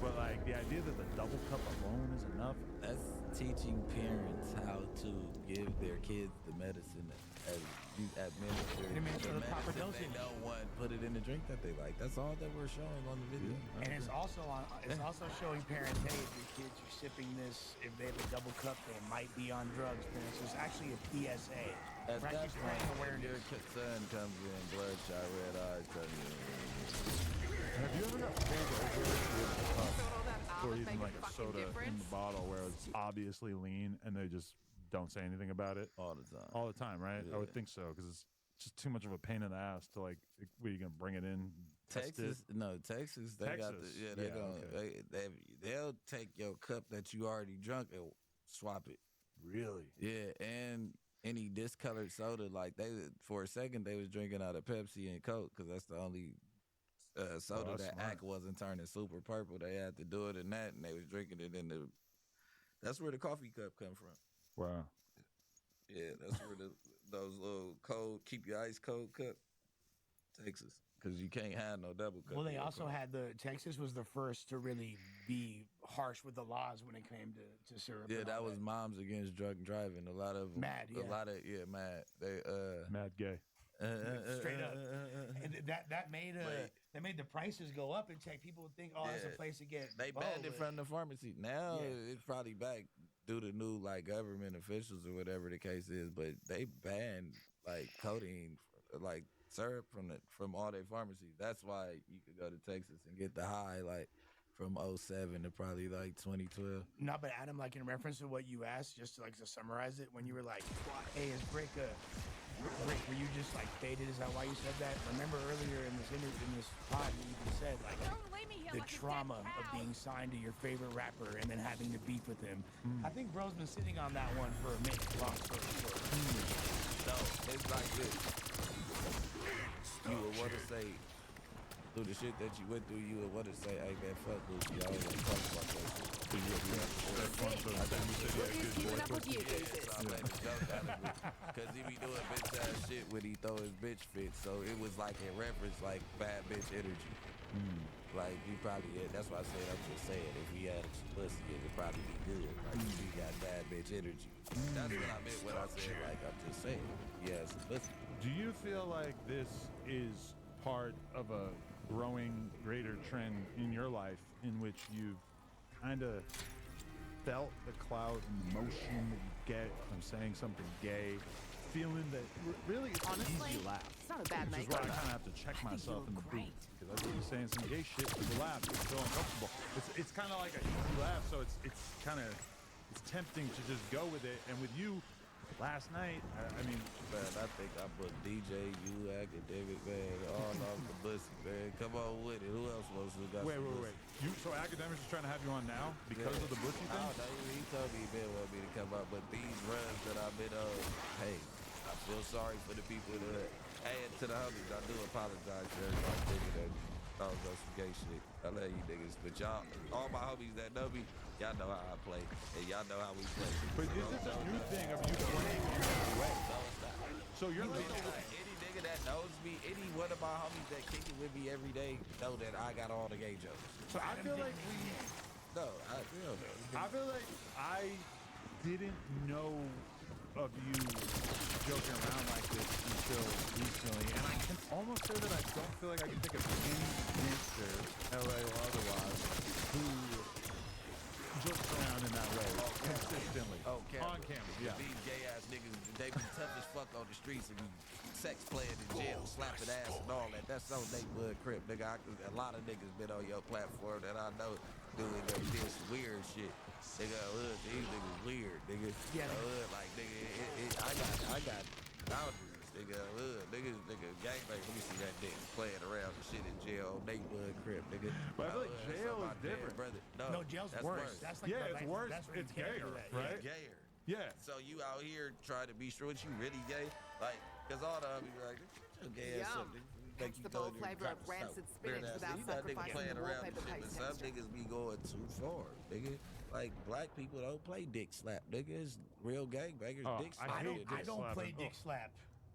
R: But, like, the idea that the double cup alone is enough.
S: That's teaching parents how to give their kids the medicine as you administer the
T: proper
S: medicine they don't want, put it in the drink that they like. That's all that we're showing on the video.
T: And it's also showing parents, hey, if your kids are sipping this, if they have a double cup, they might be on drugs. And it's actually a PSA.
S: At
T: We're
S: that
T: actually spreading
S: point,
T: awareness.
S: your son comes in, bloodshot, red eyes, telling you.
R: Have you ever got pulled over with a cup or even like a soda in the bottle where it's obviously lean and they just don't say anything about it?
S: All the time.
R: All the time, right?
S: Yeah.
R: I would think so, because it's just too much of a pain in the ass to like, where you gonna bring it in?
S: Texas, they got the, they'll take your cup that you already drunk and swap it.
R: Really?
S: Yeah, and any discolored soda, like for a second they was drinking out of Pepsi and Coke because that's the only soda that Act wasn't turning super purple. They had to do it in that, and they was drinking it in the. That's where the coffee cup come from.
R: Wow.
S: Yeah, that's where those little cold, keep your ice cold cup, Texas, because you can't have no double cup.
T: Well, they also had Texas was the first to really be harsh with the laws when it came to syrup.
S: Yeah, that was Moms Against Drunk Driving. A lot of
T: Mad, yeah.
S: Mad. They
R: Mad gay.
T: Straight up, and that made the prices go up, and people would think, oh, that's a place to get.
S: They banned it from the pharmacy. Now it's probably back due to new like government officials or whatever the case is. But they banned like codeine, like syrup from all their pharmacies. That's why you could go to Texas and get the high like from 07 to probably like 2012.
T: No, but Adam, like in reference to what you asked, just to, like to summarize it, when you were like, "Hey, is Brick Brick, were you just like faded? Is that why you said that? Remember earlier in this pod, you even said like the trauma of being signed to your favorite rapper and then having to beef with him. I think bro's been sitting on that one for a minute. Long story short.
S: No, it's like this. You would want to say, through the shit that you went through, you would want to say, hey man, fuck Gucci. I don't want to talk about that shit. Because he be doing bitch ass shit when he throw his bitch fit. So it was like in reference, like bad bitch energy. Like he probably, that's why I said, I'm just saying, if he had some pussy, it would probably be good. Like he got bad bitch energy. That's what I meant when I said, like, I'm just saying, he has some pussy.
R: Do you feel like this is part of a growing greater trend in your life in which you've kind of felt the cloud and emotion that you get from saying something gay, feeling that really it's
D: Honestly,
R: an easy laugh.
D: it's not a bad
R: which is why I kind of have to check myself in the booth because I think you're saying some gay shit, people laugh, it's so uncomfortable. It's kind of like an easy laugh, so it's kind of tempting to just go with it. And with you, last night, I mean,
S: man, I think I put DJ, you, Academic, man, all off the bussy, man. Come on with it. Who else wants to got
R: wait.
S: some pussy?
R: So Academics is trying to have you on now because of the bussy thing?
S: I don't know. He told me he didn't want me to come out, but these runs that I've been on, hey, I feel sorry for the people that. Hey, and to the homies, I do apologize for everybody thinking that I was on some gay shit. I love you niggas, but y'all, all my homies that know me, y'all know how I play, and y'all know how we play.
R: But is this a new thing of you playing in that way?
S: No, it's not.
R: So you're like
S: any nigga that knows me, any one of my homies that kick it with me every day, know that I got all the gay jokes.
R: So I feel like
S: No, I feel no.
R: I feel like I didn't know of you joking around like this until recently, and I can almost say that I don't feel like I can think of any gangster, LA or otherwise, who jokes around in that way consistently.
S: On
R: camera, yeah.
S: These gay ass niggas, they be tough as fuck on the streets and be sex playing in jail, slapping ass and all that. That's so neighborhood crip, nigga. A lot of niggas been on your platform that I know doing this weird shit. Nigga, these niggas weird, nigga.
T: Yeah.
S: Like, nigga, I got boundaries, nigga. Nigga, gangbang. Let me see that nigga playing around and shit in jail, neighborhood crib, nigga.
R: But I feel like jail is different.
S: Brother.
T: No, jail's
S: that's
T: worse. That's like
R: it's worse.
T: That's
R: It's gayer, right?
S: Gayer.
R: Yeah.
S: So you out here trying to be sure what you really gay? Like, cause all the homies be like, you gay ass something.
D: That's the bold flavor of rancid spinach without sacrificing
S: playing
D: the
S: around and
D: wallpaper
S: shit,
D: paste
S: but some
D: texture.
S: niggas be going too far, nigga. Like black people don't play dick slap, nigga. It's real gangbangers dick slap.
T: I don't play dick slap.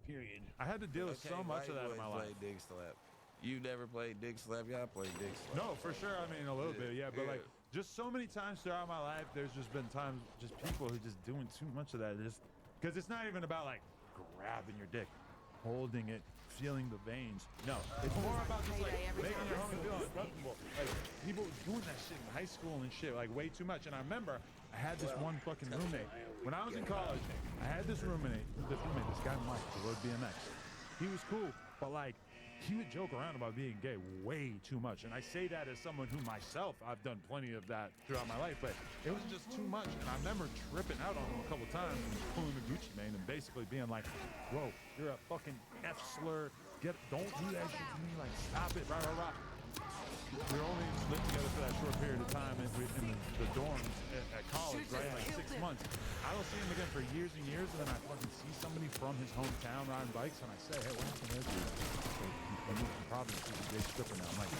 T: Period.
R: I had to deal with so much of that in my life.
S: Play dick slap. You never played dick slap? Y'all play dick slap.
R: No, for sure. I mean, a little bit, yeah. But like, just so many times throughout my life, there's just been times, just people who just doing too much of that. Just because it's not even about like grabbing your dick, holding it, feeling the veins. No, it's more about just like making your homie feel uncomfortable. Like people doing that shit in high school and shit, like way too much. And I remember I had this one fucking roommate when I was in college. I had this roommate, this guy Mike, who rode BMX. He was cool, but like he would joke around about being gay way too much. And I say that as someone who myself, I've done plenty of that throughout my life, but it was just too much. And I remember tripping out on him a couple times and pulling the Gucci Mane and basically being like, whoa, you're a fucking F slur. Don't do that shit to me. Like, stop it, rah, rah, rah. We were only living together for that short period of time in the dorms at college, right? Like 6 months. I don't see him again for years and years, and then I fucking see somebody from his hometown riding bikes, and I say, hey, what happened to this dude? He moved from Providence, he's a gay stripper now. I'm like,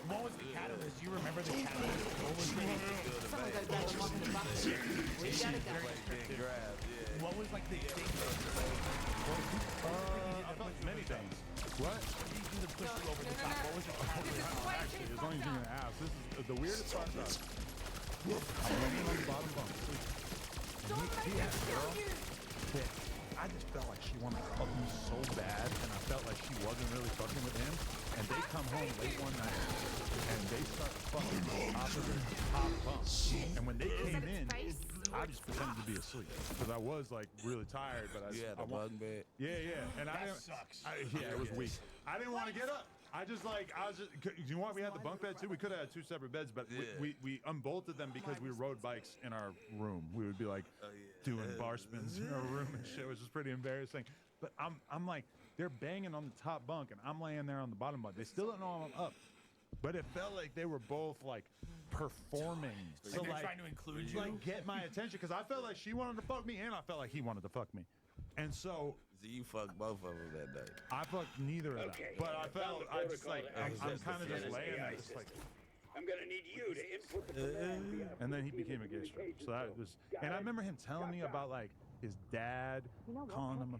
T: what was the catalyst? Do you remember the catalyst? What was the...
D: Someone goes back and walk in the box. We got it done.
T: What was like the thing
R: many things. What?
T: You to push you over the top. What was the catalyst?
R: Actually, as long as you're gonna ask, this is the weirdest part about it. I'm waiting on the bottom bunk. He had a girl that I just felt like she wanted to fuck me so bad, and I felt like she wasn't really fucking with him. And they come home late one night, and they start fucking opposite top bunk. And when they came in, I just pretended to be asleep because I was like really tired. But
S: you had a bunk bed.
R: Yeah. And
T: that sucks.
R: Yeah, it was weak. I didn't want to get up. I was just, you know what? We had the bunk bed too. We could have had 2 separate beds, but we unbolted them because we rode bikes in our room. We would be like doing bar spins in our room and shit, which is pretty embarrassing. But I'm like, they're banging on the top bunk and I'm laying there on the bottom bunk. They still don't know I'm up. But it felt like they were both like performing to
T: Like they're
R: like
T: trying to include you?
R: like get my attention because I felt like she wanted to fuck me and I felt like he wanted to fuck me. And so
S: you fucked both of them that day.
R: I fucked neither of them. But I felt I just like I'm kind of just laying there just like
B: I'm gonna need you to input the command.
R: and then he became a gay stripper. So that was and I remember him telling me about like his dad calling him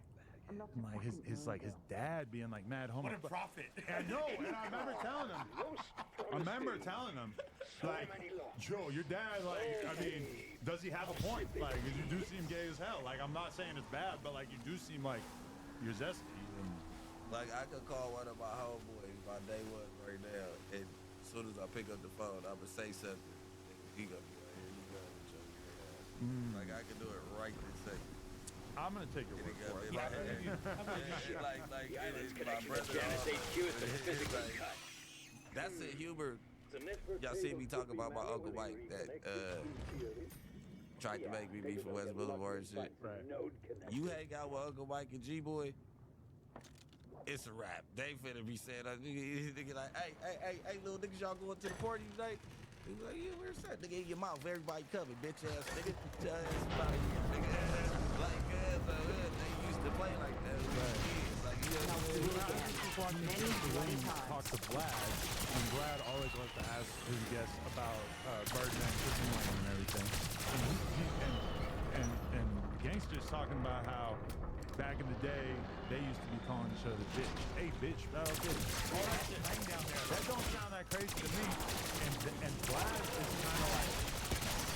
R: like his dad being like mad homo.
T: What a prophet.
R: I know, and I remember telling him like, Joe, your dad, like, I mean, does he have a point? Like, you do seem gay as hell. Like, I'm not saying it's bad, but like, you do seem like you're zesty. And
S: like, I could call one of my homeboys my day one right now, and as soon as I pick up the phone, I'm gonna say something. He gonna be like, here you go, Joe. Like, I can do it right this second.
R: I'm gonna take your word for it.
S: Like, my brother. That's the humor. Y'all see me talk about my Uncle Mike that tried to make me be from West Boulevard and shit.
R: Right.
S: You hang out with Uncle Mike and G-Boy, it's a wrap. They finna be saying, nigga like, hey, little niggas, y'all going to the party tonight? He be like, yeah, where's that? Nigga, in your mouth, everybody coming, bitch ass nigga. Tell ass about it, nigga. Like, they used to play like that. Like, you know,
R: talk to Vlad, and Vlad always likes to ask his guests about Birdman, Disneyland, and everything. And Gangster's talking about how back in the day they used to be calling each other bitch. Hey, bitch, that bitch. All that shit down there. That don't sound that crazy to me. And Vlad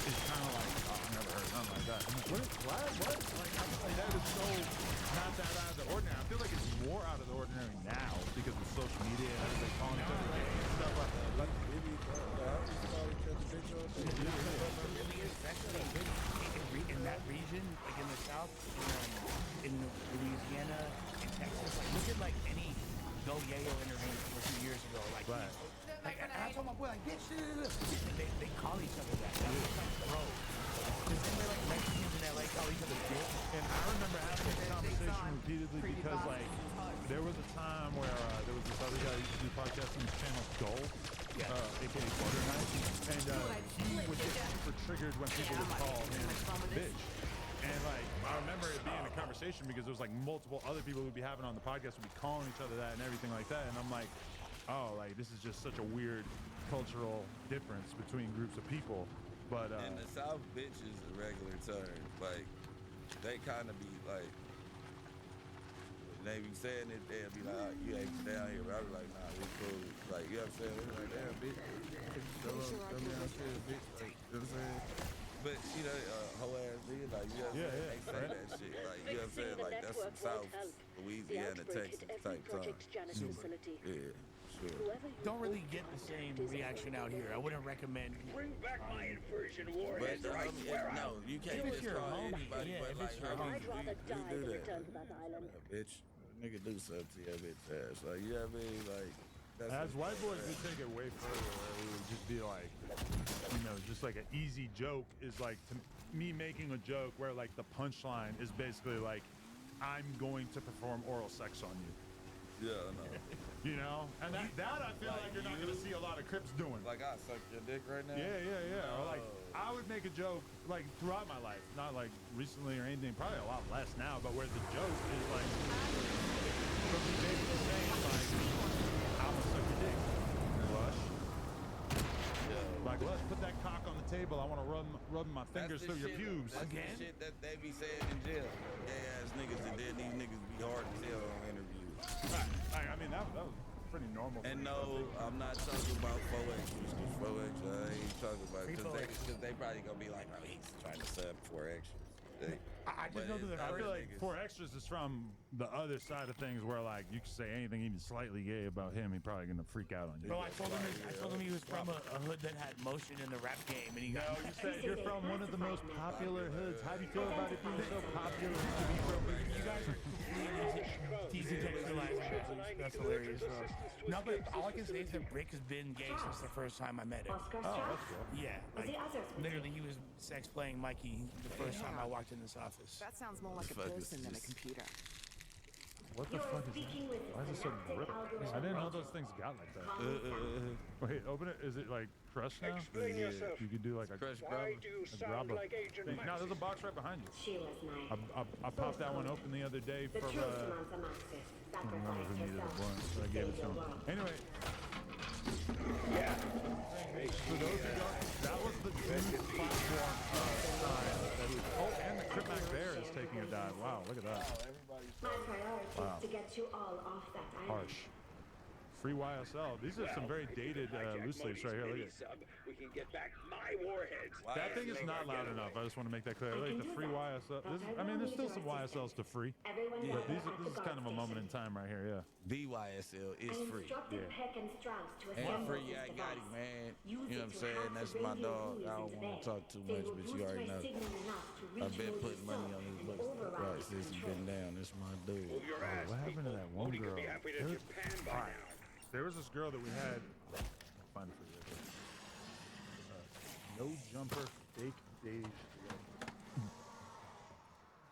R: is kind of like, oh, I never heard nothing like that. I'm like, what is Vlad? What? Like that is so not that out of the ordinary. I feel like it's more out of the ordinary now because of social media and everybody calling each other gay and stuff like that. But
T: in that region, like in the South, in Louisiana, in Texas, like look at like any Go Yayo interview from a few years ago, like, and I told my boy like, bitch, they call each other that. That's like bro. Because then they're like Mexicans in LA call each other bitch.
R: And I remember having this conversation repeatedly because like there was a time where there was this other guy who used to do podcasts on his channel, Gold, aka Butter Knight, and he would get super triggered when people would call him bitch. And like I remember it being a conversation because there was like multiple other people who'd be having on the podcast would be calling each other that and everything like that. And I'm like, oh, like this is just such a weird cultural difference between groups of people. But
S: in the South, bitch is a regular term. Like they kind of be like, they be saying it, they'll be like, you ain't down here. But I be like, nah, we cool. Like, you know what I'm saying? They're like, damn, bitch. Come downstairs, bitch. Like, you know what I'm saying? But, you know, whole ass nigga, like, you know what I'm saying? They say that shit. Like, you know what I'm saying? Like, that's some South Louisiana, Texas type time. Yeah. Sure.
T: Don't really get the same reaction out here. I wouldn't recommend.
B: Bring back my inversion warheads or I swear
S: no, you can't just call anybody, but like, you do that. Bitch, nigga do something to your bitch ass. Like, you know what I mean? Like,
R: as white boys, we take it way further. It would just be like, you know, just like an easy joke is like to me making a joke where like the punchline is basically like, I'm going to perform oral sex on you.
S: Yeah, I know.
R: You know, and that I feel like you're not gonna see a lot of Crips doing.
S: Like I suck your dick right now.
R: Yeah. Or like I would make a joke like throughout my life, not like recently or anything. Probably a lot less now, but where the joke is like from me basically saying like, I will suck your dick, Lush. Like Lush, put that cock on the table. I want to rub my fingers through your pubes.
S: That's the shit that they be saying in jail. Gay ass niggas, and then these niggas be hard to tell on interviews.
R: Right. I mean, that was pretty normal.
S: And no, I'm not talking about 4X. Because 4X, I ain't talking about because they probably gonna be like, oh, he's trying to sub 4X.
T: I just know that
R: I feel like 4 Extras is from the other side of things where like you can say anything even slightly gay about him, he's probably gonna freak out on you.
T: Bro, I told him he was from a hood that had motion in the rap game, and he got.
R: No, you said you're from one of the most popular hoods. How do you feel about it being so popular to be from?
T: You guys are completely decontextualizing that. That's hilarious. No, but all I can say is that Rick has been gay since the first time I met him.
R: Oh, that's cool.
T: Yeah, like, literally, he was sex playing Mikey the first time I walked in this office.
D: That sounds more like a person than a computer.
R: What the fuck is that? Why is it so brittle? I didn't know those things got like that. Wait, open it. Is it like crushed now?
B: Explain yourself.
R: You can do like a
B: Why do you sound
R: grabber.
B: like Agent
R: No,
B: Max?
R: there's a box right behind you. I popped that one open the other day for I don't remember who needed a blunt, so I gave it to him. Anyway.
B: Yeah.
R: For those who don't, that was the new platform sign that was, oh, and the Cripmac Bear is taking a dive. Wow, look at that. Wow.
K: To get you all off that island.
R: Harsh. Free YSL. These are some very dated loose leaves right here. Look at it.
B: We can get back my warheads.
R: That thing is not loud enough. I just want to make that clear. Like the free YSL. I mean, there's still some YSLs to free, but this is kind of a moment in time right here. Yeah.
S: The YSL is free.
R: Yeah.
S: And free, yeah, I got it, man. You know what I'm saying? That's my dog. I don't want to talk too much, but you already know. I've been putting money on his books right since he's been down. That's my dude.
R: What happened to that one girl? There was this girl that we had. I'll find it for you. No jumper, fake Dej.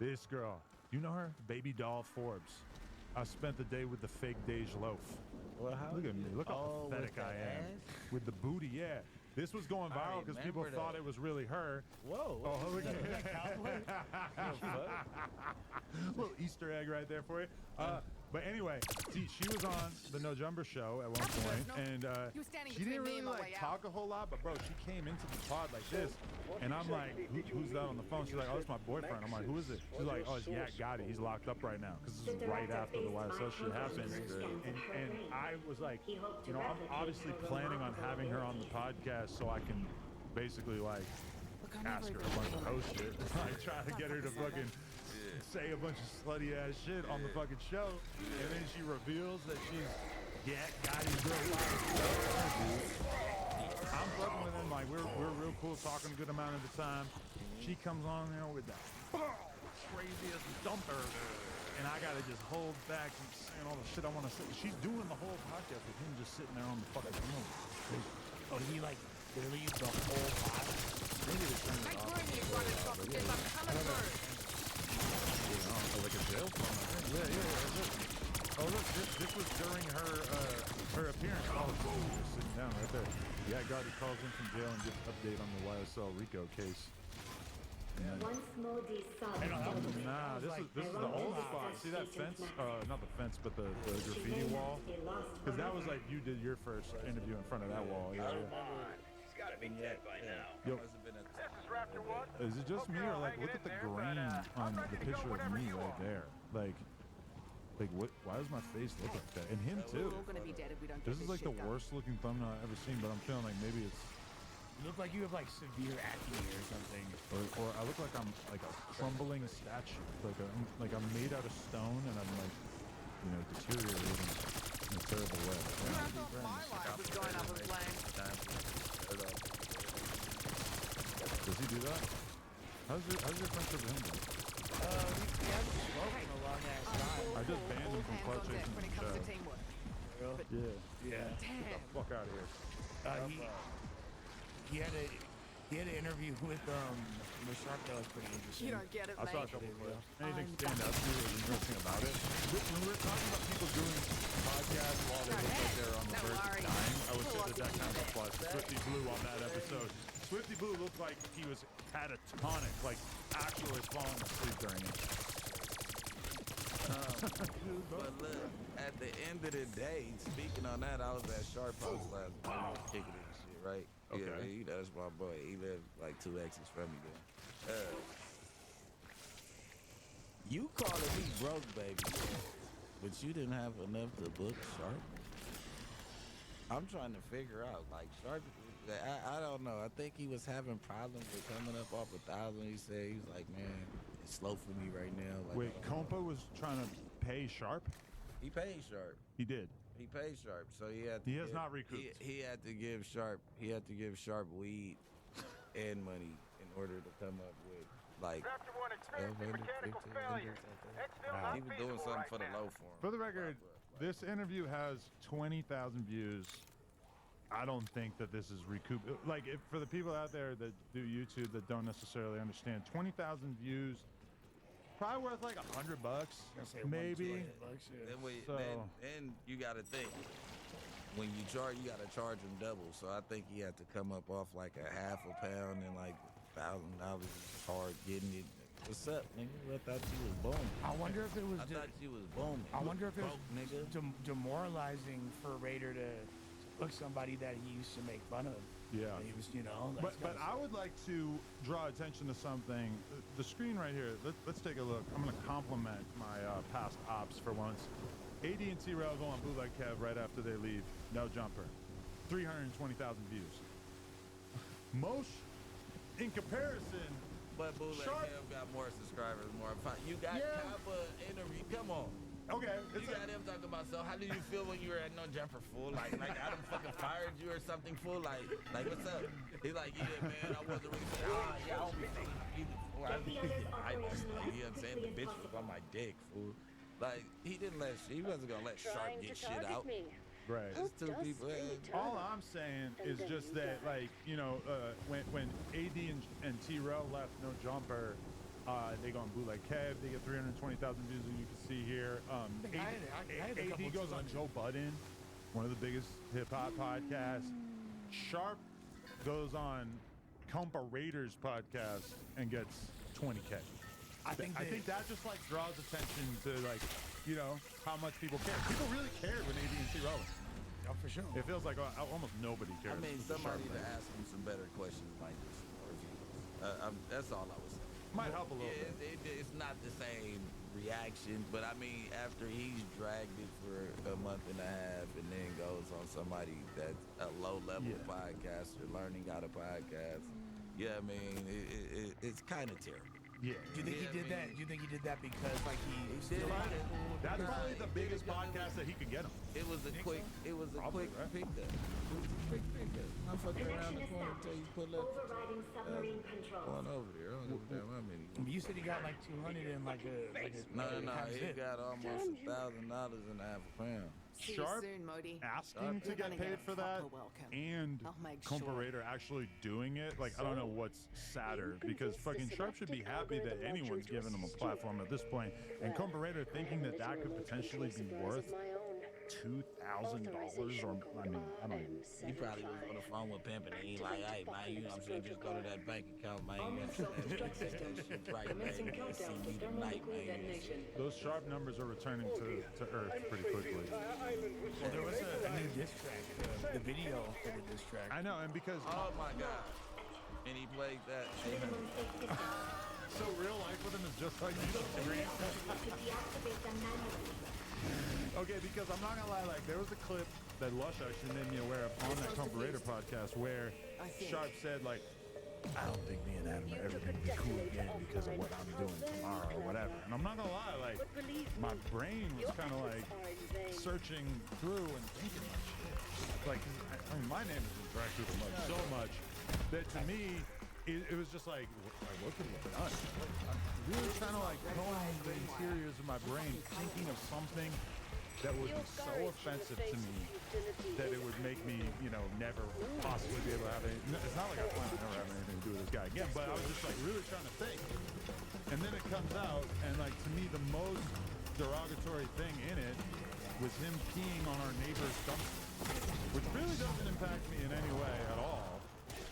R: This girl, you know her? Baby doll Forbes. I spent the day with the fake Dej loaf.
S: Well, how
R: look at me. Look how pathetic I am. With the booty, yeah. This was going viral because people thought it was really her.
S: Whoa.
R: Oh, look at that. Little Easter egg right there for you. But anyway, see, she was on the No Jumper show at one point, and she didn't really like talk a whole lot, but bro, she came into the pod like this, and I'm like, who's that on the phone? She's like, oh, it's my boyfriend. I'm like, who is it? She's like, oh, it's Yak Gotti. He's locked up right now, because this is right after the YSL shit happened. And I was like, you know, I'm obviously planning on having her on the podcast so I can basically like ask her a bunch of host shit, like try to get her to fucking say a bunch of slutty ass shit on the fucking show, and then she reveals that she's Gotti's girl. I'm fucking with him, like we're real cool, talking a good amount of the time. She comes on there with that craziest dumper, and I gotta just hold back from saying all the shit I want to say. She's doing the whole podcast with him just sitting there on the fucking phone.
T: Oh, he like literally the whole pod.
R: Maybe they turned it off. Like a jail phone. Yeah. Oh, look, this was during her appearance. Oh, just sitting down right there. Yeah, Gotti calls in from jail and gets an update on the YSL Rico case.
K: Once more
R: Nah, this is the old spot. See that fence? Not the fence, but the graffiti wall. Because that was like you did your first interview in front of that wall. Yeah.
B: He's got to be dead by now.
R: Yo, is it just me, or like look at the grain on the picture of me right there? Like what? Why does my face look like that? And him too. This is like the worst looking thumbnail I've ever seen, but I'm feeling like maybe it's.
T: You look like you have like severe acne or something.
R: Or I look like I'm like a crumbling statue. Like I'm made out of stone and I'm like, you know, deteriorating in a terrible way.
D: I thought my life was going up in flames.
R: Does he do that? How's your friendship with him doing?
T: We haven't spoken a long ass time.
R: I just banned him from club chasing the show.
T: Really?
R: Yeah. Get the fuck out of here.
T: He had an interview with the Sharp that was pretty interesting.
D: You don't get it,
R: I saw a
D: mate.
R: couple clips. Anything stand out to you that was interesting about it? When we were talking about people doing podcasts while they look like they're on the verge of dying, I would say that kind of applies to Swifty Blue on that episode. Swifty Blue looked like he was catatonic, like actually falling asleep during it.
S: But look, at the end of the day, speaking on that, I was at Sharp House last night kicking it and shit, right?
R: Okay.
S: Yeah, that's my boy. He lived like 2 exits from me there. You calling me broke, baby, but you didn't have enough to book Sharp? I'm trying to figure out, like, Sharp I don't know. I think he was having problems with coming up off 1,000. He said he was like, man, it's slow for me right now. Like,
R: Wait, Compa was trying to pay Sharp?
S: He paid Sharp.
R: He did.
S: He paid Sharp, so he had. To
R: He has
S: give,
R: not recouped.
S: He had to give Sharp. He had to give Sharp weed and money in order to come up with like.
G: Chapter 1, experiencing mechanical failure. Exfil
R: Wow.
G: not
S: He was doing
G: feasible
S: something
G: right
S: for the
G: now.
S: low form.
R: For the record, this interview has 20,000 views. I don't think that this is recoup. Like, if, for the people out there that do YouTube that don't necessarily understand, 20,000 views, probably worth like $100, maybe.
S: Then you got to think. When you charge, you got to charge him double. So I think he had to come up off like a half a pound and like $1,000 hard getting it. What's up, nigga? I thought you was booming.
T: I wonder if it was.
S: I thought you was booming.
T: I wonder if it was
S: Broke, nigga.
T: demoralizing for Raider to look somebody that he used to make fun of.
R: Yeah.
T: And he was, you know.
R: But I would like to draw attention to something. The screen right here. Let's take a look. I'm going to compliment my past ops for once. AD and T-Rail go on bootleg Kev right after they leave. No jumper. 320,000 views. Most, in comparison.
S: But Bootleg Kev got more subscribers, more fun. You got Kappa interview. Come on.
R: Okay.
S: You got him talking about, so how did you feel when you were at No Jumper, fool? Like I done fucking fired you or something, fool? Like what's up? He's like, yeah, man, I wasn't really saying, yeah, I don't be thinking either, fool. I just, like, you know what I'm saying? The bitch was on my dick, fool. Like, he wasn't gonna let Sharp get shit out.
R: Right.
S: It's two people.
R: All I'm saying is just that, like, you know, when AD and T-Rail left No Jumper, they go on bootleg Kev. They get 320,000 views, as you can see here. AD goes on Joe Budden, one of the biggest hip hop podcasts. Sharp goes on Compa Raiders podcast and gets 20K. I think that just like draws attention to, like, you know, how much people care. People really cared when AD and T-Rail.
T: Oh, for sure.
R: It feels like almost nobody cares.
S: I mean, somebody to ask him some better questions might do some more views. That's all I was saying.
R: Might help a little bit.
S: It's not the same reaction, but I mean, after he's dragged it for a month and a half and then goes on somebody that's a low-level podcaster learning how to podcast, I mean, it's kind of terrible.
R: Yeah.
T: Do you think he did that? Do you think he did that because like he
S: did it?
R: That's probably the biggest podcast that he could get him.
S: It was a quick pick up. It was a quick pick up. I'm fucking around the corner until you pull up.
K: Overriding submarine control.
S: Going over there. I don't give a damn how many.
T: You said he got like 200 and like a
S: No. He got almost $1,000 and a half a pound.
D: See
R: Sharp
D: you soon, Modi.
R: asking to get paid for that and Comparator actually doing it, like, I don't know what's sadder, because fucking Sharp should be happy that anyone's giving him a platform at this point, and Comparator thinking that could potentially be worth $2,000, or I mean, I don't know.
S: He probably was on the phone with Pimpin' and he like, hey man, you know what I'm saying, just go to that bank account, man. You know what I'm saying? Right, man. See me tonight, man.
R: Those Sharp numbers are returning to Earth pretty quickly.
T: Well, there was a new diss track, the video for the diss track.
R: I know, and because
S: oh my god, and he played that.
R: So real life with him is just like Instagram. Okay, because I'm not gonna lie, like, there was a clip that Lush actually made me aware of on that Comparator podcast where Sharp said, like, I don't think me and Adam are ever gonna be cool again because of what I'm doing tomorrow or whatever. And I'm not gonna lie, like, my brain was kind of like searching through and thinking like shit. Like, I mean, my name has been dragged through so much that to me, it was just like what could we have done? I'm really trying to like comb the interiors of my brain, thinking of something that would be so offensive to me that it would make me, you know, never possibly be able to have any. It's not like I plan on never having anything to do with this guy again, but I was just like really trying to think. And then it comes out, and like to me, the most derogatory thing in it was him peeing on our neighbor's dumpster, which really doesn't impact me in any way at all.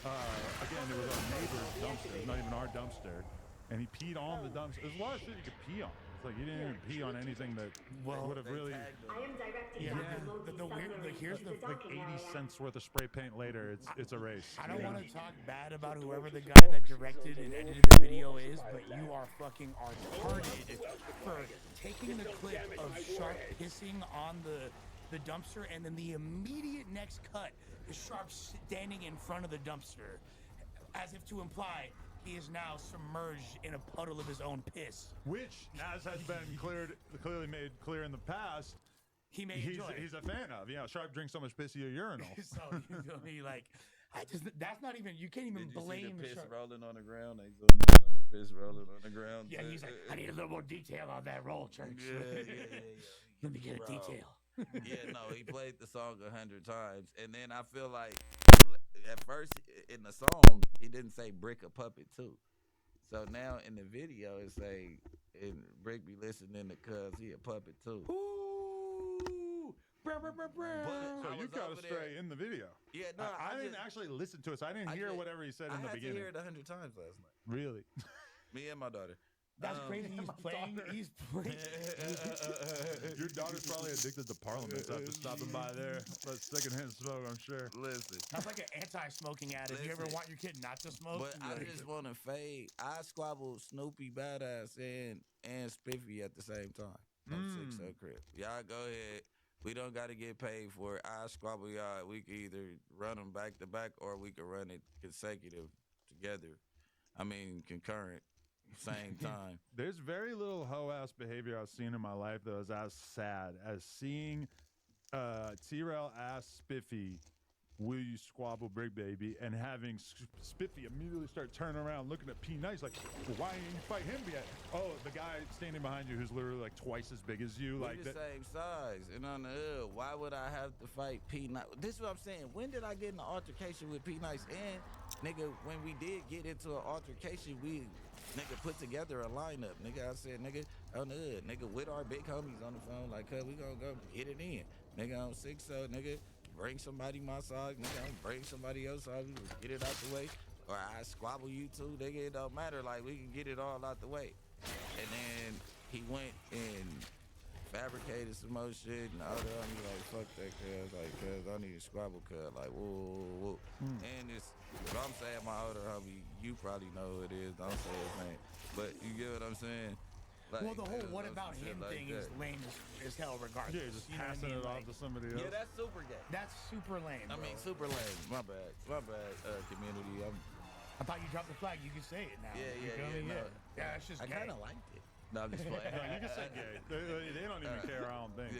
R: Again, it was our neighbor's dumpster, it's not even our dumpster, and he peed on the dumpster. There's a lot of shit you could pee on. It's like you didn't even pee on anything that would have really.
K: I am directing
T: here's the
R: like 80 cents worth of spray paint later. It's a race.
T: I don't want to talk bad about whoever the guy that directed and edited the video is, but you are fucking retarded for taking the clip of Sharp pissing on the the dumpster, and then the immediate next cut is Sharp standing in front of the dumpster, as if to imply he is now submerged in a puddle of his own piss.
R: Which, as has been clearly made clear in the past,
T: he's
R: a fan of. You know, Sharp drinks so much piss he a urinal.
T: So you feel me? Like, that's not even. You can't even
S: Did you
T: blame
S: see the piss
T: Sharp.
S: rolling on the ground? They zoomed in on the piss rolling on the ground.
T: Yeah, he's like, I need a little more detail on that roll, Church.
S: Yeah.
T: Let me get a
S: Bro.
T: detail.
S: Yeah, no, he played the song 100 times, and then I feel like at first in the song he didn't say Brick a puppet too. So now in the video it say, and Brick be listening to cuz he a puppet too.
T: Ooh,
S: But
R: So
S: I
R: you
S: was
R: got
S: over
R: to stray
S: there.
R: in the video.
S: Yeah, no,
R: I didn't actually listen to it, so I didn't hear whatever he said in the beginning.
S: I had to hear it 100 times last night.
R: Really?
S: Me and my daughter.
T: That's crazy. He's playing. He's playing.
R: Your daughter's probably addicted to Parliament after stopping by there. That's secondhand smoke, I'm sure.
S: Listen.
T: That's like an anti-smoking ad. If you ever want your kid not to smoke,
S: But I just want to fade. I squabble Snoopy Badass and Spiffy at the same time. On 6 crib. Y'all go ahead. We don't got to get paid for it. I squabble y'all. We can either run them back to back or we can run it consecutive together. I mean, concurrent. Same time.
R: There's very little hoe-ass behavior I've seen in my life that was as sad as seeing T-Rail ask Spiffy, will you squabble Brick Baby, and having Spiffy immediately start turning around looking at P Nice like, well, why didn't you fight him yet? Oh, the guy standing behind you who's literally like twice as big as you.
S: We're
R: like
S: the same size. And on the hood, why would I have to fight P Nice? This is what I'm saying. When did I get in an altercation with P Nice? And nigga, when we did get into an altercation, we nigga put together a lineup. Nigga, I said, nigga, on the hood, nigga, with our big homies on the phone, like, cuz we gonna go get it in. Nigga, on 6-0, nigga, bring somebody my side, nigga, I'm bring somebody else side, we will get it out the way. Or I squabble you too, nigga, it don't matter, like, we can get it all out the way. And then he went and fabricated some more shit, and all the other like, fuck that, cuz, like, cuz, I need a squabble, cuz, like, whoa. And it's, if I'm saying my older homie, you probably know who it is, don't say his name, but you get what I'm saying? Like,
T: well, the whole what about him
S: like
T: thing
S: that.
T: is lame as hell regardless.
R: Yeah, just
T: You know what I
R: passing
T: mean?
R: it off to somebody else.
S: Yeah, that's super gay.
T: That's super lame,
S: I
T: bro.
S: mean, super lame. My bad, community.
T: I thought you dropped the flag. You can say it now.
S: Yeah,
T: You feel me?
S: no.
T: Yeah, that's just
S: I
T: gay.
S: kind of liked it. No, I'm just playing.
R: No, you can say gay. They don't even care, I don't think.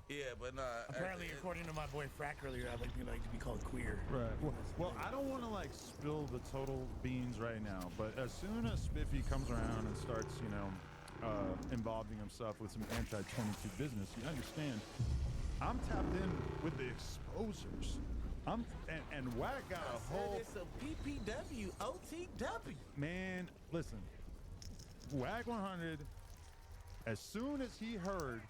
S: Yeah, but no.
T: Apparently, according to my boy Frack earlier, I'd like to be called queer.
R: Right. Well, I don't want to like spill the total beans right now, but as soon as Spiffy comes around and starts, you know, involving himself with some anti-22 business, you understand, I'm tapped in with the exposers. And Wack got a whole.
S: It's a PPW, OTW.
R: Man, listen, Wack 100. As soon as he heard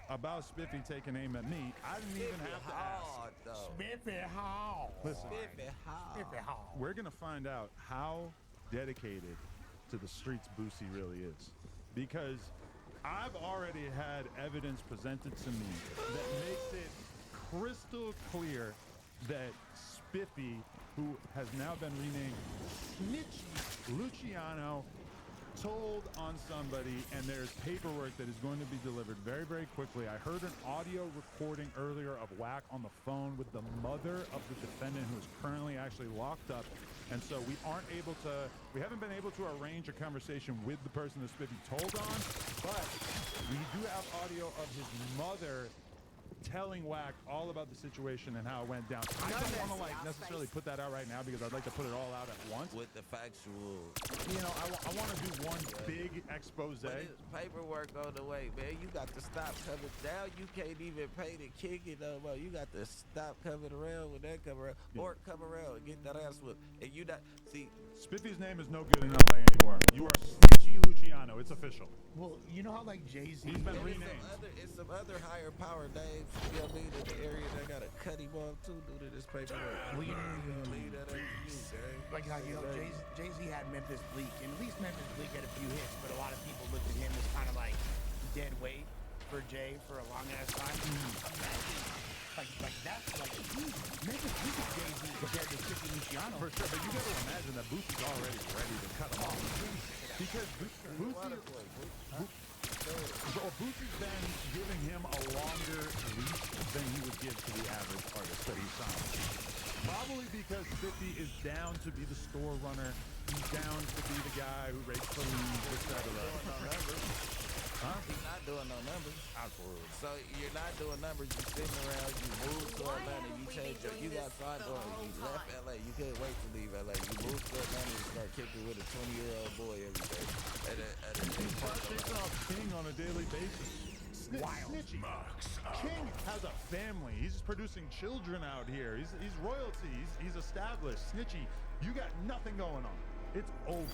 R: about Spiffy taking aim at me, I didn't even have to ask.
T: Spiffy Hall.
R: Listen,
T: Spiffy Hall.
R: we're gonna find out how dedicated to the streets Boosie really is, because I've already had evidence presented to me that makes it crystal clear that Spiffy, who has now been renamed Snitchy Luciano, told on somebody, and there's paperwork that is going to be delivered very, very quickly. I heard an audio recording earlier of Wack on the phone with the mother of the defendant, who is currently actually locked up. And so we haven't been able to arrange a conversation with the person that Spiffy told on, but we do have audio of his mother telling Wack all about the situation and how it went down. I don't want to like necessarily put that out right now because I'd like to put it all out at once.
S: With the factual.
R: You know, I want to do one big expose.
S: But it's paperwork on the way, man. You got to stop coming down. You can't even pay to kick it no more. You got to stop coming around when that come around. Or come around and get that ass whipped. And you not, see.
R: Spiffy's name is no good in LA anymore. You are Snitchy Luciano. It's official.
T: Well, you know how like Jay-Z.
R: He's been renamed.
S: It's some other higher power names, you know what I mean, in the area that gotta cut him off too due to this paperwork.
T: Well, you
S: leave that up to you, gang.
T: like how you know Jay-Z had Memphis Bleak, and at least Memphis Bleak had a few hits, but a lot of people looked at him as kind of like dead weight for Jay for a long ass time. Like that's like Memphis Bleak is Jay-Z compared to Sticky Luciano.
R: For sure, but you got to imagine that Boosie's already ready to cut him off. Because So Boosie's been giving him a longer leash than he would give to the average artist that he signed. Probably because 50 is down to be the store runner. He's down to be the guy who rates the league, etc. Huh?
S: He's not doing no numbers.
R: Absolutely.
S: So you're not doing numbers. You're sitting around. You moved to Atlanta. You changed your. You got signed on. You left LA. You couldn't wait to leave LA. You moved to Atlanta and start kicking with a 20-year-old boy every day. At a big park.
R: Takes off King on a daily basis. Snitchy. King has a family. He's producing children out here. He's royalty. He's established. Snitchy, you got nothing going on. It's over.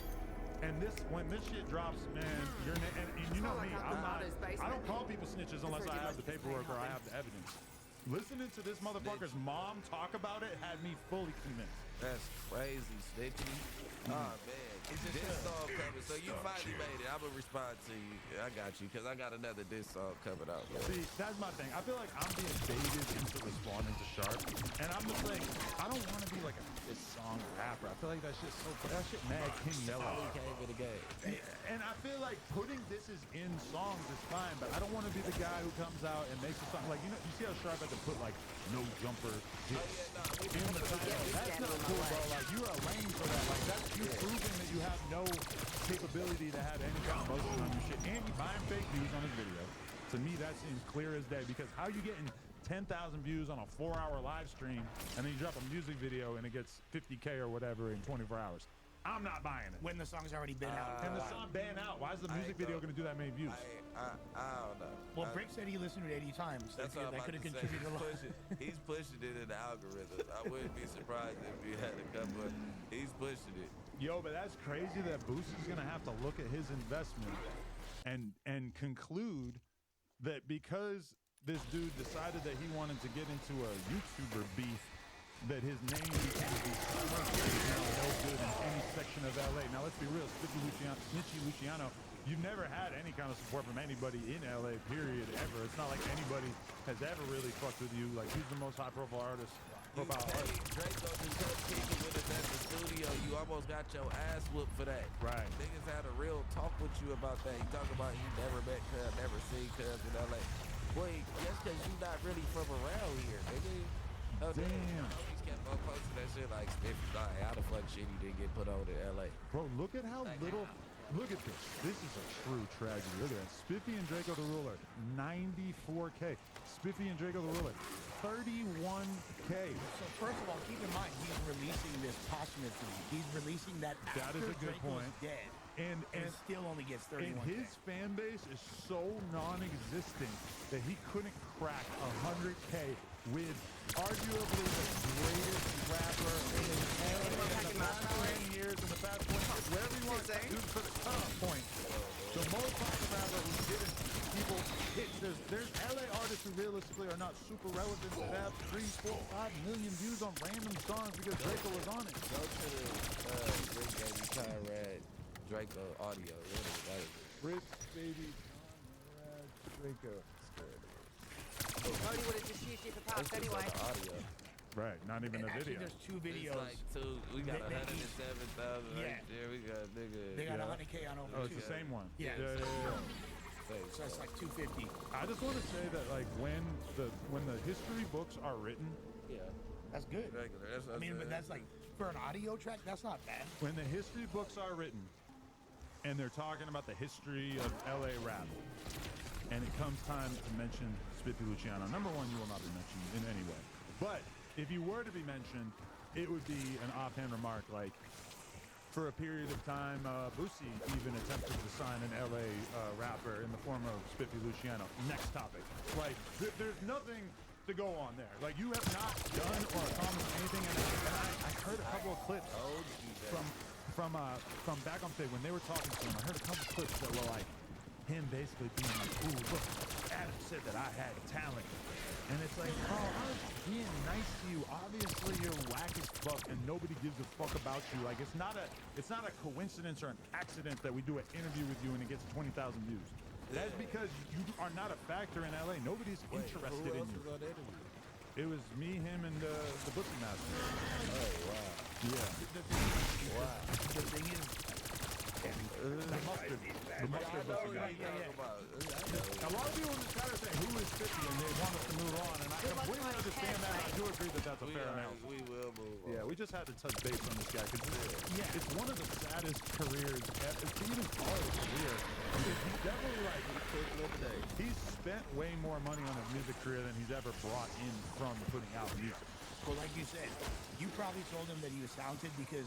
R: And when this shit drops, man, and you know me, I don't call people snitches unless I have the paperwork or I have the evidence. Listening to this motherfucker's mom talk about it had me fully convinced.
S: That's crazy, Snitchy. Oh, man. It's just this song coming. So you finally made it. I'm going to respond to you. I got you, because I got another diss song coming out. Man.
R: See, that's my thing. I feel like I'm being baited into responding to Sharp. And I'm just like, I don't want to be like a diss song rapper. I feel like that shit mad King Yellow.
S: Came in the game.
R: And I feel like putting disses in songs is fine, but I don't want to be the guy who comes out and makes a song. Like, you see how Sharp had to put, like, no jumper hits in the title. That's not cool, bro. Like, you are lame for that. Like, that's you proving that you have no capability to have any kind of motion on your shit. And you buying fake views on his video. To me, that seems clear as day, because how you getting 10,000 views on a 4-hour live stream and then you drop a music video and it gets 50K or whatever in 24 hours? I'm not buying it.
T: When the song's already been out.
R: And the song been out. Why is the music video going to do that many views?
S: I don't know.
T: Well, Brick said he listened to it 80 times.
S: That's what
T: that could have contributed a lot.
S: He's pushing it in the algorithm. I wouldn't be surprised if he had a couple. He's pushing it.
R: Yo, but that's crazy that Boosie's going to have to look at his investment and conclude that because this dude decided that he wanted to get into a YouTuber beef, that his name is going to be no good in any section of LA. Now, let's be real. Snitchy Luciano, you've never had any kind of support from anybody in LA, period, ever. It's not like anybody has ever really fucked with you. Like, who's the most high-profile artist?
S: Draco just kept kicking with us at the studio. You almost got your ass whooped for that.
R: Right.
S: Niggas had a real talk with you about that. You talk about you never met Cuz, never seen Cuz in LA. Boy, just because you not really from around here, nigga. Oh, damn. Homies kept on posting that shit like, how the fuck shit you didn't get put on in LA?
R: Bro, look at how little. Look at this. This is a true tragedy. Look at that. Spiffy and Draco the Ruler, 94K. Spiffy and Draco the Ruler, 31K.
T: So first of all, keep in mind, he's releasing this posthumously. He's releasing that after
R: That is a good
T: Draco's
R: point.
T: dead.
R: And
T: it still only gets 31K.
R: And his fan base is so non-existent that he couldn't crack 100K with arguably the greatest rapper in the past 20 years, in the past 20 years, wherever you want to do for the cutoff point. The most popular rapper who's given people hits. There's LA artists who realistically are not super relevant that have 3, 4, 5 million views on random songs because Draco was on it.
S: Go to the Brick Baby Conrad Draco audio. Whatever that is.
R: Brick Baby Conrad Draco.
H: Cody would have just used you for parts anyway.
R: Right, not even a
T: Actually,
R: video.
T: there's 2 videos.
S: It's like 2. We got 107,000 right there. We got nigga.
T: They got 100K on over.
R: Oh, it's the same one.
T: Yeah.
R: So
T: it's like 250.
R: I just want to say that, like, when the history books are written,
T: That's good.
S: Regular. That's
T: I mean, but that's like, for an audio track, that's not bad.
R: when the history books are written, and they're talking about the history of LA rap, and it comes time to mention Spiffy Luciano, number one, you will not be mentioned in any way. But if you were to be mentioned, it would be an offhand remark like, for a period of time, Boosie even attempted to sign an LA rapper in the form of Spiffy Luciano. Next topic. Like, there's nothing to go on there. Like, you have not done or accomplished anything. And I heard a couple of clips from back on stage when they were talking to him. I heard a couple of clips that were like him basically being like, "Ooh, look, Adam said that I had talent." And it's like, oh, I was being nice to you. Obviously, you're whack as fuck, and nobody gives a fuck about you. Like, it's not a coincidence or an accident that we do an interview with you and it gets 20,000 views. That's because you are not a factor in LA. Nobody's interested in you. It was me, him, and the Bookie Master.
S: Oh wow.
R: Yeah.
T: The thing is,
R: The mustard. The mustard
S: I know
R: looks
S: what
R: good.
S: you're talking about.
R: A lot of people in the chat are saying who is 50 and they want us to move on, and I completely understand that. I do agree that that's a fair analysis.
S: We will move on.
R: Yeah, we just had to touch base on this guy because it's one of the saddest careers ever to even call it a career. Because he's definitely like he's spent way more money on his music career than he's ever brought in from putting out music.
T: Well, like you said, you probably told him that he was talented because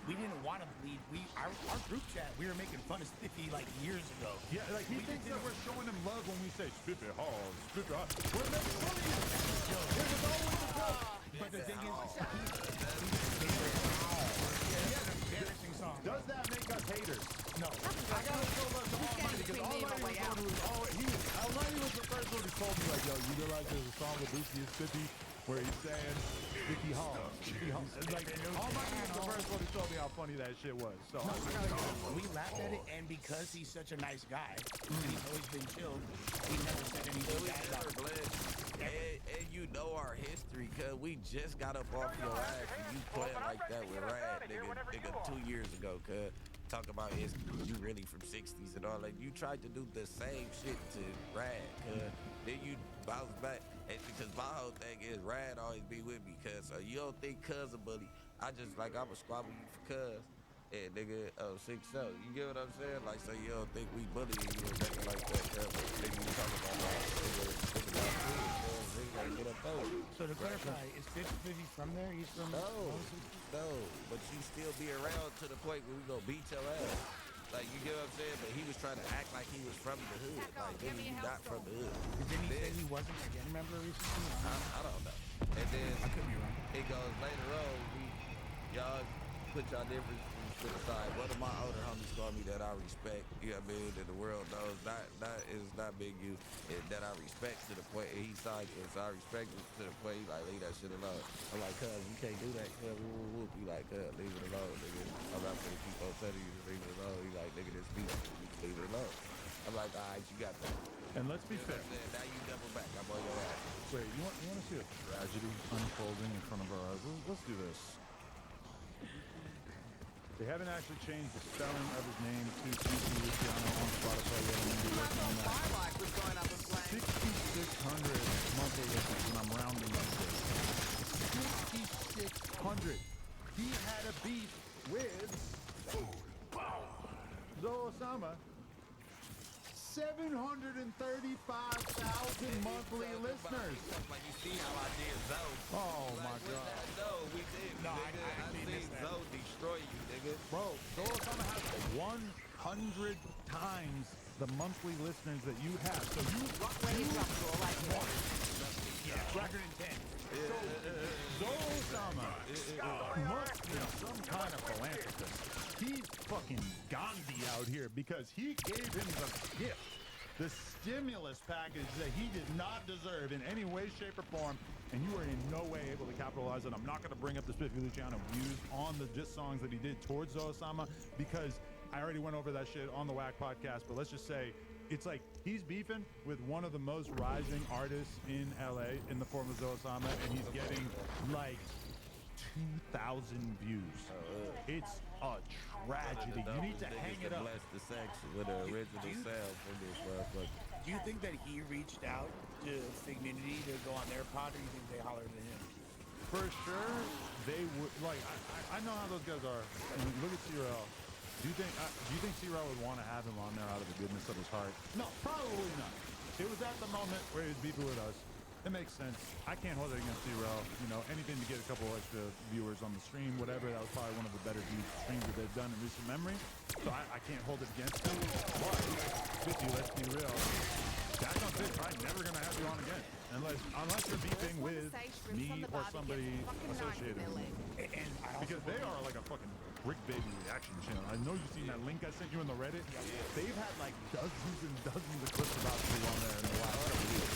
T: we didn't want to believe. Our group chat, we were making fun of Spiffy like years ago.
R: Yeah, like he thinks that we're showing him love when we say Spiffy Hall, Spiffy Hall. We're making fun of you. It was always a joke.
T: But the thing is, he has an embarrassing song.
R: Does that make us haters?
T: No.
R: I gotta show love to Almighty because Almighty was the first one who told me like, yo, you realize there's a song with Lucy and Spiffy where he's saying Vicky Hall. Like Almighty was the first one who told me how funny that shit was. So
T: we laughed at it, and because he's such a nice guy, and he's always been chilled, he never said anything bad about it.
S: And you know our history, cause we just got up off your ass and you playing like that with Rad, nigga 2 years ago, cuz. Talk about history, you really from 60s and all that. You tried to do the same shit to Rad, cuz. Then you bounce back, and because my whole thing is Rad always be with me, cuz. So you don't think cuz a bully. I just like, I'ma squabble you for cuz. And nigga, 6 so. You get what I'm saying? Like, so you don't think we bullying you or nothing like that, cuz. Nigga, you talking about
T: So to clarify, is 50 from there? He's from
S: No, but you still be around to the point where we gonna beat your ass. Like, you get what I'm saying? But he was trying to act like he was from the hood. Like, nigga, you not from the hood.
T: Didn't he say he wasn't a gang member recently?
S: I don't know. And then
T: I could be wrong.
S: It goes later on, y'all put y'all differences to the side. One of my older homies called me that I respect, you know what I mean, that the world knows, not Big U, that I respect to the point, and he's sidekick, so I respect him to the point, he's like, leave that shit alone. I'm like, cuz, you can't do that, cuz, whoop. He like, cuz, leave it alone, nigga. I'm not gonna keep on telling you to leave it alone. He like, nigga, this beat, you can leave it alone. I'm like, all right, you got that.
R: And let's be fair.
S: Now you double back, I'm on your ass.
R: Wait, you want to see a tragedy unfolding in front of our eyes? Let's do this. They haven't actually changed the spelling of his name to CC Luciano on Spotify yet. I'm working on that. 6,600 monthly listeners, and I'm rounding up to 6,600. He had a beef with Zoe Osama. 735,000 monthly listeners.
S: Like, you see how I did Zoe.
R: Oh my God.
S: No, we did.
T: No,
S: nigga.
T: I
S: seen Zoe destroy you, nigga.
R: Bro, Zoe Osama has 100 times the monthly listeners that you have. So you
T: record intent.
R: Zoe Osama must be some kind of philanthropist. He's fucking Gandhi out here because he gave him the gift, the stimulus package that he did not deserve in any way, shape, or form, and you were in no way able to capitalize on. I'm not going to bring up the Spiffy Luciano views on the diss songs that he did towards Zoe Osama because I already went over that shit on the Whack podcast, but let's just say it's like he's beefing with one of the most rising artists in LA in the form of Zoe Osama, and he's getting like 2,000 views. It's a tragedy. You need to hang it up.
S: Bless the sex with the original sound from this motherfucker.
T: Do you think that he reached out to Figmunity to go on their pod, or do you think they hollered at him?
R: For sure, they would. Like, I know how those guys are. I mean, look at T-Rail. Do you think T-Rail would want to have him on there out of the goodness of his heart? No, probably not. It was at the moment where he was beefing with us. It makes sense. I can't hold it against T-Rail. You know, anything to get a couple extra viewers on the stream, whatever. That was probably one of the better viewed streams that they've done in recent memory. So I can't hold it against them. But 50, let's be real. Back on Fit, I'm never gonna have you on again, unless you're beefing with me or somebody associated with me. Because they are like a fucking Brick Baby reaction channel. I know you've seen that link I sent you in the Reddit. They've had like dozens and dozens of clips about you on there in the last couple of years.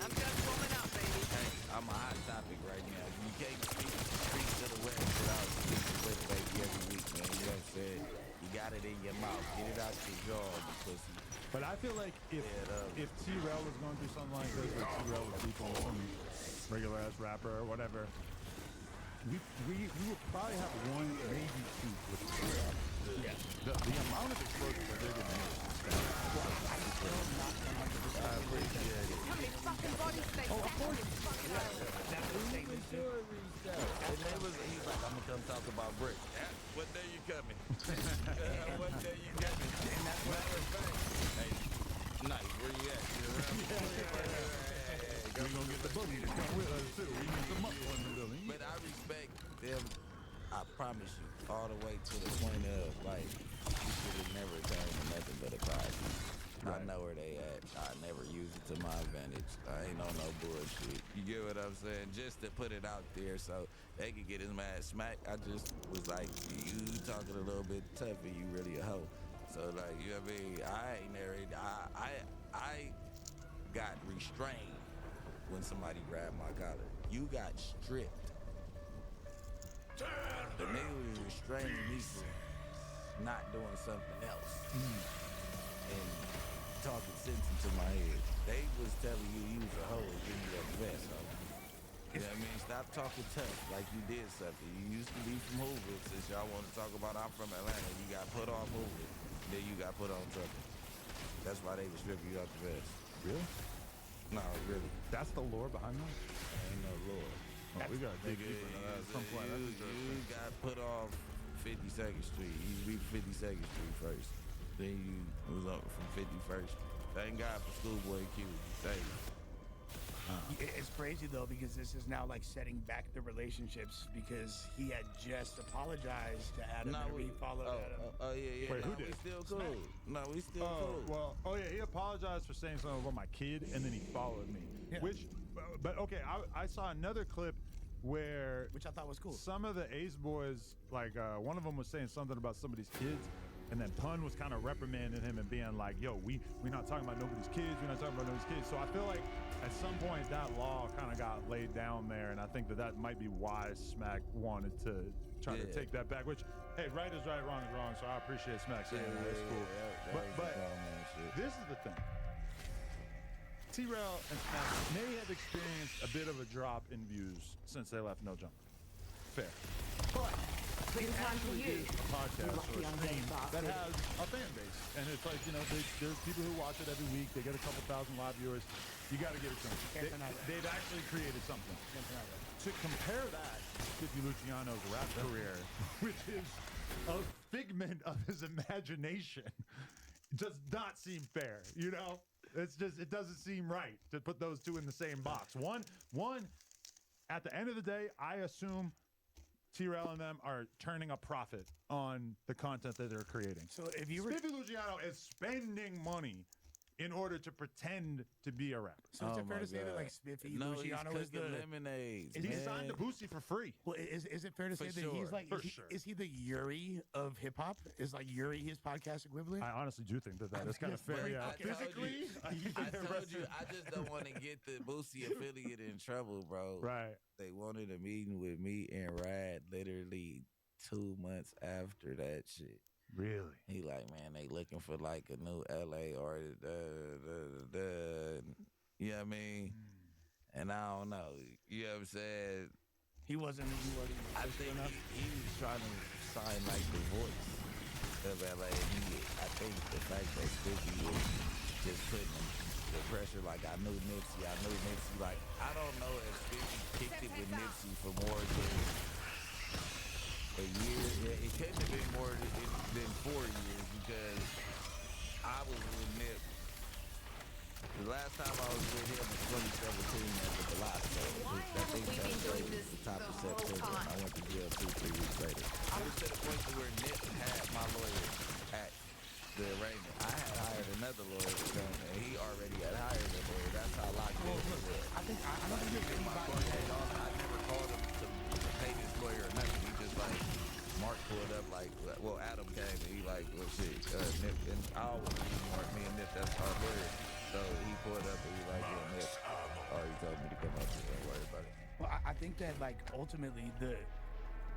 H: I'm just warming up, baby.
S: Hey, I'm a hot topic right now. You can't speak to the West without speaking with baby every week, man. You know what I'm saying? You got it in your mouth. Get it out your jaw, the pussy.
R: But I feel like if T-Rail was going through something like this, or T-Rail was beefing with some regular ass rapper or whatever, we will probably have one, maybe two clips.
T: Yeah.
R: The amount of explosions that they're gonna make. I appreciate it.
H: How many fucking bodies did they
R: Oh, of course.
S: And they was, he's like, I'm gonna come talk about brick. What day you coming? What day you coming? And that's matter of fact. Hey, nice, where you at?
R: We gonna get the boogie to come with us too. We need some muscle in the building.
S: But I respect them, I promise you, all the way to the point of, like, you should have never turned to nothing but a cry. I know where they at. I never use it to my advantage. I ain't on no bullshit. You get what I'm saying? Just to put it out there so they could get his mad smack. I just was like, you talking a little bit tough and you really a hoe. So like, you know what I mean? I ain't never, I got restrained when somebody grabbed my collar. You got stripped. The nigga was restraining me for not doing something else. And talking sense into my head. They was telling you was a hoe and give you that vest, hoe. You know what I mean? Stop talking tough like you did something. You used to be from Hoover. Since y'all want to talk about I'm from Atlanta, you got put off Hoover. Then you got put on trucking. That's why they was stripping you out the vest.
R: Really?
S: No, really.
R: That's the lore behind that?
S: Ain't no lore.
R: Oh, we gotta dig deeper into that at some point.
S: You got put off 52nd Street. You reached 52nd Street first. Then you was up from 51st. Thank God for Schoolboy Q. Thank you.
T: It's crazy though because this is now like setting back the relationships because he had just apologized to Adam and we followed Adam.
S: Oh yeah.
R: Wait, who
S: We
R: did?
S: still cool. No, we still cool.
R: Well, he apologized for saying something about my kid, and then he followed me.
T: Yeah.
R: But okay, I saw another clip which
T: I thought was cool.
R: Some of the Ace boys, like one of them was saying something about somebody's kids, and then Pun was kind of reprimanding him and being like, "Yo, we're not talking about nobody's kids. We're not talking about nobody's kids." So I feel like at some point that law kind of got laid down there, and I think that might be why Smack wanted to try to take that back. Which, hey, right is right, wrong is wrong. So I appreciate Smack saying that. That's cool. But this is the thing. T-Rail and Smack may have experienced a bit of a drop in views since they left No Jump. Fair. But they actually do a podcast or a stream that has a fan base. And it's like, there's people who watch it every week. They get a couple thousand live viewers. You got to give it to them. They've actually created something. To compare that to Skippy Luciano's rap career, which is a figment of his imagination, does not seem fair, It's just, it doesn't seem right to put those two in the same box. One, at the end of the day, I assume T-Rail and them are turning a profit on the content that they're creating.
T: So if you were...
R: Spiffy Luciano is spending money in order to pretend to be a rapper.
T: So is it fair to say that like Spiffy Luciano is the
S: lemonades?
R: He signed to Boosie for free.
T: Well, is it fair to say that he's like is he the Yuri of hip hop? Is like Yuri his podcast equivalent?
R: I honestly do think that is kind of fair. Yeah, physically,
S: I told you, I just don't want to get the Boosie affiliate in trouble, bro.
R: Right.
S: They wanted a meeting with me and Rad literally 2 months after that shit.
R: Really?
S: He like, man, they looking for like a new LA artist. You know what I mean? And I don't know. You know what I'm saying?
T: He wasn't.
S: I think he was trying to sign like the voice of LA. I think the fact that Spiffy was just putting the pressure, like I knew Nipsey. Like I don't know if Spiffy kicked it with Nipsey for more than a year. Yeah, it couldn't have been more than 4 years because I was with Nip. The last time I was with him was 2017 at the Velasco. I think that was the top of September. And I went to jail 2-3 weeks later. I was to the point to where Nip had my lawyer at the arraignment. I had hired another lawyer to come, and he already had hired a lawyer. That's how locked in it was.
T: I don't think there's anybody.
S: I never called him to pay this lawyer or nothing. He just like Mark pulled up like, well, Adam came and he like, well, shit, Nip, and I always use Mark, me and Nip, that's our lawyer. So he pulled up and he like, yeah, Nip, he told me to come up and don't worry about it.
T: Well, I think that like ultimately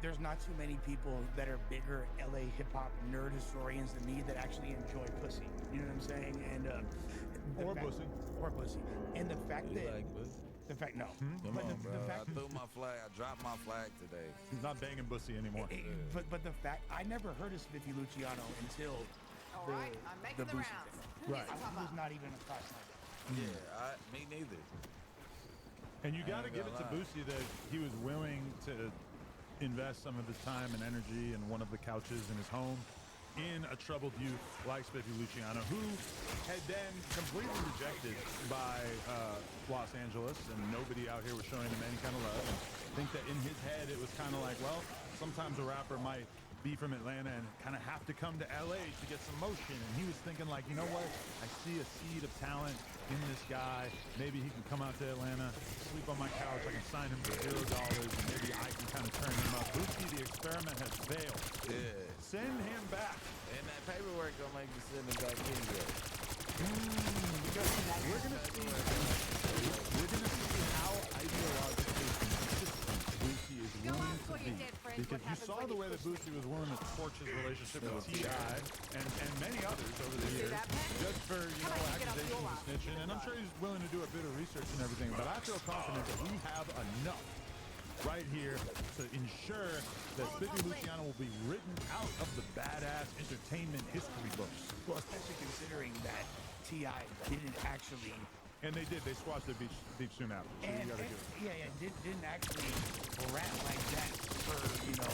T: there's not too many people that are bigger LA hip hop nerd historians than me that actually enjoy pussy. You know what I'm saying? And
R: or pussy.
T: And the fact that
S: like pussy?
T: The fact, no.
S: Come
T: But
S: on,
T: the
S: bro.
T: fact,
S: I threw my flag. I dropped my flag today.
R: He's not banging Bussy anymore.
T: but the fact, I never heard of Spiffy Luciano until
H: All
T: the,
H: right, I'm making the
T: Boosie
H: rounds.
T: thing.
R: Right.
T: I was not even across my day.
S: Yeah, me neither.
R: And you
S: I
R: got to
S: ain't
R: give it
S: gonna
R: to
S: lie.
R: Boosie that he was willing to invest some of his time and energy in one of the couches in his home in a troubled youth like Spiffy Luciano, who had been completely rejected by Los Angeles, and nobody out here was showing him any kind of love. And I think that in his head, it was kind of like, well, sometimes a rapper might be from Atlanta and kind of have to come to LA to get some motion. And he was thinking like, you know what? I see a seed of talent in this guy. Maybe he can come out to Atlanta, sleep on my couch. I can sign him for $0, and maybe I can kind of turn him up. Boosie, the experiment has failed.
S: Yeah.
R: Send him back.
S: And that paperwork gonna make you send him back anyway.
R: We're gonna see how ideologically consistent Boosie is willing to be. Because you saw the way that Boosie was willing to torch his relationship with T.I. and many others over the years, just for, you know, accusations of snitching. And I'm sure he's willing to do a bit of research and everything, but I feel confident that we have enough right here to ensure that Spiffy Luciano will be written out of the badass entertainment history books.
T: Well, especially considering that T.I. didn't actually...
R: And they did. They squashed their beef soon after. So
T: And,
R: you gotta give it.
T: didn't actually rap like that for, you know,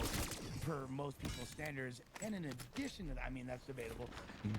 T: for most people's standards. And in addition to that, I mean, that's debatable,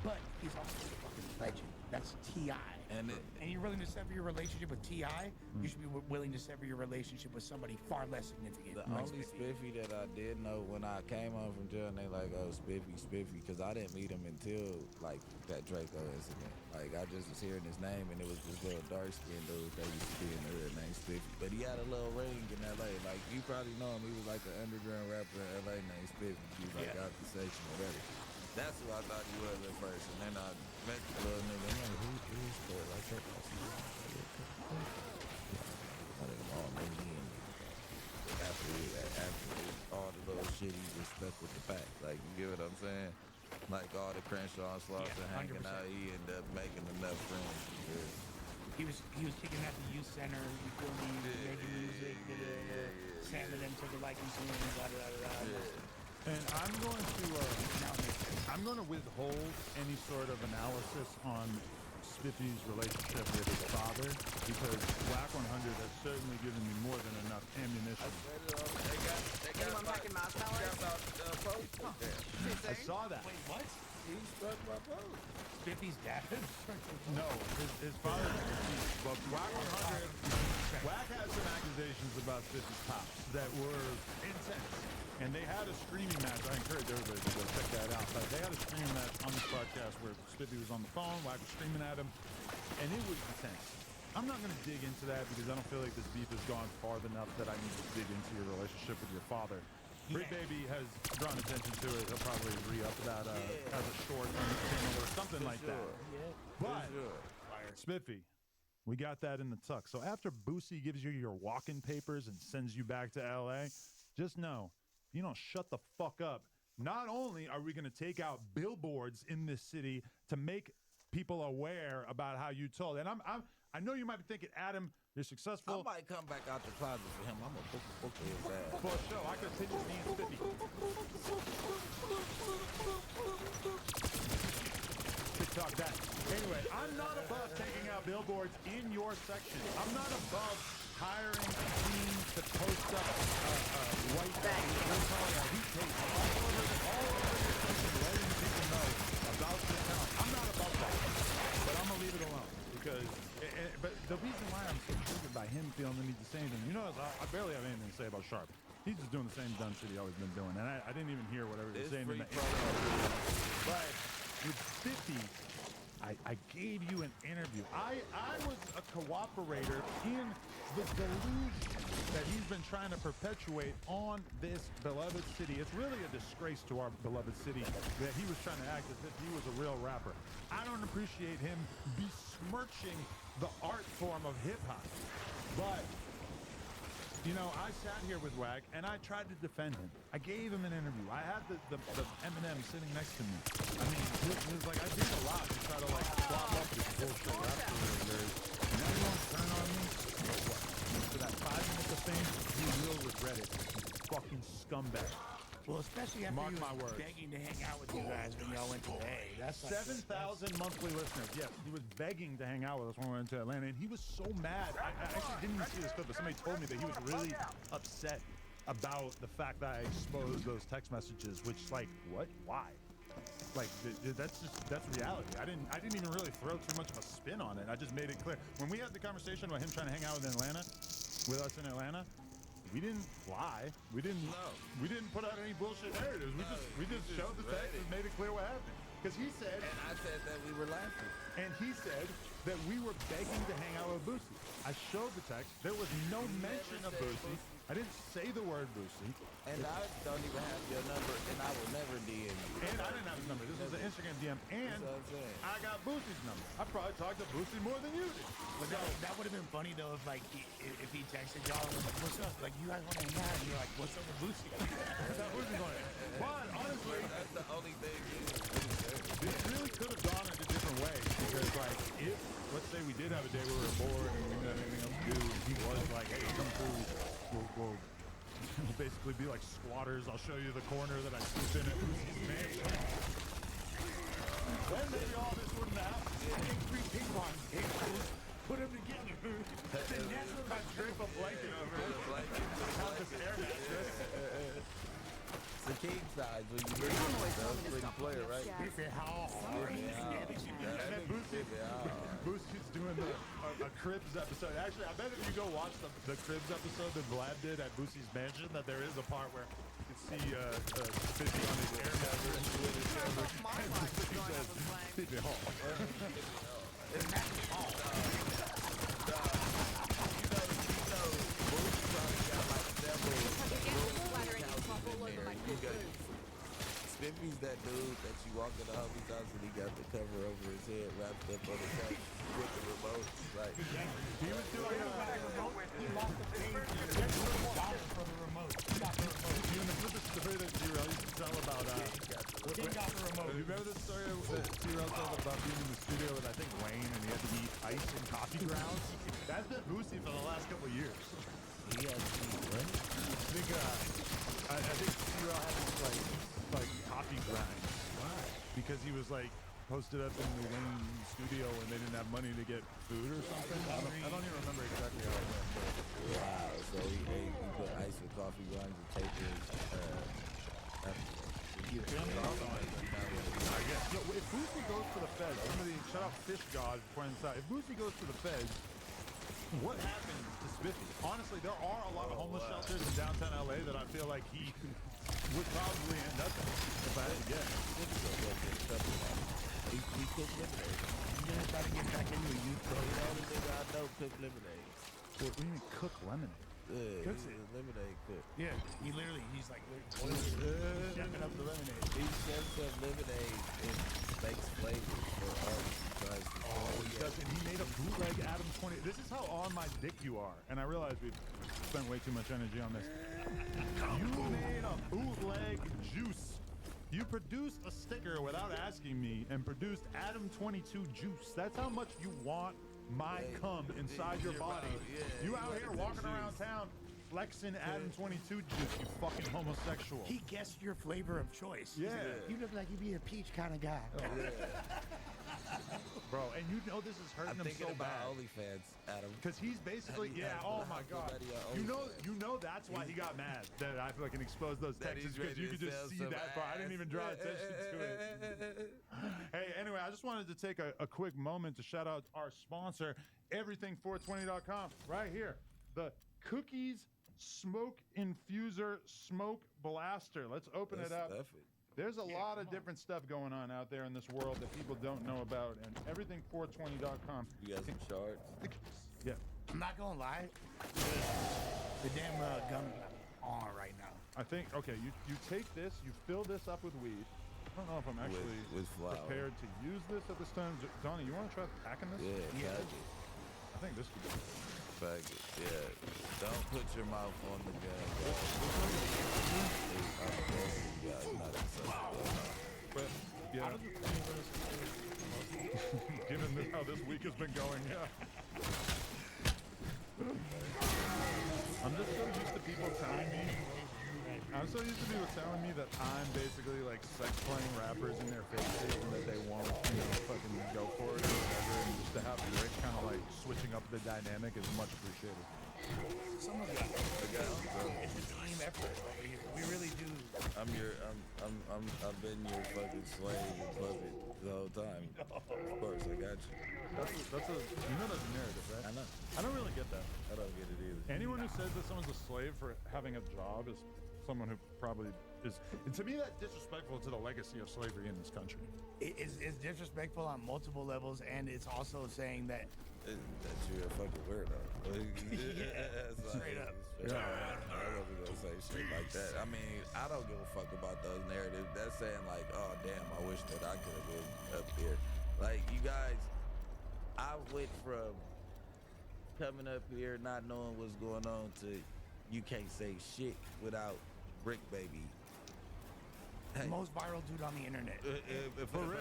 T: but he's also a fucking legend. That's T.I.
S: And
T: you're willing to sever your relationship with T.I., you should be willing to sever your relationship with somebody far less significant.
S: The
T: like
S: only
T: Spiffy.
S: Spiffy that I did know when I came home from jail, and they like, oh, Spiffy, because I didn't meet him until, like, that Draco incident. Like, I just was hearing his name, and it was this little dark-skinned dude that used to be in the hood named Spiffy. But he had a little ring in L.A. Like, you probably know him. He was like an underground rapper in L.A. named Spiffy. He was like out the section or whatever. That's who I thought he was at first. And then I met the little nigga. I'm like, who is that? Like that? I said, after all the little shit, he just stuck with the pack. Like, you get what I'm saying? Like all the Crenshaw and Slaughter hanging
T: 100%.
S: out, he ended up making enough friends.
T: He was kicking at the youth center, you feel me, making music, Sam and them took a liking to him, blah, blah, blah.
R: And I'm going to withhold any sort of analysis on Spiffy's relationship with his father, because Black 100 has certainly given me more than enough ammunition.
H: Anyone packing marshmallows?
R: I saw that.
T: Wait, what?
S: He struck my boat.
T: Spiffy's dad?
R: No, his father. But Black 100, Wack had some accusations about Spiffy's pops that were intense. And they had a screaming match. I encourage everybody to go check that out. But they had a screaming match on this podcast where Spiffy was on the phone, Wack was screaming at him, and it was intense. I'm not going to dig into that because I don't feel like this beef has gone far enough that I need to dig into your relationship with your father. Brit Baby has drawn attention to it. He'll probably re-up that as a short on his channel or something like that. But Spiffy, we got that in the tuck. So after Boosie gives you your walking papers and sends you back to LA, just know, if you don't shut the fuck up, not only are we going to take out billboards in this city to make people aware about how you told, and I know you might be thinking, Adam, you're successful.
S: I might come back out the closet for him. I'm a book his ass.
R: For sure, I could pitch me and Spiffy. TikTok that. Anyway, I'm not above taking out billboards in your section. I'm not above hiring a team to post up white heat tape all over your section, letting people know about your town. I'm not above that, but I'm gonna leave it alone because. But the reason why I'm so triggered by him feeling the need to say anything, you know, I barely have anything to say about Sharp. He's just doing the same dumb shit he always been doing, and I didn't even hear whatever he was saying in the intro. But with 50, I gave you an interview. I was a cooperator in the delusion that he's been trying to perpetuate on this beloved city. It's really a disgrace to our beloved city that he was trying to act as if he was a real rapper. I don't appreciate him besmirching the art form of hip-hop. But, you know, I sat here with Wag, and I tried to defend him. I gave him an interview. I had the Eminem sitting next to me. I mean, it was like I did a lot to try to, like, prop up this bullshit rap career. And now you want to turn on me? Or what? scumbag.
T: Well, especially after
R: Mark
T: he
R: my
T: was
R: words.
T: begging to hang out with you guys when y'all went to the A. That's like
R: 7,000 monthly listeners. Yes, he was begging to hang out with us when we went to Atlanta, and he was so mad. I actually didn't even see this clip, but somebody told me that he was really upset about the fact that I exposed those text messages. Which, like, what? Why? Like, that's reality. I didn't even really throw too much of a spin on it. I just made it clear when we had the conversation about him trying to hang out with us in Atlanta. We didn't lie. We didn't put out any bullshit narratives. We just showed the text and made it clear what happened. Because he said,
S: and I said that we were laughing,
R: and he said that we were begging to hang out with Boosie. I showed the text. There was no mention of Boosie. I didn't say the word Boosie.
S: And I don't even have your number, and I will never DM you.
R: And I didn't have his number. This was an Instagram DM, and I got Boosie's number. I probably talked to Boosie more than you did.
T: But that would have been funny though if like if he texted y'all and was like, "What's up?" Like, you guys want to hang out? And you're like, "What's up with Boosie?"
R: That wasn't going. But honestly,
S: that's the only thing.
R: It really could have gone in a different way because, like, if let's say we did have a day where we were bored and we didn't have anything else to do, and he was like, "Hey, come through. We'll basically be like squatters. I'll show you the corner that I sleep in at Boosie's mansion." Then maybe all this wouldn't happen.
T: Take 3 ping pong tables, put them together. Then that's what I
R: drape a blanket over it. Have this air mattress.
S: It's the king size when you bring when you play it, right?
R: Boosie's doing a Cribs episode. Actually, I bet if you go watch the Cribs episode that Vlad did at Boosie's mansion, that there is a part where you can see Spiffy on his air mattress. Spiffy Hall.
S: Spiffy's that dude that you walk in the homie's house and he got the cover over his head wrapped up on the couch with the remote. Like,
R: he was doing
T: he lost the page for the remote. He got the remote.
R: You remember the story that T-Rail used to tell about
T: he got the remote.
R: You remember the story that T-Rail told about being in the studio with, I think, Wayne, and he had to eat ice and coffee grounds? That's been Boosie for the last couple of years.
T: He has to eat what?
R: I think T-Rail had this, like coffee grind.
T: Why?
R: Because he was, like, posted up in the Wayne studio and they didn't have money to get food or something. I don't even remember exactly how it went.
S: Wow, so he put ice with coffee grinds and taped his
R: I guess. Yo, if Boosie goes to the feds, somebody shut up Fish God points out. If Boosie goes to the feds, what happens to Spiffy? Honestly, there are a lot of homeless shelters in downtown LA that I feel like he would probably end up in if I had to guess.
S: He cooked lemonade.
T: He's gonna try to get back into a youth program.
S: The only nigga I know cook lemonade.
R: What do you mean cook lemonade?
S: Yeah,
T: Cooks
S: he's a lemonade cook.
T: Yeah, he's like chefing up the lemonade.
S: He chefs up lemonade and makes flavors for artists.
R: He does, and he made a bootleg Adam 20. This is how on my dick you are. And I realize we've spent way too much energy on this. You made a bootleg juice. You produced a sticker without asking me and produced Adam 22 juice. That's how much you want my cum inside your body. You out here walking around town flexing Adam 22 juice, you fucking homosexual.
T: He guessed your flavor of choice.
R: Yeah.
T: You look like you'd be a peach kind of guy.
R: Oh, yeah. Bro, and you know this is hurting him so bad.
S: OnlyFans, Adam.
R: Because he's basically, oh my God. You know that's why he got mad that I fucking exposed those texts, because you could just see that part. I didn't even draw attention to it. Hey, anyway, I just wanted to take a quick moment to shout out our sponsor, everything420.com, right here. The Cookies Smoke Infuser Smoke Blaster. Let's open it up. There's a lot of different stuff going on out there in this world that people don't know about, and everything420.com.
S: You got some charts?
R: Yeah.
T: I'm not gonna lie. The damn gun on right now.
R: I think, okay, you take this, you fill this up with weed. I don't know if I'm actually
S: with
R: prepared to use this at this time. Donnie, you want to try packing this?
S: Yeah.
R: I think this could be.
S: Pack it. Yeah. Don't put your mouth on the gun.
R: But yeah. Given how this week has been going, yeah. I'm just so used to people telling me I'm so used to people telling me that I'm basically like sex playing rappers in their faces and that they won't, fucking go for it or whatever. And just to have Rick kind of like switching up the dynamic is much appreciated.
T: Some of it. It's a team effort over here. We really do.
S: I've been your fucking slave and puppet the whole time. Of course, I got you.
R: That's a narrative, right?
S: I know.
R: I don't really get that.
S: I don't get it either.
R: Anyone who says that someone's a slave for having a job is someone who probably is. And to me, that's disrespectful to the legacy of slavery in this country.
T: It's disrespectful on multiple levels, and it's also saying that
S: you're a fucking weirdo.
T: Straight up.
S: I wasn't gonna say shit like that. I mean, I don't give a fuck about those narratives. That's saying like, oh damn, I wish that I could have been up there. Like you guys, I went from coming up here not knowing what's going on to you can't say shit without Brick Baby.
T: The most viral dude on the internet.
R: For real.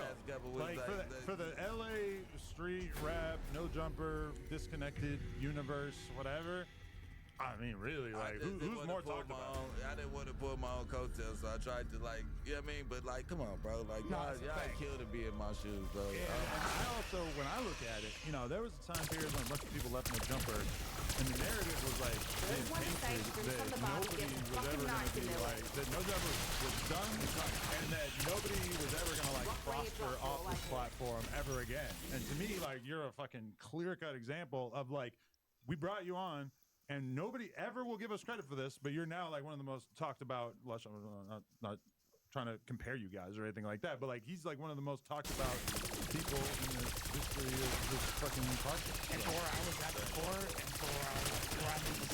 R: For the LA street rap, no jumper, disconnected universe, whatever. I mean, really, like, who's more talked about?
S: I didn't want to pull my own coattails, so I tried to, like, you know what I mean? But, like, come on, bro. Like, y'all killed to be in my shoes, bro.
R: Yeah, I also, when I look at it, there was a time period when a bunch of people left no jumper, and the narrative was, like, being painted that nobody was ever going to be, like, that no jumper was done, and that nobody was ever going to, like, prosper off this platform ever again. And to me, like, you're a fucking clear-cut example of, like, we brought you on, and nobody ever will give us credit for this, but you're now like one of the most talked about. Not trying to compare you guys or anything like that, but like he's like one of the most talked about people in the history of this fucking podcast.
T: And for where I was at before, and for where I'm in a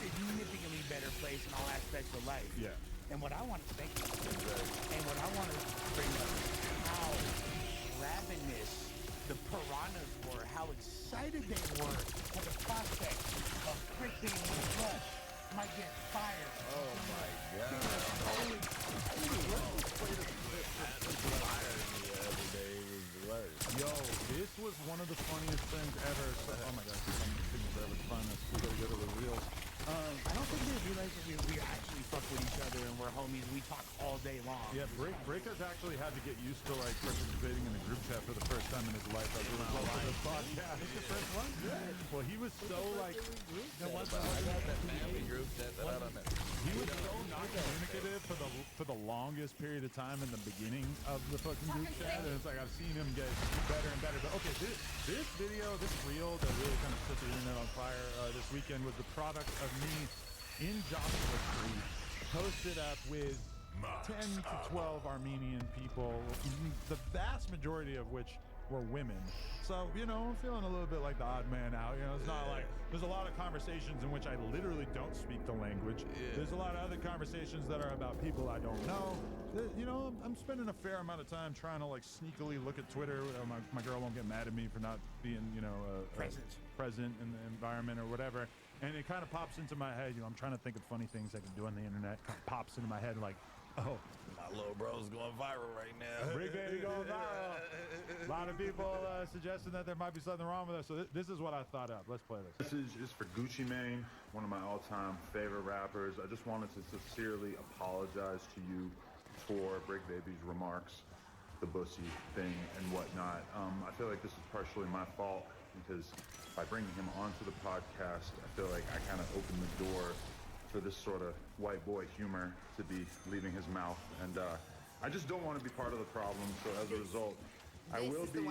T: significantly better place in all aspects of life.
R: Yeah.
T: And what I want to thank you, and what I want to bring up is how ravenous the piranhas were, how excited they were at the prospect of freaking Rush might get fired.
S: Oh my god.
T: Holy
R: Yo, this was one of the funniest things ever. Oh my god, I'm ever find this. We gotta go to the reels.
T: I don't think they realize that we actually fuck with each other and we're homies. We talk all day long.
R: Yeah, Break has actually had to get used to like participating in the group chat for the first time in his life as a result of this podcast.
T: It's the first one?
R: Yeah. Well, he was so like
S: I got that family group chat that I don't know.
R: He was so not communicative for the longest period of time in the beginning of the fucking group chat, and it's like I've seen him get better and better. But okay, this video, this reel that really kind of set the internet on fire this weekend was the product of me in Joshua Street, posted up with 10 to 12 Armenian people, the vast majority of which were women. So, I'm feeling a little bit like the odd man out. It's not like there's a lot of conversations in which I literally don't speak the language. Yeah. There's a lot of other conversations that are about people I don't know. I'm spending a fair amount of time trying to like sneakily look at Twitter. My girl won't get mad at me for not being, present in the environment or whatever. And it kind of pops into my head, I'm trying to think of funny things I can do on the internet. Kind of pops into my head like, oh,
S: my little bro's going viral right now.
R: Big Baby going viral. A lot of people suggesting that there might be something wrong with us. So this is what I thought up. Let's play this.
U: This is for Gucci Mane, one of my all-time favorite rappers. I just wanted to sincerely apologize to you for Brick Baby's remarks, the bussy thing and whatnot. I feel like this is partially my fault because by bringing him onto the podcast, I feel like I kind of opened the door for this sort of white boy humor to be leaving his mouth, and I just don't want to be part of the problem. So as a result, I will be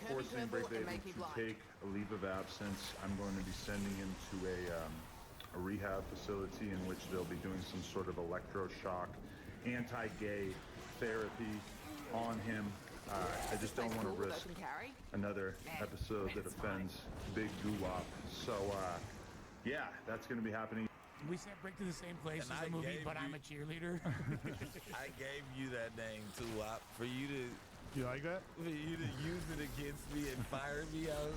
U: forcing Brick Baby to take a leave of absence. I'm going to be sending him to a rehab facility in which they'll be doing some sort of electroshock, anti-gay therapy on him. I just don't want to risk another episode that offends Big Guwap. So, yeah, that's going to be happening.
T: We sent Brick to the same place as the movie, but I'm a cheerleader.
S: I gave you that name too, Wop, for you to...
R: You like that?
S: For you to use it against me and fire me out.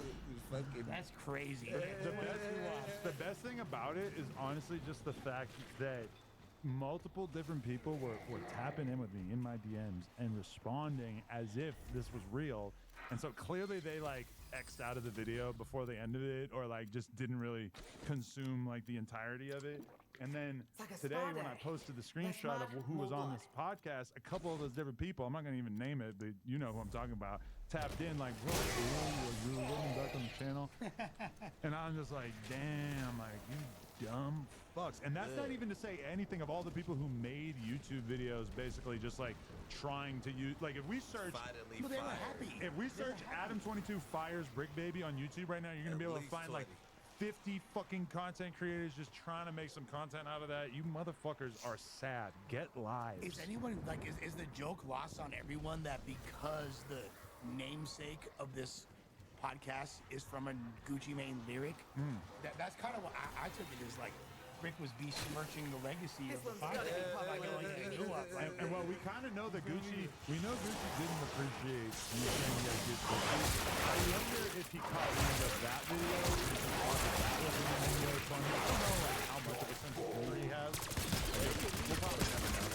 S: Fucking...
T: That's crazy.
R: The best thing about it is honestly just the fact that multiple different people were tapping in with me in my DMs and responding as if this was real. And so clearly they like X'd out of the video before they ended it, or like just didn't really consume like the entirety of it. And then
T: like a
R: today,
T: spa
R: when I
T: day.
R: posted the screenshot of who was on this podcast, a couple of those different people, I'm not going to even name it, but you know who I'm talking about, tapped in like, bro, you're really back on the channel. And I'm just like, damn, like, you dumb fucks. And that's not even to say anything of all the people who made YouTube videos basically just like trying to use, like if we search, if we search Adam22 fires Brick Baby on YouTube right now, you're going to be able to find like 50 fucking content creators just trying to make some content out of that. You motherfuckers are sad. Get lives.
T: Is anyone like is the joke lost on everyone that because the namesake of this podcast is from a Gucci Mane lyric? That's kind of what I took it as, like Rick was besmirching the legacy of the podcast.
R: And well, we kind of know that Gucci, we know Gucci didn't appreciate you saying that good Gucci. I wonder if he caught wind of that video, if he thought that was in the video funny. I don't know like how much of a sense of humor he has. We'll probably never know.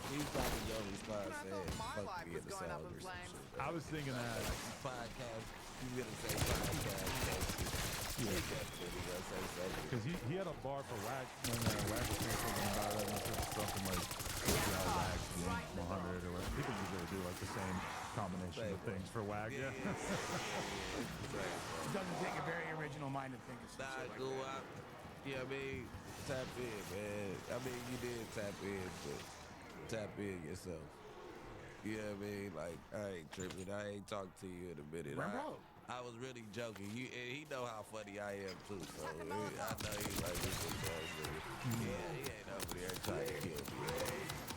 S: He's probably the only spot saying fuck me in the sound or some shit.
R: I was thinking that.
S: Podcast, you gonna say podcast. Yeah,
R: because he had a bar for Wax when Wax was saying something about it, and he said something like Wax being Muhammad or whatever. People usually do like the same combination of things for Wax. Yeah.
T: It doesn't take a very original mind to think of something like that.
S: Yeah, I mean, tap in, man. I mean, you did tap in, but tap in yourself. You know what I mean? Like, I ain't tripping. I ain't talked to you in a minute. I was really joking. He know how funny I am too, so I know he's like this is Yeah, he ain't over there trying to kill me.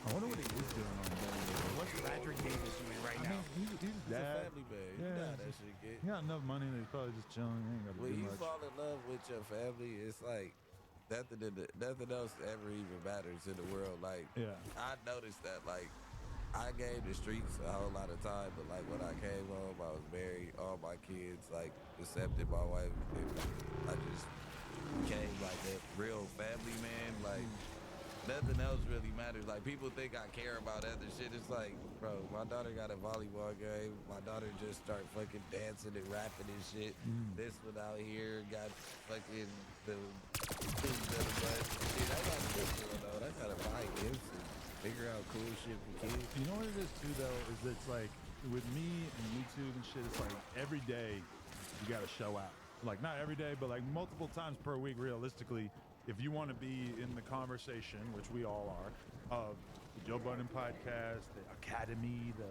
R: I wonder what he is doing on there.
T: What's Patrick Davis doing right now?
R: He's
S: He's a
R: dad.
S: family man.
R: Yeah.
S: You know how that shit get.
R: He got enough money that he's probably just chilling. He ain't got to
S: When
R: do
S: you
R: much.
S: fall in love with your family, it's like nothing else ever even matters in the world. Like, I noticed that, like, I gave the streets a whole lot of time, but like when I came home, I was married, all my kids like accepted my wife. I just became like a real family man. Like nothing else really matters. Like people think I care about other shit. It's like, bro, my daughter got a volleyball game. My daughter just started fucking dancing and rapping and shit. This one out here got fucking the shit. I got this going on. I gotta buy gifts and figure out cool shit for kids.
R: You know what it is too, though, is it's like with me and YouTube and shit, it's like every day you gotta show out. Like not every day, but like multiple times per week, realistically, if you want to be in the conversation, which we all are, of the Joe Budden podcast, the Academy, the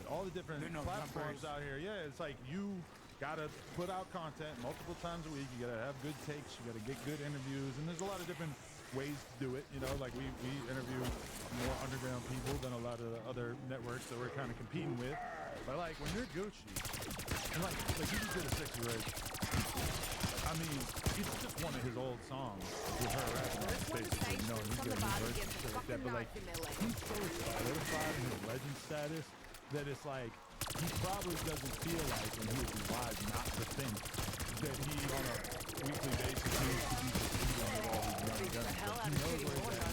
R: all the different platforms out here. Yeah, it's like you gotta put out content multiple times a week. You gotta have good takes. You gotta get good interviews, and there's a lot of different ways to do it. You know, like we interview more underground people than a lot of the other networks that we're kind of competing with. But like when you're Gucci, and like you just did a 60 Reg. I mean, it's just one of his old songs with her rapping, basically, you know, and he's getting verse and shit like that. But like, he's so solidified in his legend status that it's like he probably doesn't feel like when he was alive not to think that he on a weekly basis needs to be competing with all these young guns. He knows where he's at.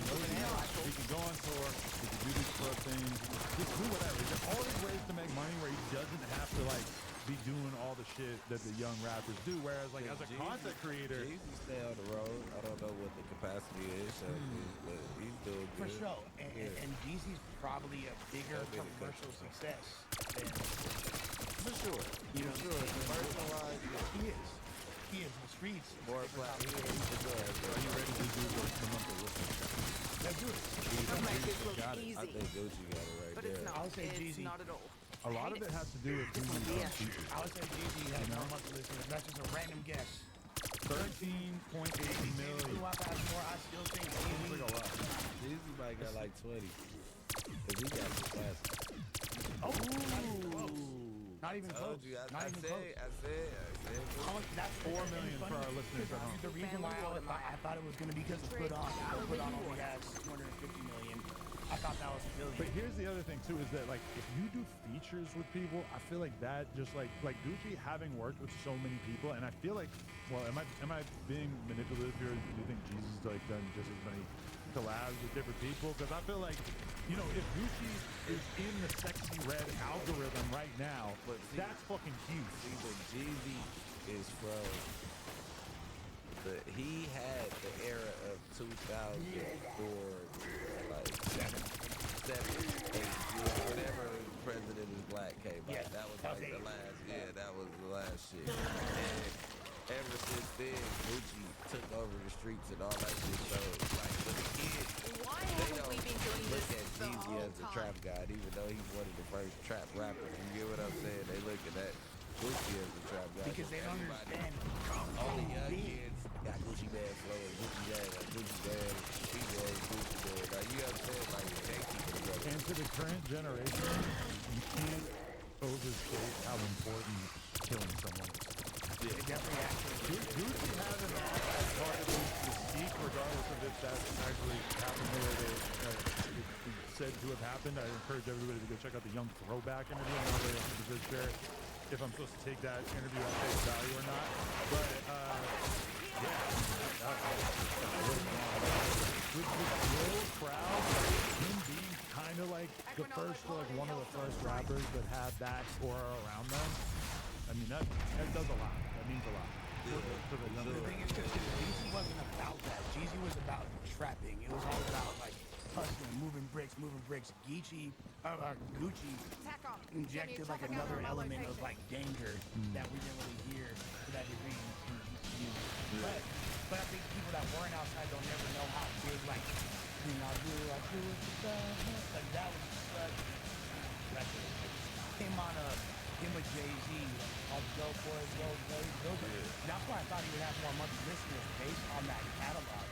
R: He can go on tour. He can do these pro things. Just do whatever. There's all these ways to make money where he doesn't have to like be doing all the shit that the young rappers do. Whereas like as a content creator,
S: Jeezy stay on the road. I don't know what the capacity is, but he's doing
T: For
S: good.
T: sure. And Jeezy's probably a bigger commercial success than
S: For sure.
T: You know,
S: Personalized,
T: he is. He is. The streets.
S: More black. Are
R: you ready to do the month of listening?
T: Let's do it.
D: Don't make this look
S: I
D: easy.
S: think Gucci got it right
D: But
S: there.
D: it's not.
T: I'll say
D: It's
T: Jeezy.
D: not at all.
R: A lot of it has to do with who you are featured.
T: I would say Jeezy has more monthly listeners. That's just a random guess.
R: 13.8 million.
T: Who I pass more, I still think Jeezy.
R: Like a lot.
S: Jeezy might got like 20. Cause he got the best.
T: Oh, not even close. Not even close.
S: I said.
T: That's
R: 4 million for our listeners at home.
T: The reason why I thought it was going to be because of Put On. Put On only has 250 million. I thought that was a billion.
R: But here's the other thing too, is that like if you do features with people, I feel like that just like Gucci having worked with so many people, and I feel like, well, am I being manipulative here? Do you think Jesus like done just as many collabs with different people? Because I feel like, you know, if Gucci is in the Sexy Red algorithm right now,
S: But see,
R: that's fucking huge.
S: See, but Jeezy is from he had the era of 2004, like 7, 8, whatever President is Black came out. That was like the last. Yeah, that was the last shit. And ever since then, Gucci took over the streets and all that shit. So like for the kids, they don't look at Jeezy as a trap god, even though he's one of the first trap rappers. You get what I'm saying? They look at that Gucci as a trap god.
T: Because they don't understand.
S: All the young kids got Gucci bad flow and Gucci bad, like Gucci bad, she bad, Gucci bad. Like you know what I'm saying? Like they keep it together.
R: And to the current generation, you can't overstate how important killing someone is.
T: It definitely actually.
R: Gucci has an as part of his mystique, regardless of if that's actually happened the way it's said to have happened. I encourage everybody to go check out the Young Throwback interview. I'm not really 100% sure if I'm supposed to take that interview at face value or not. But with the real crowd, him being kind of like the first, like one of the first rappers that had that aura around them. I mean, that does a lot. That means a lot. For the
T: thing is, because Jeezy wasn't about that. Jeezy was about trapping. It was all about like hustling, moving bricks. Gucci injected like another element of like danger that we didn't really hear to that degree. But I think people that weren't outside don't never know how big like I do it like that was such record. Him on him with Jay-Z, all the dope boys, that's why I thought he would have more monthly listeners based on that catalog.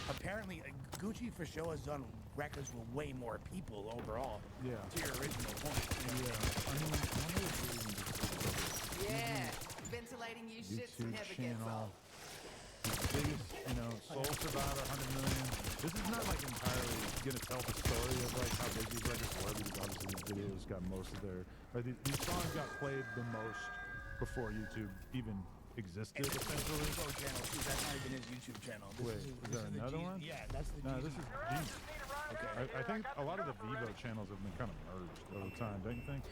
T: But apparently, Gucci for sure has done records with way more people overall. Yeah. To your original point.
R: Yeah. I mean, one of the reasons
D: ventilating you shits never gets old.
R: Biggest, sold for about 100 million. This is not like entirely gonna tell the story of like how big these records were, because obviously these videos got most of their, or these songs got played the most before YouTube even existed. Essentially.
T: That's not even his YouTube channel.
R: Is there another one?
T: Yeah, that's the.
R: No, this is Jeezy. Okay. I think a lot of the Vivo channels have been kind of merged over time, don't you think?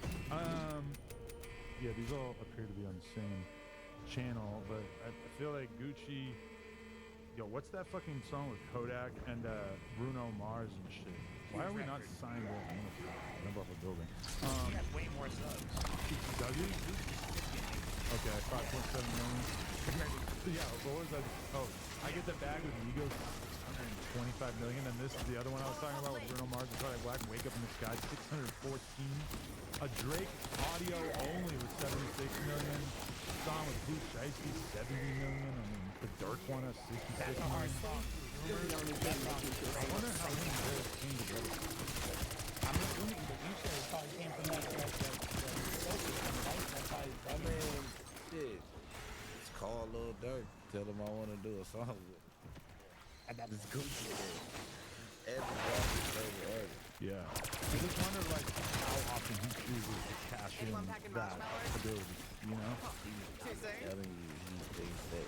R: Yeah, these all appear to be on the same channel, but I feel like Gucci. Yo, what's that fucking song with Kodak and Bruno Mars and shit? Why are we not signed up? I'm gonna jump off a building.
T: He has way more subs.
R: Does he? Okay, 5.7 million. Yeah, what was that? Oh, I get the bag with Migos, 625 million, and this is the other one I was talking about with Bruno Mars and Kodak Black. Wake Up in the Sky, 614. A Drake audio only was 76 million. Song with Blue Shiesty, 70 million. I mean, the Dirk one has 66 million. That's a hard song. I wonder how many of those came together.
T: I'm assuming, but you said it probably came from that right? That's how I mean,
S: shit. Just call Lil Durk. Tell him I want to do a song with him. It's Gucci. Everybody's favorite artist.
R: Yeah. I just wonder, like, how often he chooses to cash in that ability, you know?
S: I'm telling you, he thinks that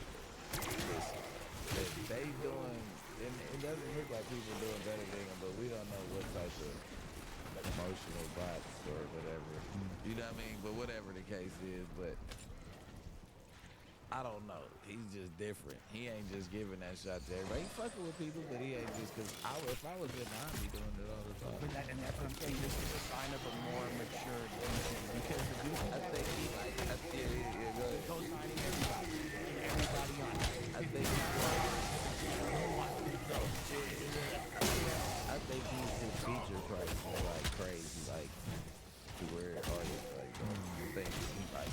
S: they doing, and it doesn't look like people doing better than him, but we don't know what type of emotional bots or whatever. You know what I mean? But whatever the case is, but I don't know. He's just different. He ain't just giving that shot to everybody. He fucking with people, but he ain't just, because if I was in, I'd be doing it all the time.
T: And that's what I'm saying. This is a sign of a more mature person. Because the dude,
S: I think he like, go ahead.
T: He's co-signing everybody. Everybody on it.
S: I think he's his feature price is like crazy, like to where artists like you think he like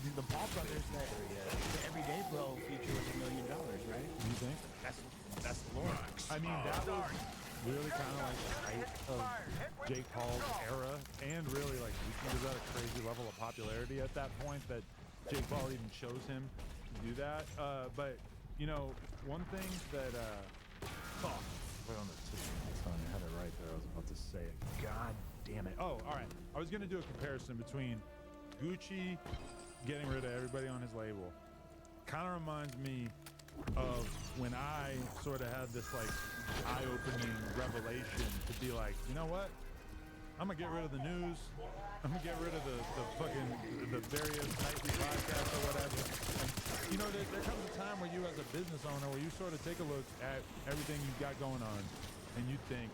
T: the Paul Brothers, that the Everyday Bro feature was $1 million, right?
R: You think?
T: That's the Lord.
R: I mean, that was really kind of like the height of Jake Paul's era, and really like he was at a crazy level of popularity at that point that Jake Paul even chose him to do that. But one thing that right on the tip of my tongue, I had it right there. I was about to say it. God damn it! Oh, all right. I was gonna do a comparison between Gucci getting rid of everybody on his label. Kind of reminds me of when I sort of had this like eye-opening revelation to be like, you know what? I'm gonna get rid of the news. I'm gonna get rid of the various nightly podcasts or whatever, and you know, there comes a time where you as a business owner, where you sort of take a look at everything you've got going on, and you think,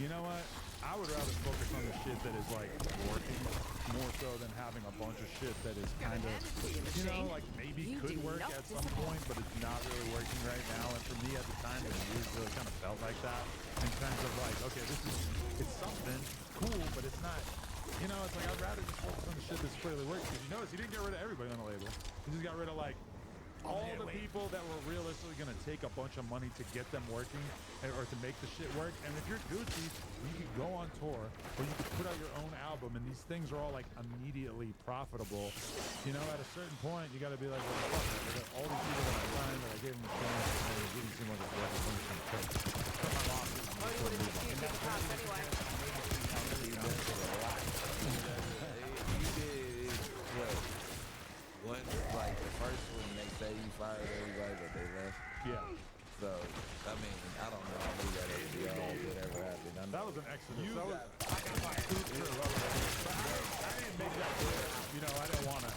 R: you know what? I would rather focus on the shit that is like working more so than having a bunch of shit that is kind of, you know, like maybe could work at some point, but it's not really working right now. And for me at the time, it really kind of felt like that in terms of like, okay, it's something cool, but it's not, you know, it's like I'd rather just focus on the shit that's clearly working. Because you notice he didn't get rid of everybody on the label. He just got rid of like all the people that were realistically going to take a bunch of money to get them working or to make the shit work. And if you're Gucci, you could go on tour or you could put out your own album, and these things are all like immediately profitable. You know, at a certain point, you got to be like, well, fuck it. All these people that I signed, that I gave them the chance, and it didn't seem like it was going to take. Cut my losses.
H: Oh, you would have just used the cops anyway.
S: One, like the first one, they say you fired everybody, but they left.
R: Yeah.
S: So, I mean, I don't know. I knew that would be all whatever happened.
R: That was an exodus. I got fired. But I didn't make that clear. You know, I didn't want to.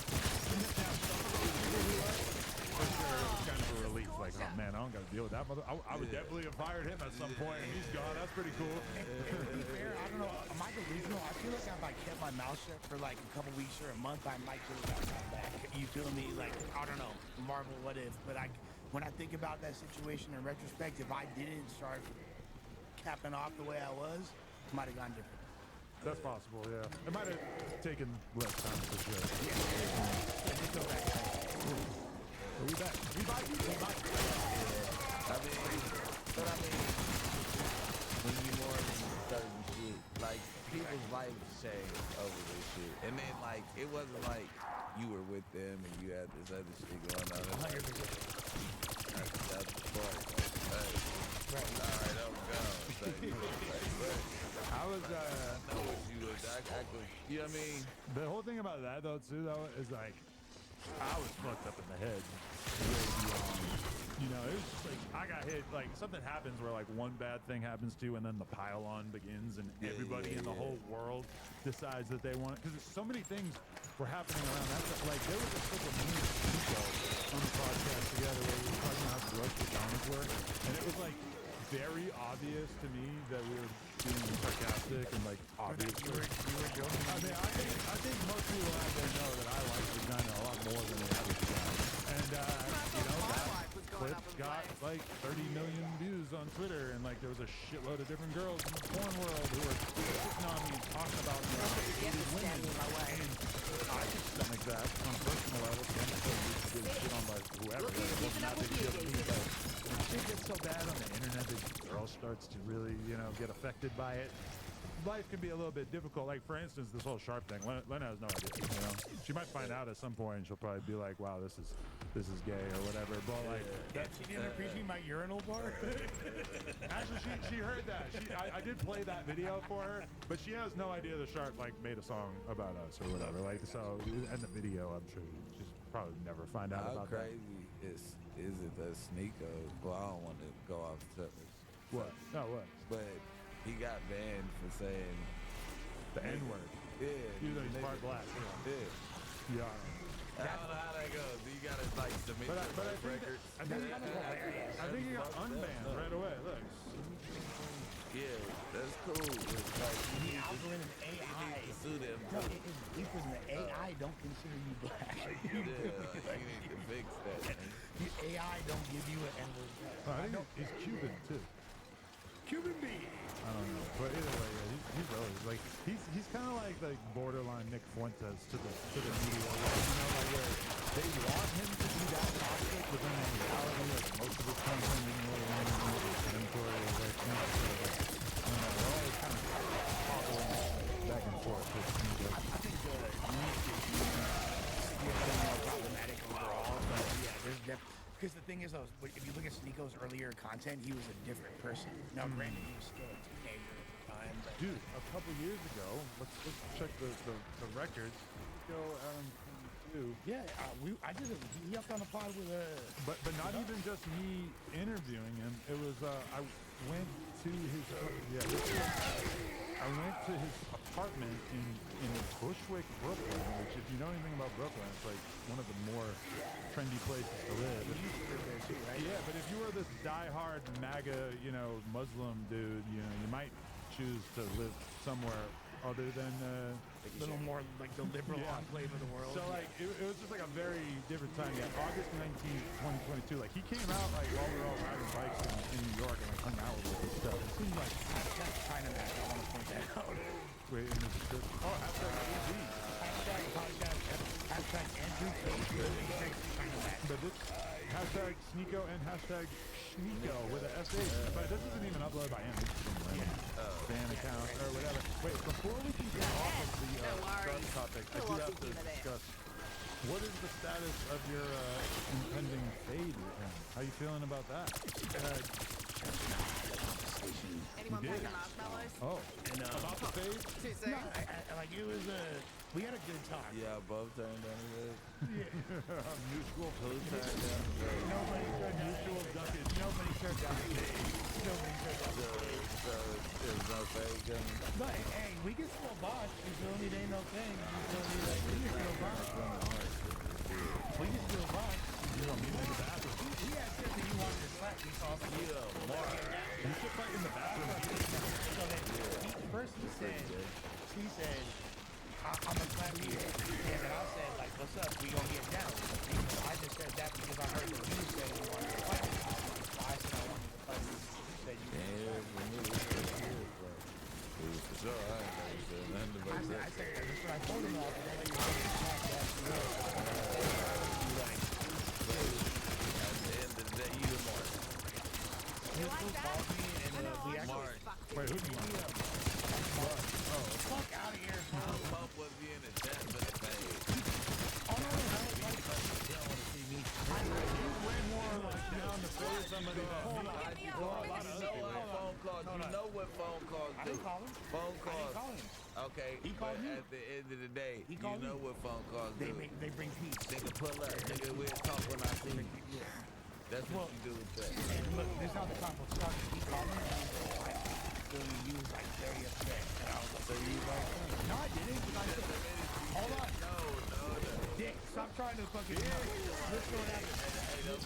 R: For sure, it was kind of a relief. Like, oh man, I don't got to deal with that mother. I would definitely have fired him at some point, and he's gone. That's pretty cool.
T: To be fair, I don't know. Am I delusional? I feel like if I kept my mouth shut for like a couple weeks or a month, I might just have got back. You feel me? Like, I don't know. Marvel, what if? But when I think about that situation in retrospect, if I didn't start capping off the way I was, it might have gone different.
R: That's possible, yeah. It might have taken less time for sure.
T: Yeah. Let's go back.
R: We back. We back.
S: I mean, when you more than certain shit, like people's lives change over this shit, and then like it wasn't like you were with them and you had this other shit going on.
T: 100%.
S: That's the part. Hey, all right, I'm gone.
R: I was,
S: know what you was. I could, you know what I mean?
R: The whole thing about that though, too, though, is like, I was fucked up in the head. You know, it was just like, I got hit, like, something happens where, like, one bad thing happens to you, and then the pile-on begins, and everybody in the whole world decides that they want it. Because so many things were happening around that. Like, there was a clip of me and Chico on the podcast together where we were talking about how gross the comics were, and it was, like, very obvious to me that we were being sarcastic and, like, obvious. You were joking. I mean, I think most people out there know that I like vagina a lot more than the average guy. And, you know, that clip got like 30 million views on Twitter, and like there was a shitload of different girls in the porn world who were sitting on me and talking about me like hated women. And I could stomach that on a personal level. I'm so used to getting shit on by whoever. It wasn't that big deal to me, but when shit gets so bad on the internet that the girl starts to really, you know, get affected by it. Life can be a little bit difficult. Like, for instance, this whole Sharp thing. Lena has no idea. You know, she might find out at some point, and she'll probably be like, "Wow, this is gay" or whatever. But like,
T: she didn't appreciate my urinal bar.
R: Actually, she heard that. I did play that video for her, but she has no idea the Sharp like made a song about us or whatever. Like, so and the video, I'm sure she's probably never find out
S: How
R: about that.
S: crazy is it that Sneeko? Well, I don't want to go off subject.
R: What? No, what?
S: But he got banned for saying
R: the N-word.
S: Yeah.
R: Even though he's part black.
S: Yeah.
R: Yeah.
S: I don't know how that goes. You gotta like submit your records.
R: I think he got unbanned right away. Look.
S: Yeah, that's cool. It's like
T: The algorithm AI.
S: to sue them.
T: No, it is deeper than the AI don't consider you black.
S: You need to fix that.
T: The AI don't give you an N-word.
R: I think he's Cuban too.
T: Cuban B.
R: I don't know, but either way, yeah, he's always like he's kind of like borderline Nick Fuentes to the media, like, you know, like where they want him to be that toxic, but then in reality, like most of his content isn't really anything discriminatory, like, you know, so, like, I don't know, they're always kind of toggling back and forth.
T: I think the unique is more problematic overall, but yeah, there's definitely. Because the thing is, though, if you look at Sneako's earlier content, he was a different person. Now, granted, he was still a teenager at the time. But
R: dude, a couple years ago, let's check the records. Go
T: Yeah, I did he hopped on a pod with
R: But not even just me interviewing him. It was I went to his I went to his apartment in Bushwick, Brooklyn, which if you know anything about Brooklyn, it's like one of the more trendy places to live. Yeah, but if you were this diehard MAGA, Muslim dude, you might choose to live somewhere other than
T: a little more like the liberal enclave of the world.
R: So like it was just like a very different time. Yeah, August 19th, 2022. Like he came out like while we were all riding bikes in New York and like hung out with us and stuff. It seems like
T: China man. I want to point that out.
R: Wait, in the description. Oh, hashtag AD.
T: Hashtag podcast. Hashtag Andrew Tate.
R: But this hashtag Sneeko and hashtag Sneeko with a SH. But this isn't even uploaded by him. It's just some random fan account or whatever. Wait, before we can get off of the drug topic, I do have to discuss what is the status of your impending fade with him? How you feeling about that?
H: Anyone packing marshmallows?
R: Oh, and about the fade?
H: Too soon?
T: No, like it was we had a good talk.
S: Yeah, both turned down the red.
R: Mutual
S: Both turned down the red.
T: Nobody turned down mutual duckage. Nobody turned down the fade. Nobody turned down the fade.
S: So there's no fade coming.
T: But hey, we can still box. You feel me? They ain't no thing. You feel me? Like we can still box. We can still box.
R: You want me in the bathroom?
T: He had said that he wanted to slap me, so I was like,
S: yeah, Mark.
R: You should fight in the bathroom.
T: So then first he said, I'm gonna slap you. And then I said, like, what's up? We gonna get down. So I just said that because I heard that you said you wanted to fight me. I was like, well, I said I wanted to fight you. You said you wanted to fight me.
S: For sure, I ain't never said nothing about that.
T: I said, that's what I told him all today. You were
S: At the end of the day, you the Mark.
T: He called me and we actually...
R: Wait, who do you want?
T: Fuck out of here, bro.
S: Pump was in the chat for the fade.
T: Oh, no, like, you don't want to see me.
R: He's way more like down to play somebody.
S: Hold on. You know what phone calls do.
T: I didn't call him.
S: Phone calls.
T: I didn't call him.
S: Okay,
T: He called me.
S: at the end of the day,
T: He
S: you
T: called
S: know
T: me.
S: what phone calls do.
T: They bring peace.
S: Nigga, pull up. Nigga, we'll talk when I see you. That's what you do with that.
T: And look, this is how the convo started. He called me and he was like, he was like very upset. And I was like,
S: So you like,
T: no, I didn't. Because I said, hold on.
S: no.
T: Dick, stop trying to fucking, listen to what happened.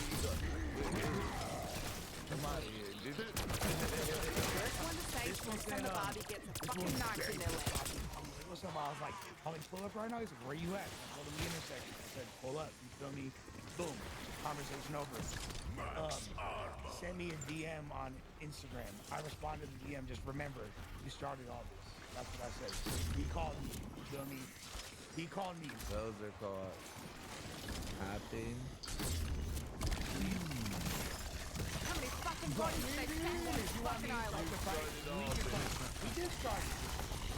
S: Come out of here, dude.
D: First one to say next time the Bobby gets a fucking knife in their leg.
T: What's up? I was like, pull up right now. He's like, where you at? I told him the intersection. I said, pull up. You feel me? Boom. Conversation over. Send me a DM on Instagram. I responded to the DM. Just remember, you started all this. That's what I said. He called me. You feel me? He called me.
S: Those are called hopping.
D: How many fucking bodies they found on this fucking island?
T: We did start it.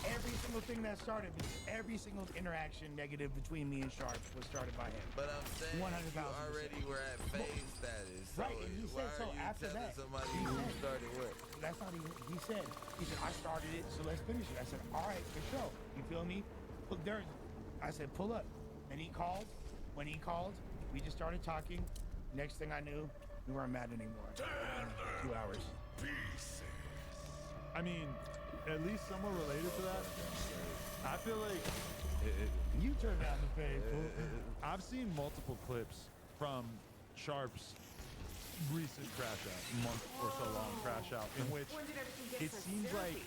T: Every single thing that started, every single interaction negative between me and Sharp was started by him.
S: But I'm saying
T: 100,000%.
S: you already were at phase status. So
T: Right, and he
S: why
T: said so
S: are you
T: after
S: telling
T: that.
S: somebody
T: He
S: who
T: said-
S: started what?
T: That's not even, he said, I started it, so let's finish it. I said, all right, for sure. You feel me? Look, I said, pull up. And he called. When he called, we just started talking. Next thing I knew, we weren't mad anymore. 2 hours.
R: I mean, at least somewhat related to that. I feel like
T: you turned down the fade.
R: I've seen multiple clips from Sharp's recent crash out, month or so long crash out, in which it seems like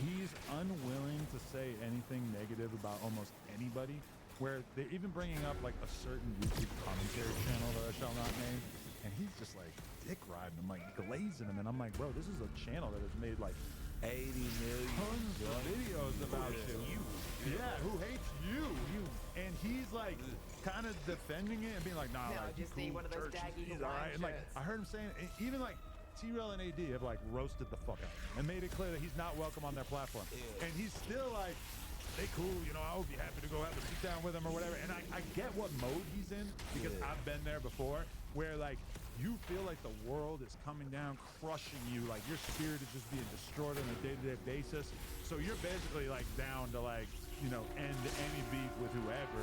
R: he's unwilling to say anything negative about almost anybody, where they're even bringing up like a certain YouTube commentary channel that I shall not name, and he's just like dick riding him, like glazing him, and I'm like, bro, this is a channel that has made like
S: 80 million
R: tons of videos about you. Yeah, who hates you? And he's like kind of defending it and being like, nah,
D: No,
R: like,
D: just
R: cool,
D: need one of those
R: church,
D: daggy
R: he's
D: Hawaiian
R: all right. And like,
D: shirts.
R: I heard him saying, even like T-Rail and AD have like roasted the fuck out of him and made it clear that he's not welcome on their platform. And he's still like, they cool, I would be happy to go have a sit down with him or whatever. And I get what mode he's in because I've been there before, where like you feel like the world is coming down, crushing you, like your spirit is just being destroyed on a day-to-day basis. So you're basically like down to like, end any beef with whoever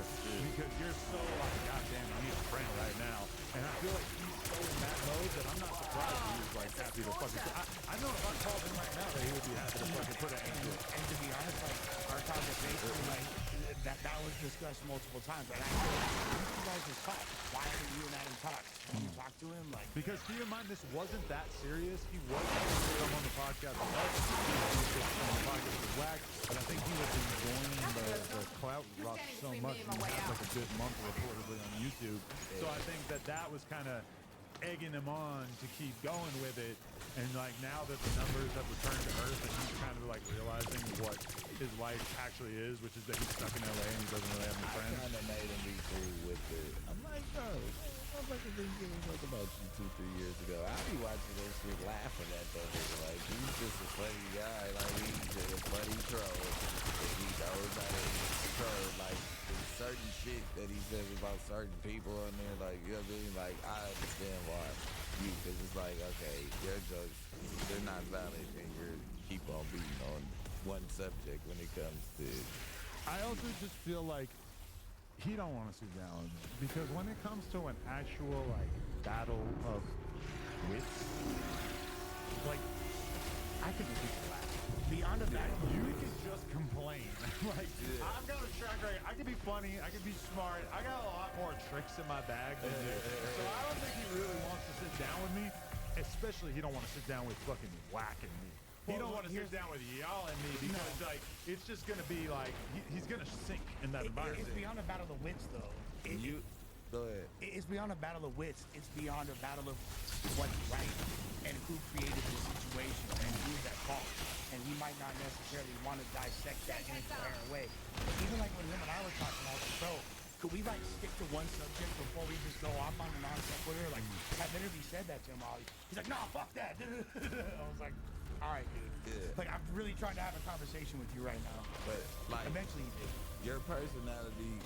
R: because you're so like, goddamn, I need a friend right now. And I feel like he's so in that mode mode that I'm not surprised he was like happy to fucking. I know if I called him right now that he would be happy to fucking put an end to it.
T: And to be honest, like our conversation, like that was discussed multiple times. Like I said, you guys just talk. Why haven't you and Adam talked? Can you talk to him? Like
R: because keep in mind this wasn't that serious. He wasn't going to come on the podcast with us. He was just on the podcast with Whack, but I think he was enjoying the clout rush so much. He had like a good month reportedly on YouTube. So I think that was kind of egging him on to keep going with it. And like now that the numbers have returned to earth and he's kind of like realizing what his life actually is, which is that he's stuck in LA and he doesn't really have any friends.
S: I kind of made him be cool with it. I'm like, no, motherfucker didn't give a fuck about you 2-3 years ago. I be watching that shit laughing at that nigga. Like, he's just a funny guy. Like, he's a funny troll. And he knows how to troll. Like, there's certain shit that he says about certain people on there. Like, you know what I mean? Like, I understand why you, because it's like, okay, your jokes, they're not valid, and you're keep on beating on one subject when it comes to.
R: I also just feel like he don't want to sit down with me because when it comes to an actual like battle of wits, like I can just laugh.
T: Beyond a battle,
R: you can just complain. Like I've got a track record. I can be funny. I can be smart. I got a lot more tricks in my bag than you. So I don't think he really wants to sit down with me. Especially he don't want to sit down with fucking whacking me. He don't want to sit down with y'all and me because like it's just gonna be like he's gonna sink in that environment.
T: It's beyond a battle of wits, though.
S: Go ahead.
T: It's beyond a battle of wits. It's beyond a battle of what's right and who created the situation and who's at fault. And he might not necessarily want to dissect that in a coherent way. But even like when him and I were talking, I was like, bro, could we like stick to one subject before we just go off on a non-sequitur? Like, I literally said that to him all. He's like, nah, fuck that. I was like, all right, dude.
S: Yeah.
T: Like, I'm really trying to have a conversation with you right now.
S: But like,
T: eventually he did.
S: Your personality.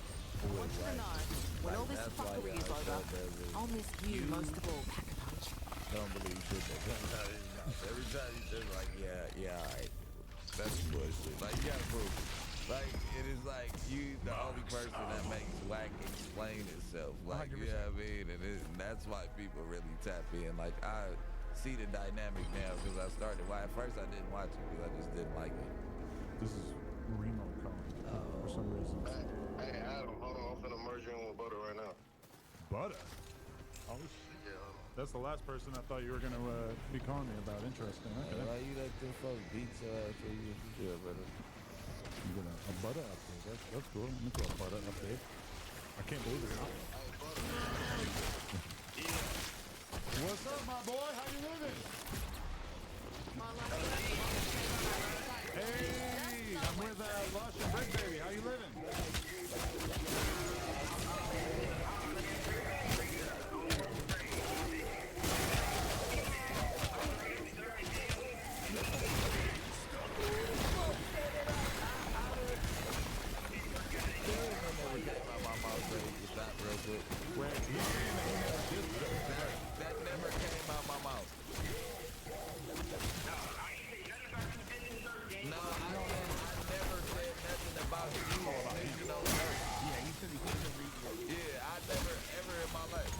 H: What's the nod? When all this fuckery is over, I'll miss you most of all, Pack a Punch.
S: Don't believe shit that comes out of his mouth. Every time he's just like, yeah, alright. That's bullshit. Like, you gotta prove it. Like, it is like you, the only person that makes Whack explain itself. Like, 100%. You know what I mean? And that's why people really tap in. Like, I see the dynamic now because I started. Why at first I didn't watch it because I just didn't like it.
R: This is Remo calling for some reason.
C: Hey, Adam, hold on. I'm finna merge you in with Butter right now.
R: Butter? Oh, shit.
C: Yeah.
R: That's the last person I thought you were gonna be calling me about. Interesting. Okay.
S: Why you let them folks beat your ass for you? Yeah, brother.
R: You get a butter update. That's cool. Let me throw a butter update. I can't believe it's out. What's up, my boy? How you living? Hey, I'm with Lush and Brick Baby. How you living?
S: That never came out my mouth. No, I never said nothing about you. You know,
T: yeah, you said he couldn't read you.
S: Yeah, I never ever in my life.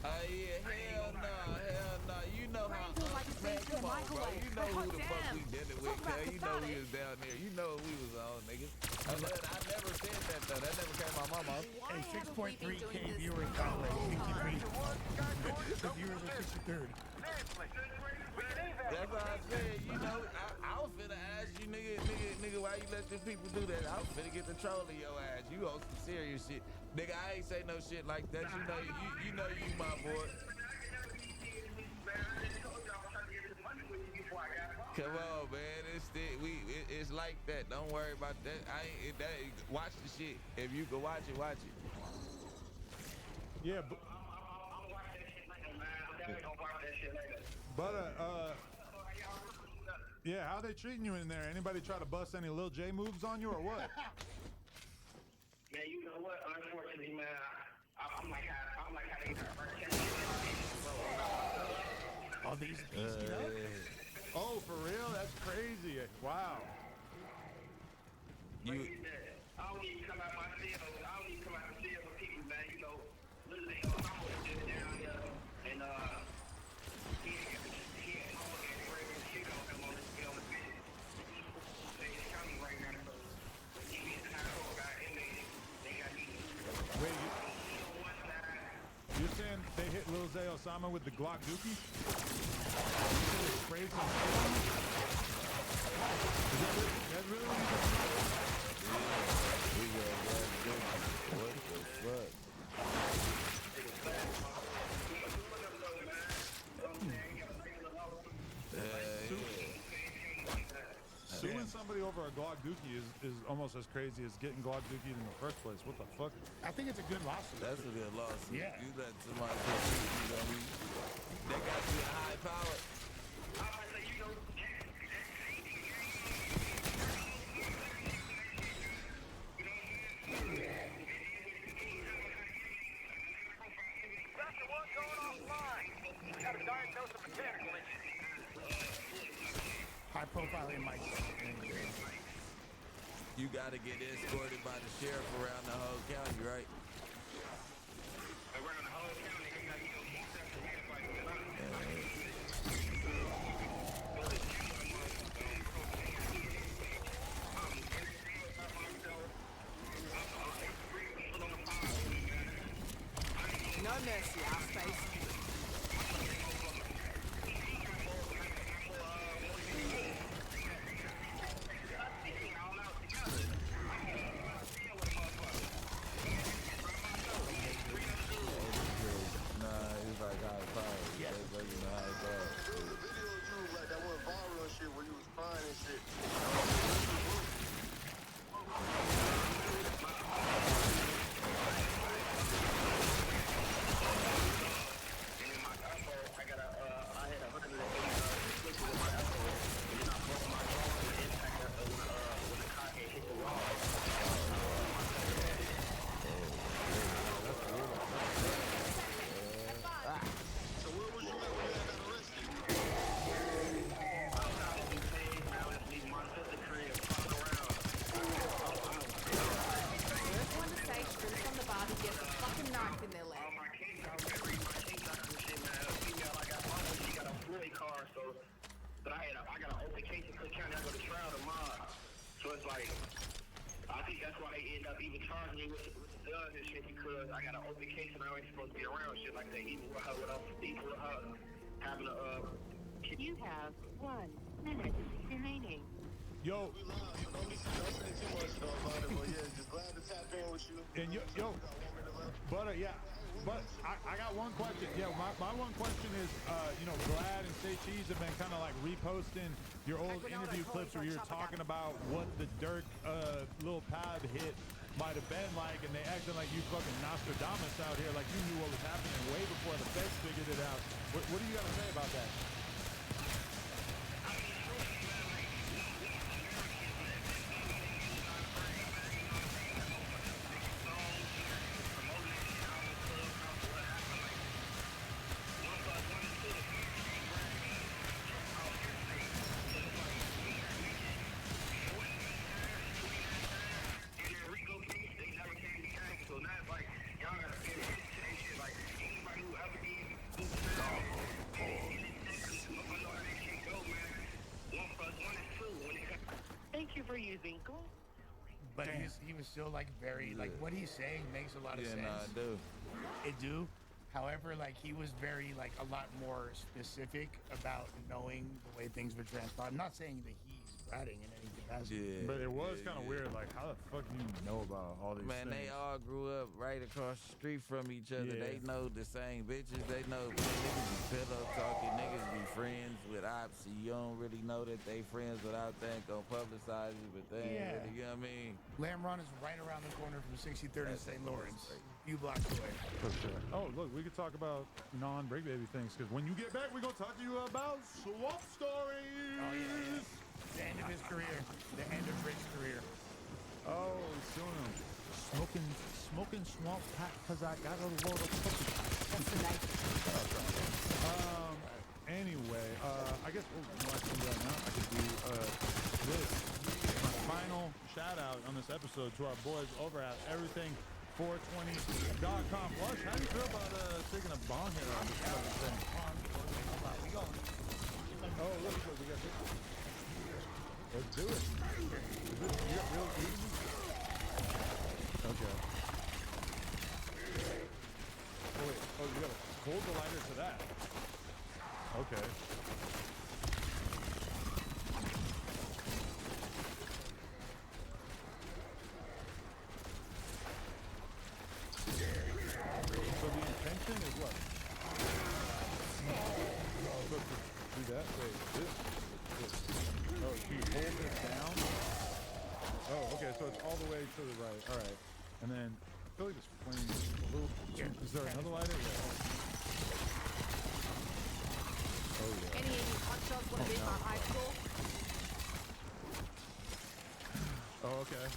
S: Hell no. You know how, man, come on, bro. You know who the fuck we dealing with, cuz. You know we was down there. You know what we was on, nigga. I never said that, though. That never came out my mouth.
T: Hey, 6.3K viewers, by the way. 63. The viewers are 63rd.
S: That's what I said. You know, I was finna ask you, nigga, why you let them people do that? I was finna get the troll in your ass. You on some serious shit. Nigga, I ain't say no shit like that. You know you my boy. Come on, man. It's like that. Don't worry about that. Watch the shit. If you can watch it, watch it.
R: Yeah, but yeah, how they treating you in there? Anybody try to bust any Lil J moves on you or what?
C: Man, you know what? Unfortunately, man, I'm like how they
T: Oh, these you know?
R: Oh, for real? That's crazy. Wow.
C: I don't need to come out my cell. I don't need to come out the cell for people, man. You know, literally, I'm just down here and he had mama and Greg and shit on him on the business. They just coming right now, so he gets high over got inmates. They got me.
R: Wait, you're saying they hit Lil Zay Osama with the Glock Dookie? You said they sprayed some shit on him? Is that really what you
S: What the fuck?
R: Suing somebody over a Glock Dookie is almost as crazy as getting Glock Dookie in the first place. What the fuck?
T: I think it's a good lawsuit.
S: That's a good lawsuit.
T: Yeah.
S: You let somebody put you on me. They got you a high power.
G: Sector 1 going offline. Got a diagnose of mechanical issue.
T: High profile in my
S: You gotta get escorted by the sheriff around the whole county, right?
C: Around the whole county, they got, you know, more stuff to have like
H: No mercy, our space. I got an open case and I ain't supposed to be around shit like that. Even with her, having a,
K: You have 1 minute remaining.
R: Yo. And yo, Butter, yeah. But I got one question. Yeah, my one question is, you know, Glad and Say Cheese have been kind of like reposting your old interview clips where you're talking about what the Dirk little pad hit might have been like, and they acting like you fucking Nostradamus out here, like you knew what was happening way before the feds figured it out. What do you got to say about that?
K: Thank you for using Google.
T: But he was still like very like what he's saying makes a lot of sense.
S: Yeah, no, I do.
T: It do. However, like he was very like a lot more specific about knowing the way things were transpired. I'm not saying that he's ratting in any capacity.
S: Yeah,
R: but it was kind of weird. Like, how the fuck do you know about all these things?
S: They all grew up right across the street from each other.
R: Yeah.
S: They know the same bitches. They know niggas be pillow talking. Niggas be friends with ops. You don't really know that they friends without them gonna publicize it, but they ain't really, you know what I mean?
T: Lamb Run is right around the corner from 63rd and St. Lawrence. A few blocks away.
R: For sure. Oh, look, we could talk about non-Break Baby things, because when you get back, we're going to talk to you about Swamp Stories.
T: Oh, yeah. The end of his career. The end of Rick's career.
R: Oh, soon. Smoking swamp pack because I got a load of cookies.
H: That's the night.
R: Anyway, I guess what I can do right now, I can do this. My final shout shout out on this episode to our boys over at everything420.com. Flush, how do you feel about taking a bong hit on this other thing? Oh, look, we got this. Let's do it. You got real easy? Okay. Oh, wait. Oh, you gotta hold the lighter to that. Okay. So the intention is what? Do that? Wait, this? Oh, so you hold it down? Oh, okay, so it's all the way to the right. All right. And then, I feel like this flame is a little... Is there another lighter? Yeah. Oh, yeah.
D: Any of you hotshots want to be my high school?
R: Oh, okay.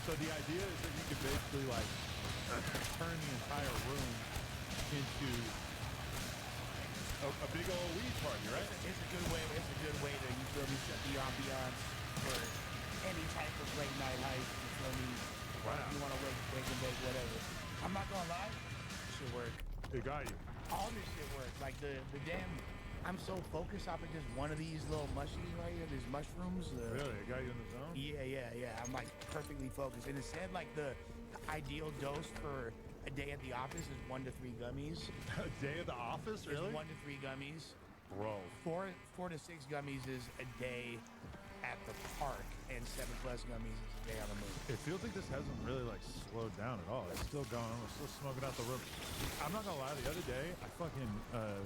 R: So the idea is that you could basically like turn the entire room into a big old weed party, right?
T: It's a good way. It's a good way to, you feel me, set the ambiance for any type of late night heist. You feel me? Wow. If you want to wake and bake, whatever. I'm not gonna lie, this shit work.
R: It got you.
T: All this shit works. Like the damn. I'm so focused off of just one of these little mushies right here, these mushrooms.
R: Really? It got you in the zone?
T: Yeah. I'm like perfectly focused. And it said like the ideal dose for a day at the office is 1 to 3 gummies.
R: A day at the office? Really?
T: Is 1 to 3 gummies.
R: Bro.
T: 4 to 6 gummies is a day at the park, and 7+ gummies is a day on the moon.
R: It feels like this hasn't really like slowed down at all. It's still going on. We're still smoking out the room. I'm not gonna lie, the other day I fucking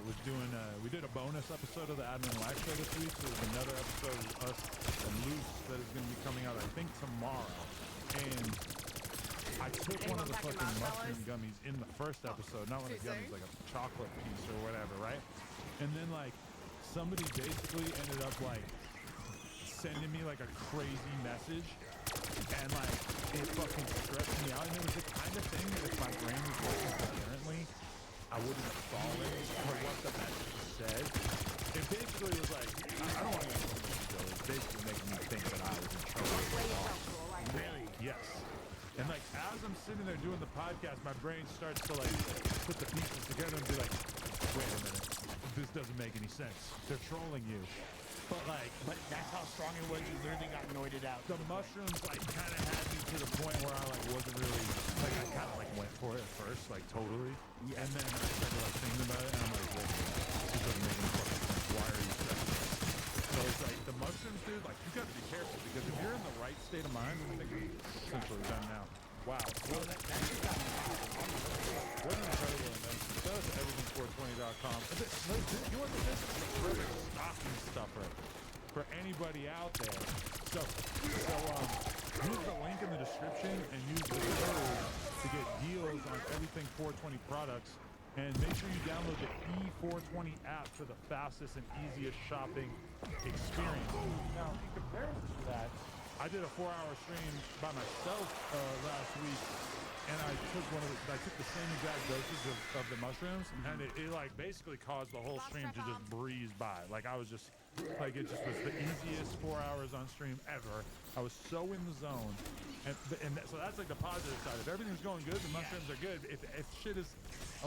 R: was doing we did a bonus episode of the Admin Wax Show this week, so there's another episode of us and Loose that is gonna be coming out I think tomorrow. And I took one of the fucking mushroom gummies in the first episode, not one of the gummies, like a chocolate piece or whatever, right? And then like somebody basically ended up like sending me like a crazy message, and like it fucking stressed me out. And it was the kind of thing that if my brain was working coherently, I wouldn't have fallen for what the message said. It basically was like, I don't want to get so much ago. It's basically making me think that I was in trouble. Really? Yes. And like as I'm sitting there doing the podcast, my brain starts to like put the pieces together and be like, wait a minute, this doesn't make any sense. They're trolling you. But
T: that's how strong it was. You literally got noited out.
R: The mushrooms like kind of had me to the point where I like wasn't really like I kind of like went for it at first, like totally. Yeah. And then I started like thinking about it, and I'm like, wait, this doesn't make any fucking sense. Why are you stressing this? So it's like the mushrooms, dude. Like you got to be careful because if you're in the right state of mind, I think we're essentially done now. Wow. What an incredible invention. Shout out to everything420.com. You want this? It's a perfect stocking stuffer for anybody out there. So use the link in the description and use the code to get deals on everything 420 products. And make sure you download the E420 app for the fastest and easiest shopping experience. Now, in comparison to that, I did a 4-hour stream by myself last week, and I took the same exact dosage of the mushrooms, and it like basically caused the whole stream to just breeze by. Like I was just like, it just was the easiest 4 hours on stream ever. I was so in the zone, and so that's like the positive side. If everything's going good, the mushrooms are good. If shit is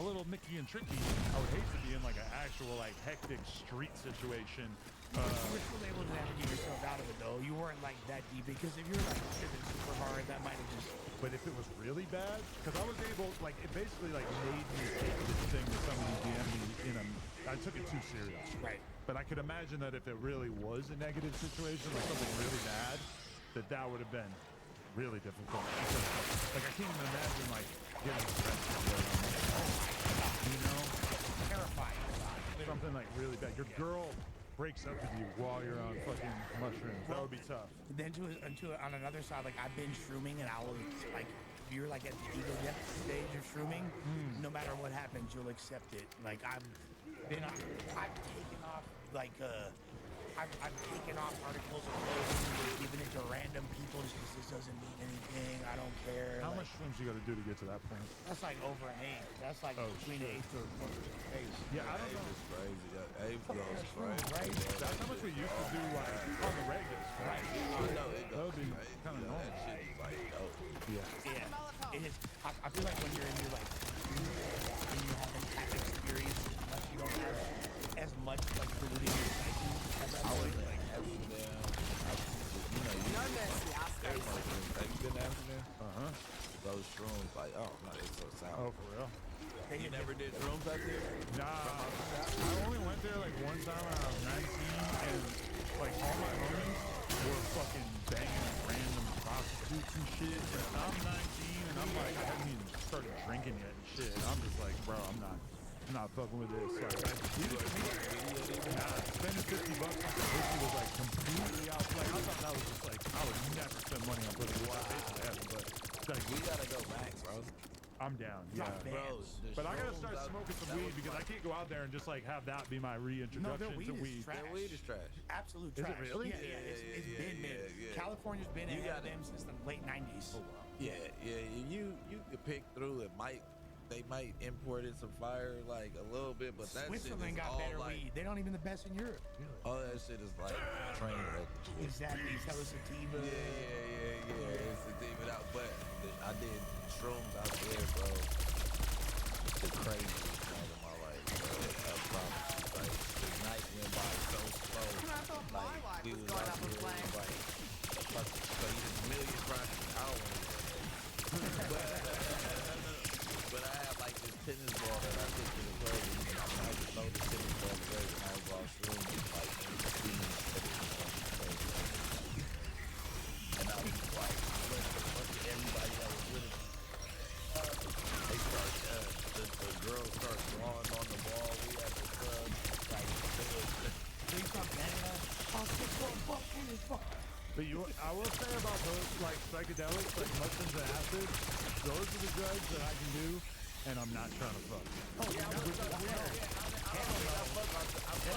R: a little nicky and tricky, I would hate to be in like an actual like hectic street situation.
T: You were still able to navigate yourself out of it though. You weren't like that deep, because if you're like tripping super hard, that might have just.
R: But if it was really bad, because I was able, like, it basically like made me take this thing that somebody DM'd me in a. I took it too serious.
T: Right.
R: But I could imagine that if it really was a negative situation, like something really bad, that would have been really difficult. Because, like I can't even imagine like getting stressed out there. You know,
T: terrifying.
R: Something like really bad. Your girl breaks up with you while you're on fucking mushrooms. That would be tough.
T: Then on another side, like I've been shrooming, and I will like, if you're like at the ego death stage of shrooming, no matter what happens, you'll accept it. Like I've taken off like I've taken off articles of clothing and given it to random people just because this doesn't mean anything. I don't care.
R: How
T: like,
R: much shrooms you got to do to get to that point?
T: That's like over an eighth. That's like between an eighth to a quarter of a face.
R: Yeah, I don't know.
S: It's crazy. Eighth goes crazy.
T: Right?
R: That's how much we used to do, like, on the regulars.
T: Right.
S: I know it
R: That
S: goes
R: would be
S: crazy.
R: kind of normal.
S: That shit is like dope.
R: Yeah.
T: Yeah. It is. I feel like when you're in your like, when you haven't had experience as much, you don't have as much like polluting your psyche at that
S: I was
T: point.
S: in Amsterdam.
H: No mercy, I'll stay
S: Have you been to Amsterdam?
R: Uh-huh.
S: Those shrooms, like, oh, no, they so sour.
R: Oh, for real?
S: You never did shrooms out there?
R: Nah, I only went there like one time when I was 19, and like all my homies were fucking banging random prostitutes and shit. And I'm 19, and I'm like, I haven't even started drinking yet and shit. And I'm just like, bro, I'm not fucking with this. Like, nah, spending $50 on some pussy was like completely out. Like, I thought that was just like, I would never spend money on pussy. Well, I haven't, but it's like,
S: We gotta go back, bro.
R: I'm down. Yeah.
S: Bro,
R: But I gotta start smoking some weed because I can't go out there and just like have that be my reintroduction to weed.
T: Trash.
S: Their weed is trash.
T: Absolute
R: Is
T: trash.
R: it really?
T: Yeah, it's been made. California's been ahead of them since the late 90s.
R: Oh, wow.
S: Yeah. You could pick through it. They might import it some fire like a little bit, but that
T: Switzerland
S: shit is
T: got
S: all
T: better
S: like,
T: weed. They don't even the best in Europe.
S: all that shit is like train wreck.
T: Exactly. Hella sativa.
S: Yeah. It's a demon out, but I did shrooms out there, bro. The craziest night of my life, bro. I promise you. Like, the night went by so slow.
H: I thought my life
S: We
H: was
S: was
H: going
S: out
H: up in
S: there,
H: flames.
S: like, so you just million prostitutes. I don't want to but I had like this tennis ball that I took to the club, and I just throw the tennis ball away when I was all shrooms, like, maybe 2 minutes later, and I was like, look at everybody that was with us. They start, the girls start drawing on the ball. We at the club, like,
T: Please stop banging us. Oh,
R: But I will say about those like psychedelics, like mushrooms and acid, those are the drugs that I can do, and I'm not trying to fuck.
T: Oh, yeah,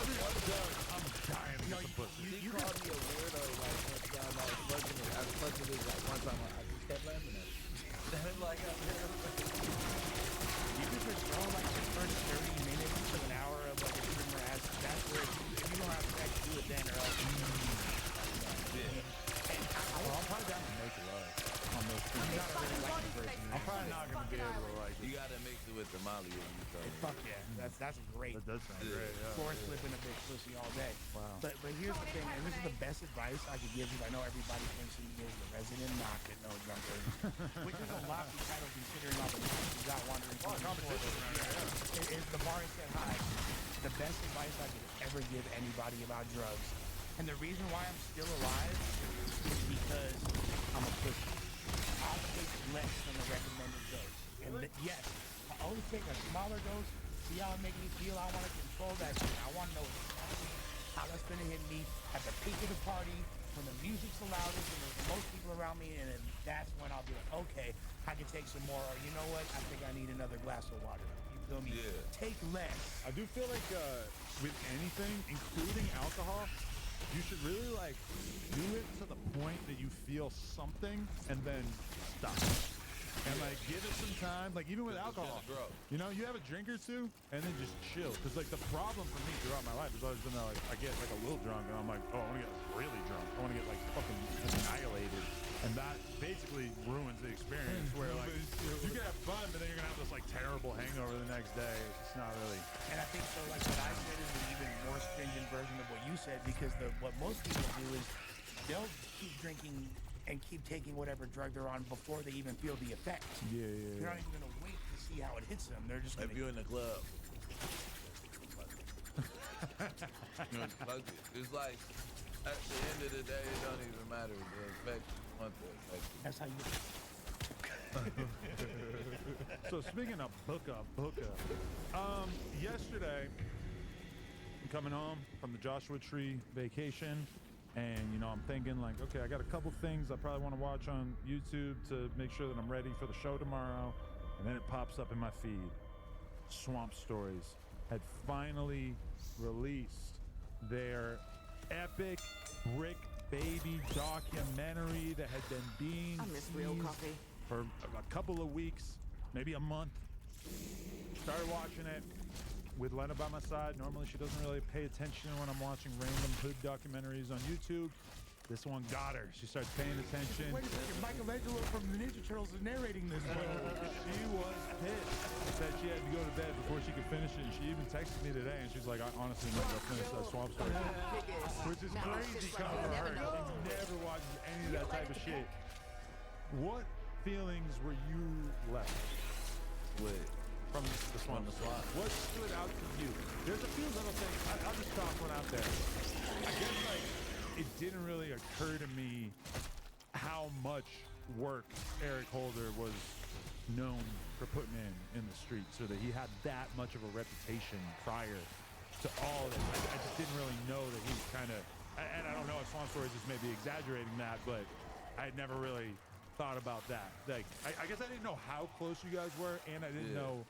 R: Every other drug, I'm dying to get some pussy.
S: You called me a weirdo, like, one time I was fucking this, like, one time I just kept laughing at it. Like,
T: you could just throw like the first 30 minutes to an hour of like a shroom or acid. That's where if you don't have sex, do it then or else.
R: I'm probably down to make love on those things. I'm not a really like person. I'm probably not gonna be able to like it.
S: you gotta mix it with the Molly when you start.
T: Fuck yeah, that's great.
R: That does sound great. Yeah.
T: Floor slipping a big pussy all day.
R: Wow.
T: But here's the thing, and this is the best advice I could give you. I know everybody thinks he is the resident knock it, no drunker, which is a lot to title considering all the knocks you got wandering through the
R: competition around here.
T: If the bar is set high, the best advice I could ever give anybody about drugs, and the reason why I'm still alive is because I'm a pussy. I'll take less than the recommended dose. And yes, I'll only take a smaller dose. See how it make me feel? I want to control that shit. I want to know exactly how that's going to hit me at the peak of the party, when the music's the loudest and there's the most people around me, and then that's when I'll be like, okay, I can take some more, or you know what? I think I need another glass of water. You feel me?
S: Yeah.
T: Take less.
R: I do feel like with anything, including alcohol, you should really like do it to the point that you feel something and then stop. And like give it some time, like even with alcohol, you know, you have a drink or two and then just chill. Cause like the problem for me throughout my life has always been that like I get like a little drunk and I'm like, oh, I want to get really drunk. I want to get like fucking annihilated. And that basically ruins the experience where like you can have fun, but then you're gonna have this like terrible hangover the next day. It's just not really.
T: And I think so like what I said is an even more stringent version of what you said, because what most people do is they'll keep drinking and keep taking whatever drug they're on before they even feel the effect.
R: Yeah.
T: They're not even gonna wait to see how it hits them. They're just gonna.
S: If you're in the club. Fuck it. It's like, at the end of the day, it don't even matter. The effect is one thing.
T: That's how you.
R: So speaking of booka. Yesterday, I'm coming home from the Joshua Tree vacation, and you know I'm thinking like, okay, I got a couple things I probably want to watch on YouTube to make sure that I'm ready for the show tomorrow, and then it pops up in my feed. Swamp Stories had finally released their epic Brick Baby documentary that had been being
H: I miss real
R: teased
H: coffee.
R: for a couple of weeks, maybe a month. Started watching it with Lena by my side. Normally she doesn't really pay attention when I'm watching random hood documentaries on YouTube. This one got her. She starts paying attention.
T: Wait a second, Michelangelo from the Ninja Turtles is narrating this.
R: She was pissed. Said she had to go to bed before she could finish it. And she even texted me today, and she's like, I honestly never finish that Swamp Story. Which is crazy coming from her. She never watches any of that type of shit. What feelings were you left
S: with
R: from the Swamp Story? What stood out to you? There's a few little things. I'll just toss one out there. I guess, like, it didn't really occur to me how much work Eric Holder was known for putting in the streets, so that he had that much of a reputation prior to all of it. I just didn't really know that he kind of, and I don't know if Swamp Story is just maybe exaggerating that, but I had never really thought about that. Like, I guess I didn't know how close you guys were, and I didn't know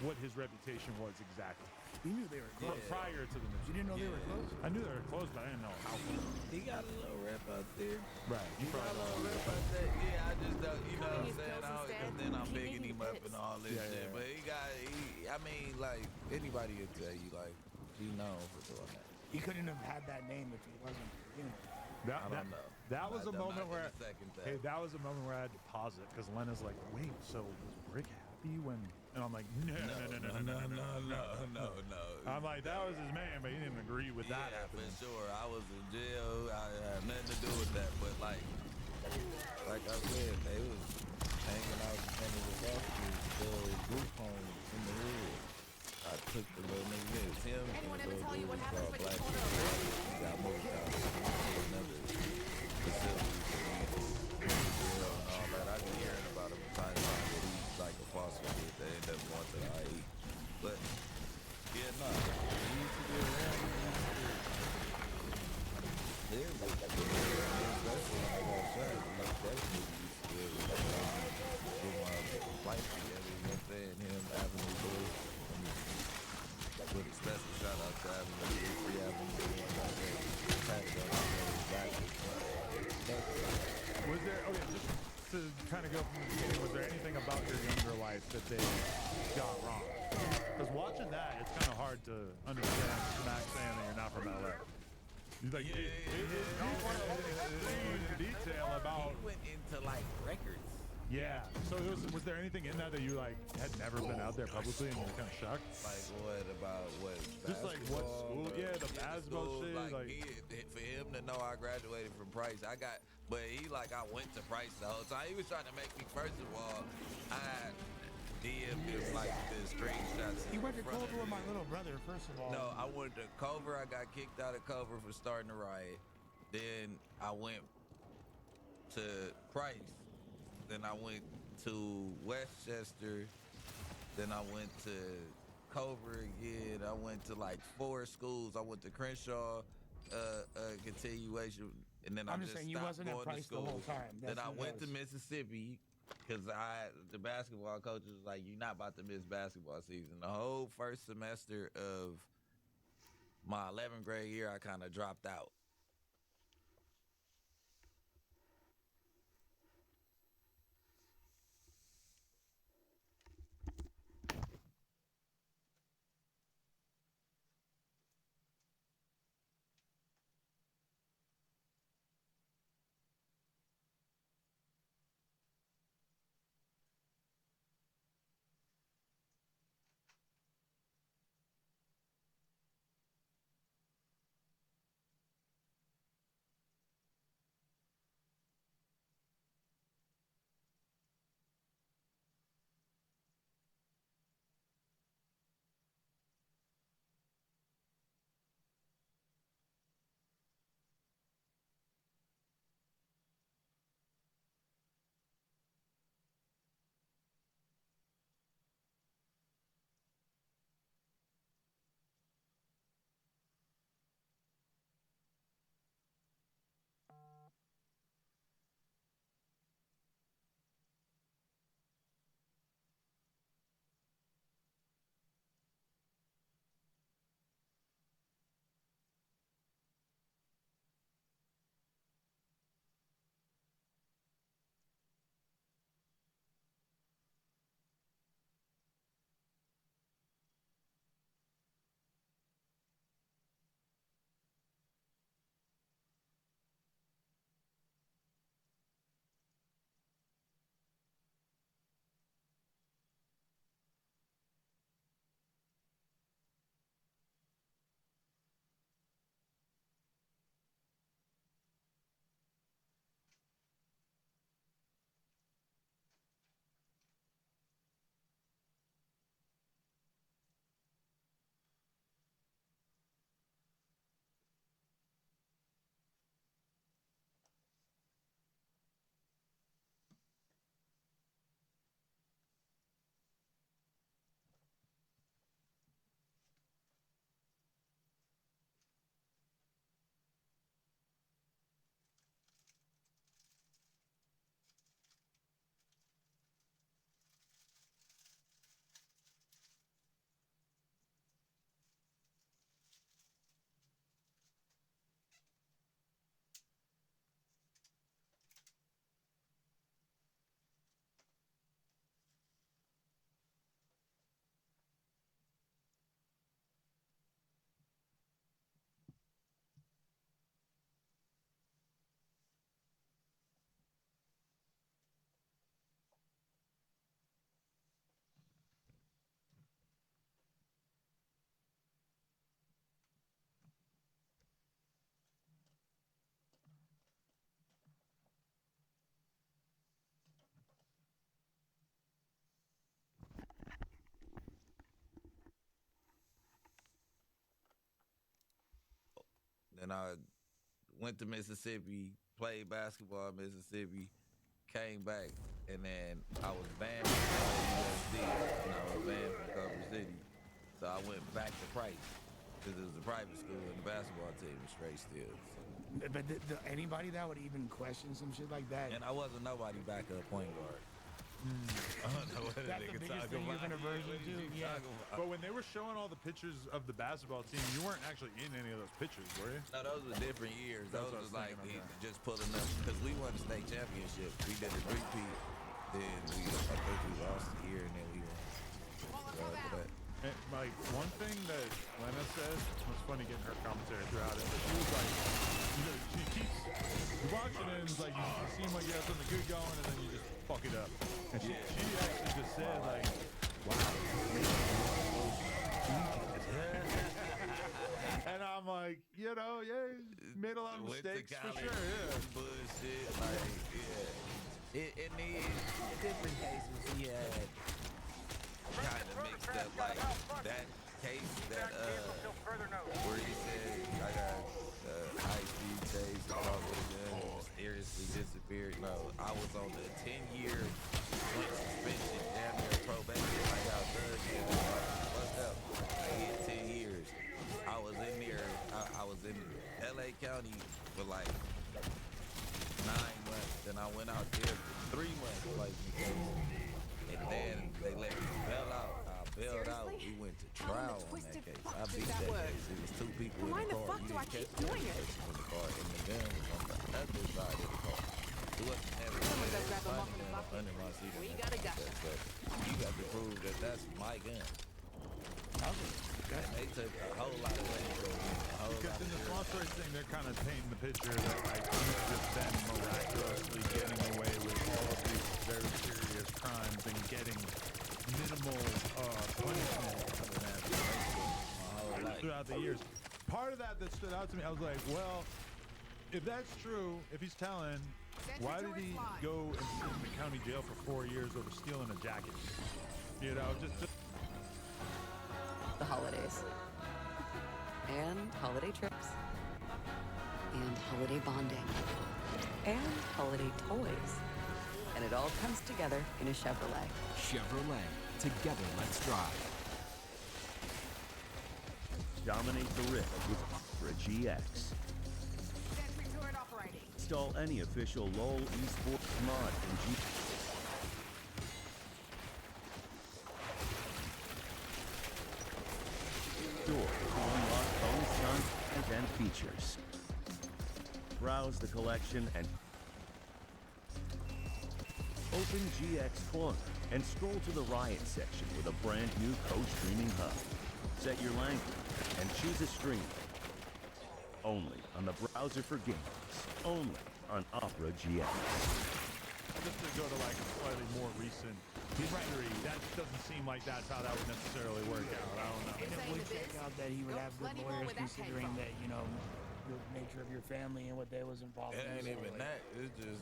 R: what his reputation was exactly.
T: You knew they were close.
R: Prior to the news.
T: You didn't know they were close?
R: I knew they were close, but I didn't know how close.
S: He got a little rep out there.
R: Right.
S: He got a little rep out there. Yeah, I just don't, you know what I'm saying? Because then I'm bigging him up and all this shit. But I mean, like, anybody would tell you, like, he known for doing that.
T: He couldn't have had that name if he wasn't, you know.
S: I don't know.
R: That was a moment where,
S: hey,
R: that was a moment where I had to pause it, because Lena's like, wait, so was Brick happy when, and I'm like, no. I'm like, that was his man, but he didn't agree with that happening.
S: For sure. I was in jail. I had nothing to do with that. But like I said, they was hanging out in front of the foster group home in the hood. I took the little nigga. It was him and the little dude was called Black people. He got moved out to another facility for jail and all that. I been hearing about him from time to time, but he's like a foster kid that ended up going to the IE. But yeah, no, he used to be around me. Yeah, but especially when I got shot, like that nigga used to be able to get my life together. You know what I'm saying? Him, Avenue Blue. With a special shout out to Avenue Blue, Free Avenue Blue, and all that.
R: Was there, okay, just to kind of go from the beginning, was there anything about your younger life that they got wrong? Because watching that, it's kind of hard to understand Max saying that you're not from LA. He's like, don't want to explain in detail about.
S: He went into like records.
R: Yeah. So was there anything in that that you like had never been out there publicly and you were kind of shocked?
S: Like what about what?
R: Just like what school? Yeah, the basketball shit.
S: Like for him to know I graduated from Price, but he like I went to Price the whole time. He was trying to make me. First of all, I DM'd him like the screenshots.
T: He went to Culver with my little brother. First of all.
S: No, I went to Culver. I got kicked out of Culver for starting a riot. Then I went to Price. Then I went to Westchester. Then I went to Culver again. I went to like 4 schools. I went to Crenshaw, continuation, and then
T: I'm
S: I
T: just saying
S: stopped
T: you wasn't
S: going
T: at Price
S: to school.
T: the whole time.
S: Then I went to Mississippi because the basketball coach was like, "You're not about to miss basketball season." The whole first semester of my 11th grade year, I kind of dropped out. Then I went to Mississippi, played basketball in Mississippi, came back, and then I was banned from USD, and I was banned from Culver City. So I went back to Price, because it was a private school, and the basketball team was straight still. So.
T: But anybody that would even question some shit like that?
S: And I wasn't nobody backup point guard. I don't know what
T: That's the biggest thing you're gonna version to. Yeah.
R: But when they were showing all the pictures of the basketball team, you weren't actually in any of those pictures, were you?
S: No, those were different years.
R: That's
S: Those
R: what I
S: was
R: was
S: like
R: thinking,
S: he just pulling up because we won the state championship. We did a three-peat. Then I think we lost a year, and then we won. After that.
R: And, like, one thing that Lena said, was funny getting her commentary throughout it, but she was like, you know, she keeps, you're watching it and it's like, you seem like you have something good going and then you just fuck it up. And she actually just said, like, wow. And I'm like, you know, yeah, made a lot of mistakes for sure, yeah.
S: Bullshit, like, yeah. It needs different cases. He had kind of mixed up, like that case that where he said I got high-speed chase and all of them mysteriously disappeared. No, I was on the 10-year suspension, damn near probation. I got third year. What's up? I hit 10 years. I was in there. I was in LA County for like 9 months. Then I went out there for 3 months, like and then they let me bail out. I bailed out. We went to trial on that case. I beat that case. It was 2 people in the car. You didn't catch the other person in the car, and the gun was on the other side of the car. It wasn't never under my seat.
H: We got a gotcha.
S: But you got to prove that that's my gun. And they took a whole lot of money from me.
R: Because in the sponsor thing, they're kind of painting the picture that like he's just been miraculously getting away with all of these very serious crimes and getting minimal punishment throughout the years. Part of that stood out to me, I was like, well, if that's true, if he's telling, why did he go and sit in the county jail for 4 years over stealing a jacket? You know, just
J: the holidays. And holiday trips. And holiday bonding. And holiday toys. And it all comes together in a Chevrolet.
V: Chevrolet. Together, let's drive.
W: Dominate the rift with Opera GX. Install any official LOL esports mod in GX. Door to unlock bonus content and features. Browse the collection and open GX Corner and scroll to the Riot section with a brand new co-streaming hub. Set your language and choose a stream. Only on the browser for games. Only on Opera GX.
R: Just to go to like a slightly more recent history, that doesn't seem like that's how that would necessarily work out. I don't know.
T: And it would check out that he would have good lawyers considering that, you know, the nature of your family and what they was involved in.
S: It ain't even that. It's just,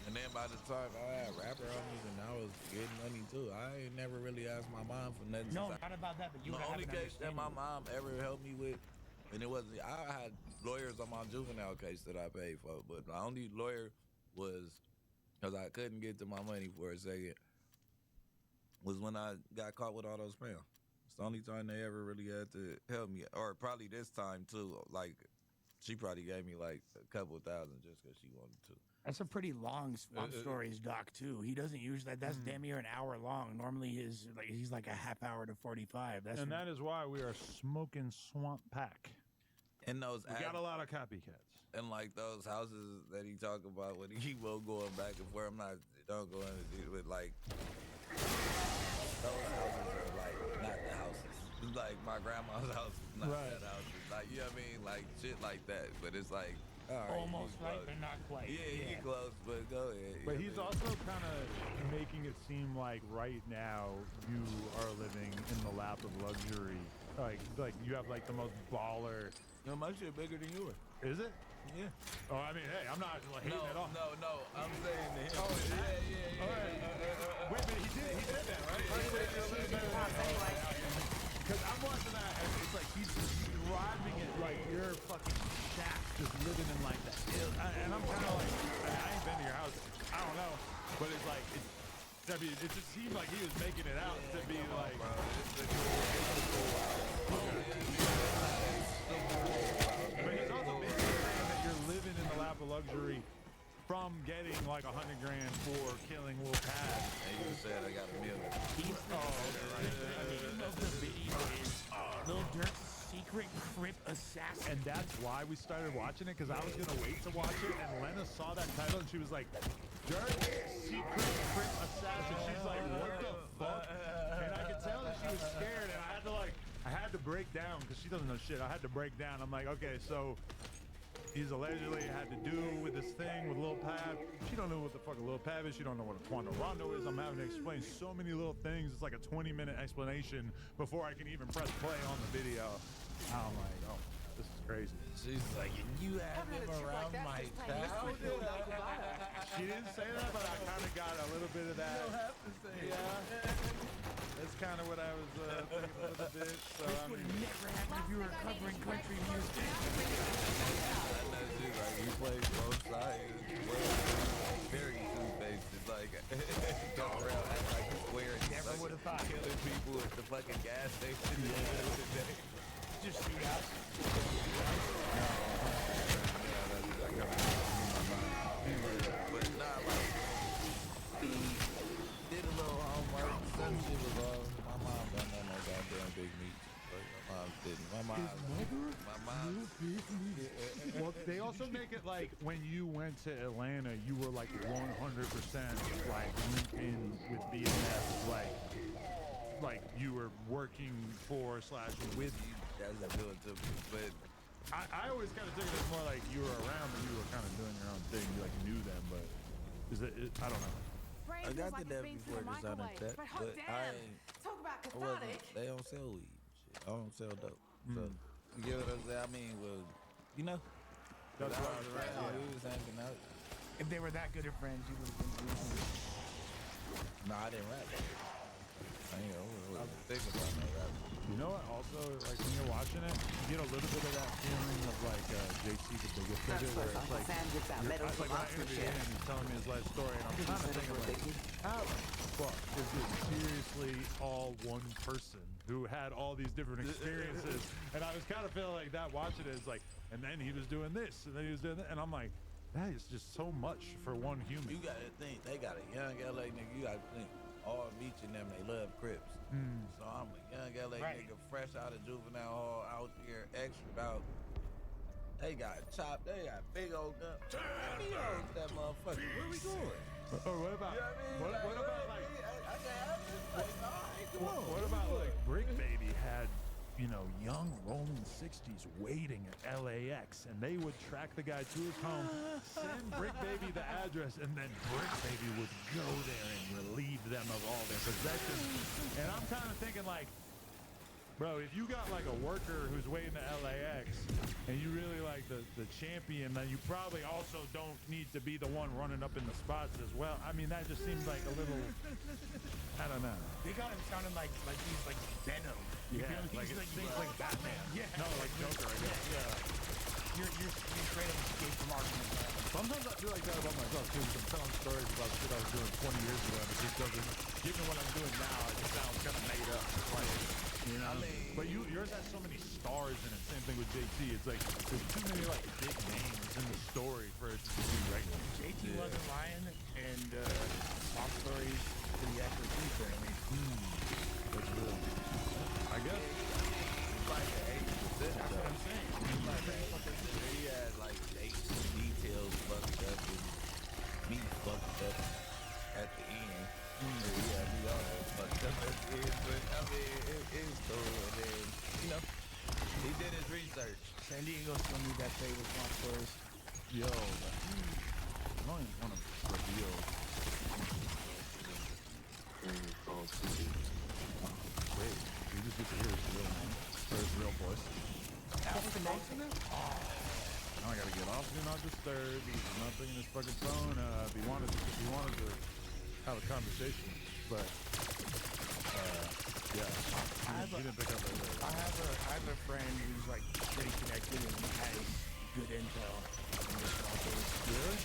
S: and then by the time I had rapper homies and I was getting money too, I ain't never really asked my mom for nothing.
T: No, not about that, but you
S: the
T: would have
S: only
T: an
S: case that my
T: understanding.
S: mom ever helped me with, and it wasn't, I had lawyers on my juvenile case that I paid for, but my only lawyer was, because I couldn't get to my money for a second, was when I got caught with all those pounds. It's the only time they ever really had to help me, or probably this time too. Like, she probably gave me like a couple $1,000 just because she wanted to.
T: That's a pretty long swamp stories doc too. He doesn't usually. That's damn near an hour long. Normally, he's like a half hour to 45.
R: And that is why we are smoking Swamp Pack.
S: And those
R: we got a lot of copycats.
S: And like those houses that he talk about when he will going back and forth. Don't go into it, but like those houses are like not the houses. It's like my grandma's house is not that house. It's like, you know what I mean? Like shit like that. But it's like, all right,
T: almost right, but not quite.
S: Yeah, he close, but go ahead.
R: But he's also kind of making it seem like right now you are living in the lap of luxury. Like you have like the most baller.
S: No, my shit bigger than yours.
R: Is it?
S: Yeah.
R: Oh, I mean, hey, I'm not like, hating at all.
S: No. I'm saying to him.
R: Oh, yeah. Wait a minute, he did that, right? Because I'm watching that, and it's like he's driving it like you're fucking shack, just living in like that. And I'm kind of like, I ain't been to your house. I don't know, but it's like, I mean, it just seemed like he was making it out to be like. But he's also basically saying that you're living in the lap of luxury from getting like $100 grand for killing Lil Pad.
S: And you said I got $1 million.
T: The name of the video is Lil Durk's Secret Crip Assassin.
R: And that's why we started watching it, because I was gonna wait to watch it, and Lena saw that title and she was like, Durk, Secret Crip Assassin. She's like, what the fuck? And I could tell that she was scared, and I had to break down, because she doesn't know shit. I had to break down. I'm like, okay, so he's allegedly had to do with this thing with Lil Pab. She don't know what the fuck a Lil Pab is. She don't know what a Quando Rondo is. I'm having to explain so many little things. It's like a 20-minute explanation before I can even press play on the video. I'm like, oh, this is crazy.
S: She's like, you have him around my child?
R: She didn't say that, but I kind of got a little bit of that.
S: You don't have to say it.
R: Yeah. That's kind of what I was thinking a little bit. So,
T: This would never happen if you were covering country music.
S: I know she's like, he plays both sides. Very two-faced. It's like, go around act like a square.
T: Never would have thought.
S: Killing people at the fucking gas station in the middle of the day.
T: Just shoot out.
S: But nah, like, he did a little homework. Some shit was off. My mom don't know no goddamn big meat. But my mom didn't. My mom.
R: Well, they also make it like when you went to Atlanta, you were like 100% like linked in with BMF, like you were working for / with.
S: That's a do it to me, but
R: I always kind of took it as more like you were around, but you were kind of doing your own thing. You like knew them, but I don't know.
S: I got to that before this on the chat, but I
D: Talk about
S: wasn't.
D: cathartic.
S: They don't sell weed. Shit. I don't sell dope. So you get what I'm saying? I mean, well, you know,
R: That's
S: I
R: right.
S: was around. We was hanging out.
T: If they were that good of friends, you would have been losing.
S: No, I didn't rap. I ain't know. Think about no rap.
R: You know what? Also, like when you're watching it, you get a little bit of that feeling of like JC the Biggest Figure, where it's like, like when I interviewed him, he's telling me his life story, and I'm kind of thinking like, how the fuck is this seriously all one person who had all these different experiences? And I was kind of feeling like that watching it. It's like, and then he was doing this, and then he was doing that, and I'm like, that is just so much for one human.
S: You gotta think, they got a young LA nigga. You gotta think, all Meech and them, they love Crips. So I'm a young LA nigga, fresh out of juvenile hall, out here, extra out. They got chopped, they got big old guns. Turn me on that motherfucker. Where we going?
R: Or what about,
S: You know what I mean?
R: what about like,
S: come on.
R: what about like Brick Baby had, you know, young rolling 60s waiting at LAX, and they would track the guy to his home, send Brick Baby the address, and then Brick Baby would go there and relieve them of all their possessions. And I'm kind of thinking like, bro, if you got like a worker who's waiting at LAX and you really like the champion, then you probably also don't need to be the one running up in the spots as well. I mean, that just seems like a little, I don't know.
T: They got him sounding like he's like Venom.
R: Yeah, like it seems like Batman.
T: Yeah.
R: No, like Joker, I guess. Yeah.
T: You're straight up escape from Arkham Asylum.
R: Sometimes I feel like that about myself too, because I'm telling stories about shit I was doing 20 years ago, and it just doesn't, given what I'm doing now, it just sounds kind of made up. Like, you know?
S: I mean,
R: but yours has so many stars in it. Same thing with JT. It's like, there's too many like big names in the story for it to just be regular.
T: JT wasn't lying, and long stories pretty accurate too, apparently.
R: That's real. I guess.
S: It's like an 8%.
T: That's what I'm saying.
S: It's like an 8%. He had like 8 details fucked up and me fucked up at the end. Yeah, we all fucked up at the end, but I mean, it's cool. And then, you know, he did his research.
T: San Diego still need that famous long stories.
R: Yo, I don't even want to reveal. Wait, you just get to hear his real name or his real voice. Now I gotta get off Do Not Disturb. He's not picking his fucking phone up. He wanted to have a conversation, but yeah, you didn't pick up right there.
T: I have a friend who's like pretty connected and has good intel.
R: Really?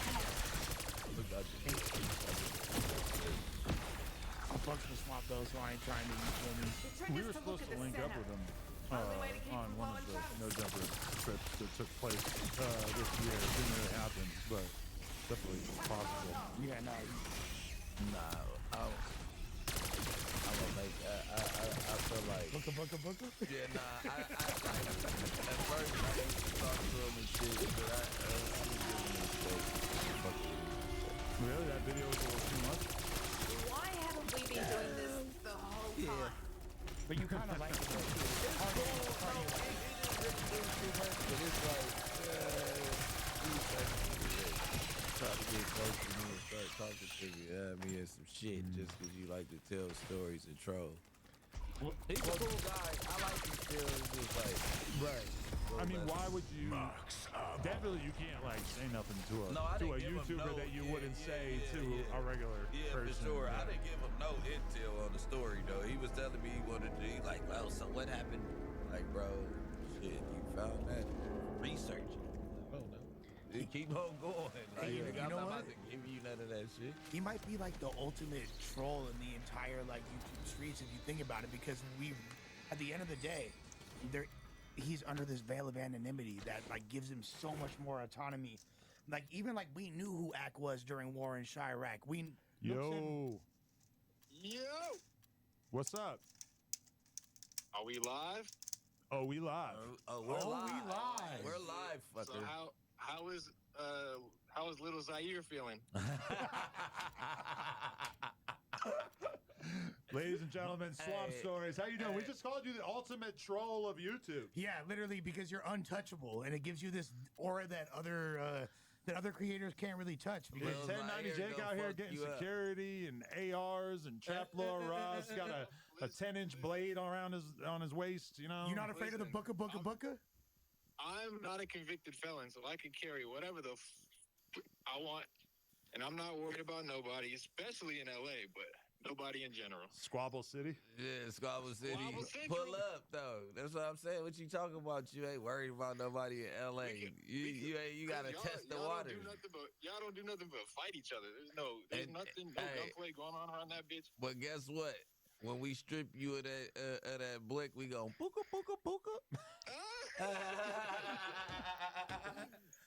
T: I'm fucking with Swamp though, so I ain't trying to use me.
R: We were supposed to link up with him on one of the no jumper trips that took place this year. It didn't really happen, but definitely possible.
T: Yeah, no.
S: Nah, I'm gonna make. I feel like.
T: Booker.
S: Yeah, nah. I at first I used to talk to him and shit, but I was giving him space.
R: Really, that video was a little too much.
D: Why haven't we been doing this the whole time?
T: But you kind of like it though.
S: It's cool. No, it is really too much, but it's like, he's like, try to get close to me and start talking to me, me and some shit, just because you like to tell stories and troll. He's a cool guy. I like him still. It's just like,
R: right. I mean, why would you? Definitely, you can't like say nothing to a YouTuber that you wouldn't say to a regular person.
S: For sure. I didn't give him no intel on the story though. He was telling me he wanted to. He's like, well, so what happened? Like, bro, shit, you found that? Research it. I don't know. Keep on going. Like,
T: Hey,
S: I'm
T: you know
S: not
T: what?
S: about to give you none of that shit.
T: He might be like the ultimate troll in the entire like YouTube streets if you think about it, because at the end of the day, he's under this veil of anonymity that like gives him so much more autonomy. Like even like we knew who Ack was during War in Chirac.
R: Yo. What's up?
I: Are we live?
R: Oh, we live.
S: We're live.
T: We live.
S: We're live, fucker.
I: So how is little Zaire feeling?
R: Ladies and gentlemen, Swamp Stories. How you doing? We just called you the ultimate troll of YouTube.
T: Yeah, literally, because you're untouchable, and it gives you this aura that other creators can't really touch. Because
R: 1090 Jake out here getting security and ARs, and Chaplow Ross got a 10-inch blade on his waist. You know.
T: You're not afraid of the booker?
I: I'm not a convicted felon, so I can carry whatever the I want, and I'm not worried about nobody, especially in LA, but nobody in general.
R: Squabble City?
S: Yeah, Squabble City. Pull up, though. That's what I'm saying. What you talking about? You ain't worried about nobody in LA. You got to test the waters.
I: Y'all don't do nothing but fight each other. There's nothing, no gunplay going on around that bitch.
S: But guess what? When we strip you of that blick, we go pooka pooka pooka.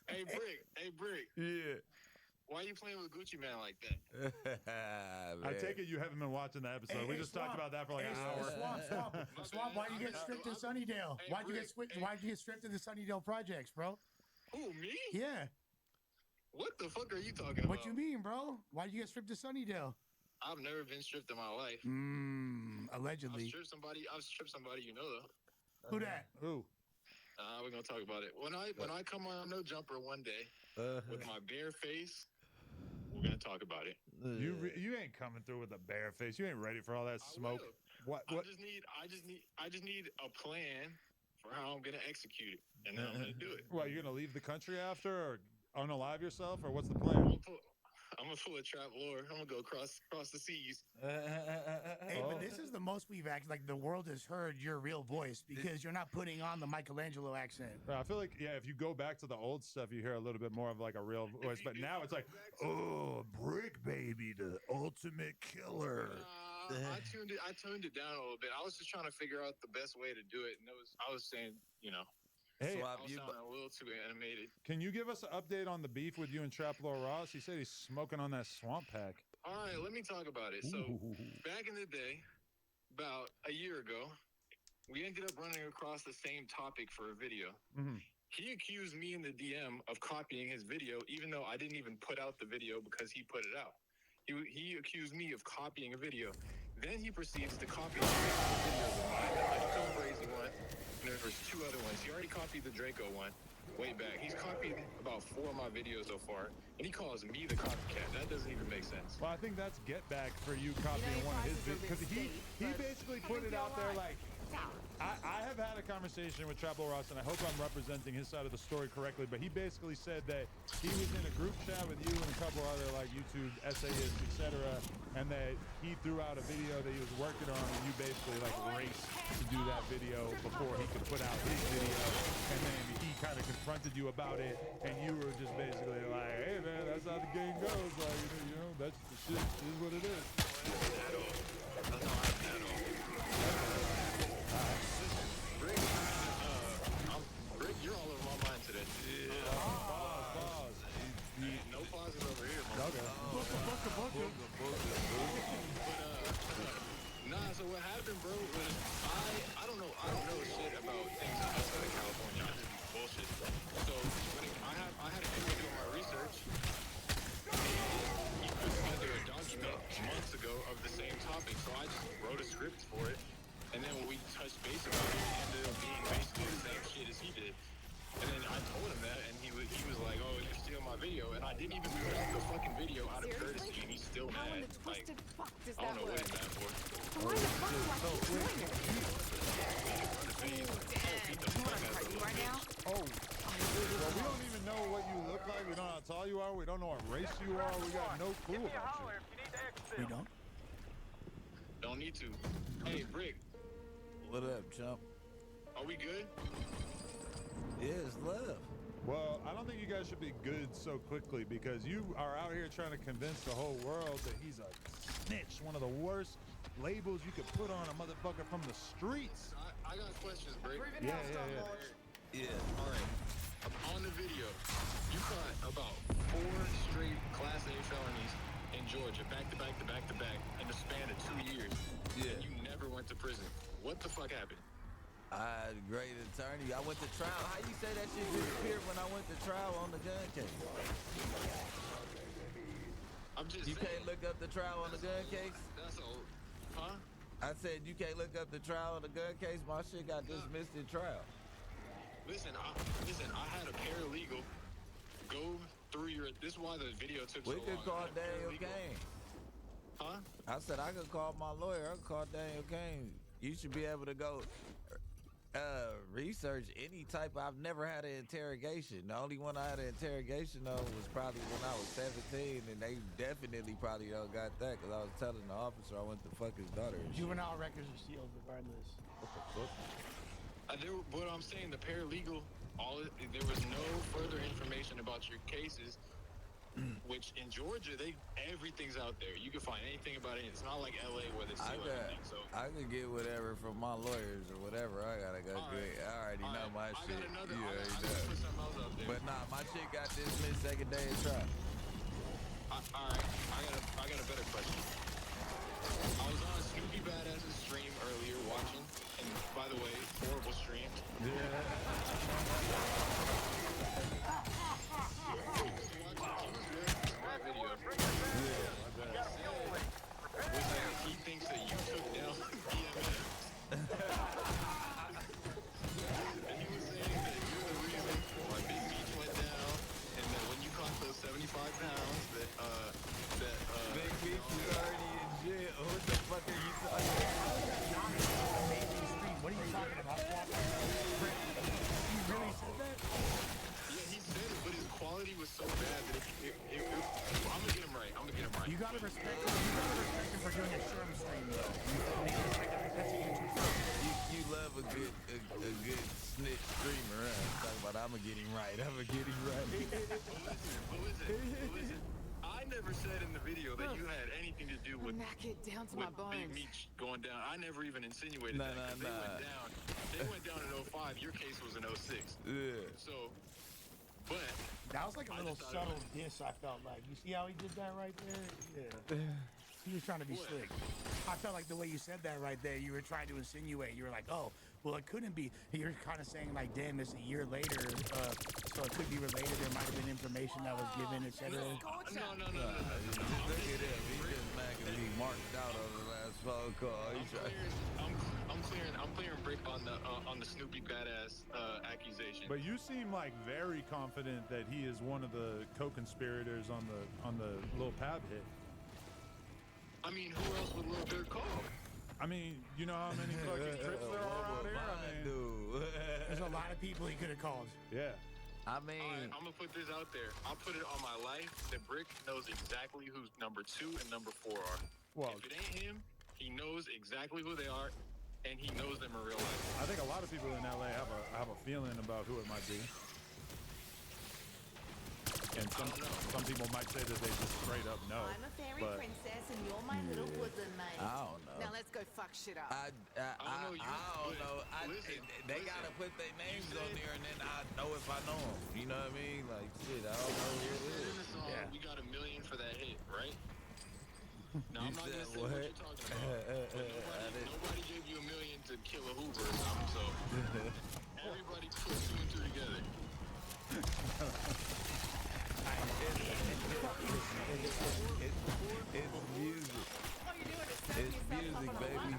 I: Hey Brick.
S: Yeah.
I: Why are you playing with Gucci Man like that?
R: I take it you haven't been watching the episode. We just talked about that for like an hour.
T: Swamp, why'd you get stripped in Sunnydale? Why'd you get stripped in the Sunnydale projects, bro?
I: Who, me?
T: Yeah.
I: What the fuck are you talking about?
T: What you mean, bro? Why'd you get stripped in Sunnydale?
I: I've never been stripped in my life.
T: Allegedly.
I: I've stripped somebody you know though.
T: Who that?
R: Who?
I: We're gonna talk about it. When I come on No Jumper one day with my bare face, we're gonna talk about it.
R: You ain't coming through with a bare face. You ain't ready for all that smoke. What?
I: I just need a plan for how I'm gonna execute it, and then I'm gonna do it.
R: What? You're gonna leave the country after, or unalive yourself, or what's the plan?
I: I'm gonna pull a trap lore. I'm gonna go across the seas.
T: Hey, but this is the most we've acted like the world has heard your real voice, because you're not putting on the Michelangelo accent.
R: I feel like, yeah, if you go back to the old stuff, you hear a little bit more of like a real voice. But now it's like, oh, Brick Baby, the ultimate killer.
I: I tuned it down a little bit. I was just trying to figure out the best way to do it, and I was saying,
R: Hey,
I: I was sounding a little too animated.
R: Can you give us an update on the beef with you and Chaplow Ross? He said he's smoking on that swamp pack.
I: All right, let me talk about it. So back in the day, about a year ago, we ended up running across the same topic for a video.
R: Mm-hmm.
I: He accused me in the DM of copying his video, even though I didn't even put out the video because he put it out. He accused me of copying a video. Then he proceeds to copy the videos of mine, the Honeycomb Crazy one. And there's 2 other ones. He already copied the Draco one way back. He's copied about 4 of my videos so far, and he calls me the copycat. That doesn't even make sense.
R: Well, I think that's get back for you copying one of his videos, because he basically put it out there like, I have had a conversation with Trapple Ross, and I hope I'm representing his side of the story correctly, but he basically said that he was in a group chat with you and a couple other like YouTube essayists, etc., and that he threw out a video that he was working on, and you basically like raced to do that video before he could put out his video, and then he kind of confronted you about it, and you were just basically like, hey man, that's how the game goes, like, you know, that's the shit, is what it is.
I: Rick, you're all over my mind today.
R: Pause.
I: No pauses over here, man.
R: Okay.
I: Nah, so what happened, bro, was I don't know shit about things outside of California. I just do bullshit. So when I had a people doing my research, he put together a document months ago of the same topic, so I just wrote a script for it. And then when we touched base about it, it ended up being basically the same shit as he did. And then I told him that, and he was like, "Oh, you're stealing my video," and I didn't even post the fucking video out of courtesy, and he's still
D: How in
I: mad.
D: the
I: Like,
D: twisted fuck does
I: I
D: that
I: don't know what
D: work?
I: he's mad for.
D: Why the fuck do I keep doing it? Right now?
R: Oh, well, we don't even know what you look like. We don't know how tall you are. We don't know what race you are. We got no clue about you.
T: We don't?
I: Don't need to. Hey, Brick,
S: What up, chump?
I: are we good?
S: Yeah, it's love.
R: Well, I don't think you guys should be good so quickly because you are out here trying to convince the whole world that he's a snitch, one of the worst labels you could put on a motherfucker from the streets.
I: I got questions, Brick.
R: Yeah.
I: Yeah. All right. On the video, you caught about 4 straight Class A felonies in Georgia, back to back to back to back, in the span of 2 years.
S: Yeah.
I: And you never went to prison. What the fuck happened?
S: I had a great attorney. I went to trial. How you say that shit disappeared when I went to trial on the gun case?
I: I'm just
S: You
I: saying.
S: can't look up the trial on the gun case?
I: That's all. Huh?
S: I said you can't look up the trial on the gun case. My shit got dismissed in trial.
I: Listen, I had a paralegal go through your. This is why the video took
S: We
I: so
S: could
I: long.
S: call
I: I had a
S: Daniel
I: paralegal.
S: Kane.
I: Huh?
S: I said I could call my lawyer. I could call Daniel Kane. You should be able to go research any type. I've never had an interrogation. The only one I had an interrogation of was probably when I was 17, and they definitely probably don't got that because I was telling the officer I went to fuck his daughter. And shit.
T: Juvenile records are sealed regardless.
S: What the fuck?
I: What I'm saying, the paralegal, there was no further information about your cases, which in Georgia, everything's out there. You can find anything about it. It's not like LA where they seal everything. So
S: I could get whatever from my lawyers or whatever. I gotta go get. I already know my shit.
I: I
S: You already
I: gotta
S: know.
I: put something else out there.
S: But nah, my shit got dismissed second day of trial.
I: All right, I got a better question. I was on Snoopy Badass's stream earlier watching, and by the way, horrible stream. He thinks that you took down DMX. And he was saying that you're the reason why Big Beach went down, and that when you caught those 75 pounds,
S: Big Beach is already in jail. What the fuck are you talking about?
T: What are you talking about? You really said that?
I: Yeah, he said it, but his quality was so bad that I'm gonna get him right.
T: You gotta respect him for doing a Sherm stream though. That's a YouTube first.
S: You love a good snitch streamer, huh? Talking about I'ma get him right.
I: Listen. I never said in the video that you had anything to do with
D: Knock it down to my
I: Big
D: bones.
I: Meech going down. I never even insinuated
S: Nah,
I: that. 'Cause
S: nah.
I: They went down in 05. Your case was in 06.
S: Yeah.
I: So, but
T: That was like a little subtle diss, I felt like. You see how he did that right there? Yeah. He was trying to be slick. I felt like the way you said that right there, you were trying to insinuate. You were like, oh, well, it couldn't be. You're kind of saying like, damn, it's a year later, so it could be related. There might have been information that was given, etc.
I: No.
S: Look at him. He just making me marked out on the last phone call.
I: I'm clearing Brick on the Snoopy Badass accusation.
R: But you seem like very confident that he is one of the co-conspirators on the Lil Pab hit.
I: I mean, who else would Lil Durk call?
R: I mean, you know how many fucking trips there are out here? I mean,
T: There's a lot of people he could have called.
R: Yeah.
S: I mean,
I: all right, I'm gonna put this out there. I'll put it on my life that Brick knows exactly who number 2 and number 4 are.
R: Well,
I: if it ain't him, he knows exactly who they are, and he knows them in real life.
R: I think a lot of people in LA have a feeling about who it might be. And some people might say that they just straight up know.
D: I'm a fairy princess and you're my little woodland mate.
S: I don't know.
D: Now let's go fuck shit up.
S: I don't know. They gotta put their names on there, and then I know if I know them. You know what I mean? Like, shit, I don't know who it is.
I: In the song, you got $1 million for that hit, right? Now, I'm not gonna say what you're talking about. Nobody gave you $1 million to kill a Hoover or something, so everybody put 2 and 2 together.
S: It's music. It's music, baby.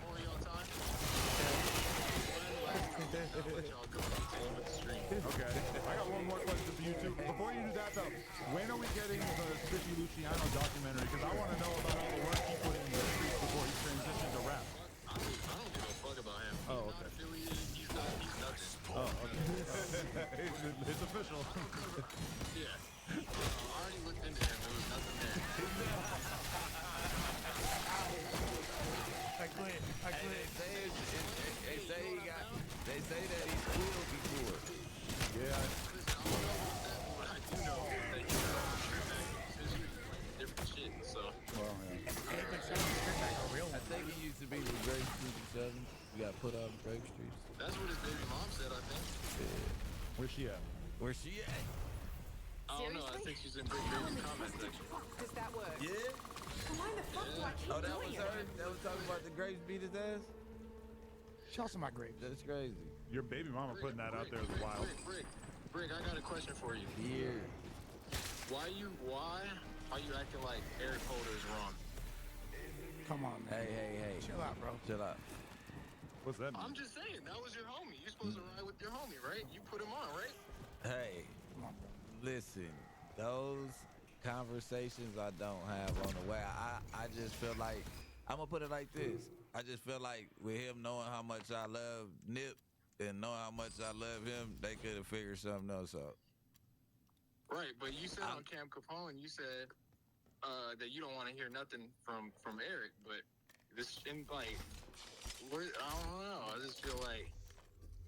R: Okay. I got one more question for you two. Before you do that though, when are we getting the Spiffy Luciano documentary? Because I want to know about all the work he put in the streets before he transitioned to rap.
I: I don't give a fuck about him.
R: Oh, okay.
I: He's nothing.
R: Oh, okay. It's official.
I: Yeah. I already looked into him. There was nothing there.
T: I quit.
S: They say that he's cool before.
R: Yeah.
I: What I do know is that he's different shit, so.
R: Well, yeah.
S: I think he used to be with Grape Street 7. He got put out of Grape Street.
I: That's what his baby mom said, I think.
S: Yeah.
R: Where's she at?
S: Where's she at?
I: I don't know. I think she's in Big Baby's comment section.
D: Does that work?
S: Yeah?
D: Why the fuck do I keep
S: Oh, that
D: doing
S: was her? That was talking about the grapes beat his ass?
T: Shout out to my grapes.
S: That's crazy.
R: Your baby mama putting that out there is wild.
I: Brick, I got a question for you.
S: Here.
I: Why are you acting like Eric Holder is wrong?
T: Come on, man.
S: Hey.
T: Chill out, bro.
S: Chill out.
R: What's that mean?
I: I'm just saying, that was your homie. You're supposed to ride with your homie, right? You put him on, right?
S: Hey, listen, those conversations I don't have on the way. I just feel like, I'm gonna put it like this. I just feel like with him knowing how much I love Nip and knowing how much I love him, they could have figured something else out.
I: Right, but you said on Cam Capone, you said that you don't want to hear nothing from Eric, but this, in like, I don't know. I just feel like,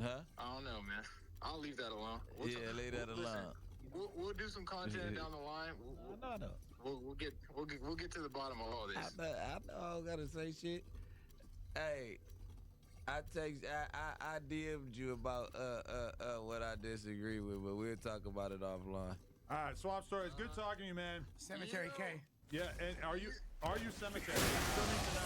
S: huh?
I: I don't know, man. I'll leave that alone.
S: Leave that alone.
I: We'll do some content down the line.
S: No.
I: We'll get to the bottom of all this.
S: I know I don't gotta say shit. Hey, I DM'd you about what I disagree with, but we'll talk about it offline.
R: All right, Swap Stories. Good talking to you, man.
T: Cemetery K.
R: Yeah, and are you Cemetery? Still need to know.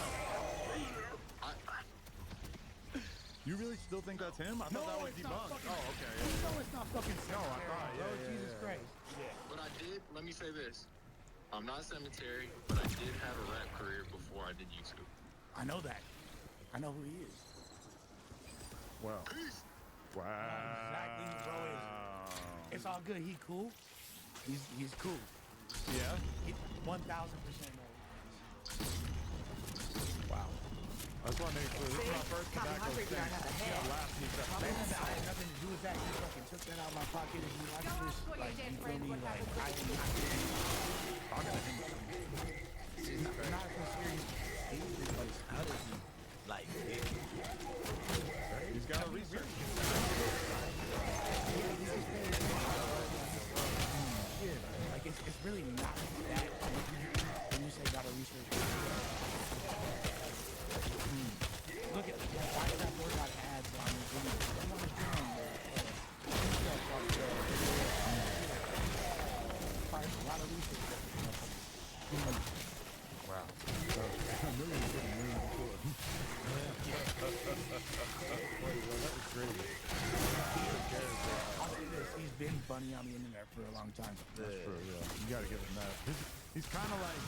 R: You really still think that's him? I thought that was debunked. Oh, okay.
T: You know it's not fucking Cemetery.
R: No, I thought, yeah.
T: Jesus Christ. Yeah.
I: But I did, let me say this. I'm not Cemetery, but I did have a rap career before I did YouTube.
T: I know that. I know who he is.
R: Wow.
I: Peace.
R: Wow.
T: Exactly, bro. It's all good. He cool. He's cool.
R: Yeah?
T: 1,000% know. Wow.
R: I just want to make sure this is my first tobacco thing. Last week.
T: I had nothing to do with that. He fucking took that out of my pocket and he watched this. Like, you feel me? Like, I did not get it.
R: Talking to him.
T: It's not so serious.
S: How does he, like, get it?
R: He's got a research.
T: Yeah, like it's really not that when you say gotta research. Look at why does that board got ads on his video? I'm on his channel. Requires a lot of research.
R: Wow. A million before. That was crazy.
T: I'll say this, he's been funny on the internet for a long time.
R: That's true, yeah. You gotta give him that. He's kind of like,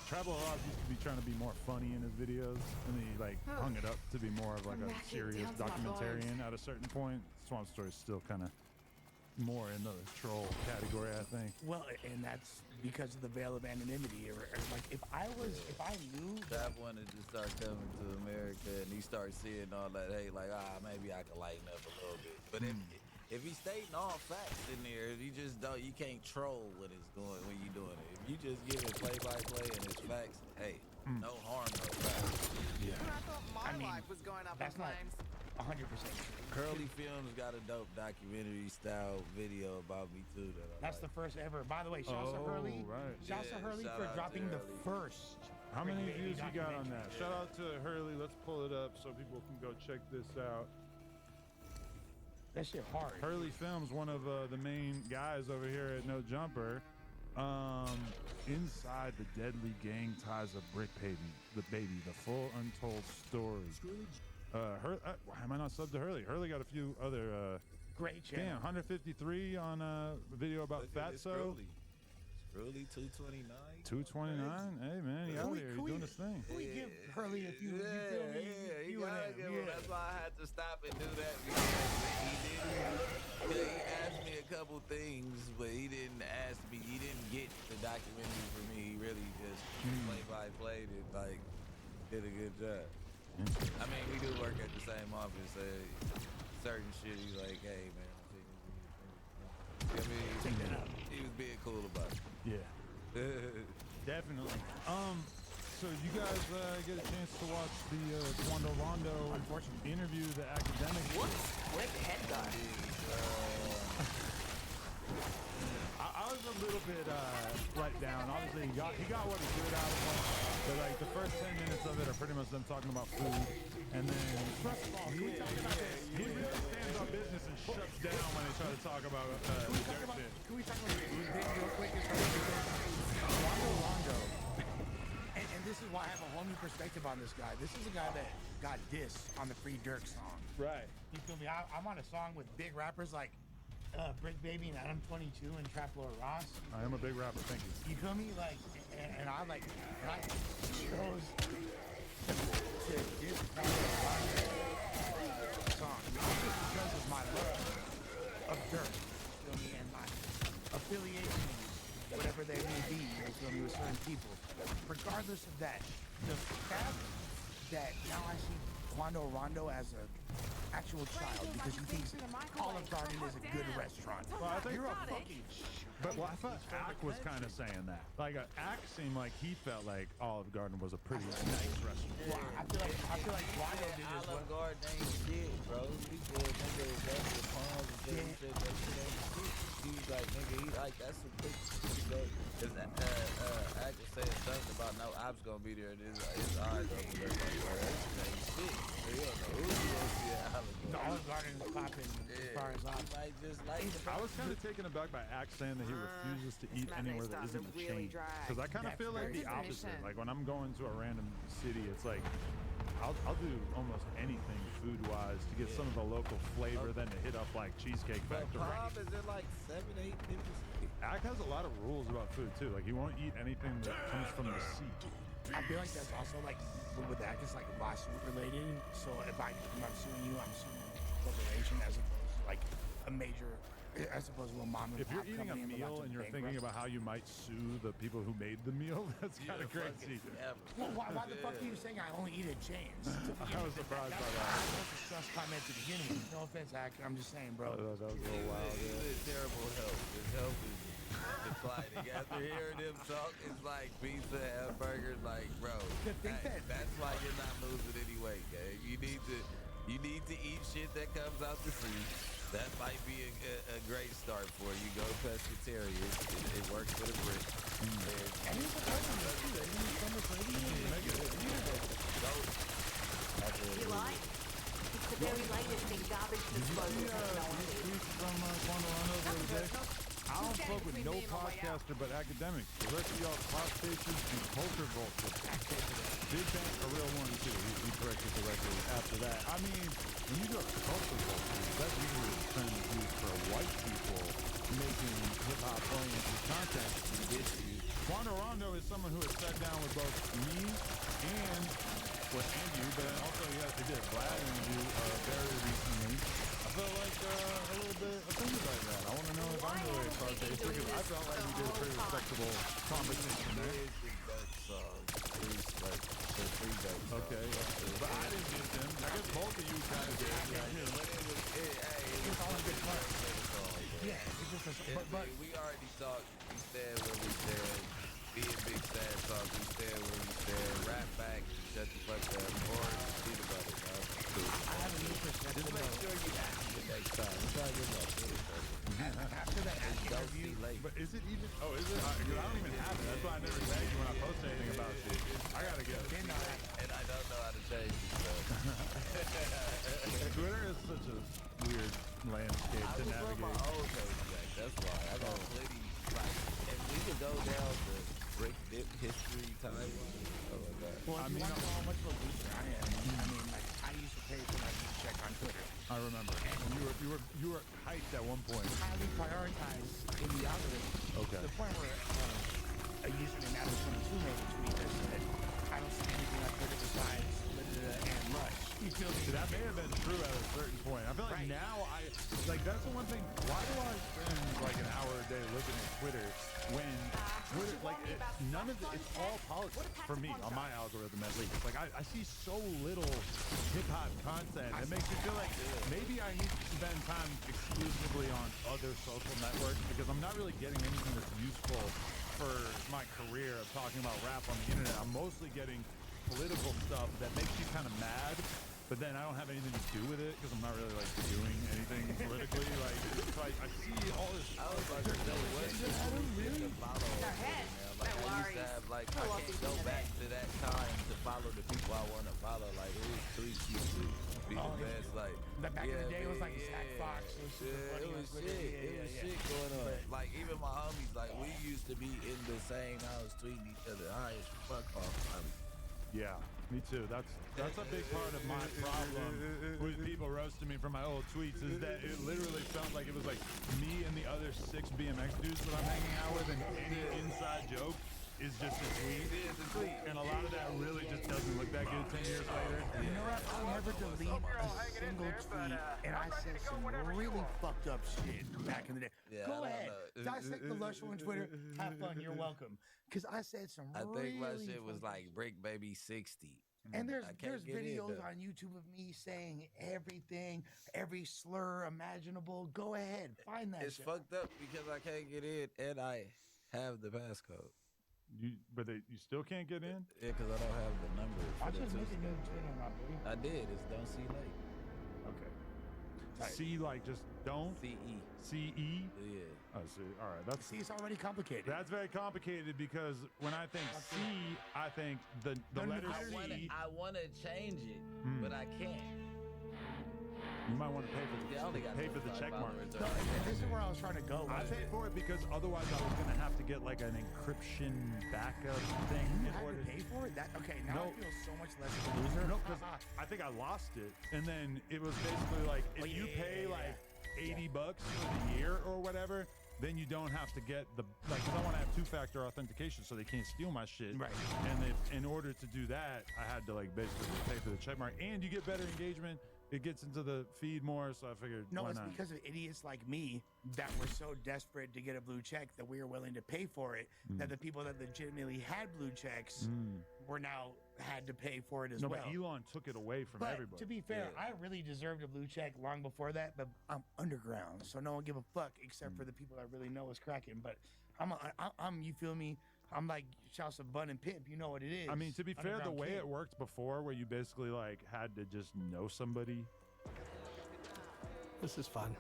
R: Travel Oz used to be trying to be more funny in his videos, and then he like hung it up to be more of like a serious documentarian at a certain point. Swamp Story is still kind of more in the troll category, I think.
T: Well, and that's because of the veil of anonymity. Or like, if I knew
S: that wanted to start coming to America and he starts seeing all that, hey, like, maybe I can lighten up a little bit. But if he's stating all facts in there, if you just don't, you can't troll when you're doing it. If you just give it play-by-play and it's facts, hey, no harm, no foul.
H: Yeah. I thought my life was going up in flames.
T: 100%.
S: Curly Films got a dope documentary style video about me too.
T: That's the first ever. By the way, shouts to Hurley.
R: Right.
T: Shouts to Hurley for dropping the first.
R: How many views you got on that? Shout out to Hurley. Let's pull it up so people can go check this out.
T: That shit hard.
R: Hurley Films, one of the main guys over here at No Jumper. Inside the deadly gang ties of Brick Baby, the full untold story. Why am I not subbed to Hurley? Hurley got a few other
T: great channel.
R: Damn, 153 on a video about Fatso.
S: Scrolly 229.
R: 229. Hey man, he out here. He's doing his thing.
T: Can we give Hurley a few?
S: You gotta give him. That's why I had to stop and do that because he asked me a couple things, but he didn't ask me. He didn't get the documentary for me. He really just played it, like did a good job. I mean, we do work at the same office. Certain shit, he's like, hey man, I mean, he was being cool about it.
R: Yeah. Definitely. So you guys get a chance to watch the Quando Rondo interview, the academic.
H: What? Quick head guard.
R: I was a little bit let down. Obviously, he got what he could out of it. But like the first 10 minutes of it are pretty much them talking about food. And then first of all, he really stands on business and shuts down when they try to talk about
T: Can we talk about real quick? Rondo. And this is why I have a whole new perspective on this guy. This is a guy that got dissed on the Free Dirk song.
R: Right.
T: You feel me? I'm on a song with big rappers like Brick Baby and Adam 22 and Trap Lord Ross.
R: I am a big rapper, thank you.
T: You feel me? Like, and I chose to diss song, not just because of my love of Dirk, you feel me, and my affiliation, whatever they may be, you feel me, with certain people. Regardless of that, the fact that now I see Quando Rondo as a actual child because he thinks Olive Garden is a good restaurant.
R: Well, I think
T: you're a fucking
R: But I thought Ack was kind of saying that. Like, Ack seemed like he felt like Olive Garden was a pretty nice restaurant.
T: Well, I feel like Rondo did this.
S: Olive Garden ain't shit, bro. He said, nigga, that's the palms and shit. That shit ain't shit. He was like, nigga, that's some quick shit. Because Ack was saying something about no ops gonna be there. His eyes over there. Like, bro, that shit ain't shit. You don't know who you gonna see at Olive Garden.
T: The Olive Garden is popping as far as ops.
R: I was kind of taken aback by Ack saying that he refuses to eat anywhere that isn't a chain. Because I kind of feel like the opposite. Like when I'm going to a random city, it's like I'll do almost anything food-wise to get some of the local flavor than to hit up like Cheesecake Factory.
S: Palm is in like 7, 8 different states.
R: Ack has a lot of rules about food too. Like he won't eat anything that comes from the sea.
T: I feel like that's also like with that, it's like lawsuit related. So if I'm suing you, I'm suing a corporation as opposed to like a major, as opposed to a mom and
R: If you're eating a meal and you're thinking about how you might sue the people who made the meal, that's kind of crazy.
T: Well, why the fuck are you saying I only eat at chains?
R: I was surprised by that.
T: That was a stress comment at the beginning. No offense, Ack. I'm just saying, bro.
R: That was a little wild.
S: It's terrible health. His health is declining. After hearing him talk, it's like pizza, hamburgers, like, bro. That's why you're not losing any weight, gang. You need to eat shit that comes out the sea. That might be a great start for you. Go pescatarian. It works for the Brits.
T: And he's a person, too. And he's from the
K: You like? It's the very latest in garbage disposal technology.
R: I don't fuck with no podcaster but academics. The rest of y'all pop stations and culture vultures. Big Bang a real one too. He corrected correctly after that. I mean, when you go to culture vultures, that's usually a term used for white people making hip-hop oriented content. Quando Rondo is someone who has sat down with both me and you, but also he did a Vlad interview very recently. I felt like a little bit offended by that. I want to know if I'm really a car chaser because I felt like we did a pretty respectable conversation there. Okay, but I didn't get them. I guess both of you kind of did.
T: It's all in good fun. Yeah, it's just but
S: we already talked. We said what we said. Being big sad talk. We said what we said. Rap back. Shut the fuck up. Or peanut butter.
T: I have a new perspective.
S: Just make sure you ask me the next time. It's like with my Twitter.
T: After that interview,
R: but is it even? Oh, is it? Because I don't even have it. That's why I never tag you when I post anything about shit. I gotta get it.
S: And I don't know how to change it. So.
R: Twitter is such a weird landscape to navigate.
S: My old page back. That's why I got plenty. Like, if we could go down the break dip history timeline. Oh my god.
T: Well, I mean, you want to know how much of a loser I am. I mean, like, I used to pay for my blue check on Twitter.
R: I remember. And you were hyped at one point.
T: Highly prioritized in the algorithm.
R: Okay.
T: To the point where a username Adam 22 made a tweet that said, "I don't see anything on Twitter besides and Rush." You feel me?
R: That may have been true at a certain point. I feel like now that's the one thing. Why do I spend like an hour a day looking at Twitter when Twitter, like, none of it's all politics for me on my algorithm at least. Like I see so little hip hop content. It makes me feel like maybe I need to spend time exclusively on other social networks because I'm not really getting anything that's useful for my career of talking about rap on the internet. I'm mostly getting political stuff that makes you kind of mad, but then I don't have anything to do with it because I'm not really like doing anything politically. Like, so I see all this.
S: I was like, I don't really follow. Like, I used to have, like, I can't go back to that time to follow the people I want to follow. Like, it was tweets used to be the best. Like,
T: back in the day, it was like Stack Fox.
S: It was shit. It was shit going on. Like, even my homies, like, we used to be in the same house tweeting each other. High as fuck off.
R: Yeah, me too. That's a big part of my problem with people roasting me for my old tweets is that it literally felt like it was like me and the other 6 BMX dudes that I'm hanging out with, and any inside joke is just a tweet. And a lot of that really just doesn't look that good 10 years later.
T: You know what? I'll never delete a single tweet, and I said some really fucked up shit back in the day.
S: Yeah,
T: Go ahead. Dissect the lush on Twitter. Have fun. You're welcome. Because I said some
S: I think my shit was
T: fucked
S: like Break Baby 60.
T: And there's videos on YouTube of me saying everything, every slur imaginable. Go ahead, find that
S: It's
T: shit.
S: fucked up because I can't get in and I have the passcode.
R: But you still can't get in?
S: Yeah, because I don't have the number.
T: I just made a new Twitter, my baby.
S: I did. It's Don't See Late.
R: Okay. C like just don't?
S: C-E.
R: C-E?
S: Yeah.
R: Oh, see. All right. That's
T: See, it's already complicated.
R: That's very complicated because when I think C, I think the letter C.
S: I want to change it, but I can't.
R: You might want to pay for the check mark.
T: No, this is where I was trying to go.
R: I paid for it because otherwise I was going to have to get like an encryption backup thing.
T: You had to pay for it? Okay, now I feel so much less of a loser.
R: No, because I think I lost it. And then it was basically like, if you pay like $80 for the year or whatever, then you don't have to get because I want to have 2-factor authentication so they can't steal my shit.
T: Right.
R: And in order to do that, I had to like basically pay for the check mark, and you get better engagement. It gets into the feed more, so I figured,
T: no,
R: why
T: it's
R: not?
T: because of idiots like me that were so desperate to get a blue check that we were willing to pay for it, that the people that legitimately had blue checks were now had to pay for it as well.
R: No, but Elon took it away from everybody.
T: To be fair, I really deserved a blue check long before that, but I'm underground, so no one give a fuck except for the people that really know what's cracking. But I'm you feel me? I'm like Shouts of Bun and Pimp. You know what it is.
R: I mean, to be fair, the way it worked before, where you basically like had to just know somebody.
A: This is fun.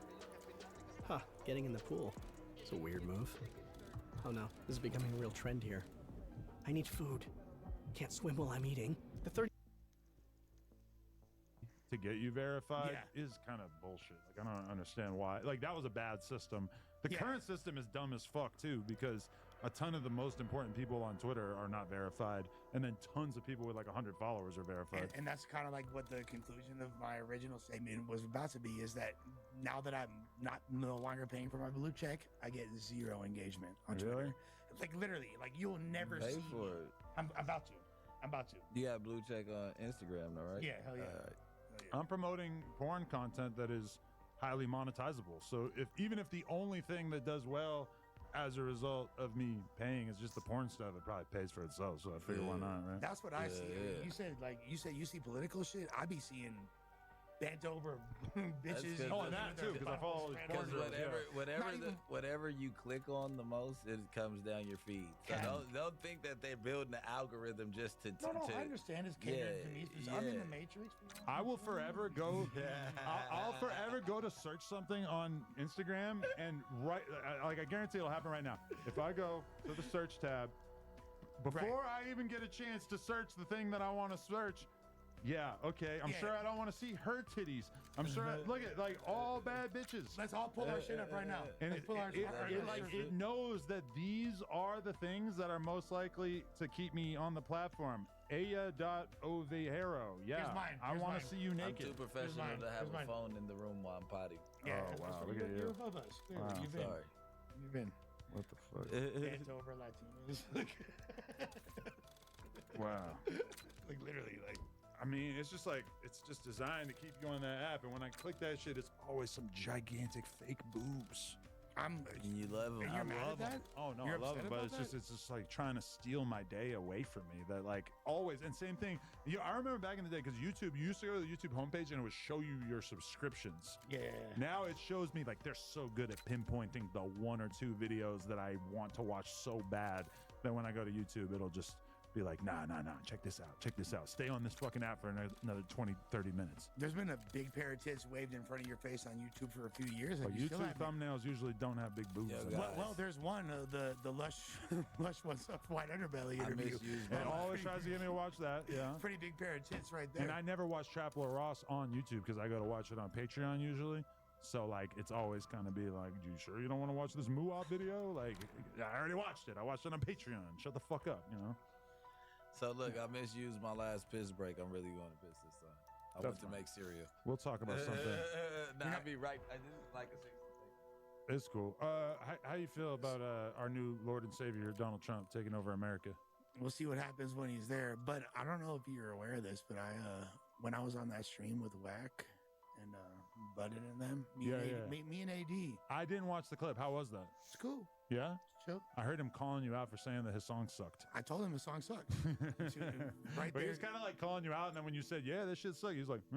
A: Huh, getting in the pool. It's a weird move. Oh no, this is becoming a real trend here. I need food. Can't swim while I'm eating. The 30
R: to get you verified is kind of bullshit. Like, I don't understand why. Like, that was a bad system. The current system is dumb as fuck too, because a ton of the most important people on Twitter are not verified, and then tons of people with like 100 followers are verified.
T: And that's kind of like what the conclusion of my original statement was about to be, is that now that I'm no longer paying for my blue check, I get 0 engagement on Twitter. Like, literally, like, you'll never see me.
S: it.
T: I'm about to.
S: You got blue check on Instagram though, right?
T: Yeah, hell yeah.
R: I'm promoting porn content that is highly monetizable. So even if the only thing that does well as a result of me paying is just the porn stuff, it probably pays for itself. So I figure why not, right?
T: That's what I see. You said you see political shit. I be seeing bent over bitches.
R: Oh, and that too, because I follow all these porn girls.
S: Whatever you click on the most, it comes down your feed. So don't think that they're building an algorithm just to.
T: No, I understand. It's catered to me. I'm in the Matrix.
R: I will forever go. I'll forever go to search something on Instagram and I guarantee it'll happen right now. If I go to the search tab, before I even get a chance to search the thing that I want to search. Yeah, okay. I'm sure I don't want to see her titties. I'm sure. Look at like all bad bitches.
T: Let's all pull our shit up right now.
R: And
T: Let's pull our
R: it knows that these are the things that are most likely to keep me on the platform. Aya.Ovejero. Yeah, I want to see you naked.
S: I'm too professional to have a phone in the room while I'm potty.
T: Yeah,
R: oh wow, look at
T: you're
R: you.
T: above us.
R: Wow.
T: You've been.
R: What the fuck?
T: Bent over Latinos.
R: Wow.
T: Like literally, like.
R: I mean, it's just designed to keep you on that app. And when I click that shit, it's always some gigantic fake boobs.
S: You love them.
T: And you're mad at that?
R: Oh no,
T: You're
R: I love them,
T: upset
R: but
T: about
R: it's just like trying to steal my day away from me. That like always, and same thing. I remember back in the day because YouTube, you used to go to the YouTube homepage and it would show you your subscriptions.
T: Yeah.
R: Now it shows me like they're so good at pinpointing the 1 or 2 videos that I want to watch so bad that when I go to YouTube, it'll just be like, nah, check this out. Stay on this fucking app for another 20, 30 minutes.
T: There's been a big pair of tits waved in front of your face on YouTube for a few years.
R: Well, YouTube thumbnails usually don't have big boobs.
T: Well, there's one, the lush one's up white underbelly interview.
R: It always tries to get me to watch that, yeah.
T: Pretty big pair of tits right there.
R: And I never watch Trapler Ross on YouTube because I go to watch it on Patreon usually. So, like, it's always kind of be like, you sure you don't want to watch this Muop video? Like, I already watched it. I watched it on Patreon. Shut the fuck up, you know?
S: So look, I misused my last piss break. I'm really going to piss this time. I went to make cereal.
R: We'll talk about something.
S: I'll be right. I didn't like a 60
R: It's cool. How you feel about our new Lord and Savior Donald Trump taking over America?
T: We'll see what happens when he's there. But I don't know if you're aware of this, but when I was on that stream with Whack and Butted and them, me and AD.
R: I didn't watch the clip. How was that?
T: It's cool.
R: Yeah?
T: Chill.
R: I heard him calling you out for saying that his song sucked.
T: I told him his song sucked.
R: Right there. He was kind of like calling you out, and then when you said, yeah, this shit sucked, he was like, I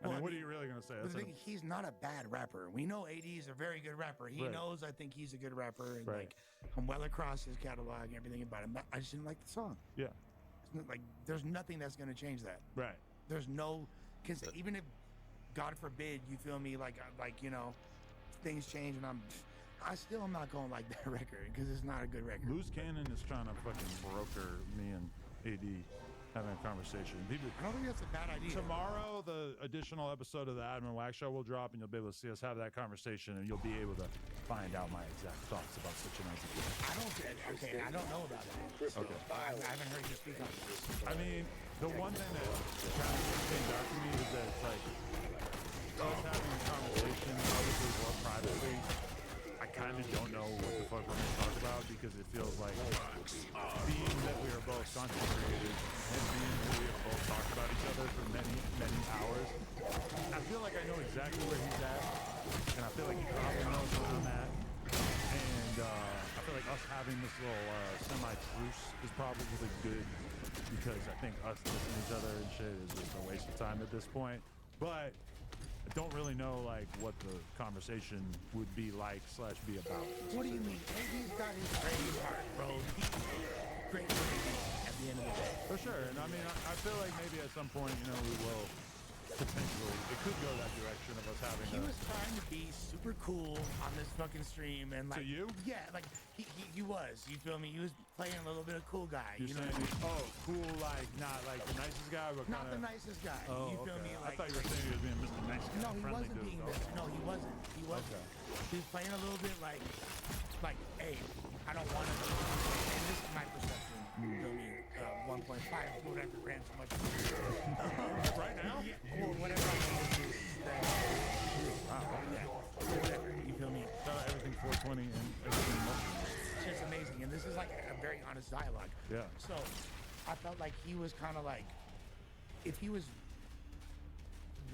R: mean, what are you really going to say?
T: He's not a bad rapper. We know AD is a very good rapper. He knows I think he's a good rapper. And like, I'm well across his catalog and everything about him. I just didn't like the song.
R: Yeah.
T: It's not like, there's nothing that's going to change that.
R: Right.
T: There's no, because even if, God forbid, you feel me, like you know, things change and I still am not going to like that record because it's not a good record.
R: Loose Cannon is trying to fucking broker me and AD having a conversation.
T: I don't think that's a bad idea.
R: Tomorrow, the additional episode of the Admin Wax Show will drop, and you'll be able to see us have that conversation, and you'll be able to find out my exact thoughts about such an idea.
T: I don't know about it.
R: Okay.
T: I haven't heard you speak on this.
R: I mean, the one thing that kind of stands out to me is that it's like us having a conversation, obviously more privately. I kind of don't know what the fuck we're going to talk about because it feels like being that we are both content creators and being that we have both talked about each other for many, many hours, I feel like I know exactly where he's at, and I feel like he probably knows where I'm at, and I feel like us having this little semi-truce is probably good because I think us listening to each other and shit is just a waste of time at this point, but I don't really know like what the conversation would be like / be about.
T: What do you mean? AD's got his brave heart, bro. He's great for AD at the end of the day.
R: For sure. And I mean, I feel like maybe at some point, you know, we will potentially, it could go that direction of us having
T: He was trying to be super cool on this fucking stream and like.
R: To you?
T: Yeah, like he was. You feel me? He was playing a little bit of cool guy.
R: You're
T: know
R: saying,
T: what I mean?
R: oh, cool, like not like the nicest guy, but
T: not the nicest guy.
R: Oh,
T: you feel me? Like,
R: I thought you were saying he was being Mr. Nice Guy.
T: No, he wasn't being Mr. No, he wasn't. He wasn't.
R: Okay.
T: He was playing a little bit like, hey, I don't want to. And this is my perception. You feel me? 1.5, whatever grams so much.
R: Right now?
T: Yeah, or whatever. Whatever. You feel me?
R: Everything 420 and everything mushrooms.
T: It's just amazing. And this is like a very honest dialogue.
R: Yeah.
T: So I felt like he was kind of like, if he was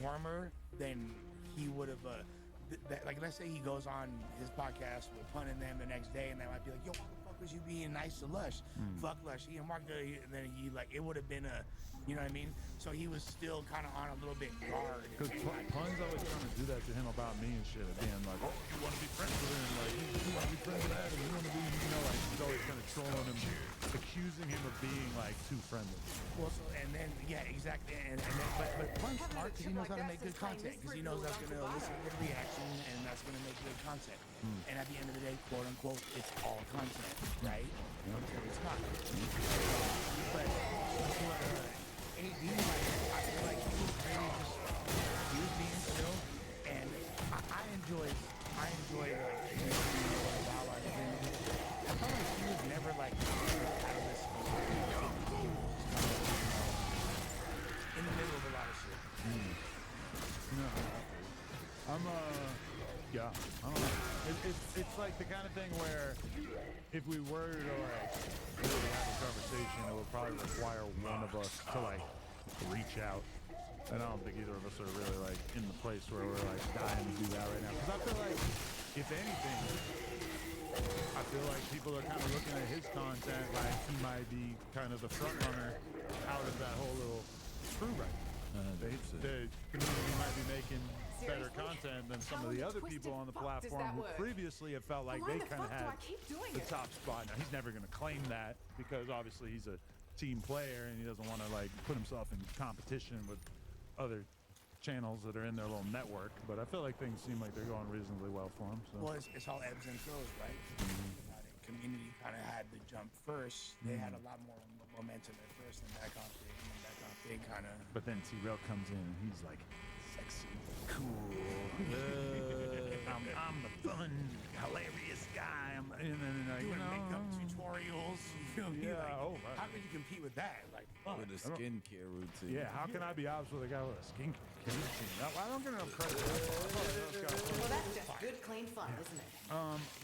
T: warmer, then he would have, like, let's say he goes on his podcast with Pun and them the next day, and they might be like, yo, why the fuck was you being nice to Lush? Fuck Lush. He and Mark, and then he, like, it would have been a, you know what I mean? So he was still kind of on a little bit guard.
R: Because Pun's always trying to do that to him about me and shit, being like, oh, you want to be friends with him, like, you want to be friends with Adam, you want to be, you know, like, he's always kind of trolling him, accusing him of being, like, too friendly.
T: Well, so, and then, yeah, exactly, and then, but Pun's smart because he knows how to make good content, because he knows that's going to elicit good reaction, and that's going to make good content. And at the end of the day, quote unquote, it's all content, right? Until it's not. But AD, like, I feel like he was really just, he was being chill, and I enjoyed like, wow, I felt like he was never like out of this. He was just kind of, in the middle of a lot of shit.
R: No, yeah, I don't know. It's like the kind of thing where if we were to like really have a conversation, it would probably require one of us to like reach out. And I don't think either of us are really like in the place where we're like dying to do that right now. Because I feel like, if anything, I feel like people are kind of looking at his content like he might be kind of the front runner out of that whole little crew right now. The community might be making better content than some of the other people on the platform who previously have felt like they kind of had the top spot. Now, he's never going to claim that because obviously he's a team player and he doesn't want to like put himself in competition with other channels that are in their little network. But I feel like things seem like they're going reasonably well for him. So.
T: Well, it's all ebbs and flows, right? Community kind of had the jump first. They had a lot more momentum at first than back off big, and then back off big kind of.
R: But then T-Rail comes in and he's like, sexy, cool. I'm the fun, hilarious guy. And then
T: doing makeup tutorials. You feel me?
R: Yeah.
T: Like, how could you compete with that? Like, fuck.
S: With a skincare routine.
R: Yeah. How can I be obsessed with a guy with a skincare routine? I don't get enough credit. Well,
K: that's just good, clean fun, isn't it?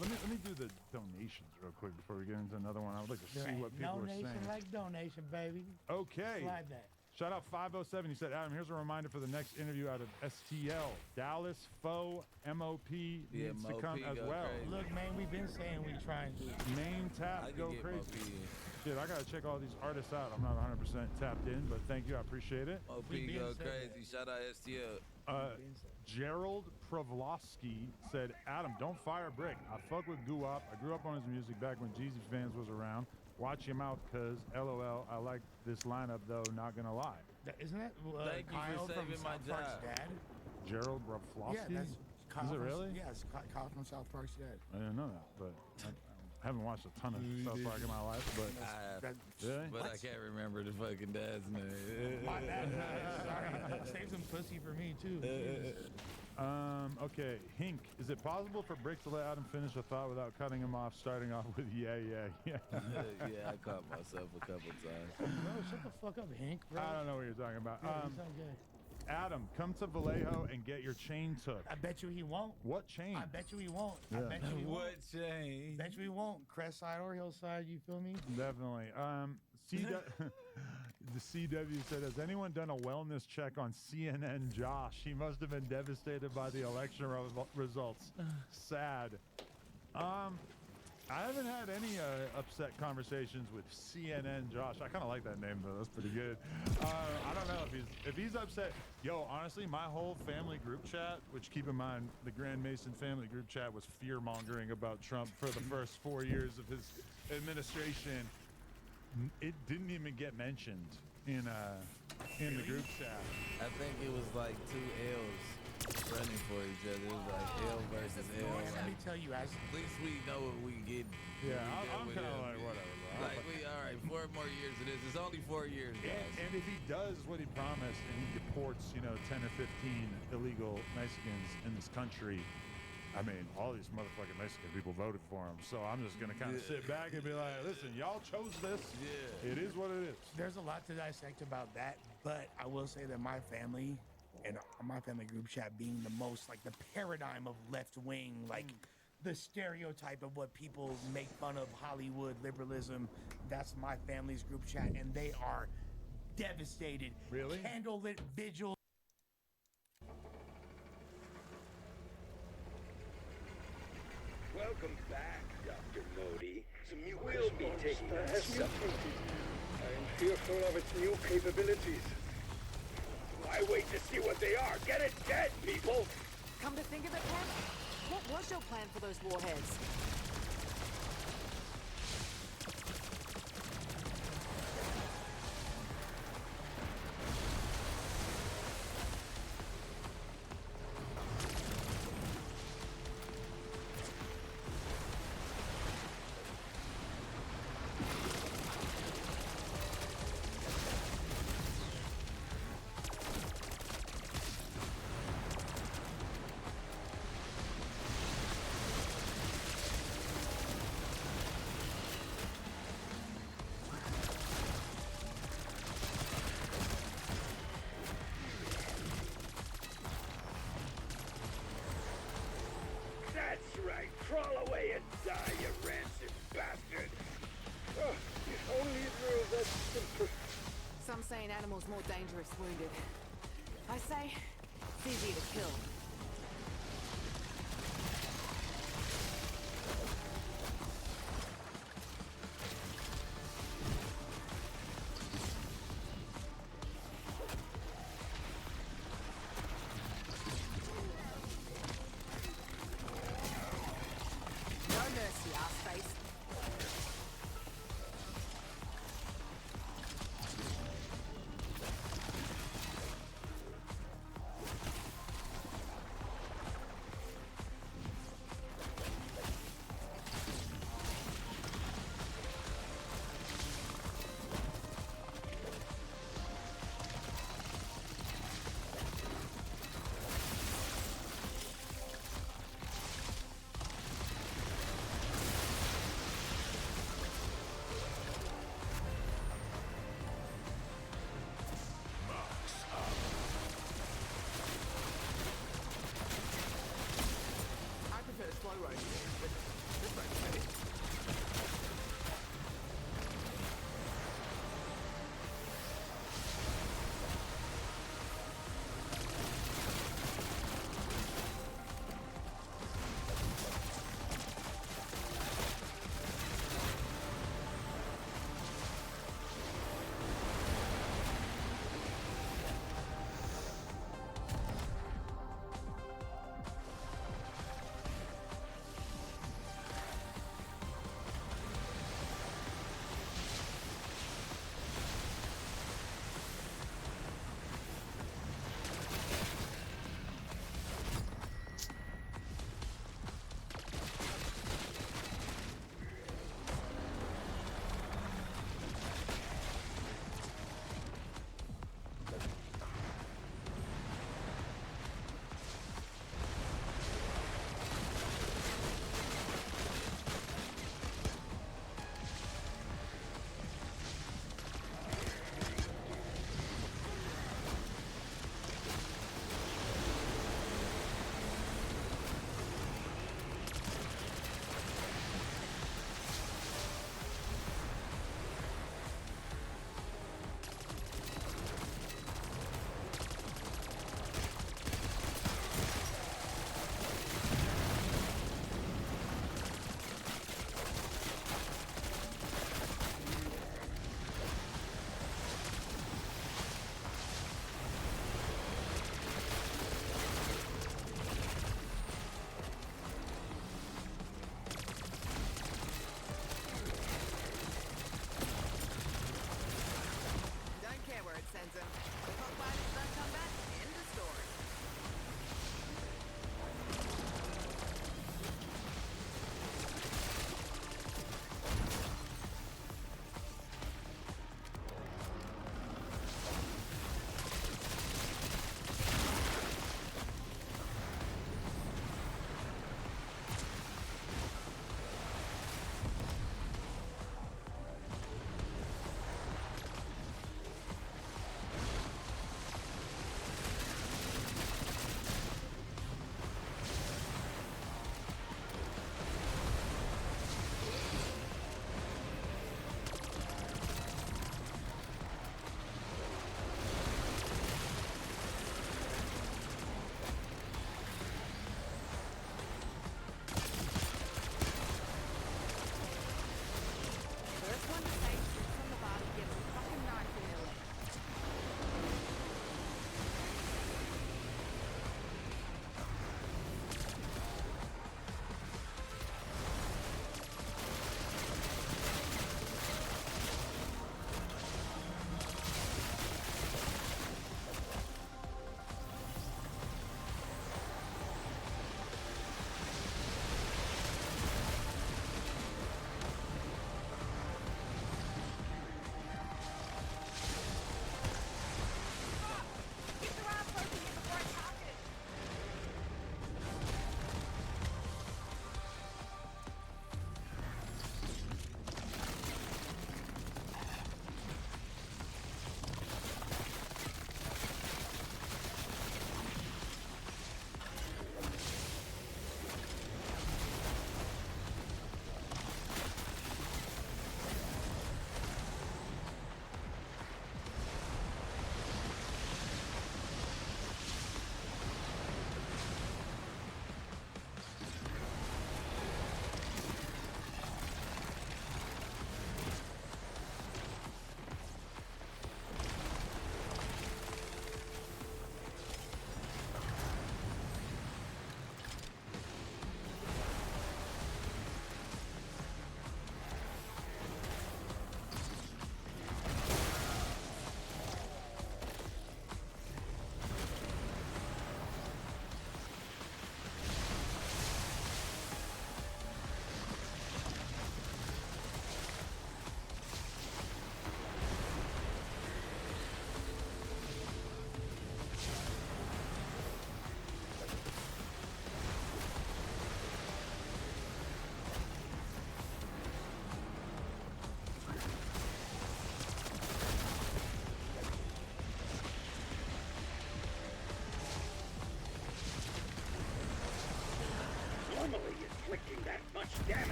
R: Let me do the donations real quick before we get into another one. I would like to see what people are saying.
T: Donation like donation, baby.
R: Okay.
T: Slide that.
R: Shout out 507. He said, Adam, here's a reminder for the next interview out of STL. Dallas Foe MOP needs to come as well.
T: Crazy. Look, man, we've been saying we trying to.
R: Main tap, go crazy. Shit, I gotta check all these artists out. I'm not 100% tapped in, but thank you. I appreciate it.
S: OP go crazy. Shout out STL.
R: Gerald Provlosky said, Adam, don't fire Brick. I fuck with Guwap. I grew up on his music back when Jeezy Fans was around. Watch your mouth, cuz LOL. I like this lineup though, not gonna lie.
T: Isn't that
S: Thank
T: Kyle
S: you for saving
T: from
S: my
T: South
S: job.
T: Park's dad?
R: Gerald Provlosky?
T: Yeah, that's Kyle.
R: Is it really?
T: Yeah, it's Kyle from South Park's dad.
R: I didn't know that, but I haven't watched a ton of South Park in my life, but really?
S: But I can't remember the fucking dad's name.
T: My bad. Sorry. Save some pussy for me too.
R: Okay, Hink, is it possible for Brick to let Adam finish a thought without cutting him off, starting off with yeah.
S: Yeah, I caught myself a couple times.
T: No, shut the fuck up, Hank, bro.
R: I don't know what you're talking about.
T: Yeah, good.
R: Adam, come to Vallejo and get your chain took.
T: I bet you he won't.
R: What chain?
T: I bet you he won't.
R: Yeah.
T: I bet you he won't.
S: What chain?
T: Bet you he won't. Crest side or hillside, you feel me?
R: Definitely. The CW said, has anyone done a wellness check on CNN Josh? He must have been devastated by the election results. Sad. I haven't had any upset conversations with CNN Josh. I kind of like that name though. That's pretty good. I don't know if he's upset. Yo, honestly, my whole family group chat, which keep in mind the Grand Mason family group chat was fear mongering about Trump for the first 4 years of his administration. It didn't even get mentioned in the group chat.
S: I think it was like two L's running for each other. It was like L versus L.
T: Let me tell you, at
S: least we know what we get.
R: Yeah, I'm kind of like whatever, bro.
S: Like all right, 4 more years of this. It's only 4 years, guys.
R: And if he does what he promised and he deports, 10 or 15 illegal Mexicans in this country, I mean, all these motherfucking Mexican people voted for him. So I'm just going to kind of sit back and be like, listen, y'all chose this. Yeah. It is what it is.
T: There's a lot to dissect about that, but I will say that my family and my family group chat being the most, like, the paradigm of left wing, like, the stereotype of what people make fun of Hollywood liberalism, that's my family's group chat, and they are devastated.
R: Really?
T: Candlelit vigil.
B: Welcome back, Dr. Modi. We'll be taking
L: has mutated. I am fearful of its new capabilities.
B: Why wait to see what they are? Get it dead, people!
H: Come to think of it, Ken, what was your plan for those warheads?
B: That's right. Crawl away and die, you rancid bastard.
L: Oh, if only it were that simple.
H: Some say an animal's more dangerous wounded. I say, it's easier to kill. No mercy, ass face.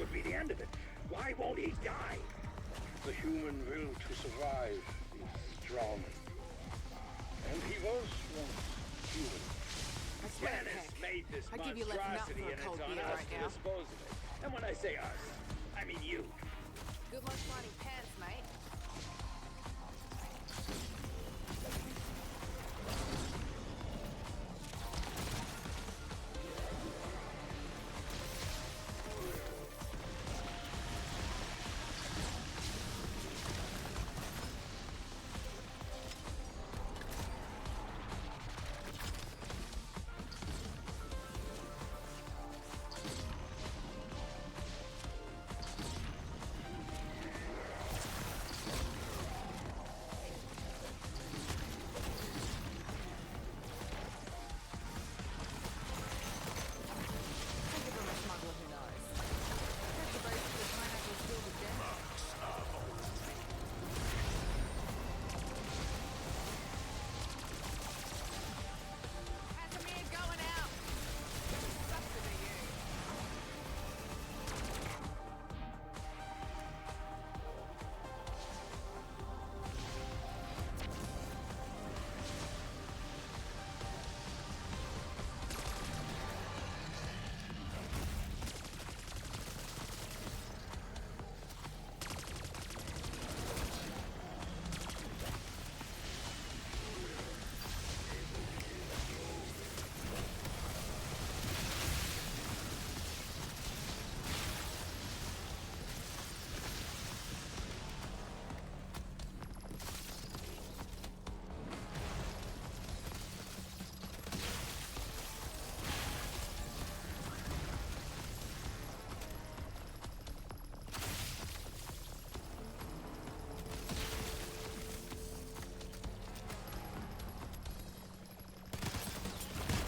B: would be the end of it. Why won't he die?
L: The human will to survive is strong. And he was once human.
D: I swear,
B: Janice
D: Peck,
B: made this
D: I'd give you less than
B: monstrosity,
D: enough
B: and
D: for a cold
B: it's on
D: beer
B: us
D: right
B: to
D: now.
B: dispose of it. And when I say us, I mean you.
D: Good luck finding pants, mate.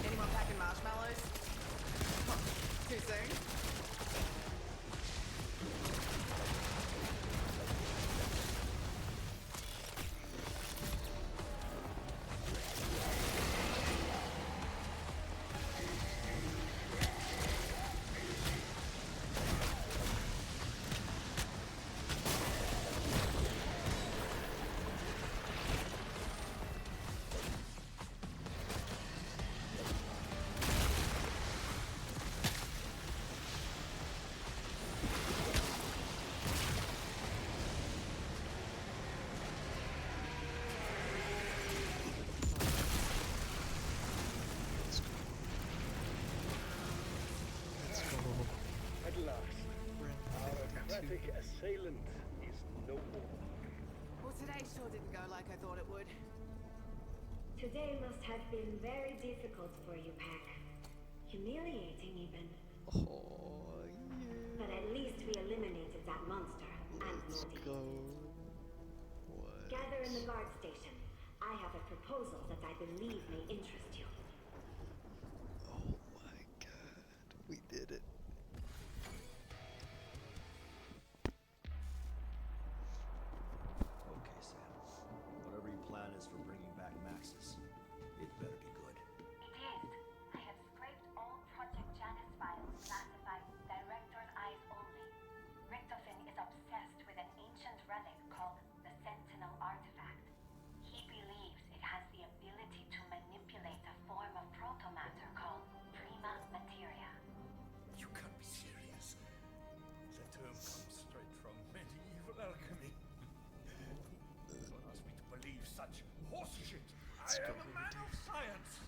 D: Anyone packing marshmallows? Too soon?
L: At last, our aquatic assailant is no more.
D: Well, today sure didn't go like I thought it would.
M: Today must have been very difficult for you, Pack. Humiliating, even.
A: Oh, yeah.
M: But at least we eliminated that monster and Moldy. Gather in the guard station. I have a proposal that I believe may interest you.
A: Oh my god. We did it.
N: Okay, Sam. Whatever your plan is for bringing back Maxis, it better be good.
O: It is. I have scraped all Project Janus files classified Director's Eyes only. Richtofen is obsessed with an ancient relic called the Sentinel Artifact. He believes it has the ability to manipulate a form of protomatter called prima materia.
F: You can't be serious. The term comes straight from medieval alchemy. One asked me to believe such horseshit. I am a man of science.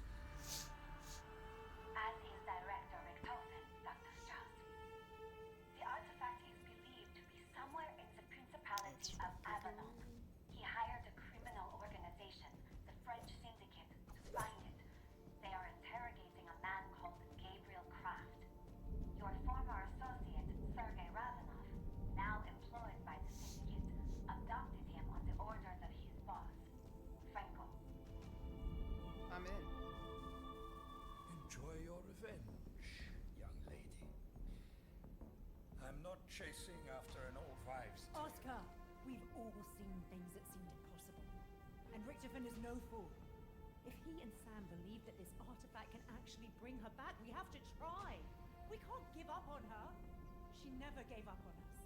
O: As is Director Richtofen, Dr. Strauss. The artifact is believed to be somewhere in the Principality of Avalon. He hired a criminal organization, the French Syndicate, to find it. They are interrogating a man called Gabriel Kraft. Your former associate, Sergei Ravenov, now employed by the Syndicate, abducted him on the orders of his boss, Franco.
D: I'm in.
F: Enjoy your revenge, young lady. I'm not chasing after an old wives' tale.
X: Oscar, we've all seen things that seemed impossible. And Richtofen is no fool. If he and Sam believe that this artifact can actually bring her back, we have to try. We can't give up on her. She never gave up on us.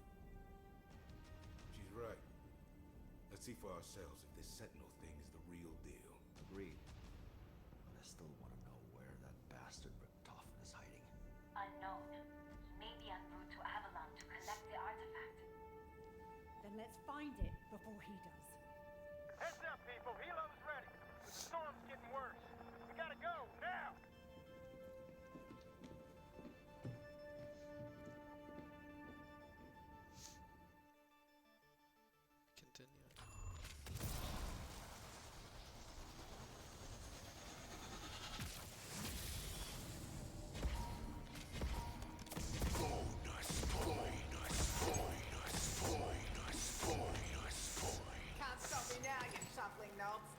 F: She's right. Let's see for ourselves if this Sentinel thing is the real deal.
N: Agreed. But I still want to know where that bastard Richtofen is hiding.
O: Unknown. He may be en route to Avalon to collect the artifact.
X: Then let's find it before he does.
G: Heads up, people. Helo's ready. The storm's getting worse. We gotta go, now!
H: Can't stop me now, you shuffling knobs.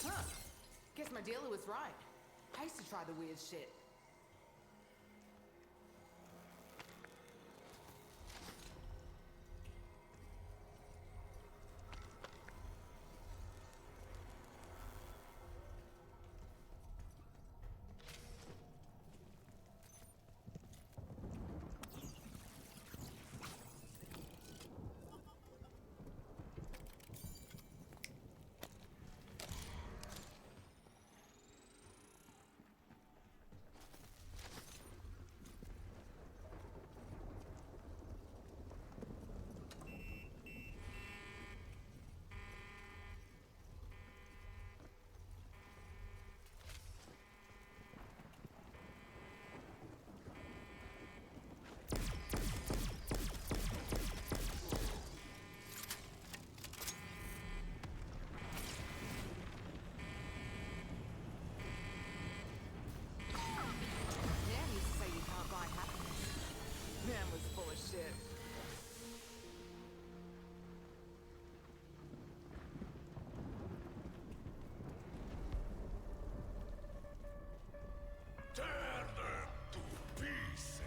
H: Huh. Guess my dealer was right. I used to try the weird shit. Man used to say you can't buy happiness. Man was full of shit.
F: Tear them to pieces!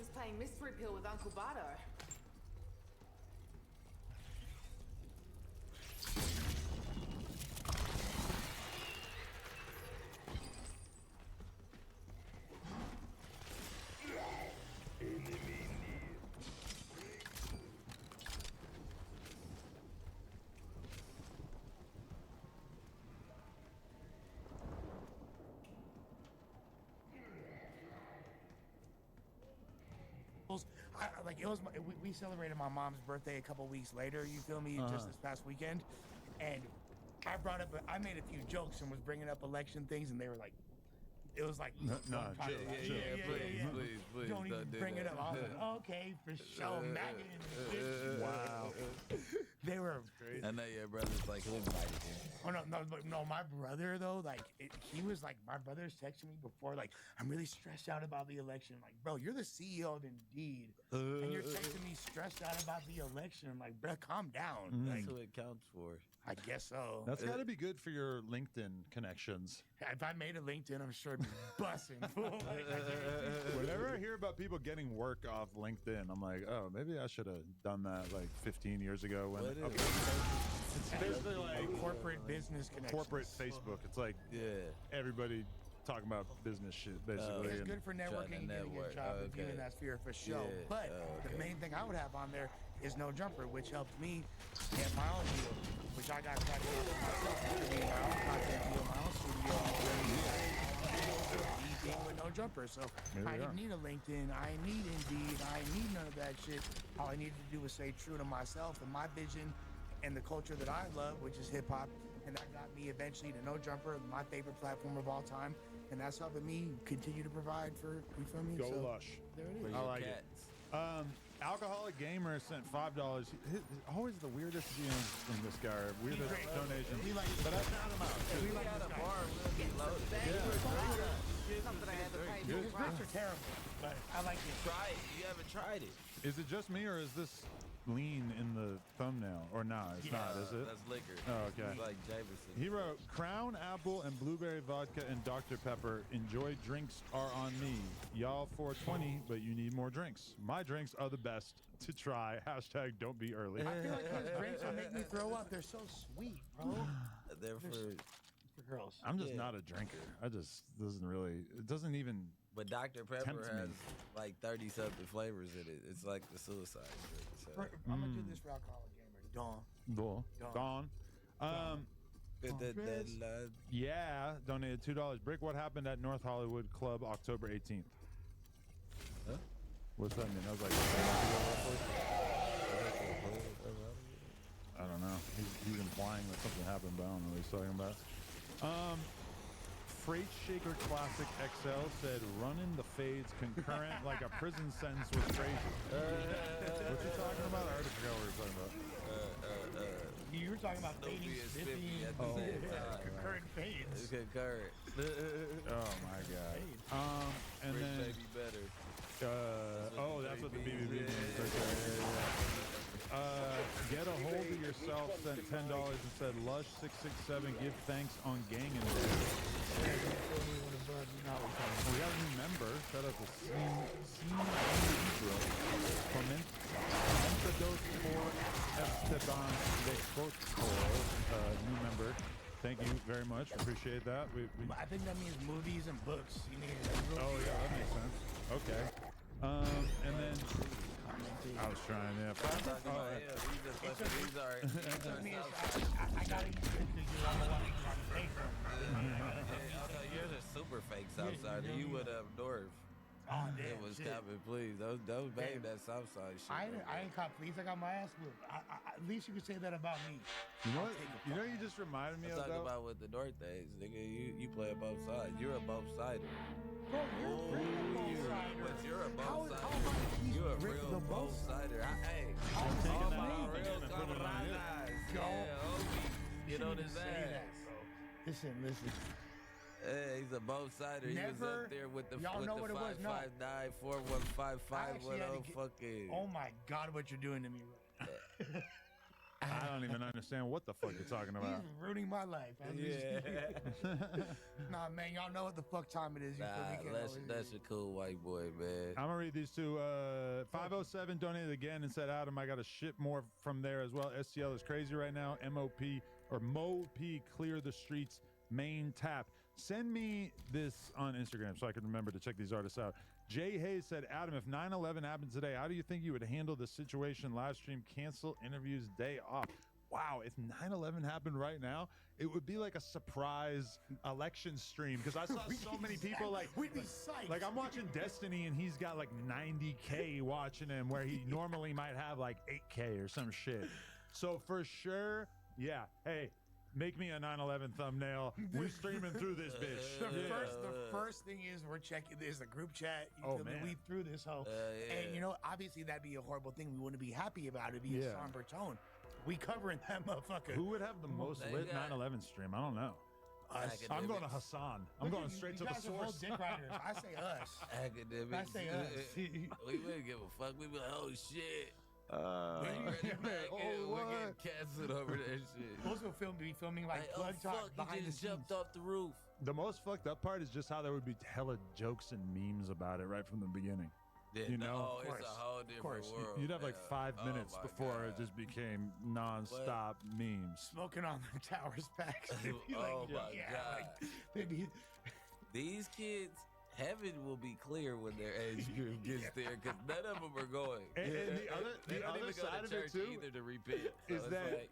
D: Thompson's playing mystery pill with Uncle Bardo.
T: It was we celebrated my mom's birthday a couple weeks later, you feel me, just this past weekend, and I made a few jokes and was bringing up election things, and they were like, it was like,
S: please,
T: don't even bring it up. I was like, okay, for sure, maggot in this bitch.
S: Wow.
T: They were
S: crazy. I know your brother's like, who invited him?
T: No, my brother though, he was like, my brother's texting me before, like, I'm really stressed out about the election. I'm like, bro, you're the CEO of Indeed, and you're texting me stressed out about the election. I'm like, bro, calm down.
S: That's what it counts for.
T: I guess so.
R: That's got to be good for your LinkedIn connections.
T: If I made a LinkedIn, I'm sure it'd be busting.
R: Whenever I hear about people getting work off LinkedIn, I'm like, oh, maybe I should have done that like 15 years ago. When it's basically like
T: corporate business connections.
R: Corporate Facebook. It's like everybody talking about business shit, basically.
T: It's good for networking and getting a job with you in that sphere for sure.
S: Yeah.
T: But the main thing I would have on there is No Jumper, which helped me get my own deal, which I got cracking up for myself. My own content deal, my own studio, being with No Jumper. So I didn't need a LinkedIn, I need Indeed, I need none of that shit. All I needed to do was stay true to myself and my vision and the culture that I love, which is hip hop. And that got me eventually to No Jumper, my favorite platform of all time. And that's helping me continue to provide for, you feel me?
R: Go
T: so,
R: Lush.
T: There it is.
R: I like it. Alcoholic Gamer sent $5. Always the weirdest DMs from this guy. Weirdest donations. But I found him out.
S: We got a bar, we'll be loaded.
T: Something I had to pay. His drinks are terrible, but I like it.
S: Try it. You haven't tried it.
R: Is it just me, or is this lean in the thumbnail? Or no, it's not, is it?
S: That's liquor.
R: Oh, okay.
S: It's like Jameson.
R: He wrote, Crown Apple and Blueberry Vodka and Dr. Pepper. Enjoy drinks are on me. Y'all 420, but you need more drinks. My drinks are the best to try. Hashtag don't be early.
T: I feel like his drinks will make me throw up. They're so sweet, bro.
S: They're for
T: girls.
R: I'm just not a drinker. It doesn't even.
S: But Dr. Pepper
R: tempt me.
S: has like 30-something flavors in it. It's like the suicide drink. So.
T: I'm going to do this for Alcoholic Gamer.
R: Dawn. Yeah, donated $2. Brick, what happened at North Hollywood Club October 18th?
S: Huh?
R: What's that mean? I was like, I don't know. He's implying that something happened, but I don't know what he's talking about. Freight Shaker Classic XL said, running the fades concurrent like a prison sentence was crazy. What you talking about? I already forgot what we were talking about.
T: You were talking about fading, sniffing, concurrent fades.
S: It's concurrent.
R: Oh my god. And
S: Rich
R: then
S: baby better.
R: That's what the BBB means. Okay, Get a hold of yourself sent $10 and said, Lush 667 give thanks on gang and we got a new member. Shout out to Comentados por Esteban new member. Thank you very much. Appreciate that.
T: I think that means movies and books.
R: Oh yeah, that makes sense. Okay. And then I was trying,
T: I gotta use it because you're the one who's fake.
S: You're the super fake Southsider. You would have North.
T: Oh, damn,
S: it was coming, please. Don't bang that Southside shit.
T: I ain't caught police. I got my ass whooped. At least you could say that about me.
R: You know what? You just reminded me of
S: talking about what the North is, nigga. You play both sides. You're a both sider.
T: Bro, you're a both sider.
S: But you're a both sider. You're a real both sider. Hey, all my real camaradas. Get on his ass.
T: Listen.
S: Hey, he's a both sider. He was up there with the 559 415510 fucking.
T: Oh my God, what you're doing to me right now.
R: I don't even understand what the fuck you're talking about.
T: He's ruining my life. Nah, man, y'all know what the fuck time it is. You feel me?
S: That's a cool white boy, man.
R: I'm gonna read these two. 507 donated again and said, Adam, I got to ship more from there as well. STL is crazy right now. MOP clear the streets main tap. Send me this on Instagram so I can remember to check these artists out. Jay Hayes said, Adam, if 9/11 happened today, how do you think you would handle the situation? Live stream, cancel interviews, day off. Wow, if 9/11 happened right now, it would be like a surprise election stream because I saw so many people like
T: we'd be psyched.
R: Like I'm watching Destiny and he's got like 90K watching him where he normally might have like 8K or some shit. So for sure, yeah. Hey, make me a 9/11 thumbnail. We're streaming through this bitch.
T: The first thing is we're checking this, a group chat. You feel me? We through this whole, and you know, obviously that'd be a horrible thing. We wouldn't be happy about it. It'd be a somber tone. We covering that motherfucker.
R: Who would have the most lit 9/11 stream? I don't know.
T: Us.
R: I'm going to Hassan. I'm going straight to the source.
T: Dick riders. I say us.
S: Academics.
T: I say us.
S: We wouldn't give a fuck. We'd be like, oh shit. We're getting canceled over that shit.
T: Most of them be filming like plug talk behind the scenes.
S: Jumped off the roof.
R: The most fucked up part is just how there would be hella jokes and memes about it right from the beginning.
S: Yeah,
R: you know,
S: it's a whole different world.
R: You'd have like 5 minutes before it just became non-stop memes.
T: Smoking on the towers packs.
S: Oh my god!
T: They'd be...
S: These kids, heaven will be clear when their age group gets there because none of them are going.
R: And
S: they
R: the
S: don't
R: other
S: even go
R: side
S: to
R: of it
S: church
R: too
S: either to repent. So
R: is that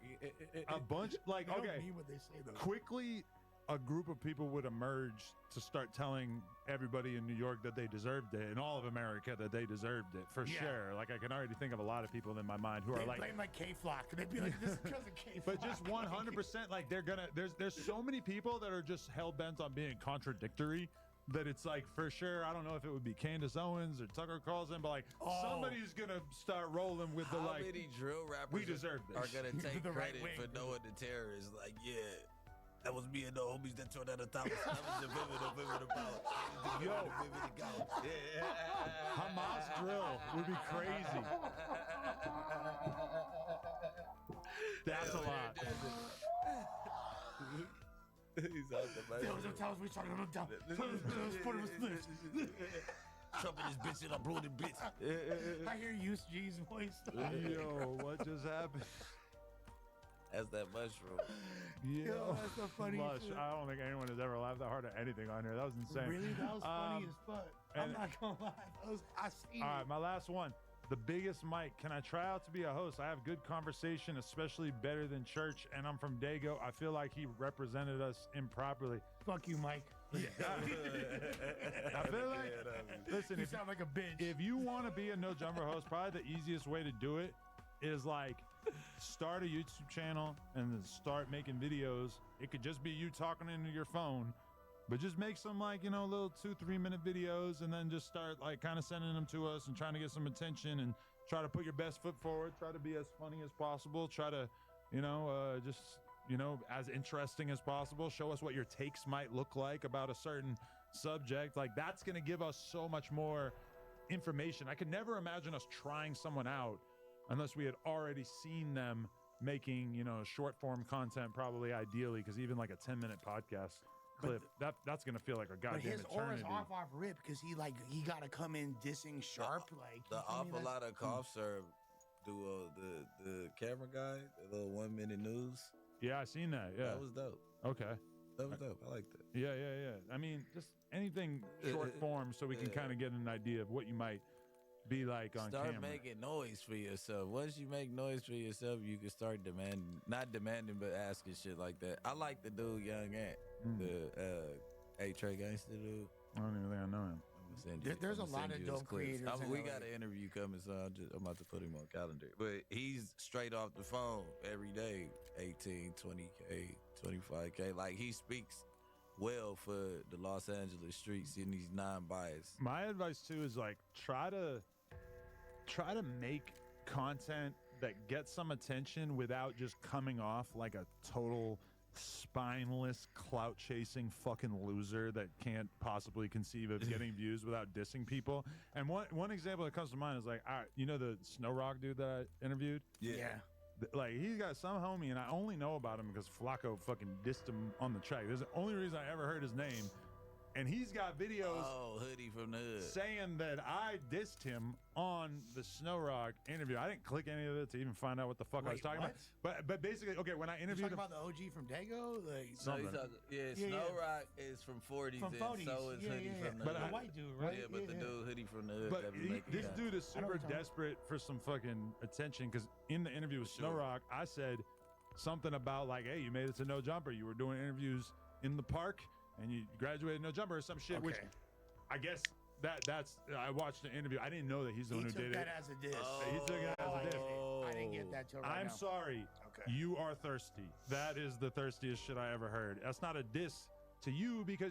R: a bunch like
T: They don't mean what they say though.
R: quickly a group of people would emerge to start telling everybody in New York that they deserved it and all of America that they deserved it for sure. Like I can already think of a lot of people in my mind who are like
T: blame like K-Flock. They'd be like, this is because of K-Flock.
R: But just 100% like they're gonna there's so many people that are just hell-bent on being contradictory that it's like for sure. I don't know if it would be Candace Owens or Tucker Carlson, but like somebody's gonna start rolling with the
S: How
R: like
S: many drill rappers
R: we deserve this.
S: are gonna take
T: The right
S: credit
T: wing.
S: for knowing the terrorists? Like, yeah, that was me and the homies that tore down the towers. That was the vivid about.
R: Yo, Hamas drill would be crazy. That's a lot.
S: He's out the
T: There was a towers we shot him down.
S: Trump and his bitch and I blew the bitch.
T: I hear Use G's voice.
R: Yo, what just happened?
S: That's that mushroom.
R: Yo,
T: that's so funny.
R: Lush. I don't think anyone has ever laughed that hard at anything on here. That was insane.
T: Really? That was funny as fuck. I'm
R: and-
T: not gonna lie. I seen
R: All
T: it.
R: right, my last one. The biggest mic. Can I try out to be a host? I have good conversation, especially better than church, and I'm from Dago. I feel like he represented us improperly.
T: Fuck you, Mike.
R: I feel like, listen,
T: You
R: if,
T: sound like a bitch.
R: if you want to be a No Jumper host, probably the easiest way to do it is like start a YouTube channel and then start making videos. It could just be you talking into your phone, but just make some like, you know, little 2-3 minute videos and then just start like kind of sending them to us and trying to get some attention and try to put your best foot forward. Try to be as funny as possible. Try to, you know, just, you know, as interesting as possible. Show us what your takes might look like about a certain subject. Like that's going to give us so much more information. I could never imagine us trying someone out unless we had already seen them making, you know, short form content, probably ideally, because even like a 10-minute podcast clip, that's gonna feel like a
T: But
R: goddamn
T: his aura's
R: eternity.
T: off rip because he gotta come in dissing sharp like
S: The
T: you feel me?
S: awful lot of cough syrup duo, the camera guy, the little 1 minute news.
R: Yeah, I seen that. Yeah,
S: That was dope.
R: okay.
S: That was dope. I like that.
R: Yeah. I mean, just anything short form so we can kind of get an idea of what you might be like on
S: Start
R: camera.
S: making noise for yourself. Once you make noise for yourself, you can start not demanding, but asking shit like that. I like the dude, Young Ant, the A-Trey Gangster dude.
R: I don't even think I know him.
T: There's a lot of dope creators in
S: We
T: LA.
S: got an interview coming, so I'm about to put him on calendar. But he's straight off the phone every day, 18, 20K, 25K. Like he speaks well for the Los Angeles streets and he's non-biased.
R: My advice too is like try to make content that gets some attention without just coming off like a total spineless clout chasing fucking loser that can't possibly conceive of getting views without dissing people. And one example that comes to mind is like, all right, you know the Snow Rock dude that I interviewed?
S: Yeah.
R: Like, he's got some homie, and I only know about him because Flacco fucking dissed him on the track. That's the only reason I ever heard his name. And he's got videos
S: Hoodie from the hood
R: saying that I dissed him on the Snow Rock interview. I didn't click any of it to even find out what the fuck I was talking about. But basically, okay, when I interviewed him,
T: about the OG from Dago, like
S: Snow Rock is from 40s, and so is Hoodie from the hood.
T: The white dude, right?
S: Yeah, but the dude Hoodie from the hood.
R: But
S: that be making
R: this
S: that.
R: dude is super desperate for some fucking attention, because in the interview with Snow Rock, I said something about like, hey, you made it to No Jumper. You were doing interviews in the park, and you graduated No Jumper or some shit, which I guess that's I watched the interview. I didn't know that he's the one who did it.
T: He took that as a diss.
R: He took it as a diss.
T: I didn't get that till right
R: I'm
T: now.
R: sorry. You are thirsty. That is the thirstiest shit I ever heard. That's not a diss to you because